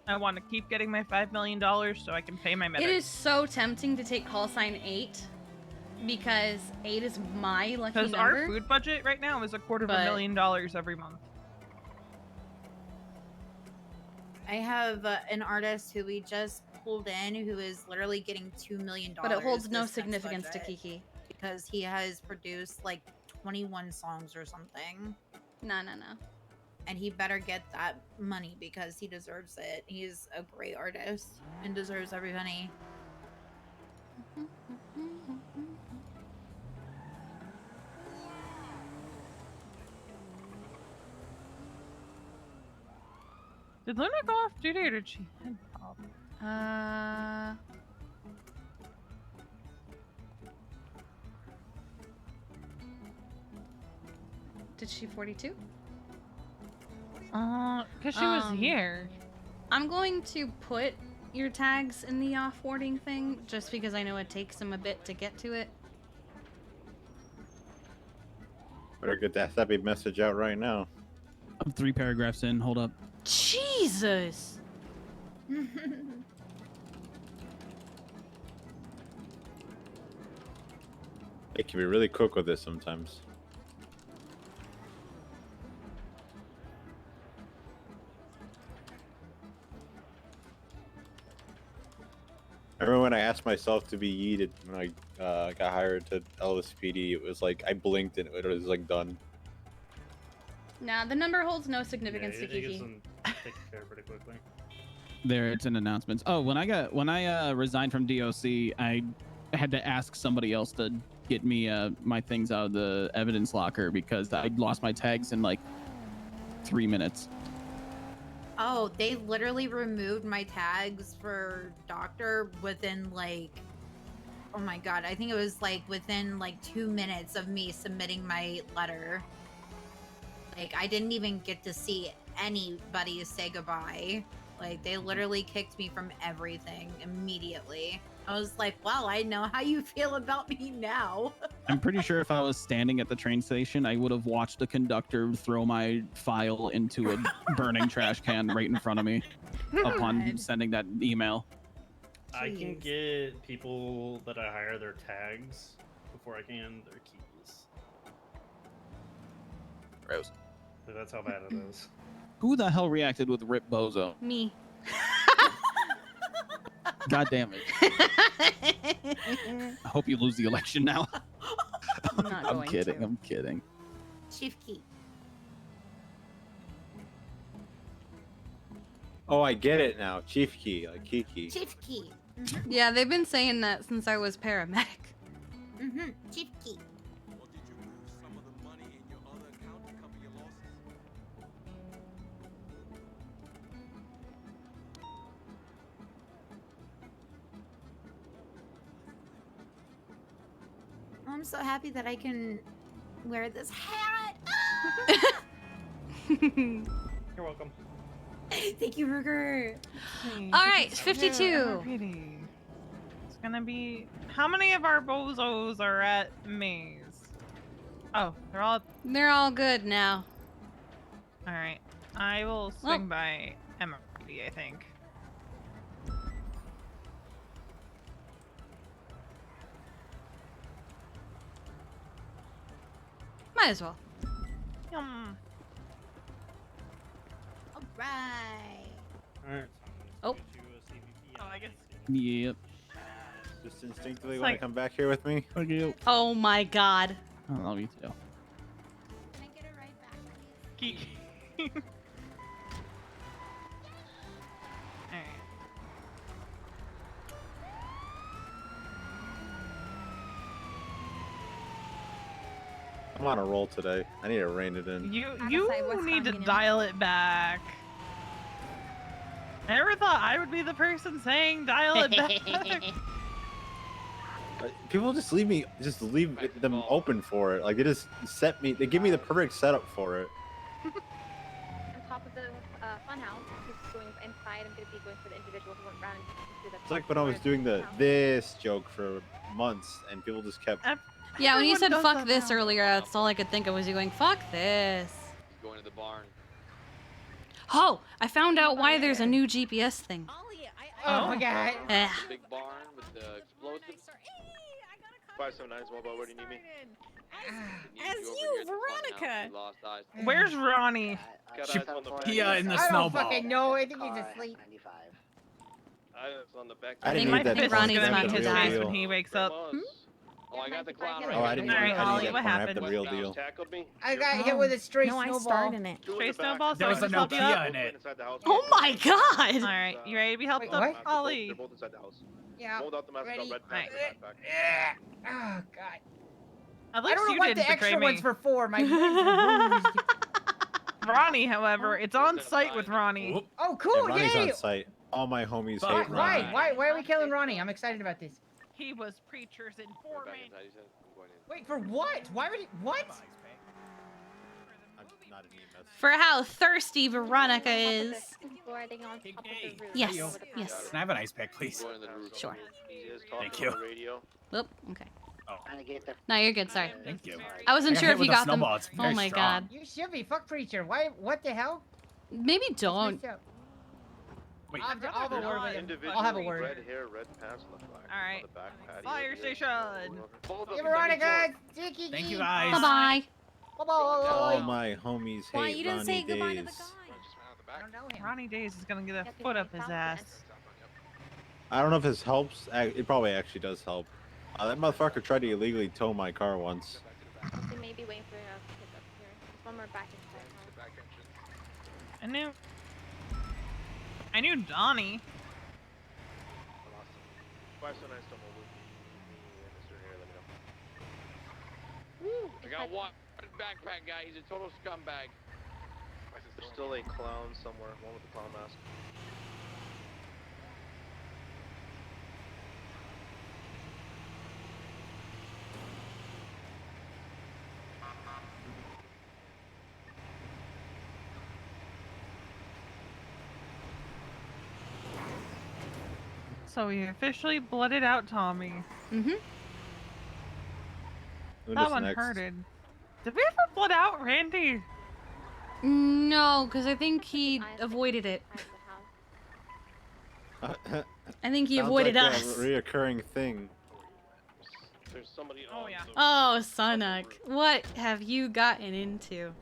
I want to keep getting my $5 million so I can pay my medics. It is so tempting to take call sign 8 because 8 is my lucky Because number. our food budget right now is $250,000 every month. I have an artist who we just pulled in who is literally getting $2 million. But it holds no this next significance to budget Kiki. because he has produced like 21 songs or something. No. And he better get that money because he deserves it. He's a great artist and deserves every penny. Did Luna go off duty or did she head off? Did she 42? Because she was here. I'm going to put your tags in the off-boarding thing just because I know it takes them a bit to get to it. Better get that happy message out right now. I'm 3 paragraphs in. Hold up. Jesus! It can be really quick with this sometimes. I remember when I asked myself to be yeeted when I got hired to LSPD, it was like I blinked and it was like done. Nah, the number holds no significance to it gets Kiki. them taken care of pretty quickly. There, it's in announcements. Oh, when I resigned from DOC, I had to ask somebody else to get me my things out of the evidence locker because I lost my tags in like 3 minutes. Oh, they literally removed my tags for doctor within like, oh my god, I think it was like within like 2 minutes of me submitting my letter. Like I didn't even get to see anybody say goodbye. Like, they literally kicked me from everything immediately. I was like, well, I know how you feel about me now. I'm pretty sure if I was standing at the train station, I would have watched the conductor throw my file into a burning trash can right in front of me upon sending that email. I can get people that I hire their tags before I can their keys. Gross. So that's how bad it is. Who the hell reacted with Rip Bozo? Me. God damn it. I hope you lose the election now. I'm kidding. I'm kidding. Chief Key. Oh, I get it now. Chief Key, like Kiki. Chief Key. Yeah, they've been saying that since I was paramedic. Chief Key. I'm so happy that I can wear this hat. You're welcome. Thank you, Ruger. All right, 52. It's gonna be. How many of our bozos are at Maze? Oh, They're all good now. All right. I will swing by MRD, I think. Might as well. Yum. All right. Alright. Oh. I guess. Yep. Just instinctively It's want to like- come back here with me? Okay. Oh my god. Oh, me too. Kiki. Alright. I'm on a roll today. I need to rein it in. You need to dial it back. I never thought I would be the person saying dial it back. People just leave them open for it. Like they just they give me the perfect setup for it. On top of the funhouse, who's going inside, I'm going to be going for the individual who went round into the. It's like when I was doing this joke for months, and people just kept. Yeah, when you said Everyone does fuck that this now. earlier, that's all I could think of was you going, fuck this. Going to the barn. Oh, I found out why there's a new GPS thing. Oh my god. Eh. Big barn with the explosives. 579, mobile, where do you need me? As you, Veronica. Where's Ronnie? Kia in the I don't snowball. fucking know. I think he's asleep. On the back. I didn't My need that. fist is Ronnie's gonna not be his his eyes deal. when he wakes up. Oh, I got the clown. Oh, I didn't. Alright, I Ollie, didn't what get I have happened? the real deal. Tackled me. I got hit with a stray No, I snowball. starred in it. Straight snowball. There was so a I can help you Nokia up? in it. Inside the house. Oh my god! Alright, you ready to be helped Wait, up, what? Ollie? They're both inside the house. Yeah. Hold out the mask, Ready? red pants, Right. backpack. Oh god. At I least don't know you what didn't the betray extra me. one's for. My bones are bruised. Ronnie, however, it's on site with Ronnie. Oh, Yeah, cool! Ronnie's Yay! on site. All my homies Why? hate Ronnie. Why are we killing Ronnie? I'm excited about this. He was preacher's informant. Wait, for what? Why would he? What? I'm not an EMS. For how thirsty Veronica is. Boarding on top of the roof. Yes, over the yes. patio. Can I have an ice pack, please? Sure. He is talking Thank you. on the radio. Whoop, okay. Oh. No, you're good, sorry. Thank you. I wasn't I got sure hit if you with a got them. snowball. It's Oh very my strong. god. You should be. Fuck preacher. Why? What the hell? Maybe don't. Wait. I'll have a word with him. Individually, I'll have a word. red hair, red pants on the back. Alright. On the back patio. Fire station. Hey, Veronica. Kiki. Thank you, guys. Bye-bye. All my homies hate Why you didn't Ronnie say goodbye to Days. the guy? I don't know him. Ronnie Days is gonna get a foot up his ass. I don't know if this helps. It probably actually does help. That motherfucker tried to illegally tow my car once. They may be waiting for us to pick up here. There's one more back inside. I knew Donnie. 579 still mobile. Mr. Here, let me know. I got one backpack guy. He's a total scumbag. There's still a clown somewhere. One with the clown mask. So we officially blooded out Tommy. Mm-hmm. That one hurted. Did we ever blood out Randy? No, because I think he avoided it. I think he Sounds avoided like us. a reoccurring thing. There's somebody Oh yeah. Oh, Sunak, what have you gotten into?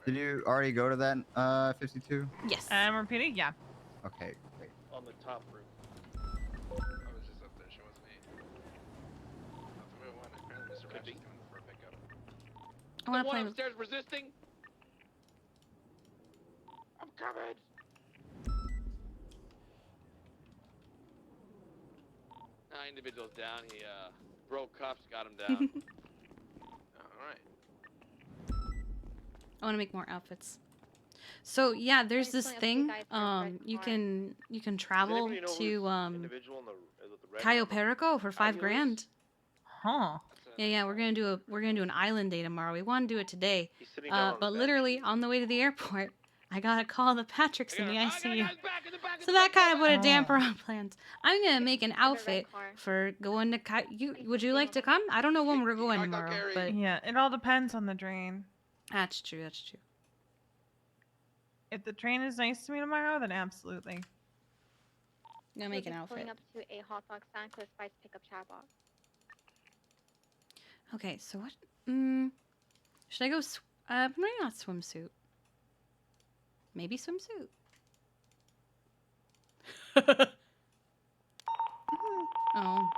Did you already go to that 52? Yes. I'm repeating. Yeah. Okay, great. on the top roof. I was just up there. She wasn't me. Mr. Ratchet's coming for a pickup. I want The to one play. upstairs resisting. I'm coming. Individual's down. He broke cuffs, got him down. All right. I want to make more outfits. So yeah, there's this pulling up thing. two guys for a red You can travel Does anybody know to who's individual in the red Cayo number? Perico for $5 grand. Huh. Yeah, we're gonna do an island day tomorrow. We want to do it today. He's sitting down on But the bench. literally on the way to the airport, I got a call the Patrick's in the ICU. So that kind of put a damper on plans. I'm gonna make an outfit for going to would you like to come? I don't know when we're going tomorrow, but Yeah, it all depends on the drain. that's true. That's true. If the train is nice to me tomorrow, then absolutely. I'm gonna make an outfit. Pulling up to a hot dog stand close by to pick up chat box. Okay, so what? Should I go? Maybe not swimsuit. Maybe swimsuit. Oh.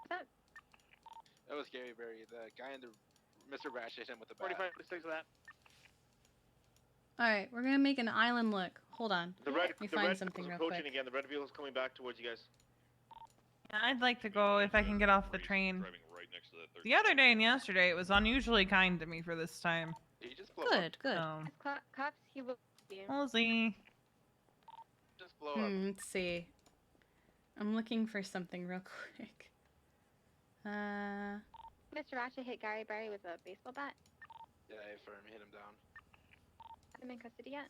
That was Gary Barry. The guy in the Mr. Ratchet hit him with the bat. 45, 46 of that. All right, we're gonna make an island look. Hold on. The red, Let me the find red something vehicle's real approaching quick. again. The red vehicle's coming back towards you guys. Yeah, I'd like to go if I can get off the train. The other day and yesterday, it was unusually kind to me for this time. Did you just blow Good, good. Cops, he will be. Lizzie. Just blow up. Let's see. I'm looking for something real quick. Mr. Ratchet hit Gary Barry with a baseball bat. Yeah, firm hit him down. I'm in custody yet.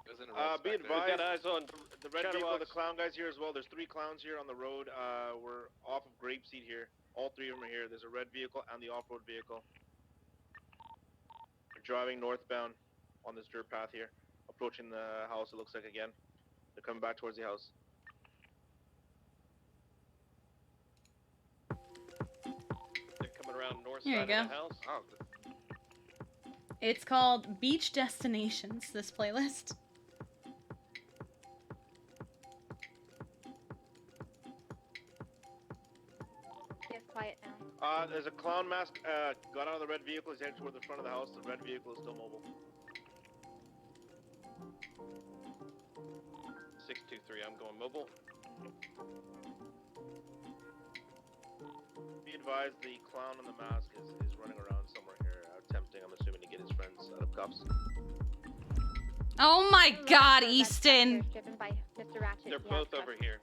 It was in a Be We've got advised, eyes on the red Chatterbox. vehicle, the clown guys here as well. There's 3 clowns here on the road. We're off of Grapeseed here. All 3 of them are here. There's a red vehicle and the off-road vehicle. We're driving northbound on this dirt path here, approaching the house. It looks like again. They're coming back towards the house. They're coming around north Here you side of go. the house. Oh, It's called Beach Destinations, this playlist. Yes, quiet now. There's a clown mask. Got out of the red vehicle. He's heading toward the front of the house. The red vehicle is still mobile. 623, I'm going mobile. Be advised, the clown in the mask is running around somewhere here, attempting, I'm assuming, to get his friends out of cuffs. Oh my God, Easton! Driven by Mr. Ratchet. They're He has both cuffs. over here.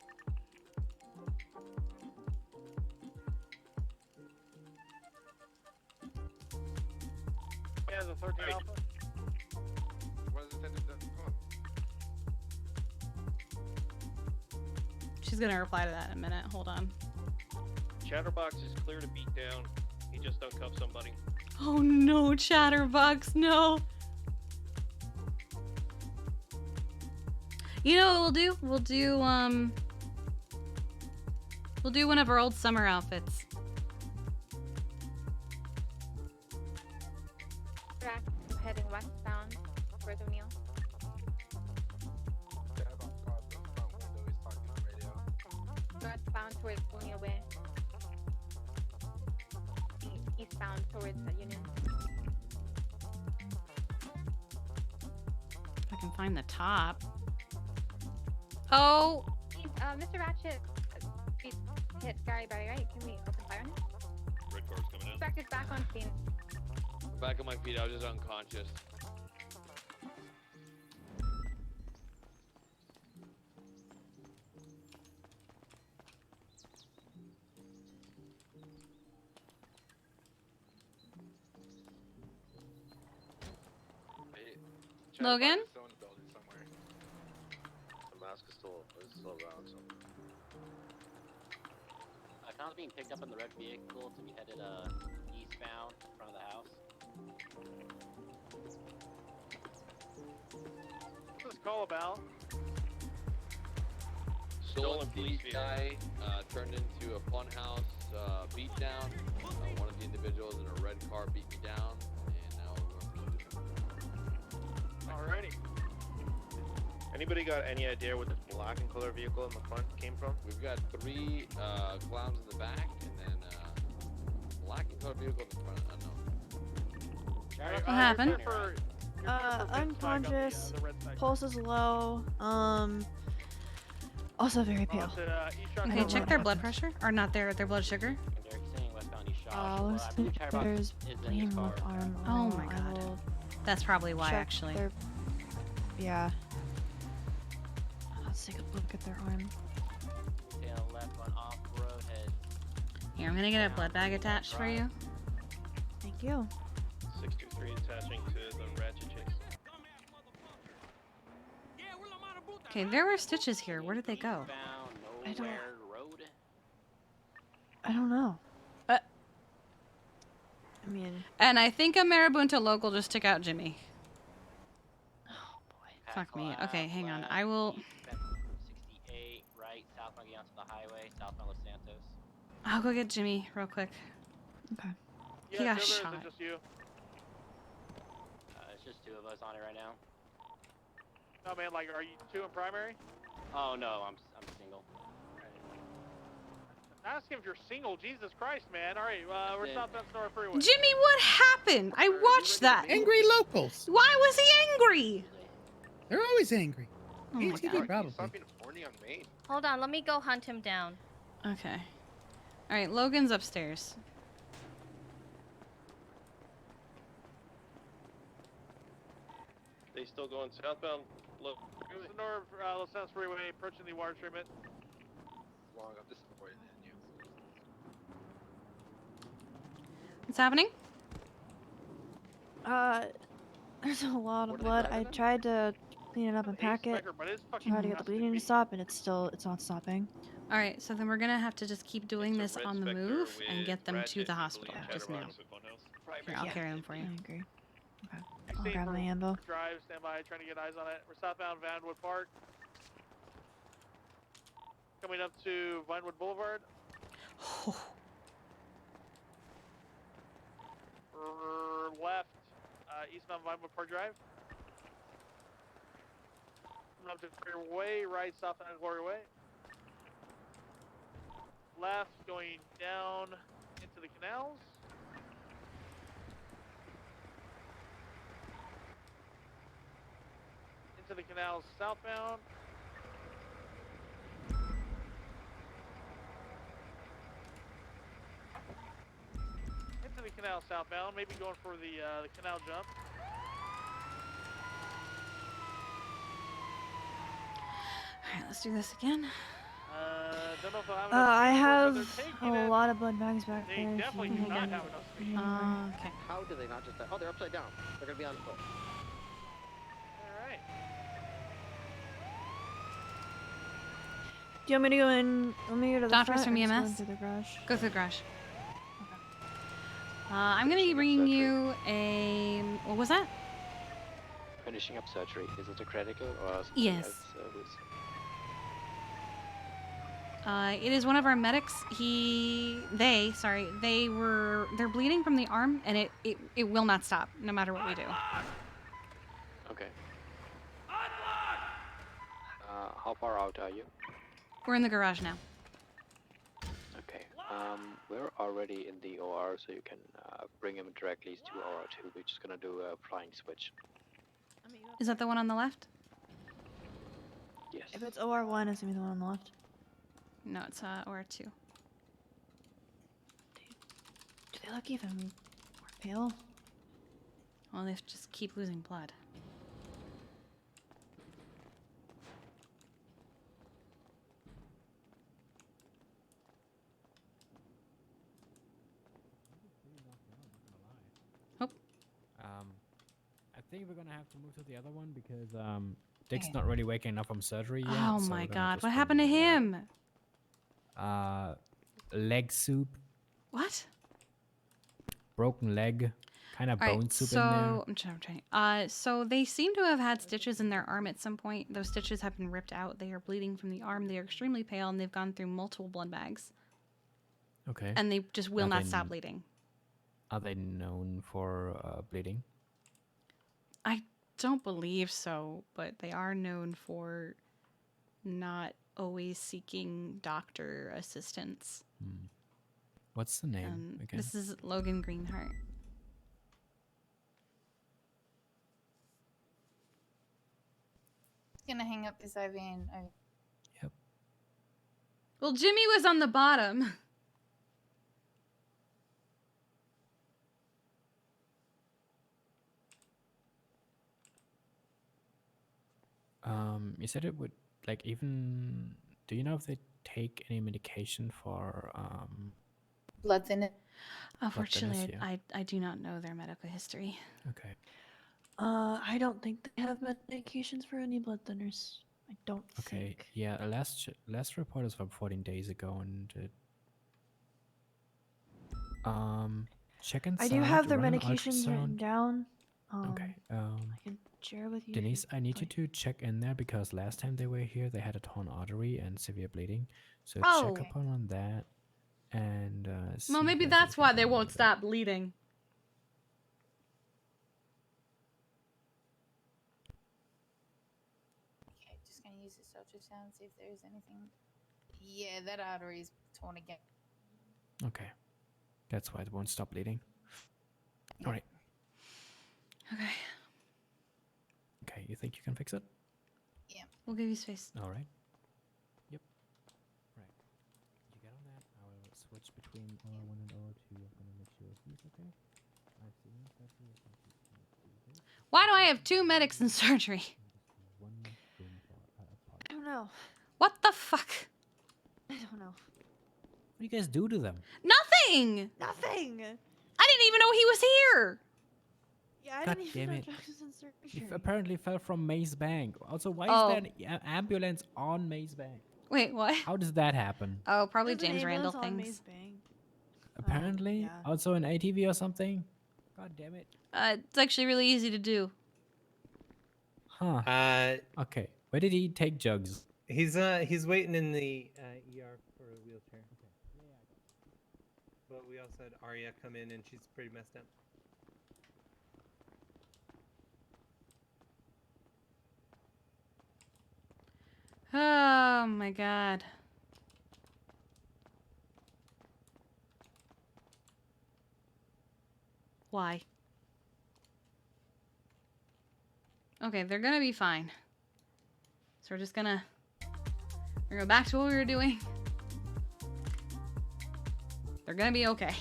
Yeah, the 13 Alpha. What is it that She's gonna reply to that in a minute. Hold on. Chatterbox is clear to beat down. He just uncuffed somebody. Oh no, Chatterbox, no. You know what we'll do? We'll do one of our old summer outfits. Ratchet heading westbound towards O'Neill. Northbound towards O'Neill Way. Eastbound towards Union. If I can find the top. Oh! Mr. Ratchet hit Gary Barry, right? Can we open fire on him? Red car's coming in. Suspect is back on scene. Back on my feet, I was just unconscious. Logan? still around. So. Con's being picked up in the red vehicle to be headed eastbound in front of the house. What's this call about? Stolen police guy turned into a funhouse beatdown. One of the individuals in a red car beat me down, and now we're going to Alrighty. Anybody got any idea where the black and color vehicle in the front came from? We've got 3 clowns in the back, and then black and color vehicle in the front. What happened? Unconscious. Pulse is low. Also very pale. Okay, check their blood pressure, or not their blood sugar. Looks like there's bleeding in left arm. Oh my god. That's probably why, check actually. Yeah. Let's take a look at their arm. Left on off-road head. Here, I'm gonna get a blood bag attached for you. Thank you. 623 attaching to the ratchet chase. Okay, there were stitches here. Where did they go? I don't know. I mean, And I think a Marabunta local just took out Jimmy. Oh boy. Fuck me. Okay, hang on. I will. 68 right, southbound getting onto the highway, southbound Los Santos. I'll go get Jimmy real quick. Okay. He got shot. Just you? It's just 2 of us on it right now. No man, like, are you 2 in primary? Oh no, I'm single. Ask him if you're single. Jesus Christ, man. All right, we're southbound Sonora Freeway. Jimmy, what happened? I watched that. Angry locals. Why was he angry? They're always angry. Oh my ATV God. probably. Stop being horny on Main. Hold on, let me go hunt him down. Okay. All right, Logan's upstairs. They still going southbound. Look, Sonora Los Santos Freeway, approaching the water treatment. long up this before you. What's happening? There's a lot of blood. I tried to clean it up and pack it. Try to get the bleeding to stop, and it's not stopping. All right, so then we're gonna have to just keep doing this on the move and get them to the hospital just now. Here, I'll carry them for you. I agree. Okay. I'll grab my ambo. Drive, stand by, trying to get eyes on it. We're southbound Vinewood Park. Coming up to Vinewood Boulevard. Left, eastbound Vinewood Park Drive. Coming up to Clear Way, right, southbound Glory Way. Left, going down into the canals. Into the canals southbound. Into the canal southbound, maybe going for the canal jump. Alright, let's do this again. Don't know if they'll have enough I speed, have but they're taking a it. lot of blood bags back They there. if definitely you do need not them. have enough speed. Okay. How do they not just? Oh, they're upside down. They're gonna be on foot. Alright. Do you want me to go in? Let me go to the Doctors front from or just go EMS? into the garage? Go through the garage. I'm gonna be bringing you a. What was that? Finishing up surgery. Is it a critical or something Yes. else? It is one of our medics. They're bleeding from the arm, and it will not stop, no matter what we do. Okay. How far out are you? We're in the garage now. Okay. We're already in the OR, so you can bring him directly to OR2. We're just gonna do a flying switch. Is that the one on the left? Yes. If it's OR1, it's gonna be the one on the left. No, it's OR2. Do they look even more pale? Well, they just keep losing blood. I think we're gonna have to move to the other one because Dick's not really waking up from surgery yet. Oh so my we're gonna god, just what bring happened to him? leg soup, What? broken leg, kind of All right, bone soup in there. so I'm trying. So they seem to have had stitches in their arm at some point. Those stitches have been ripped out. They are bleeding from the arm. They are extremely pale, and they've gone through multiple blood bags. Okay. And they just will Are not they stop bleeding. Are they known for bleeding? I don't believe so, but they are known for not always seeking doctor assistance. What's the name again? This is Logan Greenheart. Gonna hang up this IV and Well, Jimmy was on the bottom. You said it would like even. Do you know if they take any medication for blood thinner. Unfortunately, yeah. I do not know their medical history. Okay. I don't think they have medications for any blood thinners. I don't Okay. think. Yeah. Last report is from 14 days ago, and check inside. I do have their run an medications written ultrasound. down. Okay. I can share with you. if Denise, you'd I need you like. to check in there because last time they were here, they had a torn artery and severe bleeding. So Oh. check up on that, and see Well, if maybe there's that's why anything they wrong won't with it. stop bleeding. Okay, just gonna use this ultrasound, see if there's anything. Yeah, that artery's torn again. Okay, that's why it won't stop bleeding. All right. Okay. Okay, you think you can fix it? Yeah. We'll give you space. All right. Yep. Right. You get on that. I will switch between R1 and R2. I'm gonna make sure he's okay. I've seen surgery. Why do I have 2 medics in surgery? I don't know. What the fuck? I don't know. What do you guys do to them? Nothing! Nothing. I didn't even know he was here! Yeah, I God didn't damn even know it. Jax was in He surgery. apparently fell from Maze Bank. Also, why Oh. is there an ambulance on Maze Bank? Wait, what? How does that happen? Oh, probably There's an James Randall ambulance on things. Maze Bank. Apparently, yeah. also an ATV or something. God damn it. It's actually really easy to do. Huh. Okay. Where did he take Jugs? He's waiting in the ER for a wheelchair. But we also had Arya come in and she's pretty messed up. Oh my god. Why? Okay, they're gonna be fine. So we're just gonna go back to what we were doing. They're gonna be okay.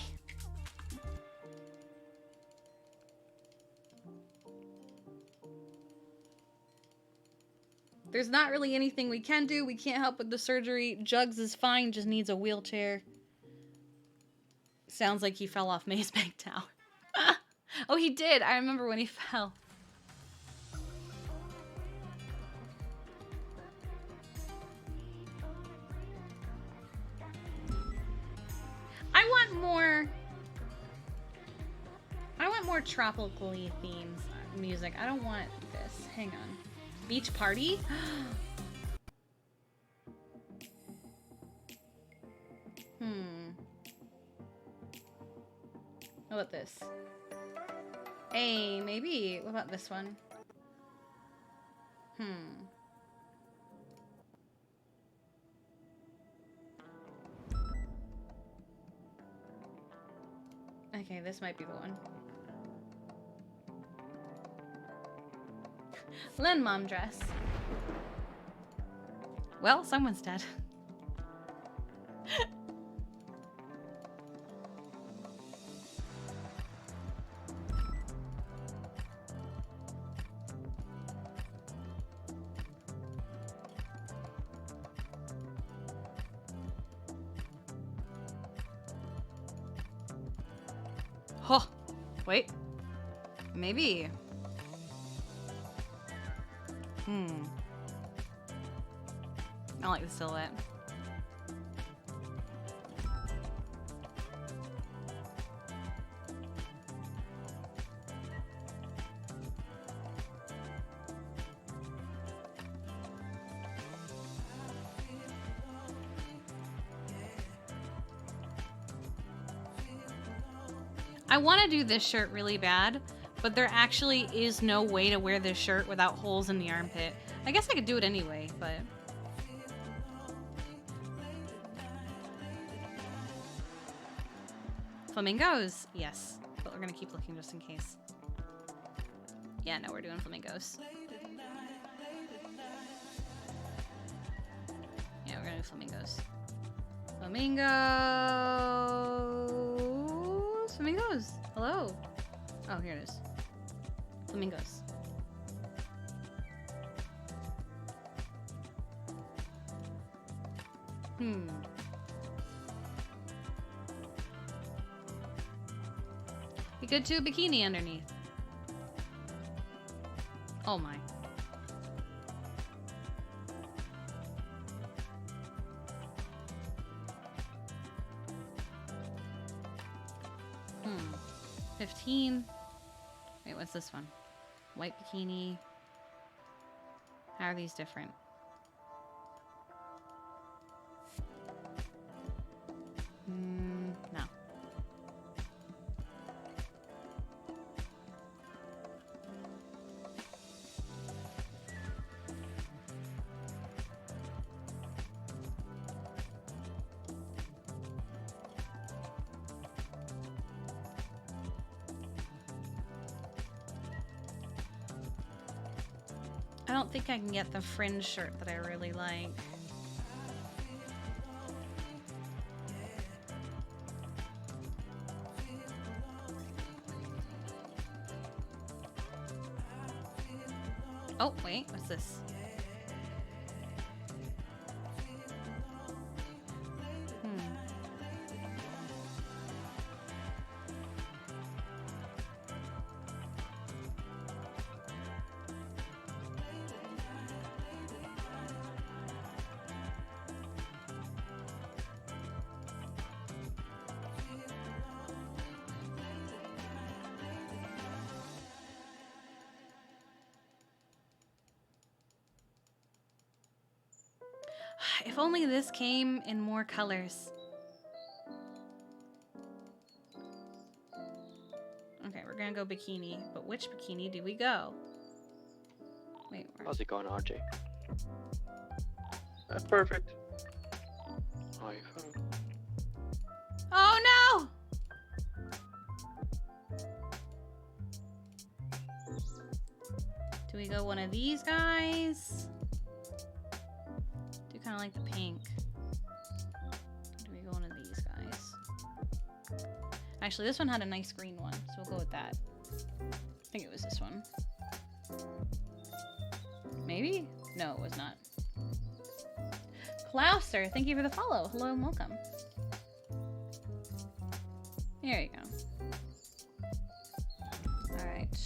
There's not really anything we can do. We can't help with the surgery. Jugs is fine, just needs a wheelchair. Sounds like he fell off Maze Bank Tower. Oh, he did. I remember when he fell. I want more tropically themed music. I don't want this. Hang on. Beach party? What about this? Hey, maybe. What about this one? Okay, this might be the one. Len mom dress. Well, someone's dead. Oh, wait. Maybe. I like the silhouette. I want to do this shirt really bad, but there actually is no way to wear this shirt without holes in the armpit. I guess I could do it anyway, but... Flamingos? Yes. But we're gonna keep looking just in case. Yeah, no, we're doing flamingos. Yeah, we're gonna do flamingos. Flamingos! Flamingos! Hello! Oh, here it is. Flamingos. We could do a bikini underneath. Oh my. — 15. Wait, what's this one? White bikini. How are these different? No. I don't think I can get the fringe shirt that I really like. Oh, wait, what's this? If only this came in more colors. Okay, we're gonna go bikini, but which bikini do we go? Wait, How's it going, RJ? That's perfect. iPhone. Oh no! Do we go one of these guys? Do kind of like the pink. Do we go one of these guys? Actually, this one had a nice green one, so we'll go with that. I think it was this one. Maybe? No, it was not. Klauser, thank you for the follow. Hello and welcome. There you go. Alright.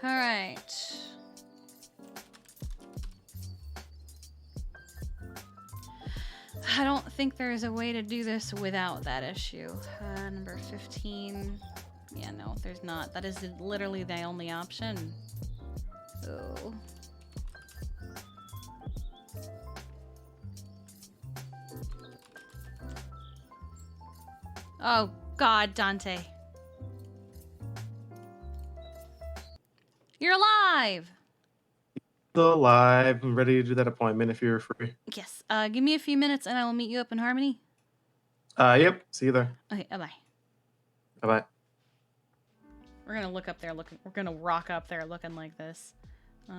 Alright. I don't think there's a way to do this without that issue. Number 15. Yeah, no, there's not. That is literally the only option. Oh. Oh, God, Dante. You're alive! Still alive. I'm ready to do that appointment if you're free. Yes. Give me a few minutes and I will meet you up in Harmony. Yep. See you there. Okay, bye-bye. Bye-bye. We're gonna look up there looking. We're gonna rock up there looking like this. Okay,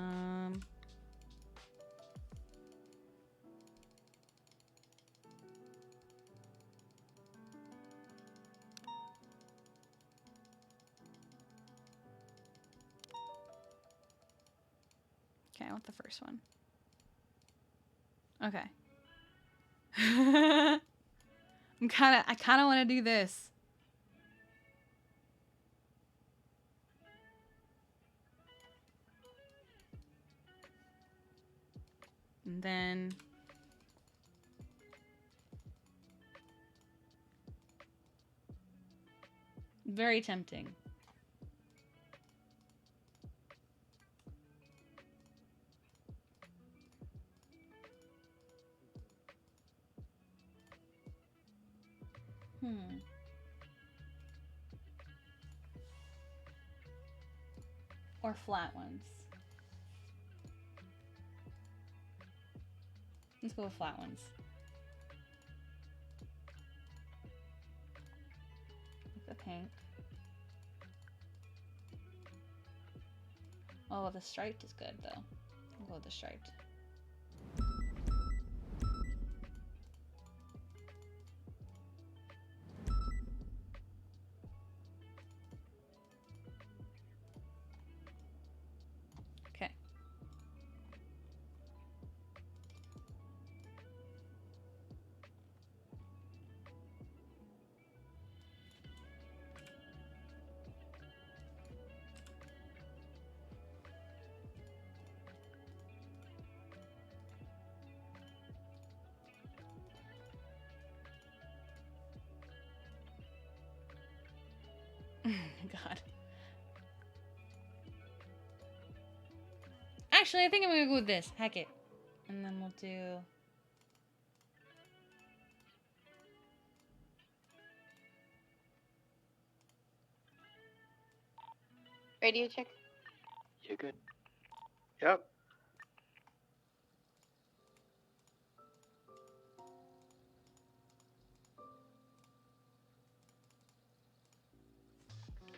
I want the first one. Okay. I kind of want to do this. And then very tempting. Or flat ones. Let's go with flat ones. The pink. Oh, the striped is good though. I'll go with the striped. Okay. God. Actually, I think I'm gonna go with this. Heck it. And then we'll do... Radio check. You good? Yep.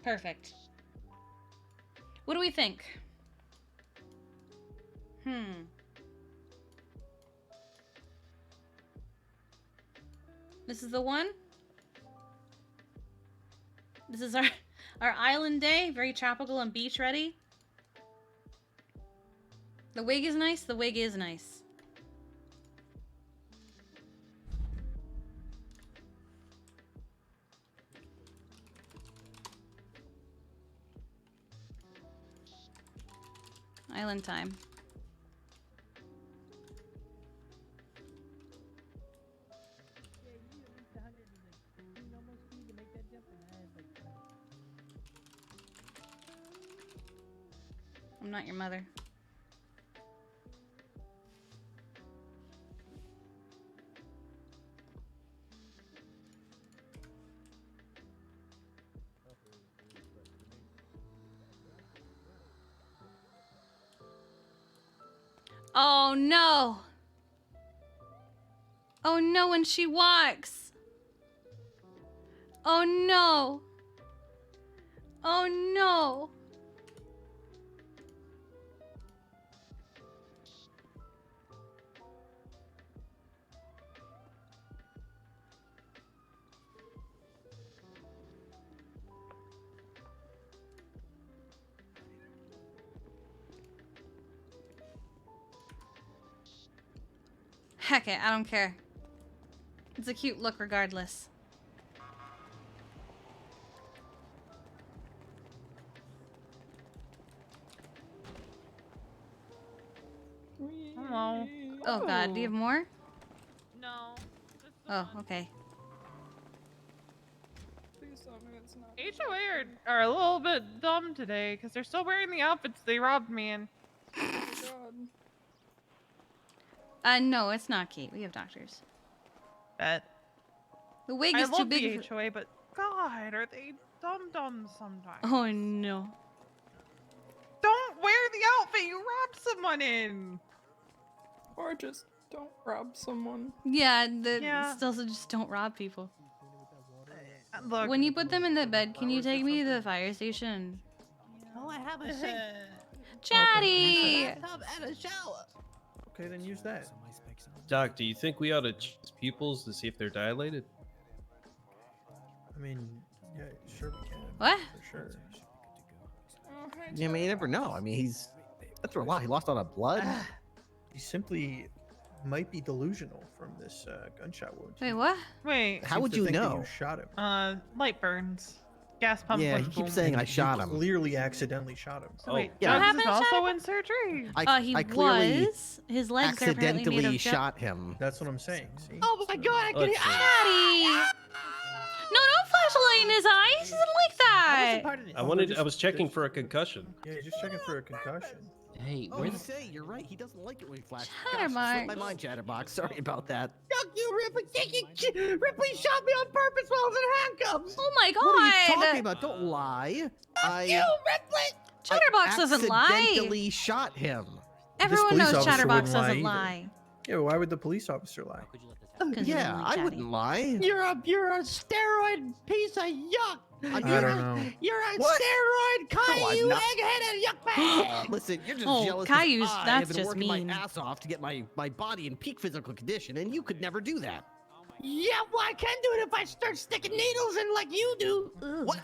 Perfect. What do we think? This is the one? This is our island day, very tropical and beach ready. The wig is nice, the wig is nice. Island time. I'm not your mother. Oh no! Oh no, when she walks! Oh no! Oh no! Heck it, I don't care. It's a cute look regardless. Hello. Oh god, do you have more? No. Oh, okay. Please tell me it's not. HOA are a little bit dumb today because they're still wearing the outfits they robbed me in. Oh my god. No, it's not Kate. We have doctors. Bet. The wig I is too love big. the HOA, but God, are they dumb sometimes? Oh no. Don't wear the outfit you robbed someone in. Or just don't rob someone. Yeah, Yeah. still just don't rob people. Look. When you put them in the bed, can you take me to the fire station? Oh, I have a sink. Chatty! A tub and a shower. Okay, then use that. Doc, do you think we ought to check his pupils to see if they're dilated? I mean, yeah, sure we can. What? For sure. Oh, hi, Yeah, I mean, you never know. I mean, that's for a while. He lost all that blood. He simply might be delusional from this gunshot wound. Wait, what? Wait. How Seems would to you think that know? You shot him. Light burns. Gas pump. Yeah, was he keeps boom. saying I shot You him. clearly accidentally shot him. So wait, yeah. Jugs is also in surgery. He I clearly was. His legs are apparently made accidentally of shot him. That's what I'm saying. See? Oh my god, I can Let's see. Daddy! No, don't flashlight in his eyes. He doesn't like that. I was checking for a concussion. Yeah, just checking for a concussion. Hey, where's- say you're right. He doesn't like it when we flash. Chatterbox. Gosh, slipped my mind, Chatterbox. Sorry about that. Fuck you, Ripley! Ripley shot me on purpose while I was in handcuffs! Oh my god! What are you talking about? Don't lie. Fuck you, Ripley! Chatterbox doesn't lie. Accidentally shot him. Everyone This police knows officer Chatterbox wouldn't doesn't either. lie. Yeah, why would the police officer lie? Yeah, I wouldn't lie. You're a steroid piece of yuck! I don't know. You're a What? steroid No, I'm Caillou not. egg-headed yuck bag! Listen, you're just Oh, jealous. 'cause Caillou's- I that's have been just working mean. my ass off to get my body in peak physical condition, and you could never do that. Yeah, well, I can do it if I start sticking needles in like you do. What?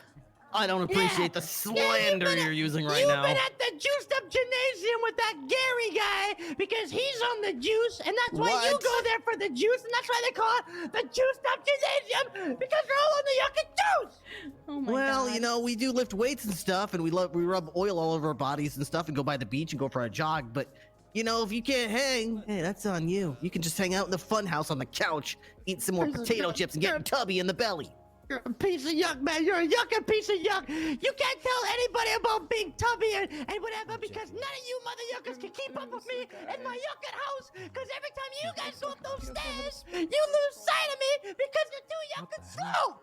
I don't appreciate the slander you're using right now. You've been at the juiced up gymnasium with that Gary guy because he's on the juice, and that's why you What? go there for the juice, and that's why they call it the juiced up gymnasium because they're all on the yuck and juice. Oh my Well, god. you know, we do lift weights and stuff, and we rub oil all over our bodies and stuff, and go by the beach and go for a jog. But you know, if you can't hang, hey, that's on you. You can just hang out in the fun house on the couch, eat some more potato chips, and get tubby in the belly. You're a piece of yuck, man. You're a yucking piece of yuck. You can't tell anybody about being tubby and whatever because none of you mother yuckers can keep up with me in my yucking house because every time you guys go up those stairs, you lose sight of me because you're too yucking slow.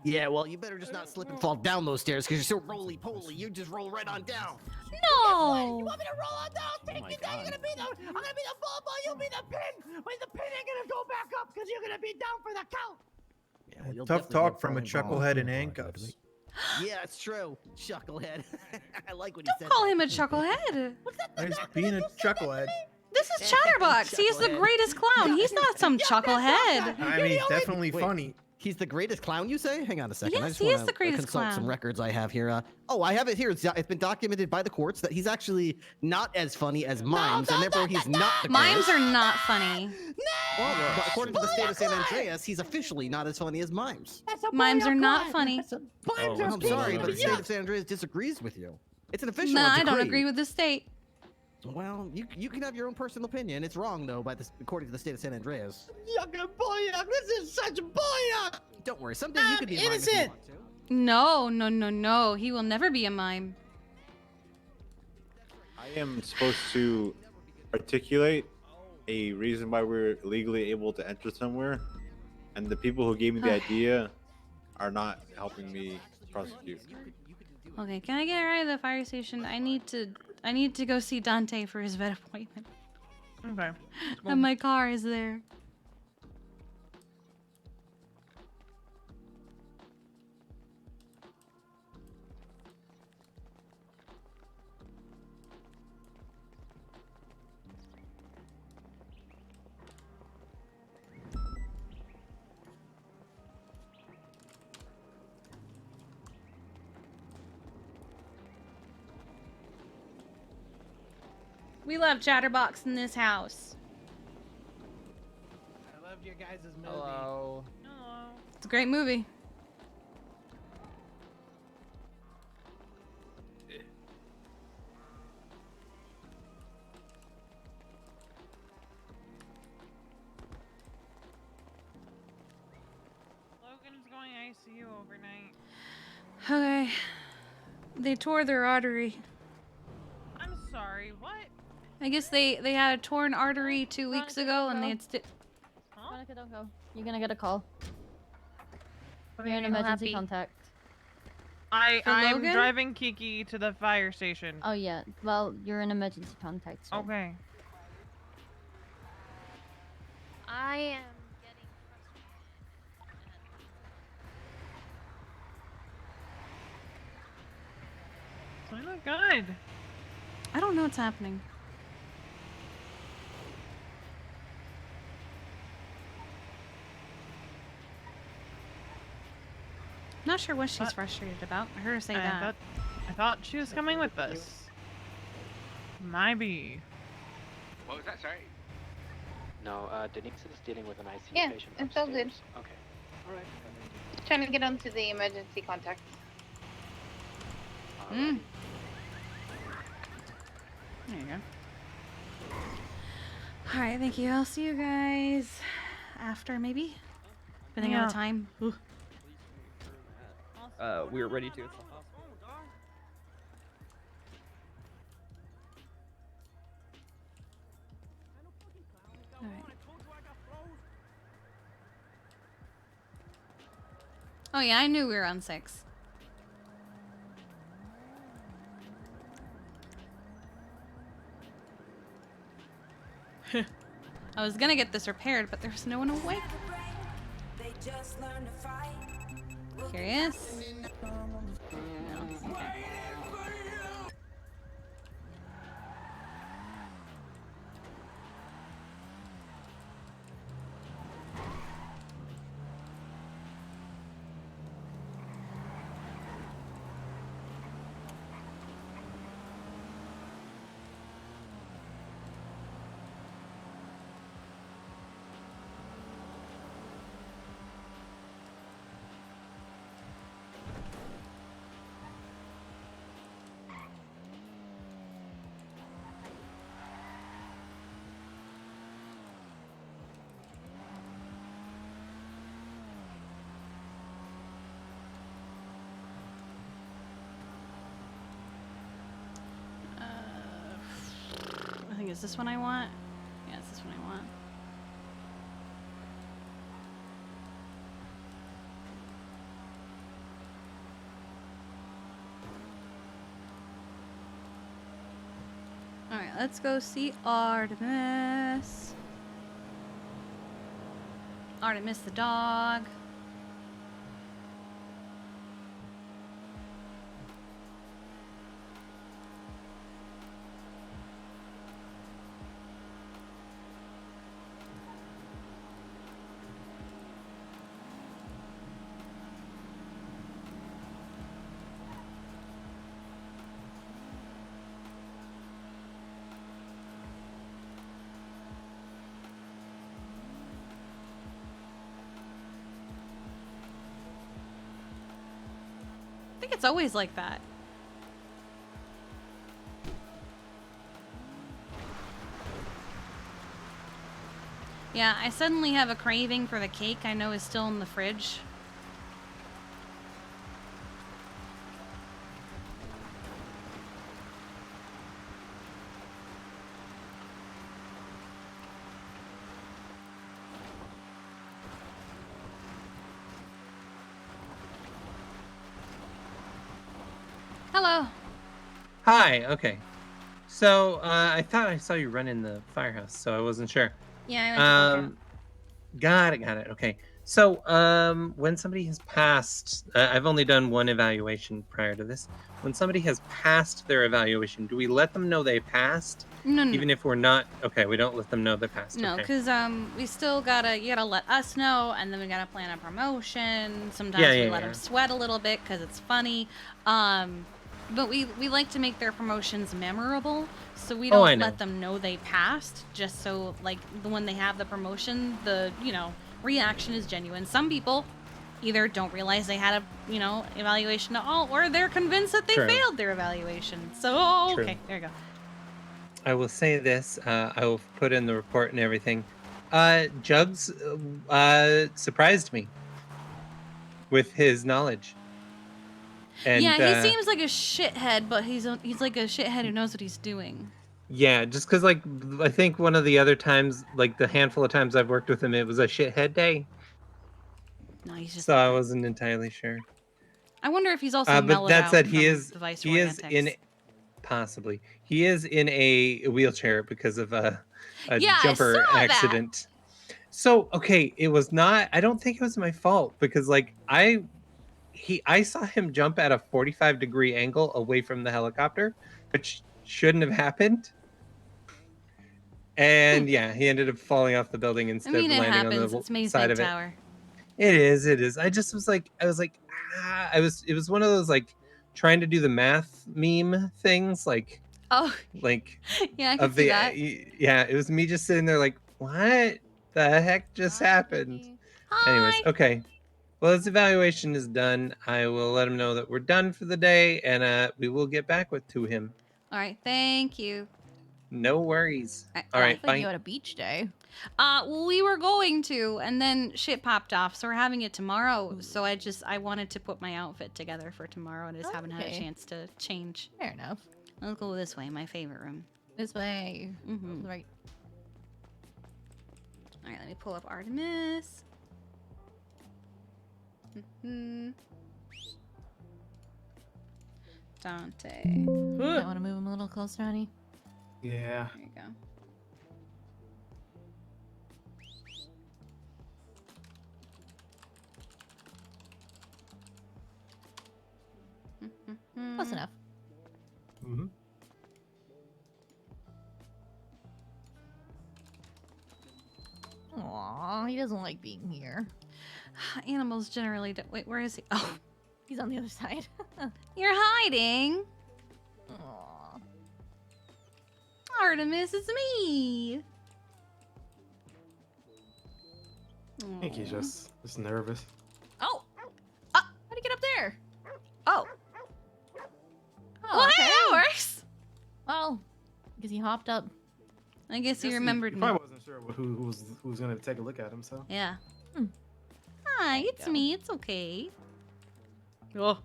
Yeah, well, you better just not slip and fall down those stairs because you're so roly-poly. You just roll right on down. No! You want me to roll on down? Take me down. You're gonna be I'm gonna be the ball, you'll be the pin. But the pin ain't gonna go back up because you're gonna be down for the count. Yeah, well, you'll Tough definitely talk get from a bowling ball. chucklehead in handcuffs. Yeah, it's true. Chucklehead. I like what he said. Don't call him a chucklehead. He's being a chucklehead. This is Chatterbox. He is the Chucklehead. greatest clown. He's not some chucklehead. I mean, he's definitely Wait, funny. He's the greatest clown, you say? Hang on a second. I Yes, just he is wanna, the greatest consult some clown. records I have here. Oh, I have it here. It's been documented by the courts that he's actually not as funny as Mimes, and therefore he's not the Mimes greatest. are not funny. Well, but according to the state of San Andreas, he's officially not as funny as Mimes. Mimes are not funny. I'm sorry, but the state of San Andreas disagrees with you. It's an official Nah, I don't decree. agree with the state. Well, you can have your own personal opinion. It's wrong though, according to the state of San Andreas. Yucking yuck. This is such yuck. Don't worry, someday you could be a mime if you innocent. want to. No, no, no, no. He will never be a mime. I am supposed to articulate a reason why we're legally able to enter somewhere, and the people who gave me the idea are not helping me prosecute. Okay, can I get right to the fire station? I need to go see Dante for his vet appointment. Okay. And my car is there. We love Chatterbox in this house. I loved your guys' movie. Hello. It's a great movie. Logan's going ICU overnight. Okay. They tore their artery. I'm sorry, what? I guess they had a torn artery 2 weeks ago and they had Veronica, don't go. You're gonna get a call. What You're are an you emergency happy? contact. For I'm Logan? driving Kiki to the fire station. Oh yeah. Well, you're an emergency contact. So. Okay. I am getting I look good. I don't know what's happening. Not sure what she's frustrated about. I heard her say that. I thought she was coming with us. Maybe. What was that? Sorry. No, Denise is dealing with an ICU Yeah, patient it's all good. upstairs. Okay. All right. Trying to get onto the emergency contact. Mm. There you go. All right, thank you. I'll see you guys after, maybe? Depending on the time. Ooh. We're ready to. All right. Oh yeah, I knew we were on 6. I was gonna get this repaired, but there's no one awake. Curious? No. Okay. I think it's this one I want. Yeah, it's this one I want. Alright, let's go see Artemis. Artemis the dog. I think it's always like that. Yeah, I suddenly have a craving for the cake I know is still in the fridge. Hello. Hi. Okay. So I thought I saw you run in the firehouse, so I wasn't sure. Yeah, I like to look Got it. Got it. Okay. So when somebody has passed, I've only done one evaluation prior to this. When somebody has passed their evaluation, do we let them know they passed? No, no, Even if we're not okay, we don't let them know they passed. No, Okay. because we still you gotta let us know, and then we gotta plan a promotion. Sometimes Yeah, we yeah, let yeah. them sweat a little bit because it's funny. But we like to make their promotions memorable, so we Oh, I don't know. let them know they passed, just so like when they have the promotion, the reaction is genuine. Some people either don't realize they had a evaluation at all, or they're convinced that they True. failed their evaluation. So True. okay, there you go. I will say this. I will put in the report and everything. Jugs surprised me with his knowledge. And, yeah, he seems like a shithead, but he's like a shithead who knows what he's doing. Yeah, just because, like, I think one of the other times, like the handful of times I've worked with him, it was a shithead day. No, he's just. So I wasn't entirely sure. I wonder if he's also But mellowed that out said, from he is Viceroy in antics. possibly he is in a wheelchair because of a Yeah, jumper I saw accident. So okay, it was not. I don't think it was my fault because like I saw him jump at a 45-degree angle away from the helicopter, which shouldn't have happened. And yeah, he ended up falling off the building instead I mean, of it landing happens. on It's the May's side big of it. tower. It is. I just was like, it was one of those like trying to do the math meme things, like Oh, like yeah, I can of see the that. yeah, it was me just sitting there like, What the heck just happened? Anyways, okay. Well, his evaluation is done. I will let him know that we're done for the day, and we will get back to him. All right, thank you. No worries. I All right, Like bye. you had a beach day. Well, we were going to, and then shit popped off, so we're having it tomorrow. So I wanted to put my outfit together for tomorrow, and I just haven't had a Okay. chance to change. Fair enough. Let's go this way, my favorite room. This way. Mm-hmm. Right. All right, let me pull up Artemis. Mm-hmm. Dante. I want to move him a little closer, honey. Yeah. There you go. Close enough. Mm-hmm. Aw, he doesn't like being here. Animals generally don't. Wait, where is he? Oh, he's on the other side. You're hiding. Aw. Artemis, it's me. I think he's just nervous. Oh! How'd he get up there? Oh. Oh, Well, okay. hey, that works. Well, because he hopped up. I guess he remembered He me. probably wasn't sure who was gonna take a look at him. So Yeah. Hmm. Hi, it's me. It's okay. Oh.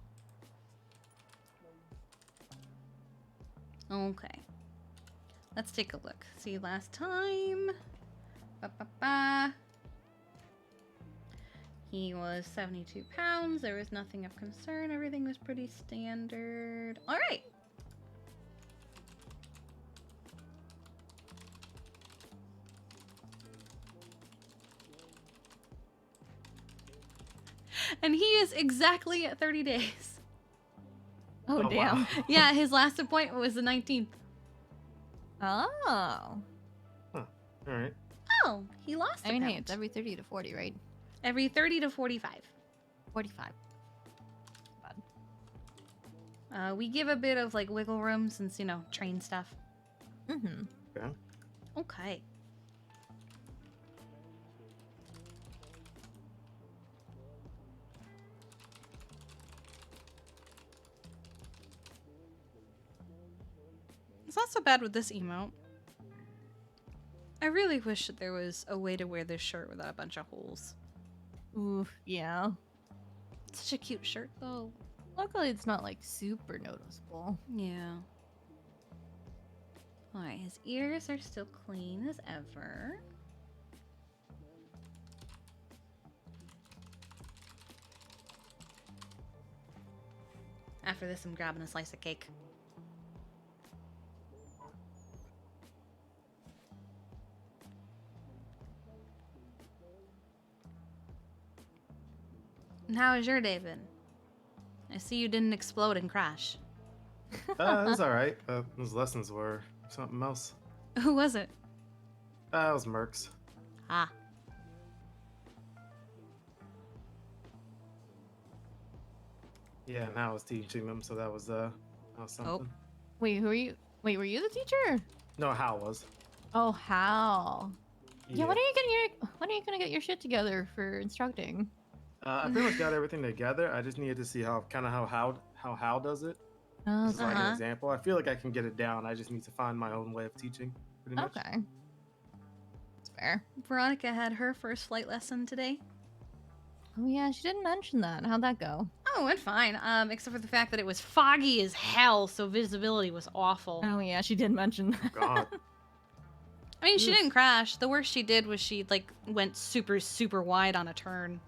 Okay. Let's take a look. See, last time. Ba-ba-ba. He was 72 pounds. There was nothing of concern. Everything was pretty standard. All right. And he is exactly at 30 days. Oh, damn. wow. Yeah, his last appointment was the 19th. Oh. All right. Oh, he lost I mean, a hey, pound. it's every 30 to 40, right? Every 30 to 45. 45. We give a bit of like wiggle room since, you know, train stuff. Mm-hmm. Okay. Okay. It's not so bad with this emote. I really wish that there was a way to wear this shirt without a bunch of holes. Oof, yeah. Such a cute shirt, though. Luckily, it's not like super noticeable. Yeah. Alright, his ears are still clean as ever. After this, I'm grabbing a slice of cake. And how has your day been? I see you didn't explode and crash. It was all right. Those lessons were something else. Who was it? It was Mercs. Ah. Yeah, and I was teaching them, so that was something. Wait, who are you? Wait, were you the teacher? No, Hal was. Oh, Hal. Yeah, when Yeah. are you gonna get your shit together for instructing? I pretty much got everything together. I just needed to see how Hal does it. Oh, This is like an example. I feel like I can get it down. I just need to find my own way of teaching. Pretty much. Okay. That's fair. Veronica had her first flight lesson today. Oh yeah, she didn't mention that. How'd that go? Oh, it went fine. Except for the fact that it was foggy as hell, so visibility was awful. Oh yeah, she did mention that. God. I mean, she didn't crash. The worst she did was she like went super, super wide on a turn.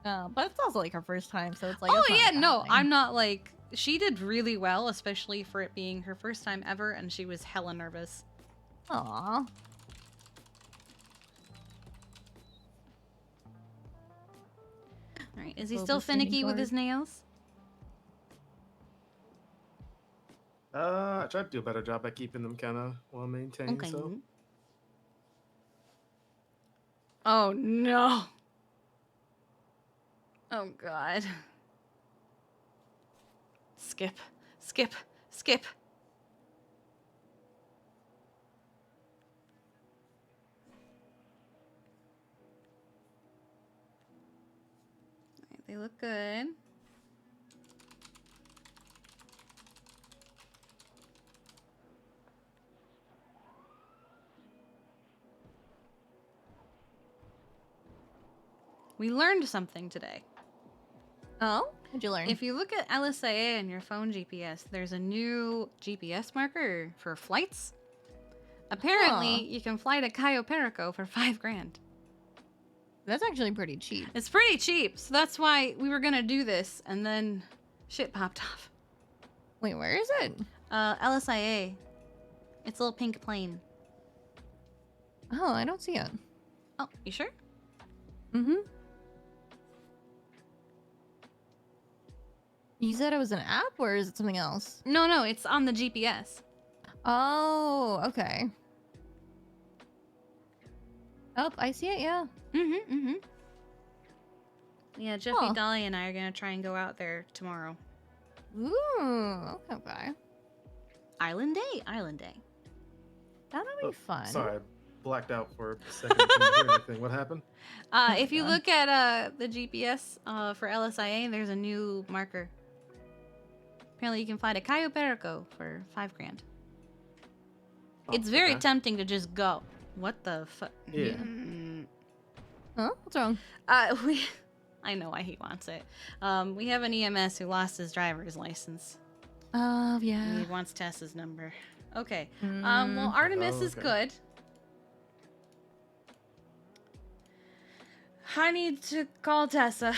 But it's also like her first time, so it's like. Oh it's not a yeah, bad no, thing. I'm not like she did really well, especially for it being her first time ever, and she was hella nervous. Aw. All right, is he Will still be streaming finicky with forward. his nails? I tried to do a better job at keeping them kind of well maintained. Okay. So Oh no. Oh god. Skip, skip, skip. look good. We learned something today. Oh? What'd you learn? If you look at LSIA on your phone GPS, there's a new GPS marker for flights. Apparently, Huh. you can fly to Cayo Perico for $5,000. That's actually pretty cheap. It's pretty cheap, so that's why we were gonna do this, and then shit popped off. Wait, where is it? LSIA. It's a little pink plane. Oh, I don't see it. Oh, you sure? Mm-hmm. You said it was an app, or is it something else? No, it's on the GPS. Oh, okay. Oh, I see it, yeah. Yeah, Jeffy, Huh. Dolly, and I are gonna try and go out there tomorrow. Ooh, okay. Island Day. That'll be fun. Sorry, I blacked out for a second. Didn't hear anything. What happened? If you look at the GPS for LSIA, there's a new marker. Apparently, you can fly to Cayo Perico for $5,000. It's very tempting to just go. What the fuck? Yeah. Huh? What's wrong? I know why he wants it. We have an EMS who lost his driver's license. Oh, yeah. He wants Tessa's number. Okay. Well, Artemis is good. I need to call Tessa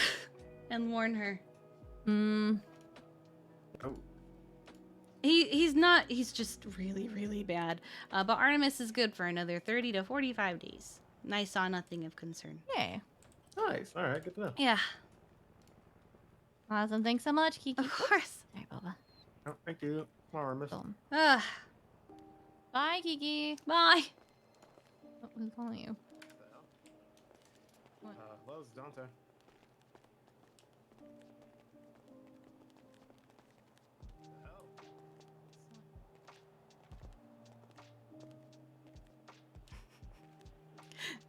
and warn her. Oh. He's just really, really bad. But Artemis is good for another 30 to 45 days. And I saw nothing of concern. Yeah. Nice. All right. Good to know. Yeah. Awesome. Thanks so much, Kiki. Of course. Hey, Bubba. Oh, thank you. Artemis. Bye, Kiki. Bye. Oh, who's calling you? Hello, it's Dante.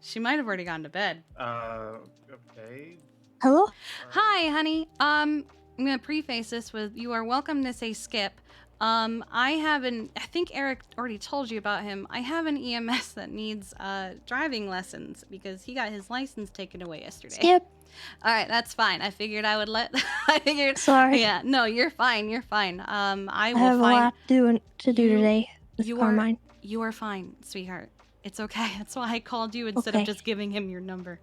She might have already gone to bed. Okay. Hello? Hi, honey. I'm gonna preface this with you are welcome to say skip. I think Eric already told you about him. I have an EMS that needs driving lessons because he got his license taken away yesterday. Skip. All right, that's fine. I figured I would let. Sorry. Yeah, no, you're fine. You're fine. I will have find. a lot to do today. With You Carmine. You are fine, sweetheart. It's okay. That's why I called you instead of Okay. just giving him your number.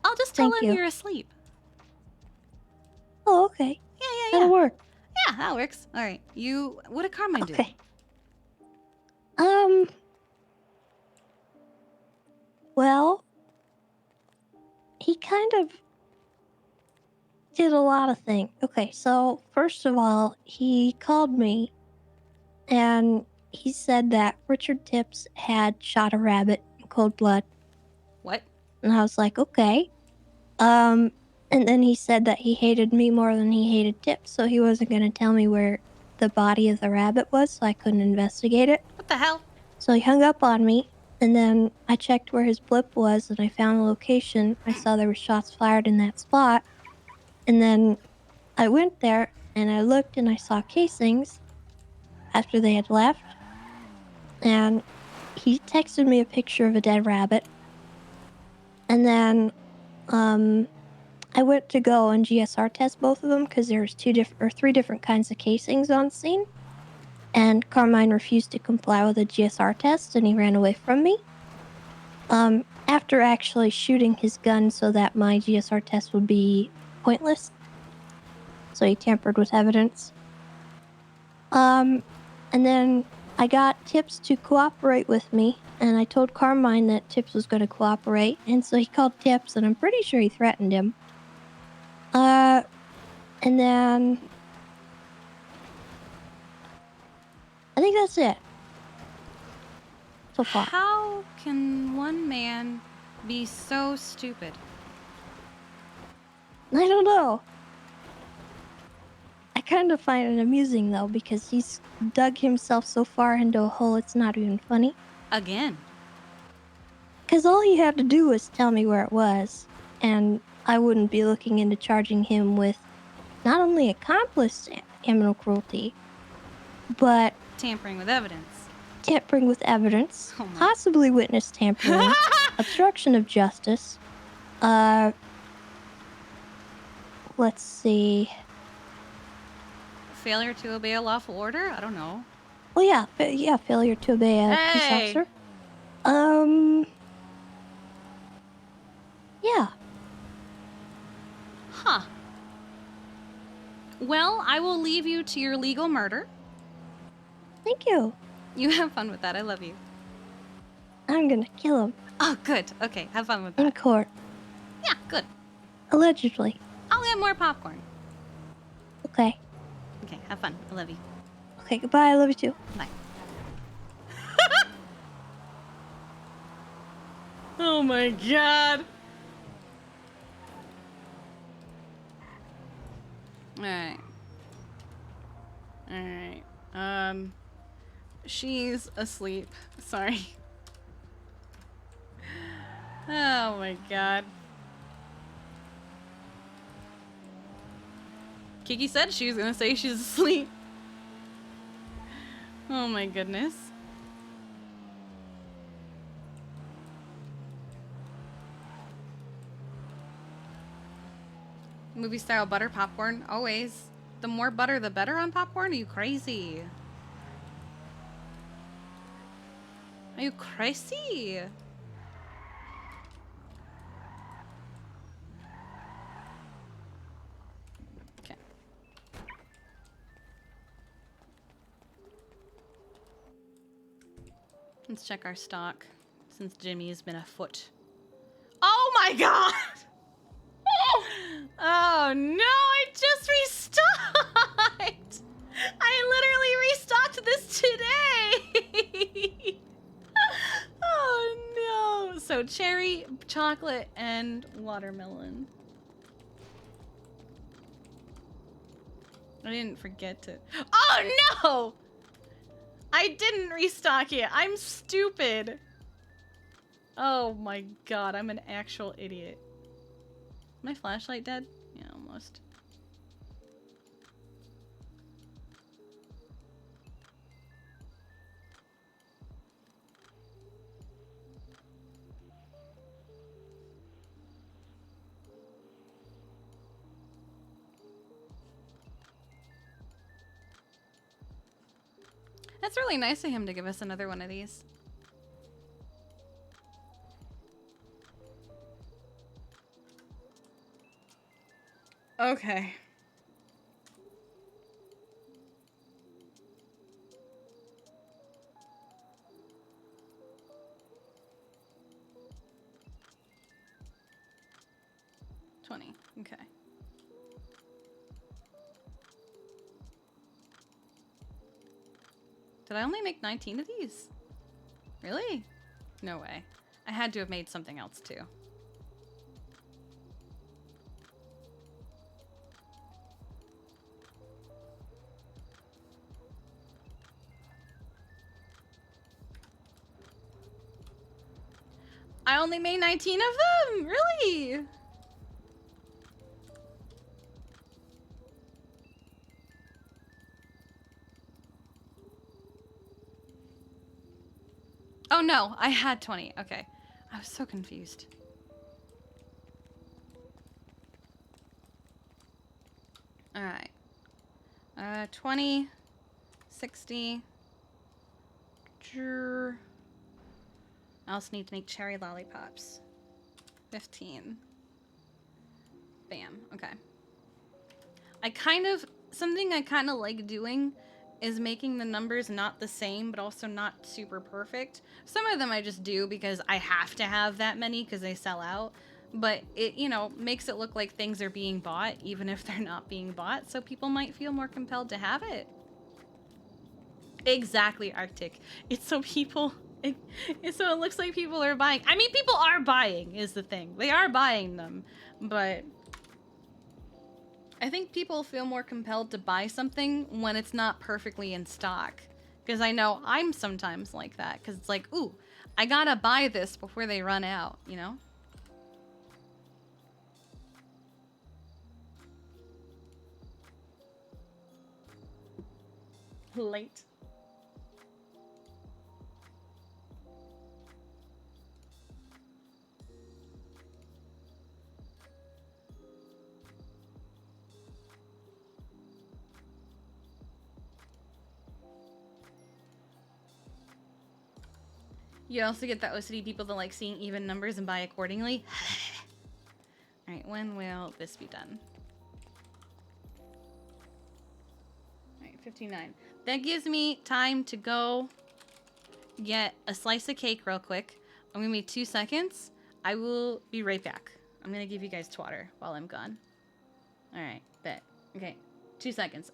I'll just tell Thank him you. you're asleep. Oh, okay. Yeah. That'll work. Yeah, that works. All right. What did Carmine do? Okay. Well, he kind of did a lot of things. Okay, so first of all, he called me and he said that Richard Tips had shot a rabbit in cold blood. What? And I was like, okay. And then he said that he hated me more than he hated Tips, so he wasn't going to tell me where the body of the rabbit was, so I couldn't investigate it. What the hell? So he hung up on me, and then I checked where his blip was, and I found the location. I saw there were shots fired in that spot. And then I went there, and I looked, and I saw casings after they had left. And he texted me a picture of a dead rabbit. And then, I went to go and GSR test both of them because there was three different kinds of casings on scene. And Carmine refused to comply with a GSR test and he ran away from me. After actually shooting his gun so that my GSR test would be pointless. So he tampered with evidence. And then I got Tips to cooperate with me, and I told Carmine that Tips was going to cooperate, and so he called Tips, and I'm pretty sure he threatened him. And then I think that's it. So far. How can one man be so stupid? I don't know. I kind of find it amusing though, because he's dug himself so far into a hole it's not even funny. Again. Because all he had to do was tell me where it was, and I wouldn't be looking into charging him with not only accomplice animal cruelty, but tampering with evidence. Tampering with evidence, Oh my- possibly witness tampering, obstruction of justice. Let's see. Failure to obey a lawful order? I don't know. Well, yeah, failure to obey a police Hey! officer. Yeah. Huh. Well, I will leave you to your legal murder. Thank you. You have fun with that. I love you. I'm gonna kill him. Oh, good. Okay, have fun with In that. court. Yeah, good. Allegedly. I'll get more popcorn. Okay. Okay, have fun. I love you. Okay, goodbye. I love you too. Bye. Oh my god. Alright. Alright. She's asleep. Sorry. Oh my god. Kiki said she was gonna say she's asleep. Oh my goodness. Movie style butter popcorn, always. The more butter, the better on popcorn? Are you crazy? Are you crazy? Okay. Let's check our stock, since Jimmy has been afoot. Oh my god! Oh no, I just restocked! I literally restocked this today! Oh no! So cherry, chocolate, and watermelon. I didn't forget to... Oh no! I didn't restock it. I'm stupid. Oh my god, I'm an actual idiot. My flashlight dead? Yeah, almost. That's really nice of him to give us another one of these. Okay. Okay. Did I only make 19 of these? Really? No way. I had to have made something else too. I only made 19 of them! Really? Oh no, I had 20. Okay. I was so confused. Alright. 20, 60. I also need to make cherry lollipops. 15. Bam. Okay. Something I kind of like doing is making the numbers not the same, but also not super perfect. Some of them I just do because I have to have that many because they sell out. But it, you know, makes it look like things are being bought, even if they're not being bought, so people might feel more compelled to have it. Exactly, Arctic. It's so people... so it looks like people are buying. I mean, people are buying, is the thing. They are buying them, but... I think people feel more compelled to buy something when it's not perfectly in stock. Because I know I'm sometimes like that. Because it's like, ooh, I gotta buy this before they run out, you know? Late. You also get the OCD people that like seeing even numbers and buy accordingly. Alright, when will this be done? Alright, 59. That gives me time to go get a slice of cake real quick. I'm gonna be 2 seconds. I will be right back. I'm gonna give you guys twatter while I'm gone. Alright, bet. Okay, 2 seconds.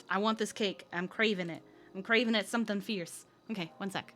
I want this cake. I'm craving it. I'm craving it something fierce. Okay, 1 sec.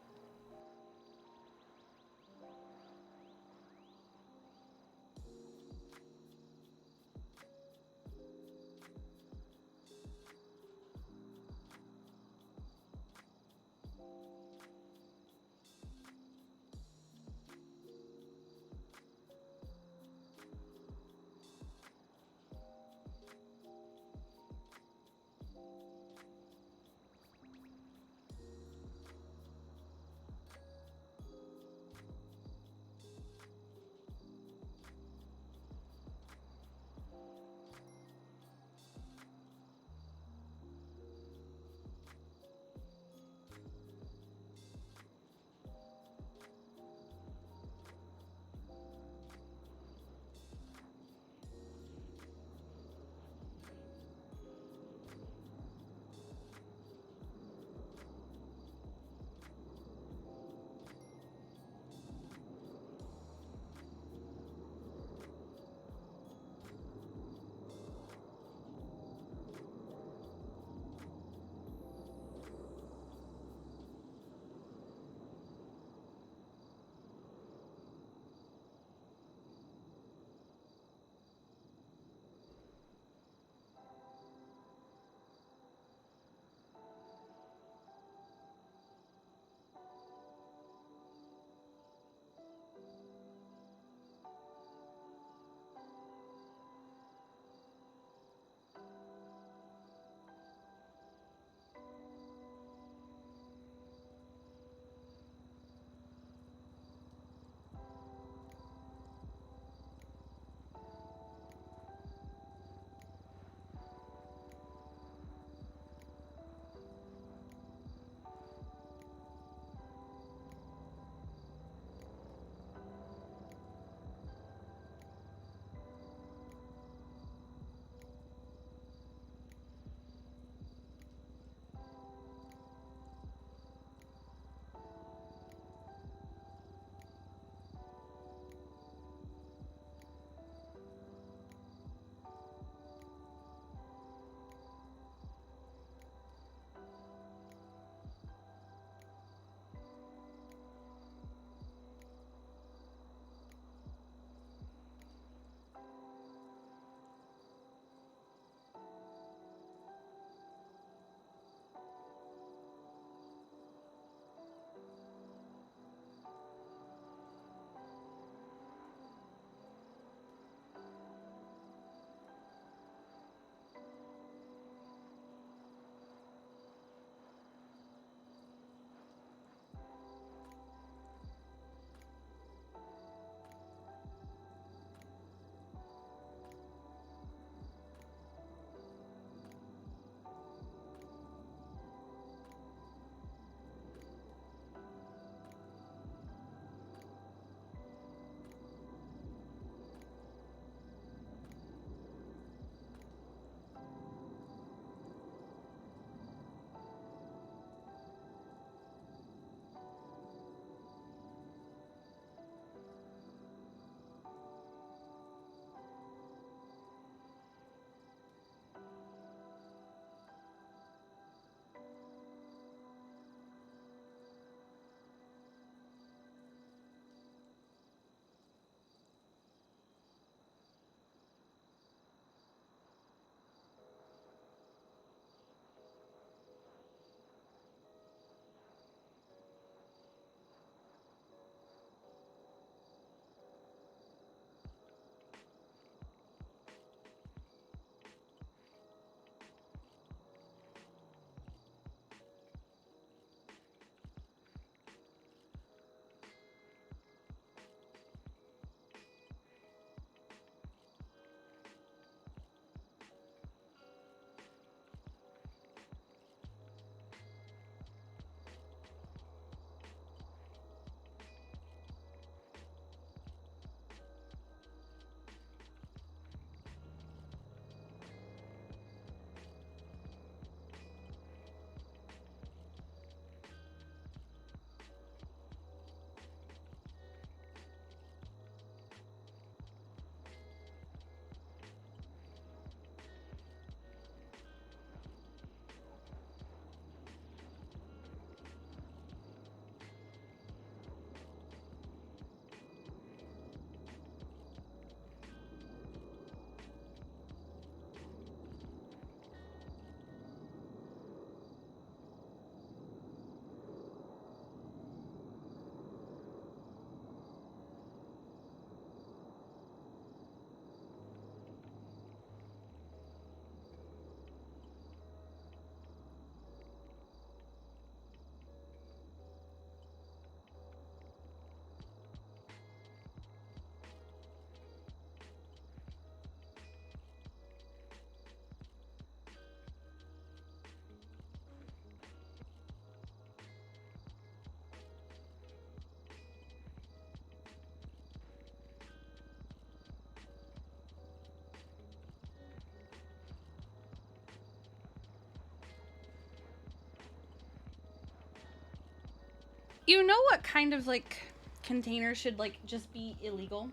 You know what kind of like container should like just be illegal?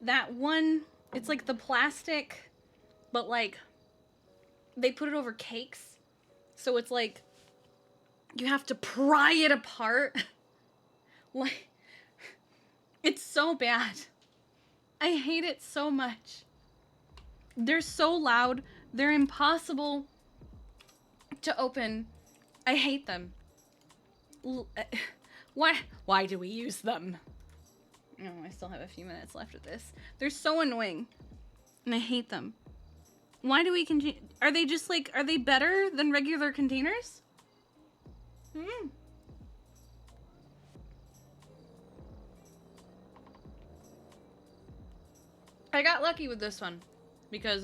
That one, it's like the plastic, but like they put it over cakes. So it's like you have to pry it apart. Like, it's so bad. I hate it so much. They're so loud. They're impossible to open. I hate them. Why do we use them? Oh, I still have a few minutes left of this. They're so annoying. And I hate them. Why do we are they just like, are they better than regular containers? I got lucky with this one because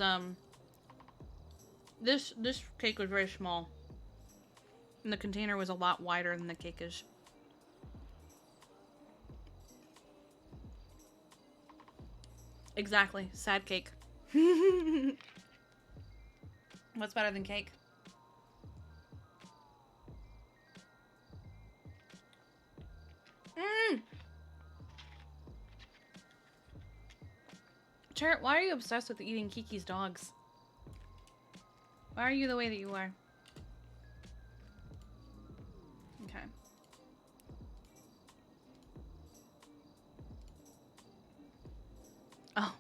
this cake was very small and the container was a lot wider than the cake is. Exactly, sad cake. What's better than cake? Chart, why are you obsessed with eating Kiki's dogs? Why are you the way that you are? Okay. Oh.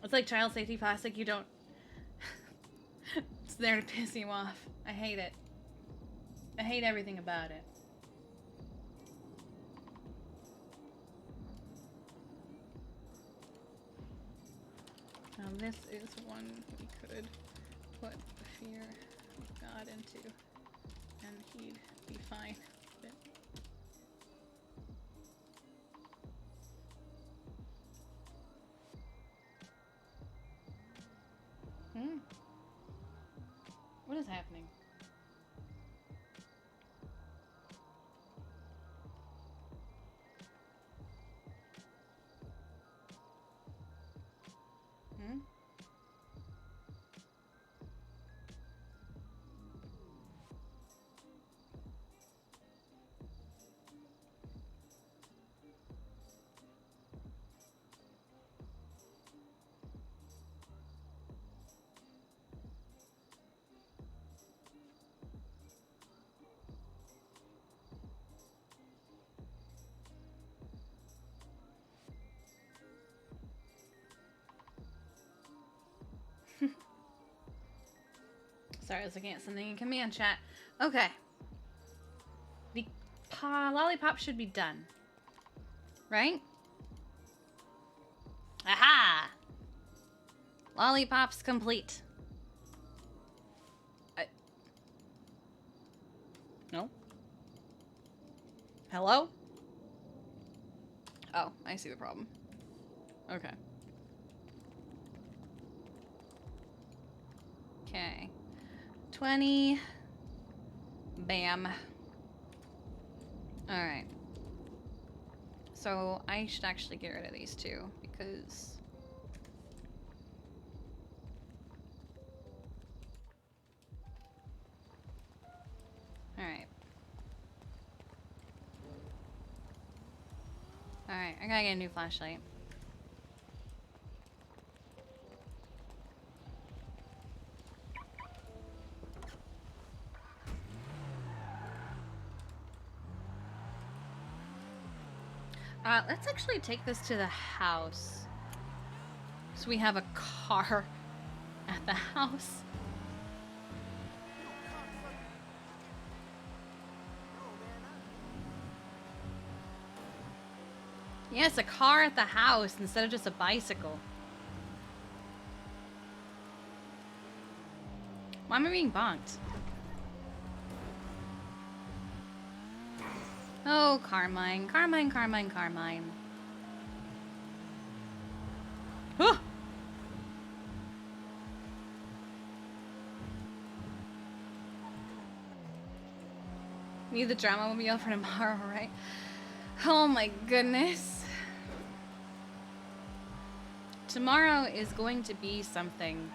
It's like child safety plastic. You don't... It's there to piss you off. I hate it. I hate everything about it. Now this is one we could put the fear of God into, and he'd be fine with it. What is happening? Sorry, I was looking at something in command chat. Okay. The lollipop should be done. Right? Aha! Lollipop's complete. No? Hello? Oh, I see the problem. Okay. Okay. 20. Bam. Alright. So I should actually get rid of these two because... Alright. Alright, I gotta get a new flashlight. Let's actually take this to the house. So we have a car at the house. Yes, a car at the house instead of just a bicycle. Why am I being bonked? Oh, Carmine. Carmine, Carmine, Carmine. Huh! Need the drama mobile for tomorrow, right? Oh my goodness. Tomorrow is going to be something.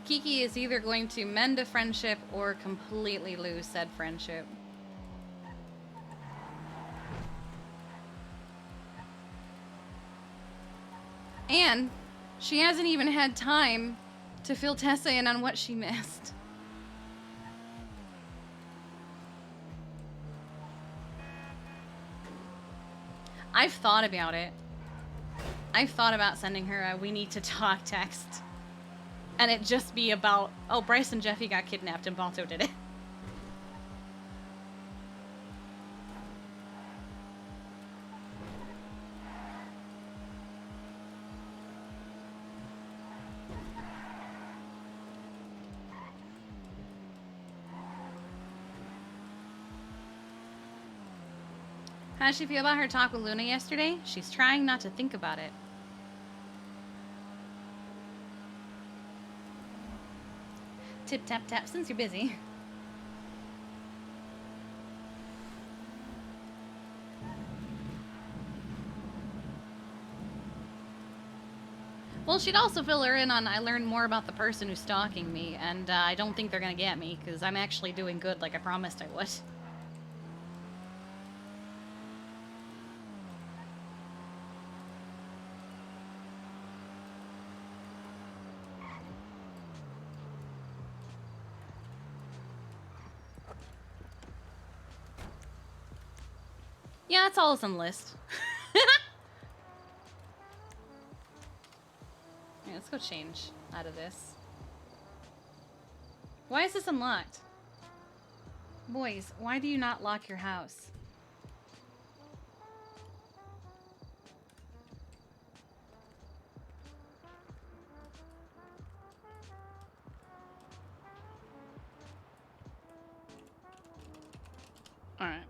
Kiki is either going to mend a friendship or completely lose said friendship. And she hasn't even had time to fill Tessa in on what she missed. I've thought about it. I've thought about sending her a "we need to talk" text. And it just be about, oh, Bryce and Jeffy got kidnapped and Balto did it. How does she feel about her talk with Luna yesterday? She's trying not to think about it. Tip tap tap since you're busy. Well, she'd also fill her in on I learned more about the person who's stalking me, and I don't think they're gonna get me, because I'm actually doing good like I promised I would. Yeah, that's all that's on the list. Yeah, let's go change out of this. Why is this unlocked? Boys, why do you not lock your house? Alright.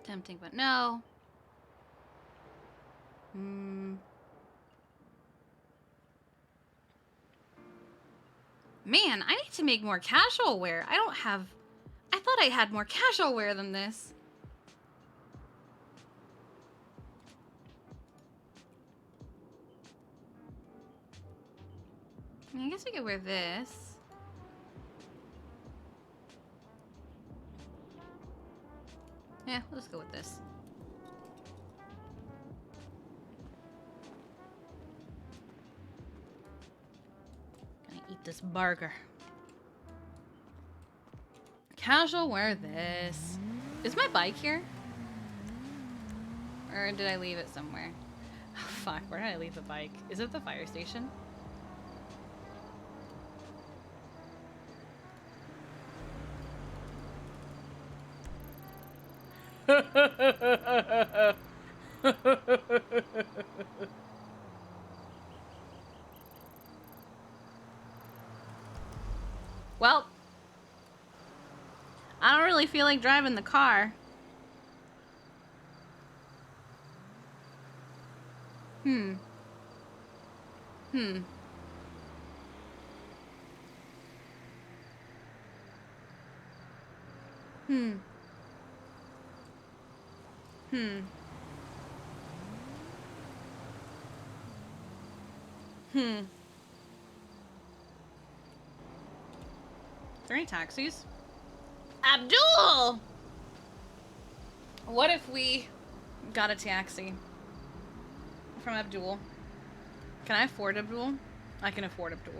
Tempting, but no. Man, I need to make more casual wear. I don't have... I thought I had more casual wear than this. I guess we could wear this. Yeah, we'll just go with this. Gonna eat this burger. Casual wear this. Is my bike here? Or did I leave it somewhere? Oh, fuck, where did I leave the bike? Is it the fire station? Well, I don't really feel like driving the car. Hmm. Hmm. Hmm. Hmm. Hmm. Are there any taxis? Abdul! What if we got a taxi from Abdul? Can I afford Abdul? I can afford Abdul.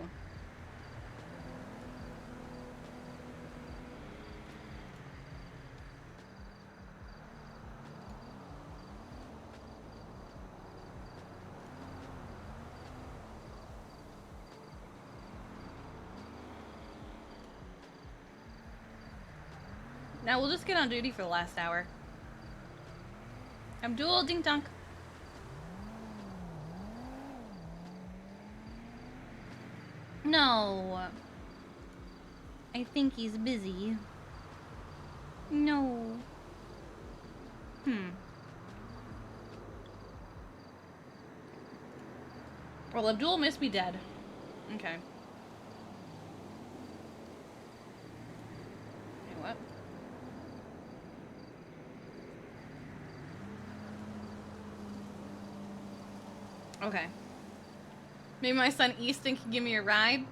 Now we'll just get on duty for the last hour. Abdul, ding dong. No. I think he's busy. No. Well, Abdul must be dead. Okay. Hey, what? Okay. Maybe my son Easton can give me a ride?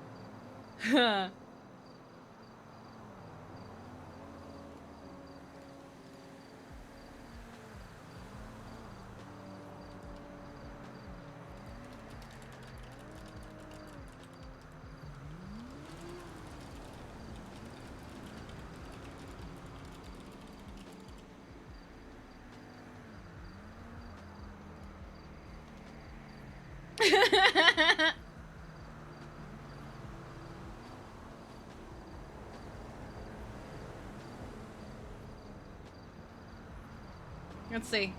Let's see.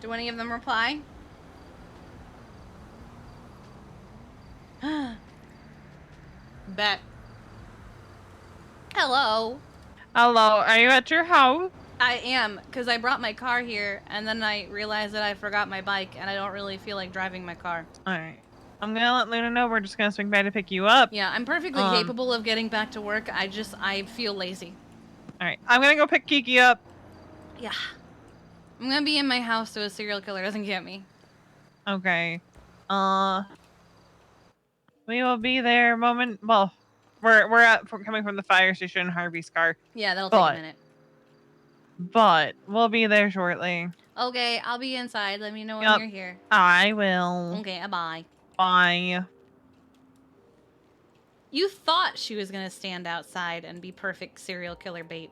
Do any of them reply? Bet. Hello. Hello, are you at your house? I am, because I brought my car here, and then I realized that I forgot my bike, and I don't really feel like driving my car. Alright. I'm gonna let Luna know we're just gonna swing by to pick you up. Yeah, I'm perfectly capable of getting back to work. I feel lazy. Alright, I'm gonna go pick Kiki up. Yeah. I'm gonna be in my house so a serial killer doesn't get me. Okay. We will be there well, we're coming from the fire station in Harvey's car. Yeah, that'll take a minute. But we'll be there shortly. Okay, I'll be inside. Let me know when you're here. I will. Okay, bye. Bye. You thought she was gonna stand outside and be perfect serial killer bait.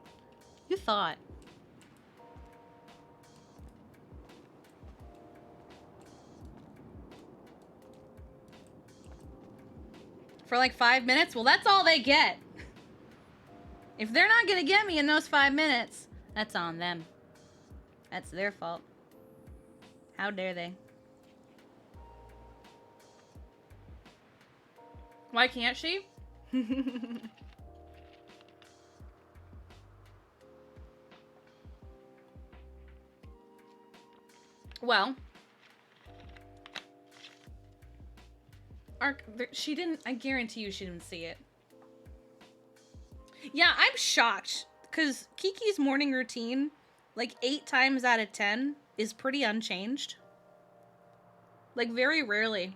You thought. For like 5 minutes? Well, that's all they get. If they're not gonna get me in those 5 minutes, that's on them. That's their fault. How dare they? Why can't she? Well, she didn't, I guarantee you she didn't see it. Yeah, I'm shocked, because Kiki's morning routine, like 8 times out of 10, is pretty unchanged. Like, very rarely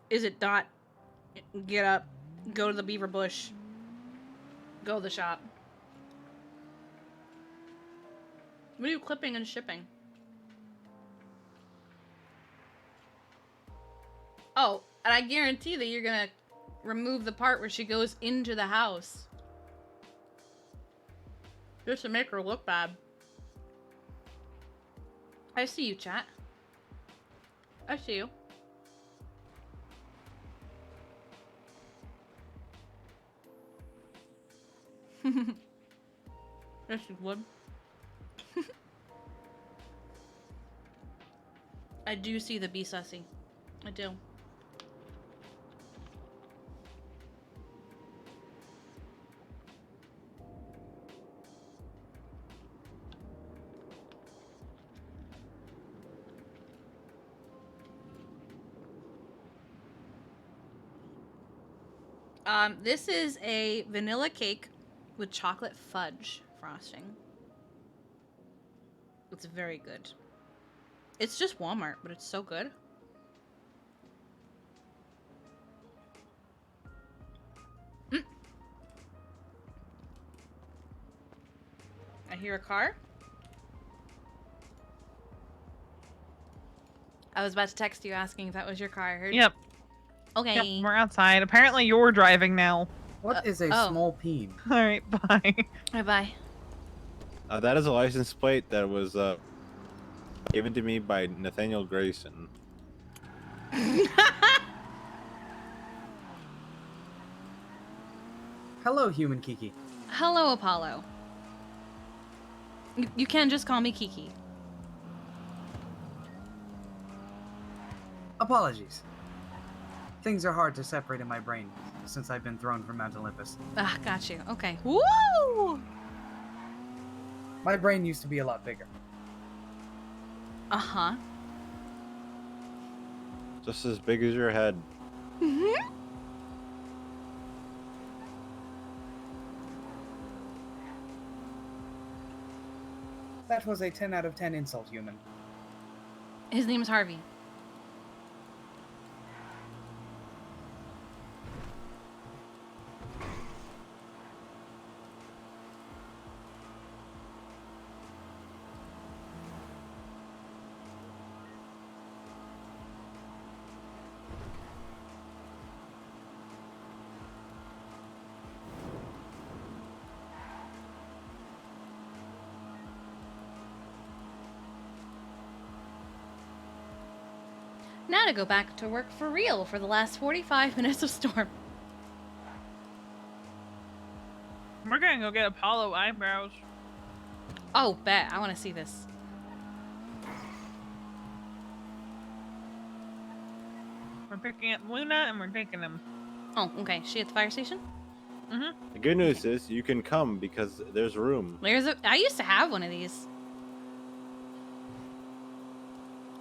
is it not get up, go to the beaver bush, go to the shop. What are you clipping and shipping? Oh, and I guarantee that you're gonna remove the part where she goes into the house. Just to make her look bad. I see you, chat. I see you. Yes, you would. I do see the bee sussy. I do. This is a vanilla cake with chocolate fudge frosting. It's very good. It's just Walmart, but it's so good. I hear a car. I was about to text you asking if that was your car. I heard. Yep. Okay. Yep, we're outside. Apparently you're driving now. What is a small peen? Alright, bye. Bye-bye. That is a license plate that was given to me by Nathaniel Grayson. Hello, human Kiki. Hello, Apollo. You can just call me Kiki. Apologies. Things are hard to separate in my brain since I've been thrown from Mount Olympus. Ah, got you. Okay. Woo! My brain used to be a lot bigger. Uh-huh. Just as big as your head. Mm-hmm. That was a 10 out of 10 insult, human. His name's Harvey. Now to go back to work for real for the last 45 minutes of storm. We're gonna go get Apollo eyebrows. Oh, bet. I want to see this. We're picking up Luna and we're taking them. Oh, okay. She at the fire station? Mm-hmm. The good news is you can come because there's room. I used to have one of these.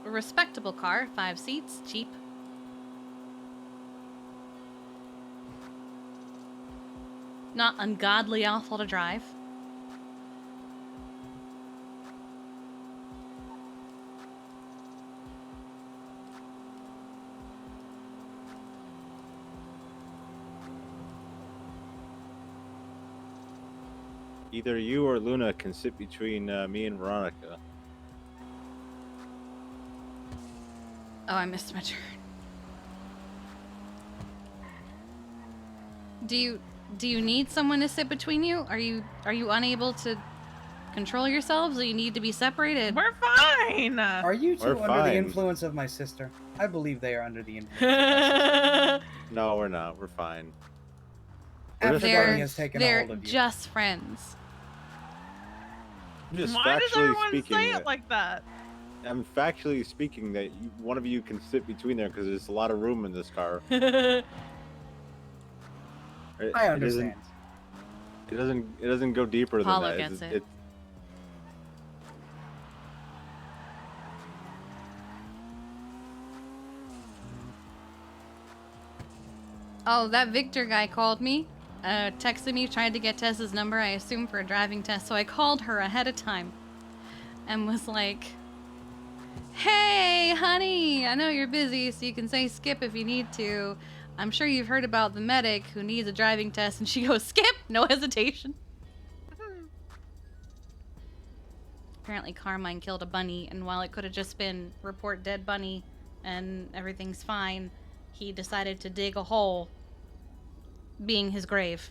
A respectable car, 5 seats, cheap. Not ungodly awful to drive. Either you or Luna can sit between me and Veronica. Oh, I missed my turn. Do you need someone to sit between you? Are you unable to control yourselves, or you need to be separated? We're fine. Are you two We're under the fine. influence of my sister? I believe they are under the influence of my sister. No, we're not. We're fine. We're just Everybody friends. has taken a They're hold of you. just friends. I'm just Why does factually everyone speaking. say it like that? I'm factually speaking that one of you can sit between there because there's a lot of room in this car. I understand. It doesn't go deeper than Paulo that. gets it. Oh, that Victor guy called me, texted me, tried to get Tessa's number, I assume for a driving test, so I called her ahead of time and was like, hey, honey, I know you're busy, so you can say skip if you need to. I'm sure you've heard about the medic who needs a driving test, and she goes, skip, no hesitation. Apparently Carmine killed a bunny, and while it could have just been report dead bunny and everything's fine, he decided to dig a hole, being his grave.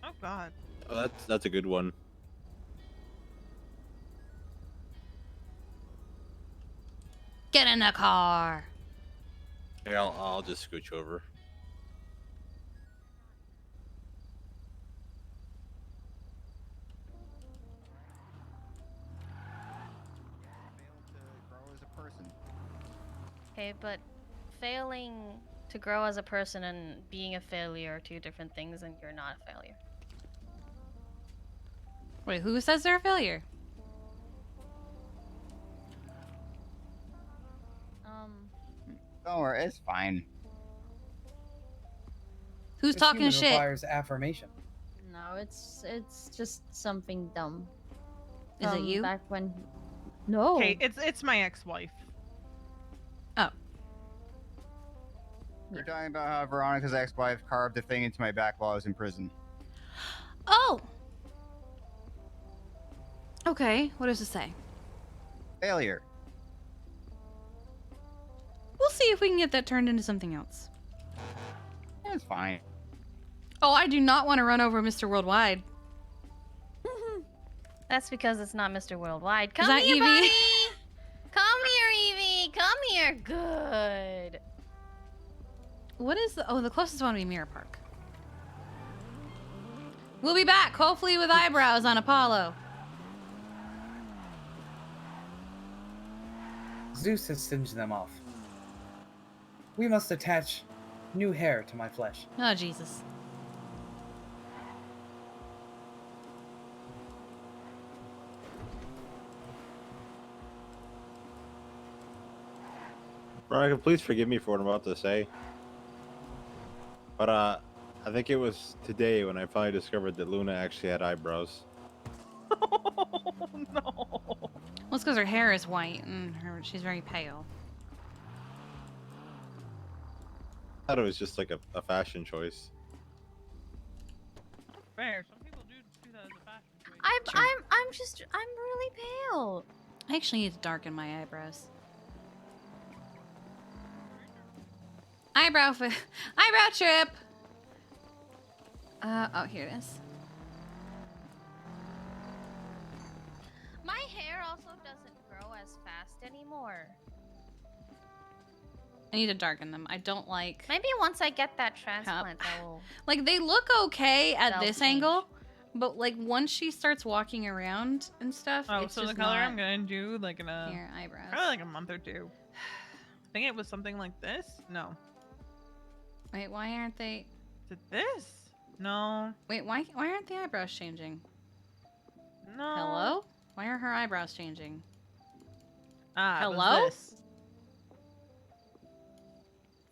Oh God. Oh, that's a good one. Get in the car. Here, I'll just scooch over. Okay, but failing to grow as a person and being a failure are two different things, and you're not a failure. Wait, who says they're a failure? Don't worry, it's fine. Who's This talking human shit? requires affirmation. No, it's just something dumb. Is it you? Back when? No. Okay, it's my ex-wife. Oh. We're talking about how Veronica's ex-wife carved a thing into my back while I was in prison. Oh. Okay, what does it say? Failure. We'll see if we can get that turned into something else. It's fine. Oh, I do not want to run over Mr. Worldwide. That's because it's not Mr. Worldwide. Come Is that here, Evie? buddy! Come here, Evie! Come here! Good. What is the... Oh, the closest one would be Mirror Park. We'll be back, hopefully with eyebrows on Apollo. Zeus has singed them off. We must attach new hair to my flesh. Oh, Jesus. Veronica, please forgive me for what I'm about to say. But I think it was today when I finally discovered that Luna actually had eyebrows. Oh no. Well, it's because her hair is white and she's very pale. I thought it was just like a fashion choice. Fair. Some people do that as a fashion choice. I'm really pale. I actually need to darken my eyebrows. Eyebrow trip! Oh, here it is. My hair also doesn't grow as fast anymore. I need to darken them. I don't like... Maybe once I get that transplant, I will... Like, they look okay at They'll this change. angle, but, like, once she starts walking around and stuff, Oh, it's so just the color not... I'm gonna do like in a Here, eyebrows. probably like a month or two. I think it was something like this. No. Wait, why aren't they... Is it this? No. Wait, why aren't the eyebrows changing? No. Hello? Why are her eyebrows changing? Ah, it was Hello? this.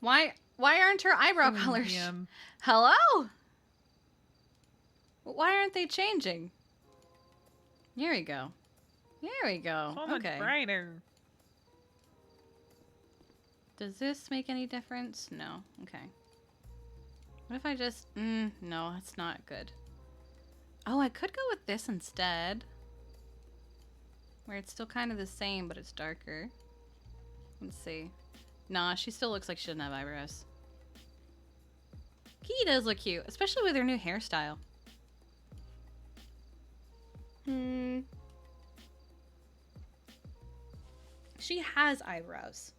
Why aren't her eyebrow Hmm, colors? yeah. Hello? Why aren't they changing? Here we go. Here we go. So much Okay. brighter. Does this make any difference? No. Okay. What if I just... no, that's not good. Oh, I could go with this instead. Where it's still kind of the same, but it's darker. Let's see. Nah, she still looks like she doesn't have eyebrows. Kiki does look cute, especially with her new hairstyle. She has eyebrows.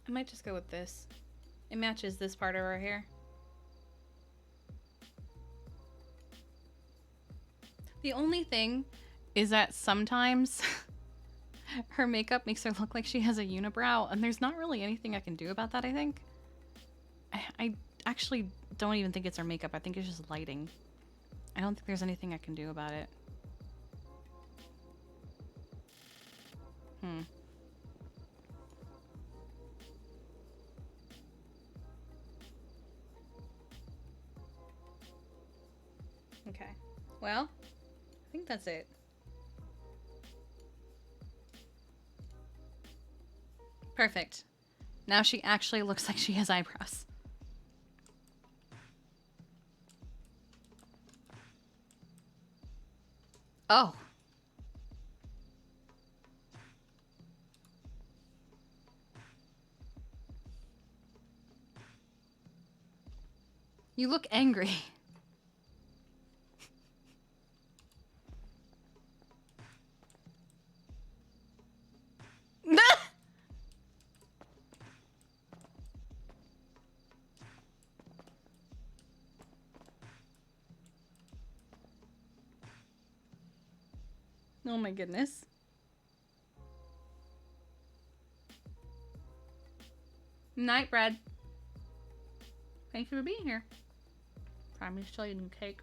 I might just go with this. It matches this part of her hair. The only thing is that sometimes her makeup makes her look like she has a unibrow, and there's not really anything I can do about that, I think. I actually don't even think it's her makeup. I think it's just lighting. I don't think there's anything I can do about it. Okay. Well, I think that's it. Perfect. Now she actually looks like she has eyebrows. Oh. You look angry. Oh my goodness. Night, Brad. Thank you for being here. Promise to eating cake.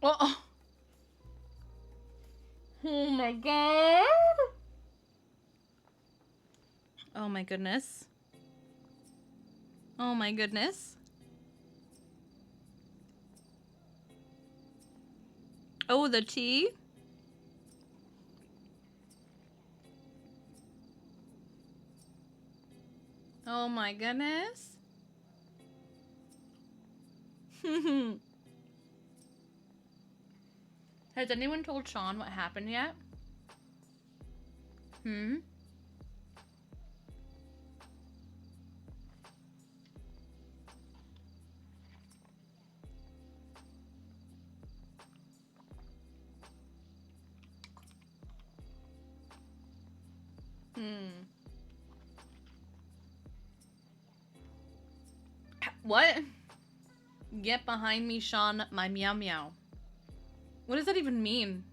Oh. Oh my god. Oh my goodness. Oh my goodness. Oh, the tea. Oh my goodness. Has anyone told Sean what happened yet? What? Get behind me, Sean, my meow meow. What does that even mean?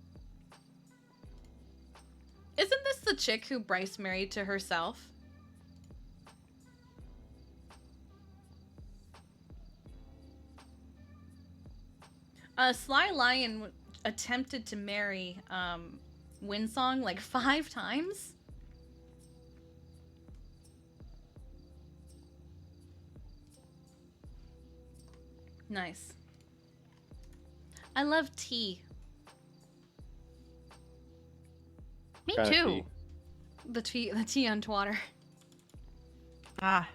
Isn't this the chick who Bryce married to herself? Sly Lion attempted to marry Windsong like 5 times. Nice. I love tea. Me Kinda too. tea. The tea on Twatter. Ah.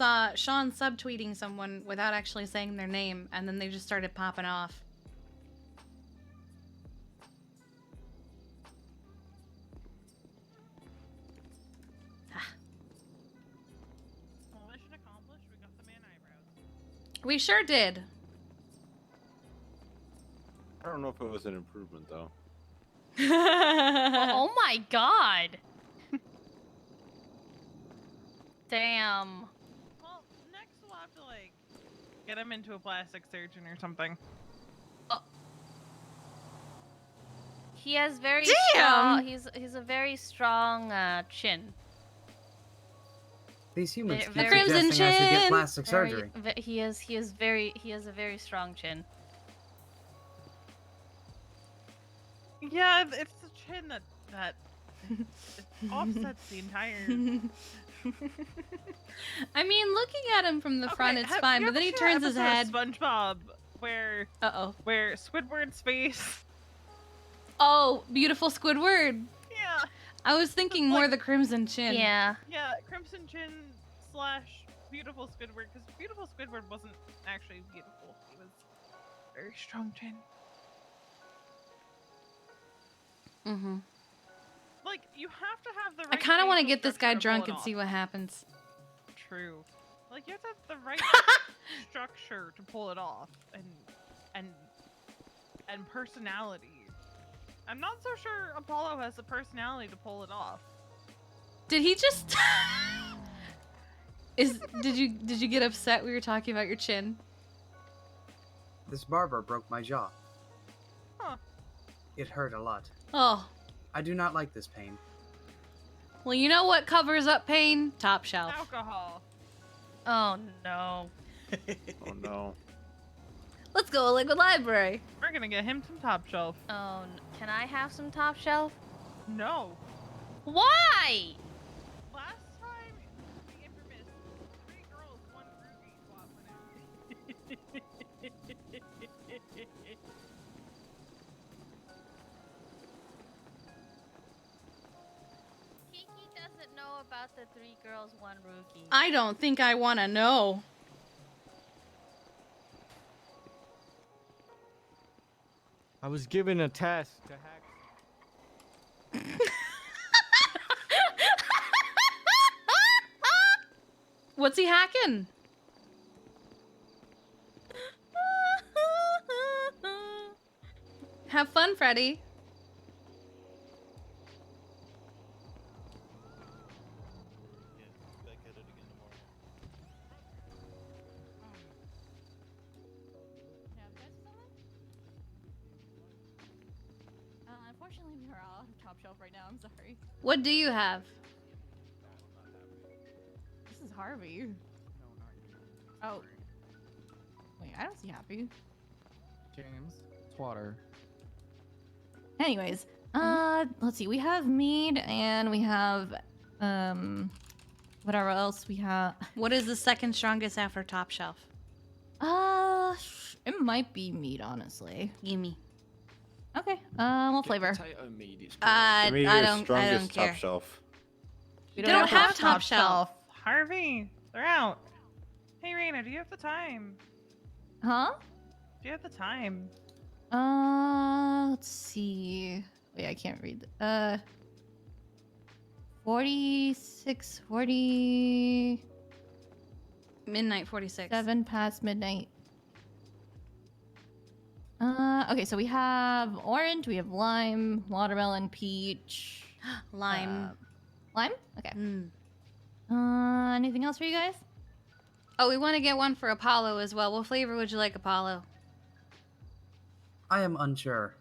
saw Sean subtweeting someone without actually saying their name, and then they just started popping off. Well, mission accomplished. We got the man eyebrows. We sure did. I don't know if it was an improvement though. Oh my god. Damn. Well, next we'll have to like get him into a plastic surgeon or something. He has very Damn! strong. He's a very strong chin. These humans keep Very- suggesting I should get chin. plastic surgery. He has a very strong chin. Yeah, it's the chin that it offsets the entire. I mean, looking at him from the front, it's fine, but then he turns his head. SpongeBob, where where Squidward's face. Oh, beautiful Squidward. Yeah. I was thinking more the Crimson Chin. Yeah. Yeah, Crimson Chin / beautiful Squidward, because beautiful Squidward wasn't actually beautiful. He was very strong chin. Mm-hmm. Like, you have to have the right. I kind of want to facial get this guy structure to drunk pull it and see off. what happens. True. Like, you have to have the right structure to pull it off, and personality. I'm not so sure Apollo has the personality to pull it off. Did he just? Did you get upset we were talking about your chin? This barber broke my jaw. Huh. It hurt a lot. Oh. I do not like this pain. Well, you know what covers up pain? Top shelf. Alcohol. Oh no. Oh no. Let's go to Liquid Library. We're gonna get him some top shelf. Oh, can I have some top shelf? No. Why? Last time, the infamous 3 girls, 1 groovy swap went out. Kiki doesn't know about the 3 girls, 1 rookie. I don't think I want to know. I was given a task to hack. What's he hacking? Have fun, Freddy. Unfortunately, we are all on top shelf right now. I'm sorry. What do you have? This is Harvey. Oh. Wait, I don't see Happy. James, it's water. Anyways, let's see. We have mead and we have whatever else we have. What is the second strongest after top shelf? It might be mead, honestly. Gimme. Okay. What flavor? Potato mead is Give me I your don't strongest care. top shelf. We They don't have top shelf. Harvey, they're out. Hey, Raina, do you have the time? Huh? Do you have the time? Let's see. Wait, I can't read. 46, 40. Midnight 46. 7 past midnight. Okay, so we have orange, we have lime, watermelon, peach. Lime. Lime? Okay. Mm. Anything else for you guys? Oh, we want to get one for Apollo as well. What flavor would you like, Apollo? I am unsure.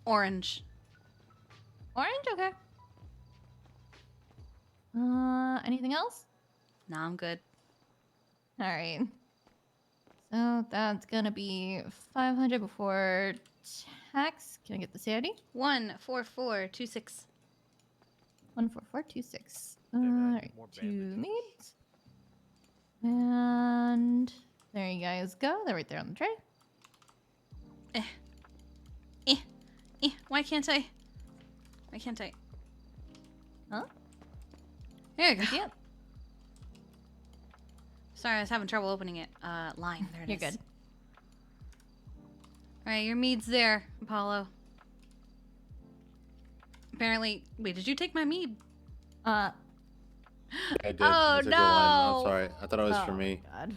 Orange. Orange? Okay. Anything else? No, I'm good. All right. So that's gonna be 500 before tax. Can I get the sanity? 14426. 14426. All right, 2 meats. And there you guys go. They're right there on the tray. Why can't I? Why can't I? Huh? There you go. Yep. Sorry, I was having trouble opening it. Line. There it You're is. good. All right, your mead's there, Apollo. Apparently, wait, did you take my mead? I did. Oh, I took the wine. no. I'm sorry. I thought it was for Oh, me. God.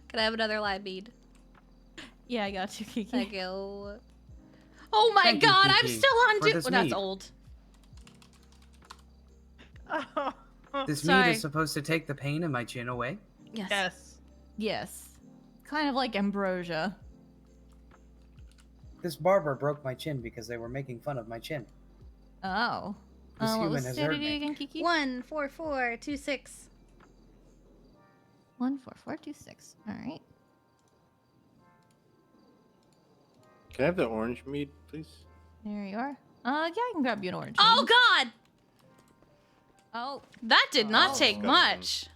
Can I have another lime mead? Yeah, I got you, Kiki. Thank you. Oh my Thank you, god, I'm Kiki, still on for duty. this Well, that's mead. old. This Sorry. mead is supposed to take the pain in my chin away? Yes. Yes. Yes. Kind of like ambrosia. This barber broke my chin because they were making fun of my chin. Oh. This What human was has the hurt ID me. again, Kiki? 14426. 14426. All right. Can I have the orange mead, please? There you are. Yeah, I can grab you an orange. Oh maybe. god! Oh. That did not take disgusting. much.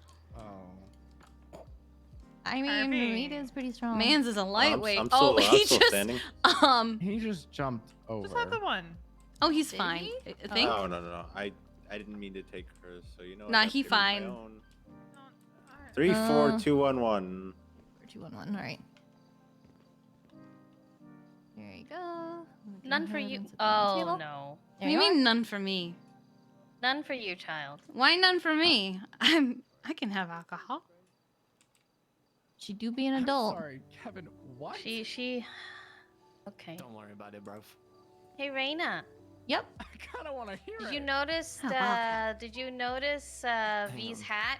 I mean, Harvey. meat is pretty strong. Man's is a lightweight. I'm oh, still- I'm he still just standing. He just jumped over. Just have the one. Oh, he's Did fine. he? I think. Oh no. I didn't mean to take hers, so you know. Nah, I have to he give me my fine. own. Alright. 34211. 4211. All right. There you go. None for you. Table. Oh no. What do you mean none for me? None for you, child. Why none for me? I can have alcohol. She do be an adult. Sorry, Kevin. What? She. Okay. Don't worry about it, bro. Hey, Reina. Yep. I kind of want to hear Did it. you notice? Oh, wow. Did you notice V's on. hat?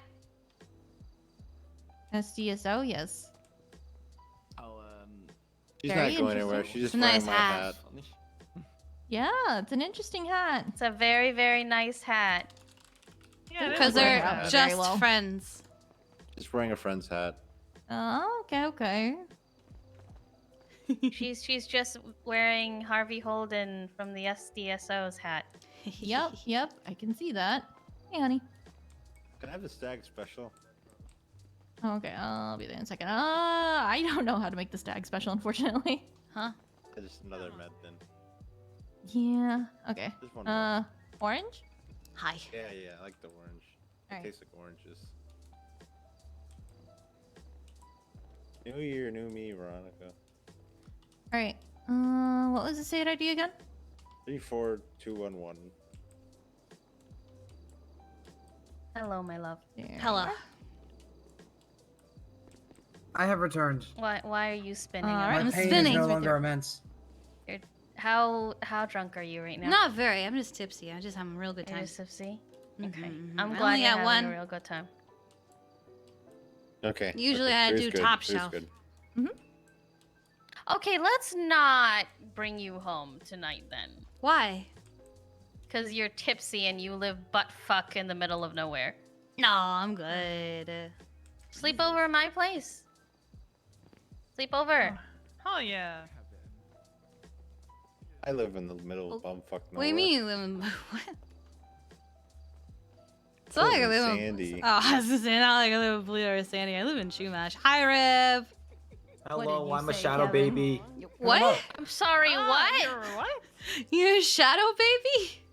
SDSO, yes. Oh, She's Very not going interesting. anywhere. She's just It's a wearing nice my hat. hat. Yeah, it's an interesting hat. It's a very, very nice hat. Yeah, it Because is they're like that. Very just well. friends. Just wearing a friend's hat. Oh, okay. She's just wearing Harvey Holden from the SDSO's hat. Yep, I can see that. Hey, honey. Can I have the stag special? Okay, I'll be there in a second. I don't know how to make the stag special, unfortunately. Huh? Just another med then. Yeah. Okay. Just one more. Orange? Hi. Yeah, I like the orange. It Alright. tastes like oranges. New year, new me, Veronica. All right. What was the state ID again? 34211. Hello, my love. There. Hello. I have returned. Why are you spinning? Alright, My I'm pain spinning. is no It's right longer there. immense. How drunk are you right now? Not very. I'm just tipsy. I just having a real good You're time. just tipsy. Mhm, Okay. mhm. I'm I glad only you're got having one. a real good time. Okay. Usually okay. I Three's do good. top Three's shelf. good. Okay, let's not bring you home tonight then. Why? Because you're tipsy and you live butt fuck in the middle of nowhere. No, I'm good. Sleep over at my place. Sleep over. Oh yeah. I live in the middle of bumfuck nowhere. What do you mean you live in what? It's I not live like I in live in. Sandy. Oh, I was just saying, not like I live in Toledo or Sandy. I live in Chumash. Hi, Rev. Hello, you I'm a say, shadow Kevin? baby. What? I'm sorry, what? What? You're a shadow baby?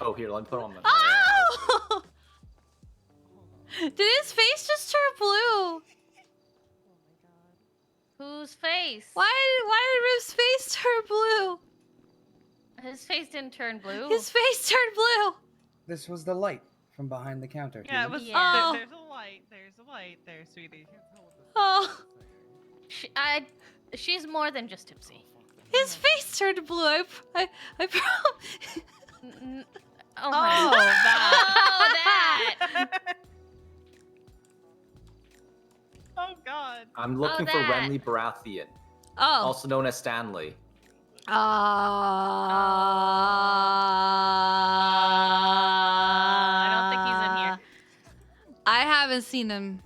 Oh, here, let me put on the. Oh! Did his face just turn blue? Whose face? Why did Riv's face turn blue? His face didn't turn blue. His face turned blue. This was the light from behind the counter. Yeah, it human. was. Oh. There's a light. There's a light there, sweetie. Oh, She's more than just tipsy. his face turned blue. I Oh, my that. Oh God. I'm looking for that. Renly Baratheon, Oh. also known as Stanley. I don't think he's in here. I haven't seen him.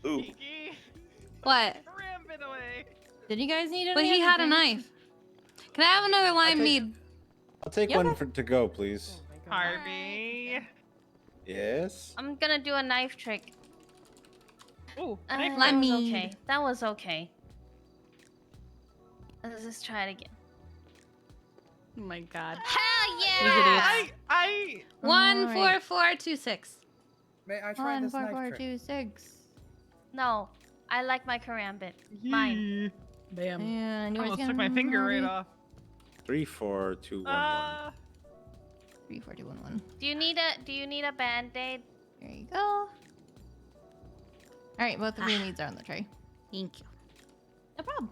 Ooh. Kiki. What? Rampant away. Did you guys need it? But he had a knife. Can I have another lime mead? I'll take one to go, please. Harvey. Yes. I'm gonna do a knife trick. Ooh, That Let was me- okay. That was okay. Let's just try it again. Oh my god. Hell yeah! I 14426. May I try this knife trick? 14426. No, I like my karambit. Mine. Bam. And I yours almost took my finger right off. 34211. 34211. Do you need a band-aid? There you go. Alright, both of your needs are on the tray. Thank you. No problem.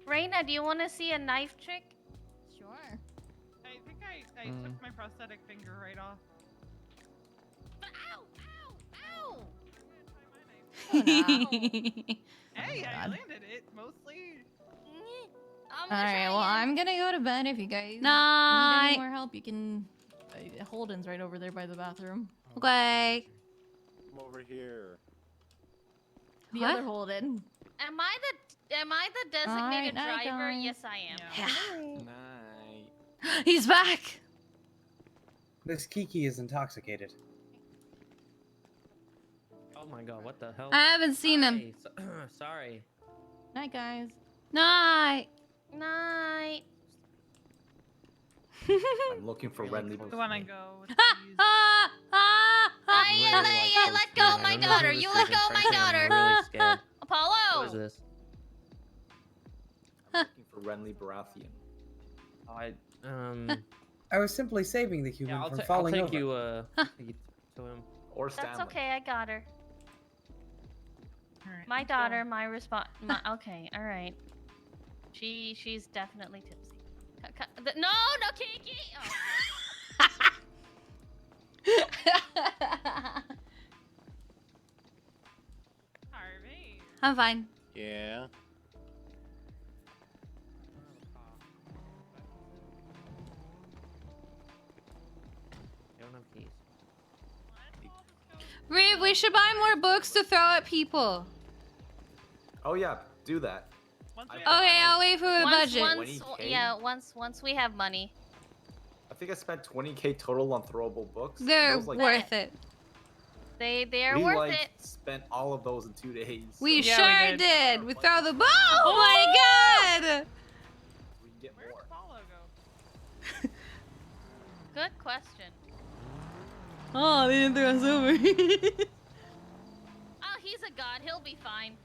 Reina, do you want to see a knife trick? Sure. I think I took my prosthetic finger right off. Ow! Ow! Ow! Oh, no. Hey, I God. landed it mostly. Alright, well, I'm gonna go to bed. If you guys need Night. any more help, you can... Holden's right over there by the bathroom. Okay. Come over here. The What? other Holden. Am I the designated Alright, night, driver? guys. Yes, I am. Night. He's back. This Kiki is intoxicated. Oh my god, what the hell? I haven't seen him. Hey, sorry. Night, guys. Night. Night. I'm looking for Renly. I wanna go. I let go of my daughter. You let go of my daughter. I'm really scared. Apollo. What is this? Looking for Renly Baratheon. I was simply saving the human Yeah, from I'll falling take over. you, take you to him. Or Stanley. That's okay. I got her. Alright, My let's daughter. go. My response. Okay. All right. She's definitely tipsy. No, Kiki. Oh. Harvey. I'm fine. Yeah. I don't have keys. Reeve, we should buy more books to throw at people. Oh yeah, do that. Okay, I'll wait for the budget. 20K? Once we have money. I think I spent 20K total on throwable books. They're Those, like, worth it. They are we worth like it. spent all of those in 2 days. We so sure did. We throw the oh my god! we can get more. Apollo go? Good question. Oh, they didn't throw us over. Oh, he's a god. He'll be fine.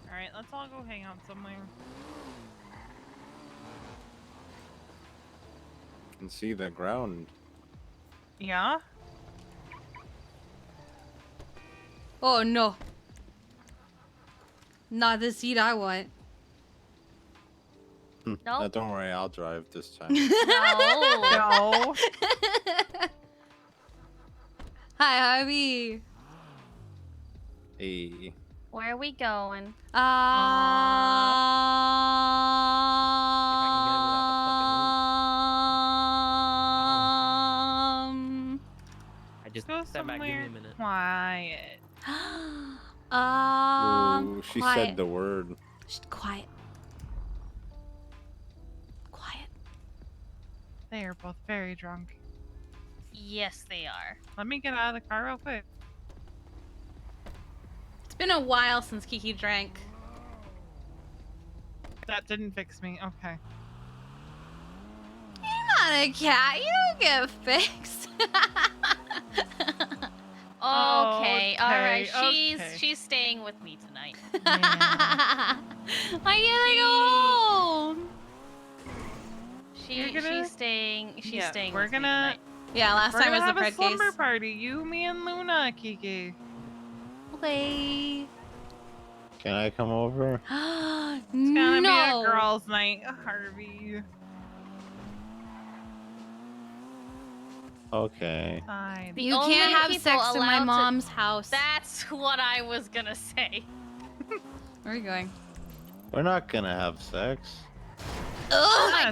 All right, let's all go hang out somewhere. Can see the ground. Yeah. Oh no. Not the seat I want. No, don't worry, I'll drive this time. No. Hi, Harvey. Hey. Where are we going? I just Go stand back. Give me somewhere a minute. quiet. Ooh, she quiet. said the word. Shh, quiet. Quiet. They are both very drunk. Yes, they are. Let me get out of the car real quick. It's been a while since Kiki drank. That didn't fix me. Okay. You're not a cat. You don't get fixed. Okay, all right. Okay, She's staying with me tonight. I gotta go home. She's staying. She's staying. We're with me gonna. tonight. Yeah, last We're time gonna was have the a Fred slumber case. party. You, me, and Luna, Kiki. Okay. Can I come over? It's gonna no. be a girls' night, Harvey. Okay. Fine. The You only can't have people sex in my allowed to- mom's house. That's what I was gonna say. Where are you going? We're not gonna have sex. Ugh! I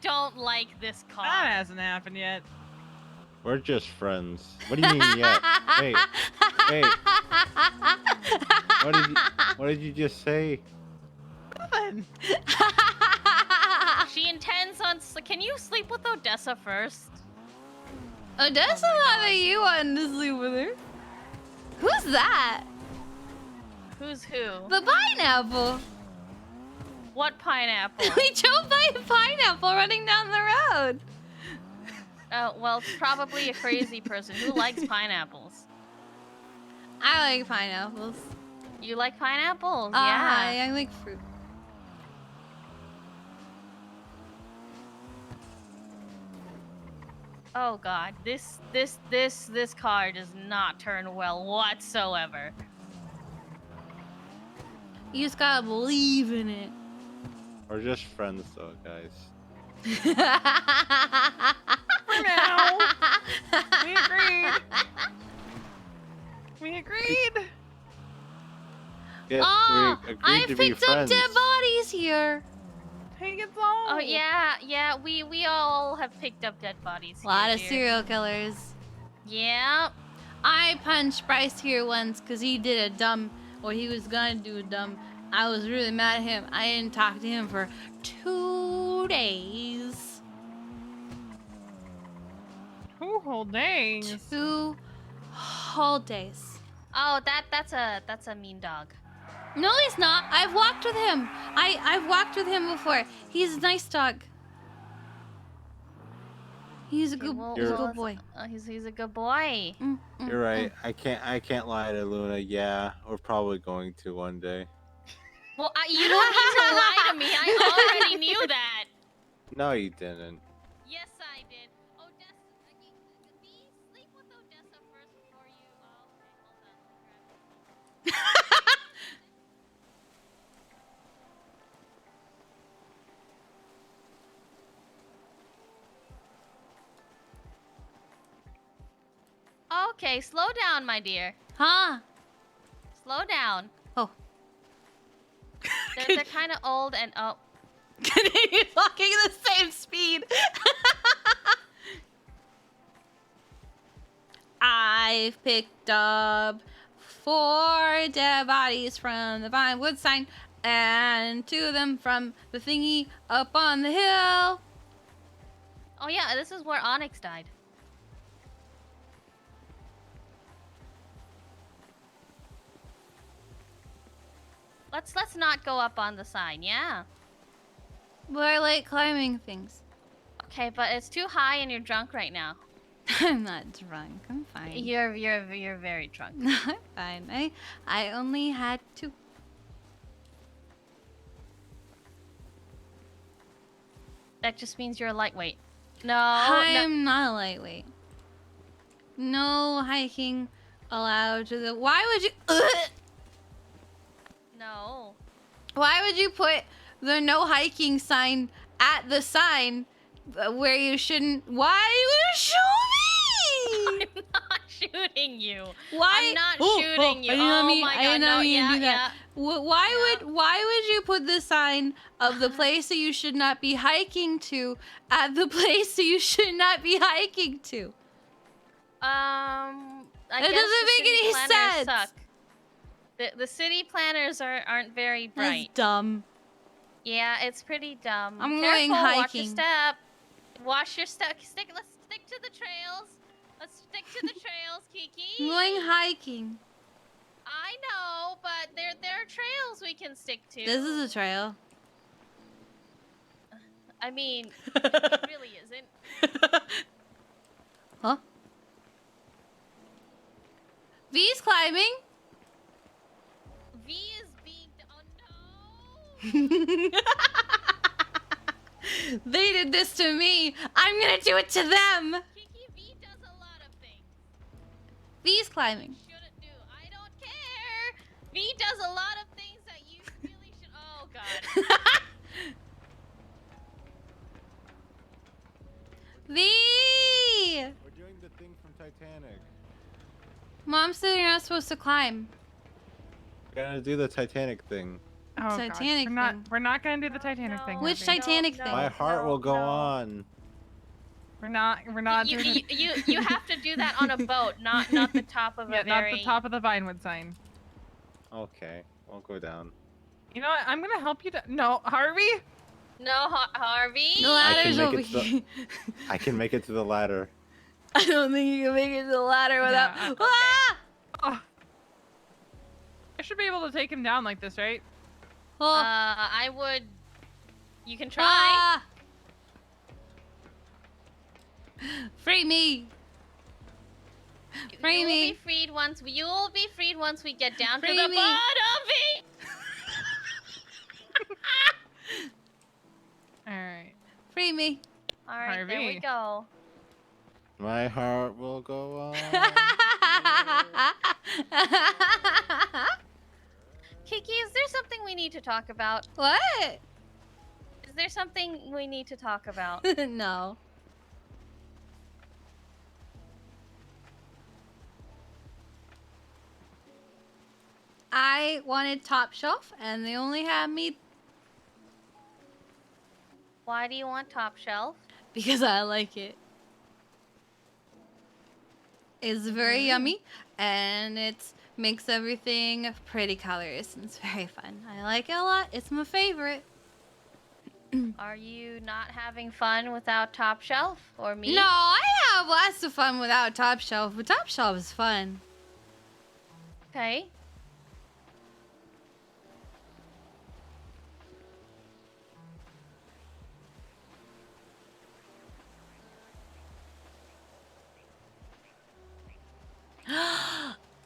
don't like this car. That hasn't happened yet. We're just friends. What do you mean yet? Hey, hey. What did you just say? Nothing. She intends on. Can you sleep with Odessa first? Odessa thought that you wanted to sleep with her. Who's that? Who's who? The pineapple. What pineapple? We drove by a pineapple running down the road. Oh, well, it's probably a crazy person who likes pineapples. I like pineapples. You like pineapples? I like fruit. Oh god, this car does not turn well whatsoever. You just gotta believe in it. We're just friends, though, guys. For now. We agreed. We agreed. Oh, we agreed I to be picked up friends. dead bodies here. Take it all. Oh yeah, we all have picked up dead bodies. A lot here, of dear. serial killers. Yeah. I punched Bryce here once because he did he was gonna do a dumb. I was really mad at him. I didn't talk to him for 2 days. 2 whole days. 2 whole days. Oh, that's a mean dog. No, he's not. I've walked with him. I've walked with him before. He's a nice dog. He's a good boy. He's a good boy. You're right. I can't lie to Luna. Yeah, we're probably going to one day. Well, you don't need to lie to me. I already knew that. No, you didn't. Yes, I did. Odessa, sleep with Odessa first before you. Okay, hold on. Okay, slow down, my deer. Huh? Slow down. Oh. They're kind of old and oh. Continue walking the same speed. I've picked up 4 dead bodies from the Vinewood sign and 2 of them from the thingy up on the hill. Oh yeah, this is where Onyx died. Let's not go up on the sign, yeah. But I like climbing things. Okay, but it's too high and you're drunk right now. I'm not drunk. I'm fine. You're very drunk. No, I'm fine. I only had 2. That just means you're a lightweight. No, I'm not a lightweight. No hiking allowed to the. Why would you? No. Why would you put the no hiking sign at the sign where you shouldn't? Why would you show me? I'm not shooting you. Why? I'm not shooting you. I didn't know Oh me- my I god, didn't know no, you yeah, do that. Why would you put the sign of the place that you should not be hiking to at the place that you should not be hiking to? I It guess doesn't the make city any planners sense. Suck. The city planners aren't very bright. That's dumb. Yeah, it's pretty dumb. I'm Careful, going Watch your hiking. step. Watch your step. Let's stick to the trails. Let's stick to the trails, Kiki. I'm going hiking. I know, but there are trails we can stick to. This is a trail. I mean, it really isn't. Huh? V's climbing. V is being. Oh no! They did this to me. I'm gonna do it to them. Kiki, V does a lot of things. V's climbing. Shouldn't do. I don't care. V does a lot of things that you really should. Oh god. V. We're doing the thing from Titanic. Mom said you're not supposed to climb. We're gonna do the Titanic thing. Oh, Titanic God. thing. We're not gonna do the Titanic thing. Which Harvey. Titanic thing? My heart will go on. We're not doing You have to do that on a boat, not the top of a not very. the top of the Vinewood sign. Okay, I'll go down. You know what? I'm gonna help you. No, Harvey. No, Harvey. The I ladder's can over make it here. I can make it to the ladder. I don't think you can make it to the ladder without. Yeah, Ah! Oh. I should be able to take him down like this, right? Oh. I would You can try. Ah! Free me! Free You'll me! be freed once. You'll be freed once we get down to Free the me. bottom. Alright. Free me. All right, there we go. My heart will go on. Kiki, is there something we need to talk about? What? Is there something we need to talk about? No. I wanted top shelf, and they only had me Why do you want top shelf? because I like it. It's very yummy, and it makes everything pretty colors. And it's very fun. I like it a lot. It's my favorite. Are you not having fun without top shelf or me? No, I have lots of fun without top shelf, but top shelf is fun. Okay.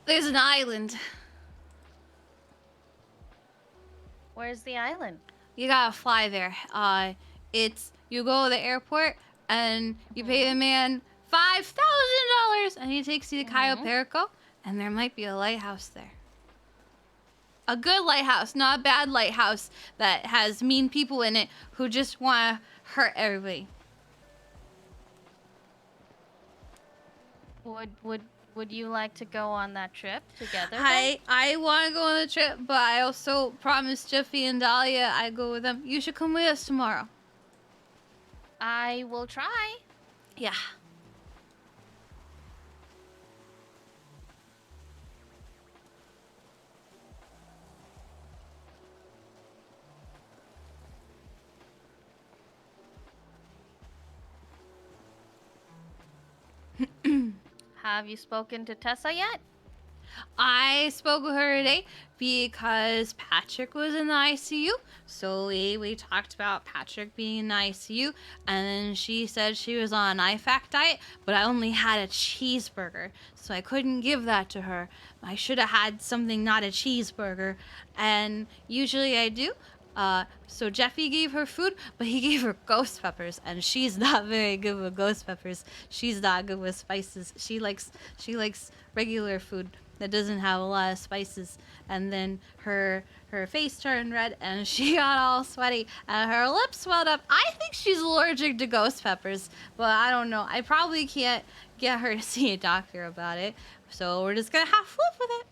There's an island. Where's the island? You gotta fly there. You go to the airport and you pay the man $5,000, and he takes you to Cayo Perico, and there might be a lighthouse there. A good lighthouse, not a bad lighthouse that has mean people in it who just want to hurt everybody. Would you like to go on that trip together? I want to go on the trip, but I also promised Jeffy and Dahlia I'd go with them. You should come with us tomorrow. I will try. Yeah. Have you spoken to Tessa yet? I spoke with her today because Patrick was in the ICU. So we talked about Patrick being in the ICU, and then she said she was on an IFAC diet, but I only had a cheeseburger, so I couldn't give that to her. I should have had something not a cheeseburger, and usually I do. So Jeffy gave her food, but he gave her ghost peppers, and she's not very good with ghost peppers. She's not good with spices. She likes regular food that doesn't have a lot of spices. And then her face turned red, and she got all sweaty, and her lips swelled up. I think she's allergic to ghost peppers, but I don't know. I probably can't get her to see a doctor about it, so we're just gonna have to live with it.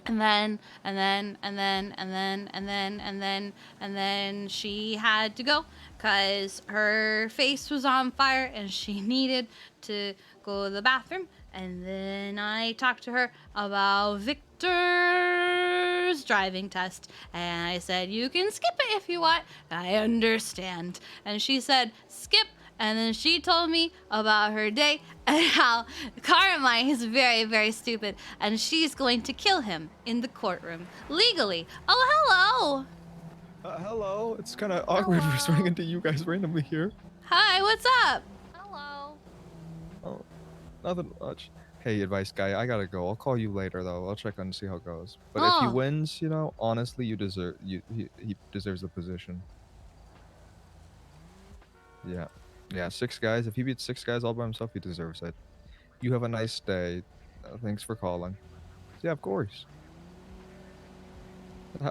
And then she had to go because her face was on fire and she needed to go to the bathroom. And then I talked to her about Victor's driving test. And I said, you can skip it if you want. I understand. And she said, skip. And then she told me about her day and how Carmine is very, very stupid, and she's going to kill him in the courtroom legally. Oh, hello. Hello. It's kind of awkward just running into you guys randomly here. Hi, what's up? Hello. Oh, nothing much. Hey, advice guy, I gotta go. I'll call you later though. I'll check on and see how it goes. But if he Oh. wins, you know, honestly, he deserves the position. Yeah. Yeah, 6 guys. If he beats 6 guys all by himself, he deserves it. You have a nice day. Thanks for calling. Yeah, of course.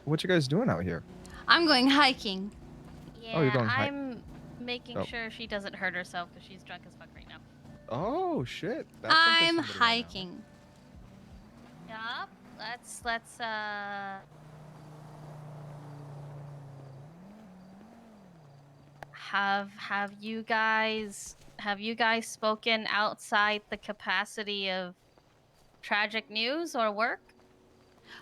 What you guys doing out here? I'm going hiking. Yeah, Oh, you're going I'm making Oh. sure she doesn't hurt herself because she's drunk as fuck right now. Oh shit. I'm hiking. Yup. Let's have you guys spoken outside the capacity of tragic news or work?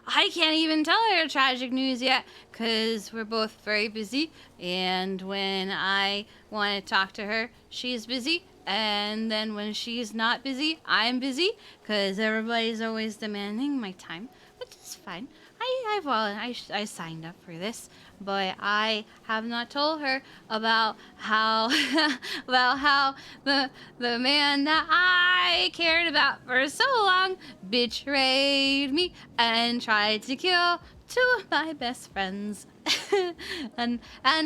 I can't even tell her tragic news yet because we're both very busy. And when I want to talk to her, she's busy. And then when she's not busy, I'm busy because everybody's always demanding my time, which is fine. I signed up for this. but I have not told her about how about how the man that I cared about for so long betrayed me and tried to kill two of my best friends. and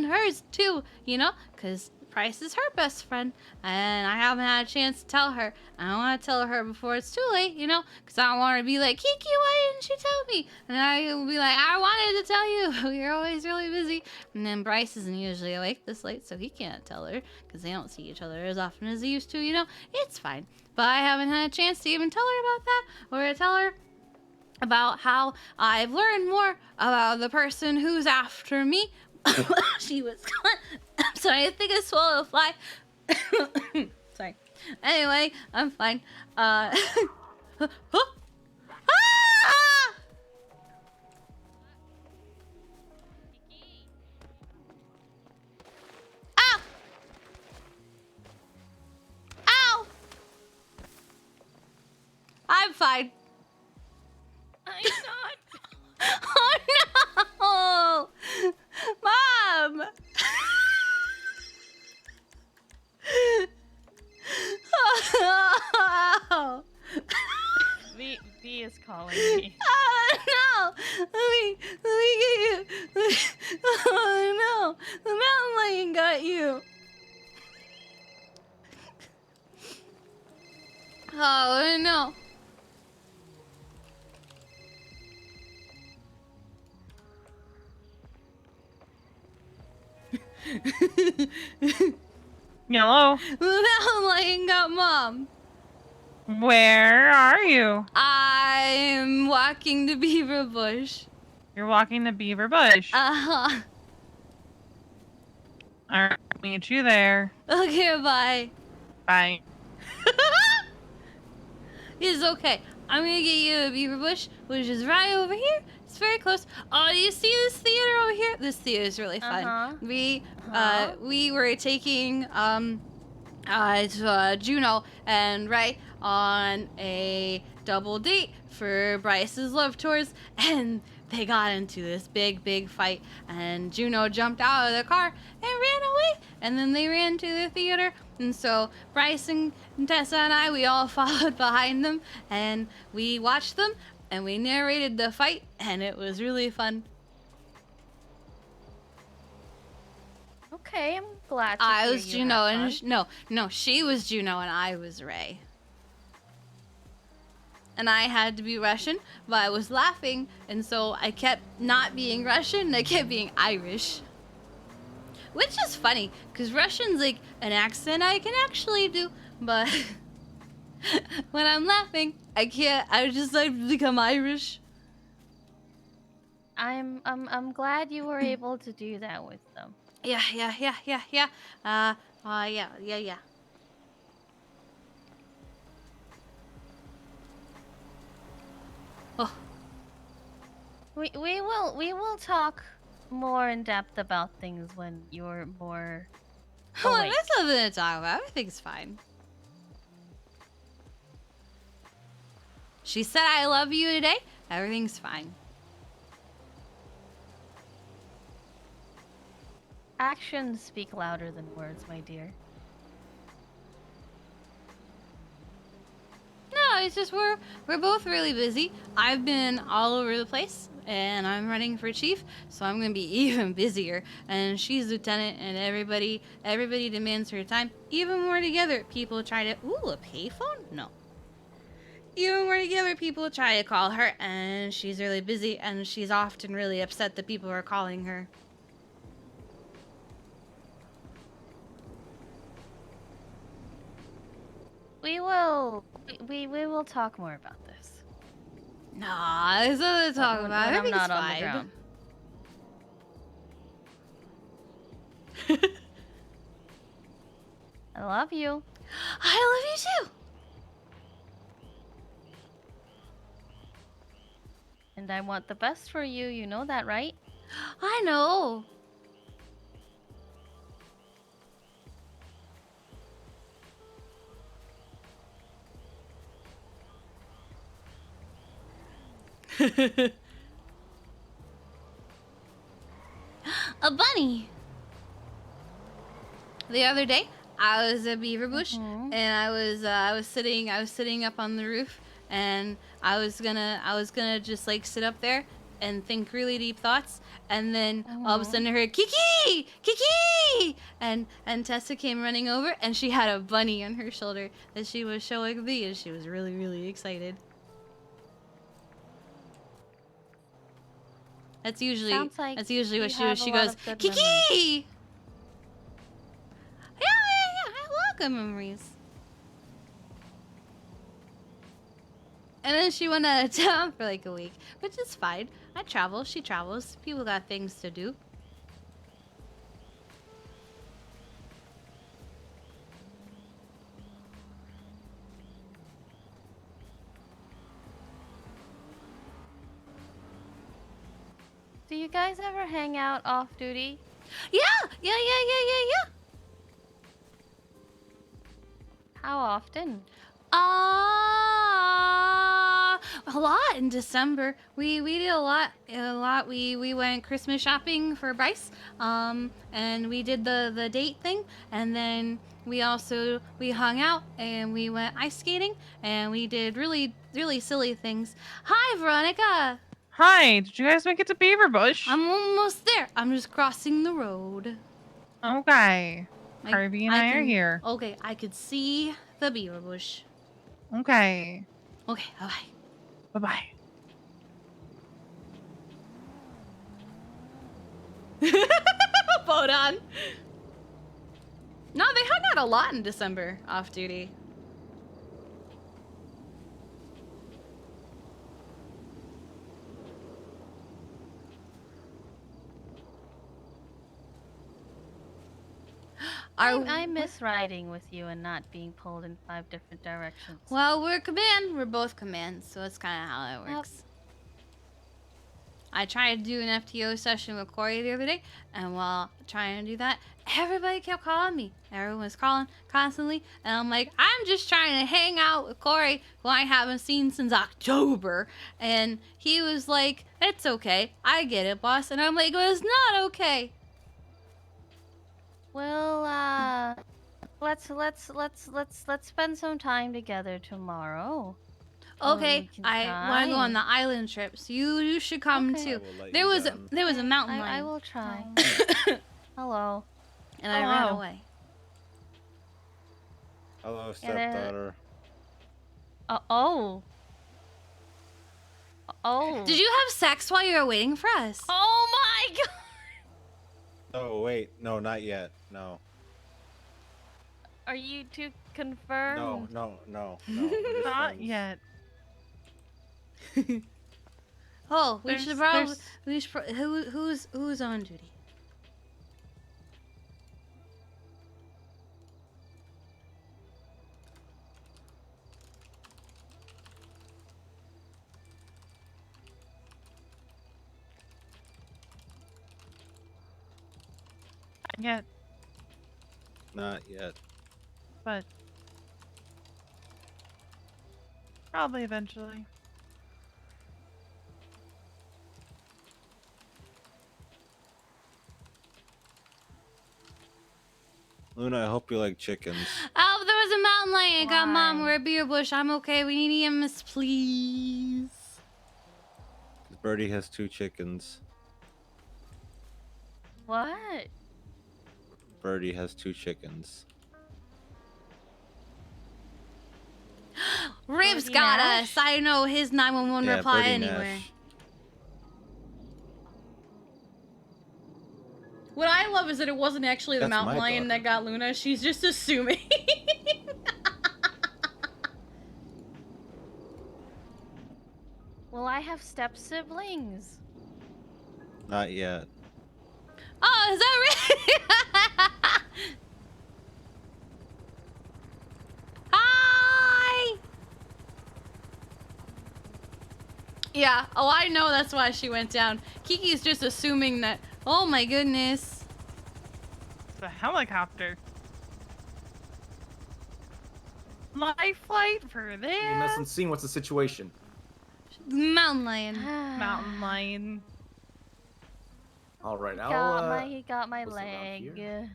hers too, you know, because Price is her best friend, and I haven't had a chance to tell her. I don't want to tell her before it's too late, you know, because I don't want her to be like, Kiki, why didn't you tell me? And I will be like, I wanted to tell you. You're always really busy. And then Bryce isn't usually awake this late, so he can't tell her because they don't see each other as often as they used to, you know. It's fine. But I haven't had a chance to even tell her about that or to tell her about how I've learned more about the person who's after me. She was I'm sorry, I think I swallowed a fly. Sorry. Anyway, I'm fine. Ah! Ow! Ow! I'm fine. I'm not. Oh no! Mom! Oh, V is calling me. oh no! Let me get you. Oh no! The mountain lion got you. Oh no! Hello? The mountain lion got Mom. Where are you? I'm walking to Beaver Bush. You're walking to Beaver Bush. Uh-huh. Alright, meet you there. Okay, bye. Bye. It's okay. I'm gonna get you a Beaver Bush, which is right over here. It's very close. Oh, do you see this theater over here? This theater is really fun. We were taking Juno and Ray on a double date for Bryce's love tours, and they got into this big fight, and Juno jumped out of the car and ran away, and then they ran to the theater, and so Bryce and Tessa and I, we all followed behind them, and we watched them, and we narrated the fight, and it was really fun. Okay, I'm glad to I hear was you Juno, had and fun. no, she was Juno, and I was Ray. And I had to be Russian, but I was laughing, and so I kept not being Russian, and I kept being Irish. Which is funny, because Russian's like an accent I can actually do, but when I'm laughing, I can't, I just like become Irish. I'm glad you were able to do that with them. Yeah. Yeah. Oh. We will talk more in depth about things when you're more Well, awake. there's nothing to talk about. Everything's fine. She said I love you today. Everything's fine. Actions speak louder than words, my dear. No, it's just we're both really busy. I've been all over the place, and I'm running for chief, so I'm gonna be even busier. And she's lieutenant, and everybody demands her time. Even when we're together, people try to a payphone? No. Even when we're together, people try to call her, and she's really busy, and she's often really upset that people are calling her. We will talk more about this. Nah, there's nothing to talk about. When I'm Everything's not on the fine. ground. I love you. I love you too. And I want the best for you. You know that, right? I know. funny. The other day, I was at Beaver Bush, and I was sitting up on the roof, and I was gonna just like sit up there and think really deep thoughts, and then all of a sudden I heard Kiki, Kiki, and Tessa came running over, and she had a bunny on her shoulder that she was showing me, and she was really excited. That's usually Sounds like what you she have was. a She lot goes, of good Kiki. memories. Yeah, I have a lot of good memories. And then she went out of town for like a week, which is fine. I travel, she travels. People got things to do. Do you guys ever hang out off duty? Yeah. How often? A lot in December. We did a lot. We went Christmas shopping for Bryce. And we did the date thing, and then we hung out and we went ice skating, and we did really silly things. Hi, Veronica. Hi, did you guys make it to Beaver Bush? I'm almost there. I'm just crossing the road. Okay. Harvey and I are here. Okay, I could see the Beaver Bush. Okay. Okay, bye-bye. Bye-bye. Hold on. No, they hung out a lot in December off duty. I miss riding with you and not being pulled in 5 different directions. Well, we're command. We're both command, so that's kind of how that works. I tried to do an FTO session with Corey the other day, and while trying to do that, everybody kept calling me. Everyone was calling constantly, and I'm like, I'm just trying to hang out with Corey, who I haven't seen since October. And he was like, it's okay. I get it, boss. And I'm like, well, it's not okay. Well, let's spend some time together tomorrow. Okay, I want to go on the island trip, so you should come too. There was a mountain lion. I will try. Hello. And I ran away. Hello, stepdaughter. Oh. Did you have sex while you were waiting for us? Oh my god. Oh wait, no, not yet. No. Are you two confirmed? No. Not friends. yet. Oh, we should probably. Who's on duty? Yet, Not yet. but probably eventually. Luna, I hope you like chickens. Oh, there was a mountain lion. I got Mom. We're at Beer Bush. I'm okay. We need EMS, please. Birdie has 2 chickens. What? Birdie has 2 chickens. Ribs got us. I know his 911 Yeah, reply Birdie anywhere. Nash. What I love is that it wasn't actually the That's mountain my lion that got Luna. She's just assuming. Well, I have step siblings. Not yet. Oh, is that right? Hi. Yeah. Oh, I know that's why she went down. Kiki's just assuming that. Oh my goodness. It's a helicopter. Life flight for this. EMS and seeing what's the situation. Mountain lion. Mountain lion. All right, He got my what's around leg. here?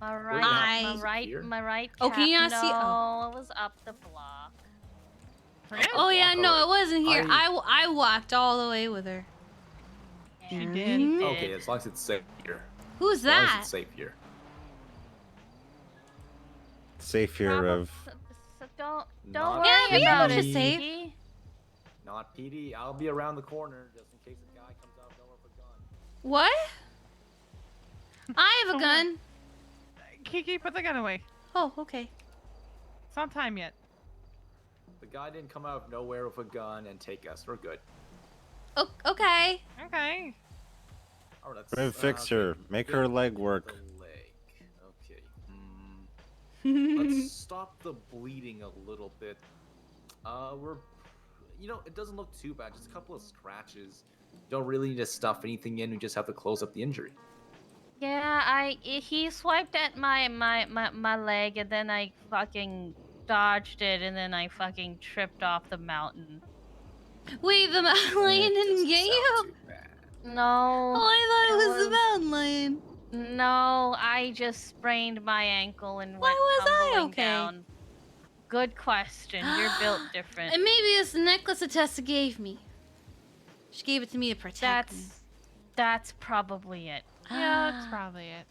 My Wait, right, what Hi. happens here? my right. Oh, can you calf. not see- No, oh. it was up the block. Oh yeah, no, it wasn't here. I- I walked all the way with her. She Mhm. did. Okay, as long as it's safe here. Who's As long as that? it's safe here. Safe here, of. So don't Not worry Yeah, we about know it, she's safe. Kiki. Not PD. I'll be around the corner just in case a guy comes out of nowhere with a gun. What? I have a gun. Kiki, put the gun away. Oh, okay. It's not time yet. The guy didn't come out of nowhere with a gun and take us. We're good. Oh, okay. Okay. All right, Rev, fix her. Make her leg work. Okay. Let's stop the bleeding a little bit. It doesn't look too bad. Just a couple of scratches. Don't really need to stuff anything in. We just have to close up the injury. Yeah, he swiped at my leg and then I fucking dodged it and then I fucking tripped off the mountain. Wait, the mountain lion didn't get you? No. Oh, I thought it was the mountain lion. No, I just sprained my ankle and went was I tumbling okay? down. Good question. You're built different. And maybe it's the necklace that Tessa gave me. She gave it to me to protect me. That's probably it. Yeah, that's probably it.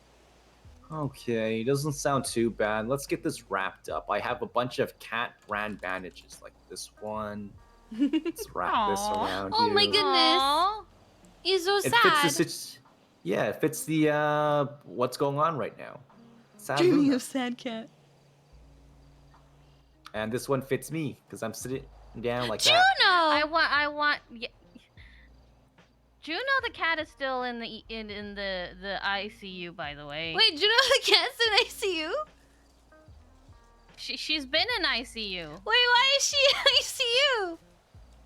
Okay, doesn't sound too bad. Let's get this wrapped up. I have a bunch of cat brand bandages, like this one. Let's wrap this around Oh you. my goodness. He's so It sad. fits it fits the what's going on right now. Sad Dreaming Luna. of sad cat. And this one fits me because I'm sitting down like Juno! that. I want. Yeah. Juno the cat is still in the ICU, by the way. Wait, Juno the cat's in ICU? She's been in ICU. Wait, why is she in ICU?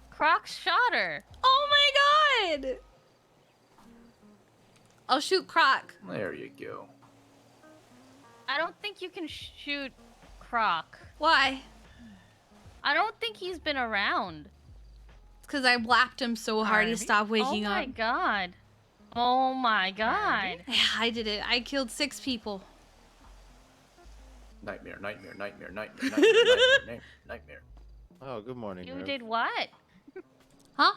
Croc shot her. Oh my god! I'll shoot Croc. There you go. I don't think you can shoot Croc. Why? I don't think he's been around. It's because I whacked him so hard he stopped waking Oh up. my god. Oh my god. Yeah, I did it. I killed 6 people. Nightmare. Oh, good morning. You Rev. did what? Huh?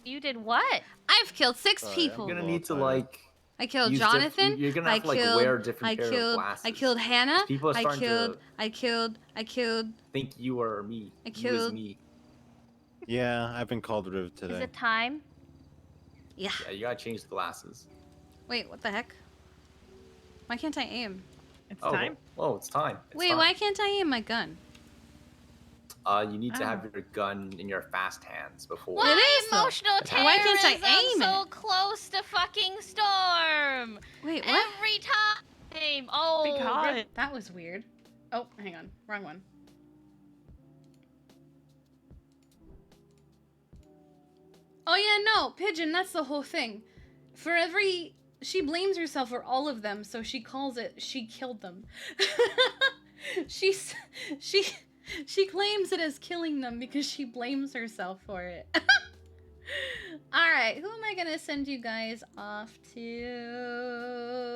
You did what? I've killed 6 Sorry, people. I'm gonna need to like. I killed use Jonathan. you're gonna have to like killed, wear a different I pair killed, of glasses. I killed Hannah. People are I starting killed, to I killed. think you are me. I You is killed- me. Yeah, I've been called Riv Is today. it time? Yeah. Yeah, you gotta change the glasses. Wait, what the heck? Why can't I aim? It's Oh, time. oh, it's time. It's Wait, time. why can't I aim my gun? You need to have Oh. your gun in your fast hands before. Why It is, though. emotional terrorism Why can't I aim so it? close to fucking Storm? Wait, what? Every time. Oh, Because That was weird. Oh, hang on. Wrong one. Oh yeah, no, Pigeon, that's the whole thing. She blames herself for all of them, so she calls it she killed them. she claims it as killing them because she blames herself for it. All right, who am I gonna send you guys off to?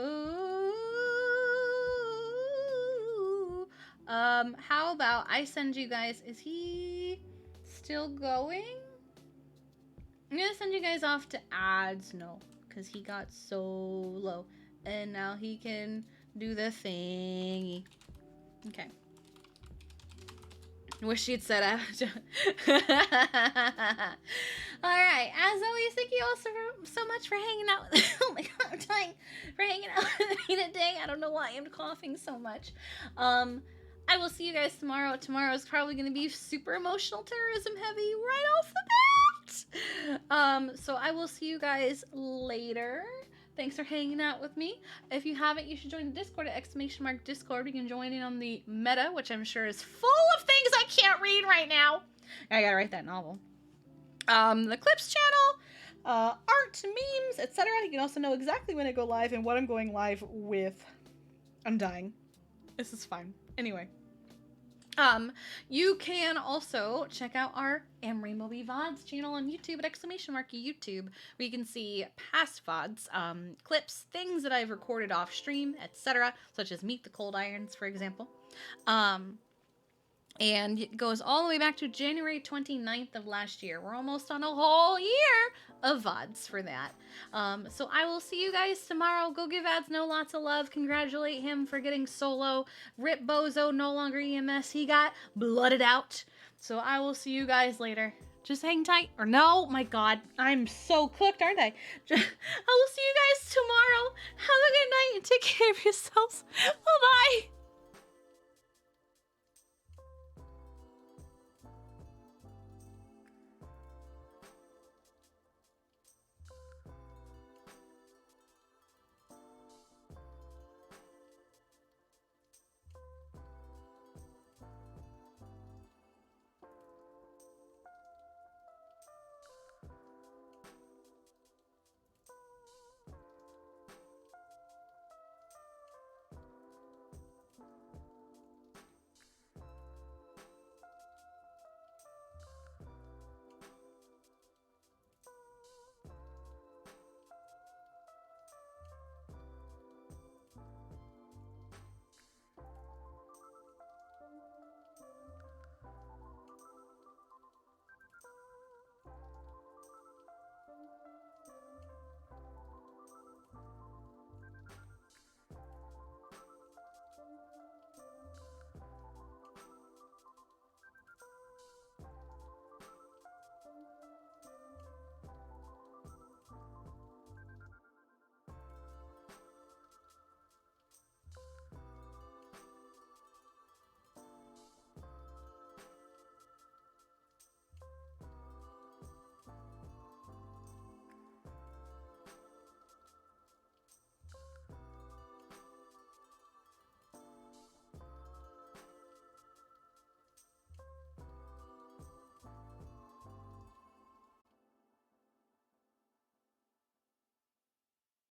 How about I send you guys? Is he still going? I'm gonna send you guys off to ads. No, because he got so low, and now he can do the thingy. Okay. Wish she'd said out. All right. As always, thank you all so much for hanging out. Oh my god, I'm dying for hanging out with me today. I don't know why I'm coughing so much. I will see you guys tomorrow. Tomorrow is probably going to be super emotional terrorism heavy right off the bat. So I will see you guys later. Thanks for hanging out with me. If you haven't, you should join the Discord at !Discord. You can join in on the meta, which I'm sure is full of things I can't read right now. I gotta write that novel. The Clips channel, art, memes, etc. You can also know exactly when I go live and what I'm going live with. I'm dying. This is fine. Anyway. You can also check out our Amory Moby VODs channel on YouTube at !YouTube, where you can see past VODs, clips, things that I've recorded off stream, etc., such as Meet the Cold Irons, for example. And it goes all the way back to January 29th of last year. We're almost on a whole year of VODs for that. So I will see you guys tomorrow. Go give Adsno lots of love. Congratulate him for getting solo. Rip Bozo, no longer EMS. He got blooded out. So I will see you guys later. Just hang tight. Or no, my God, I'm so cooked, aren't I? I will see you guys tomorrow. Have a good night and take care of yourselves. Bye-bye.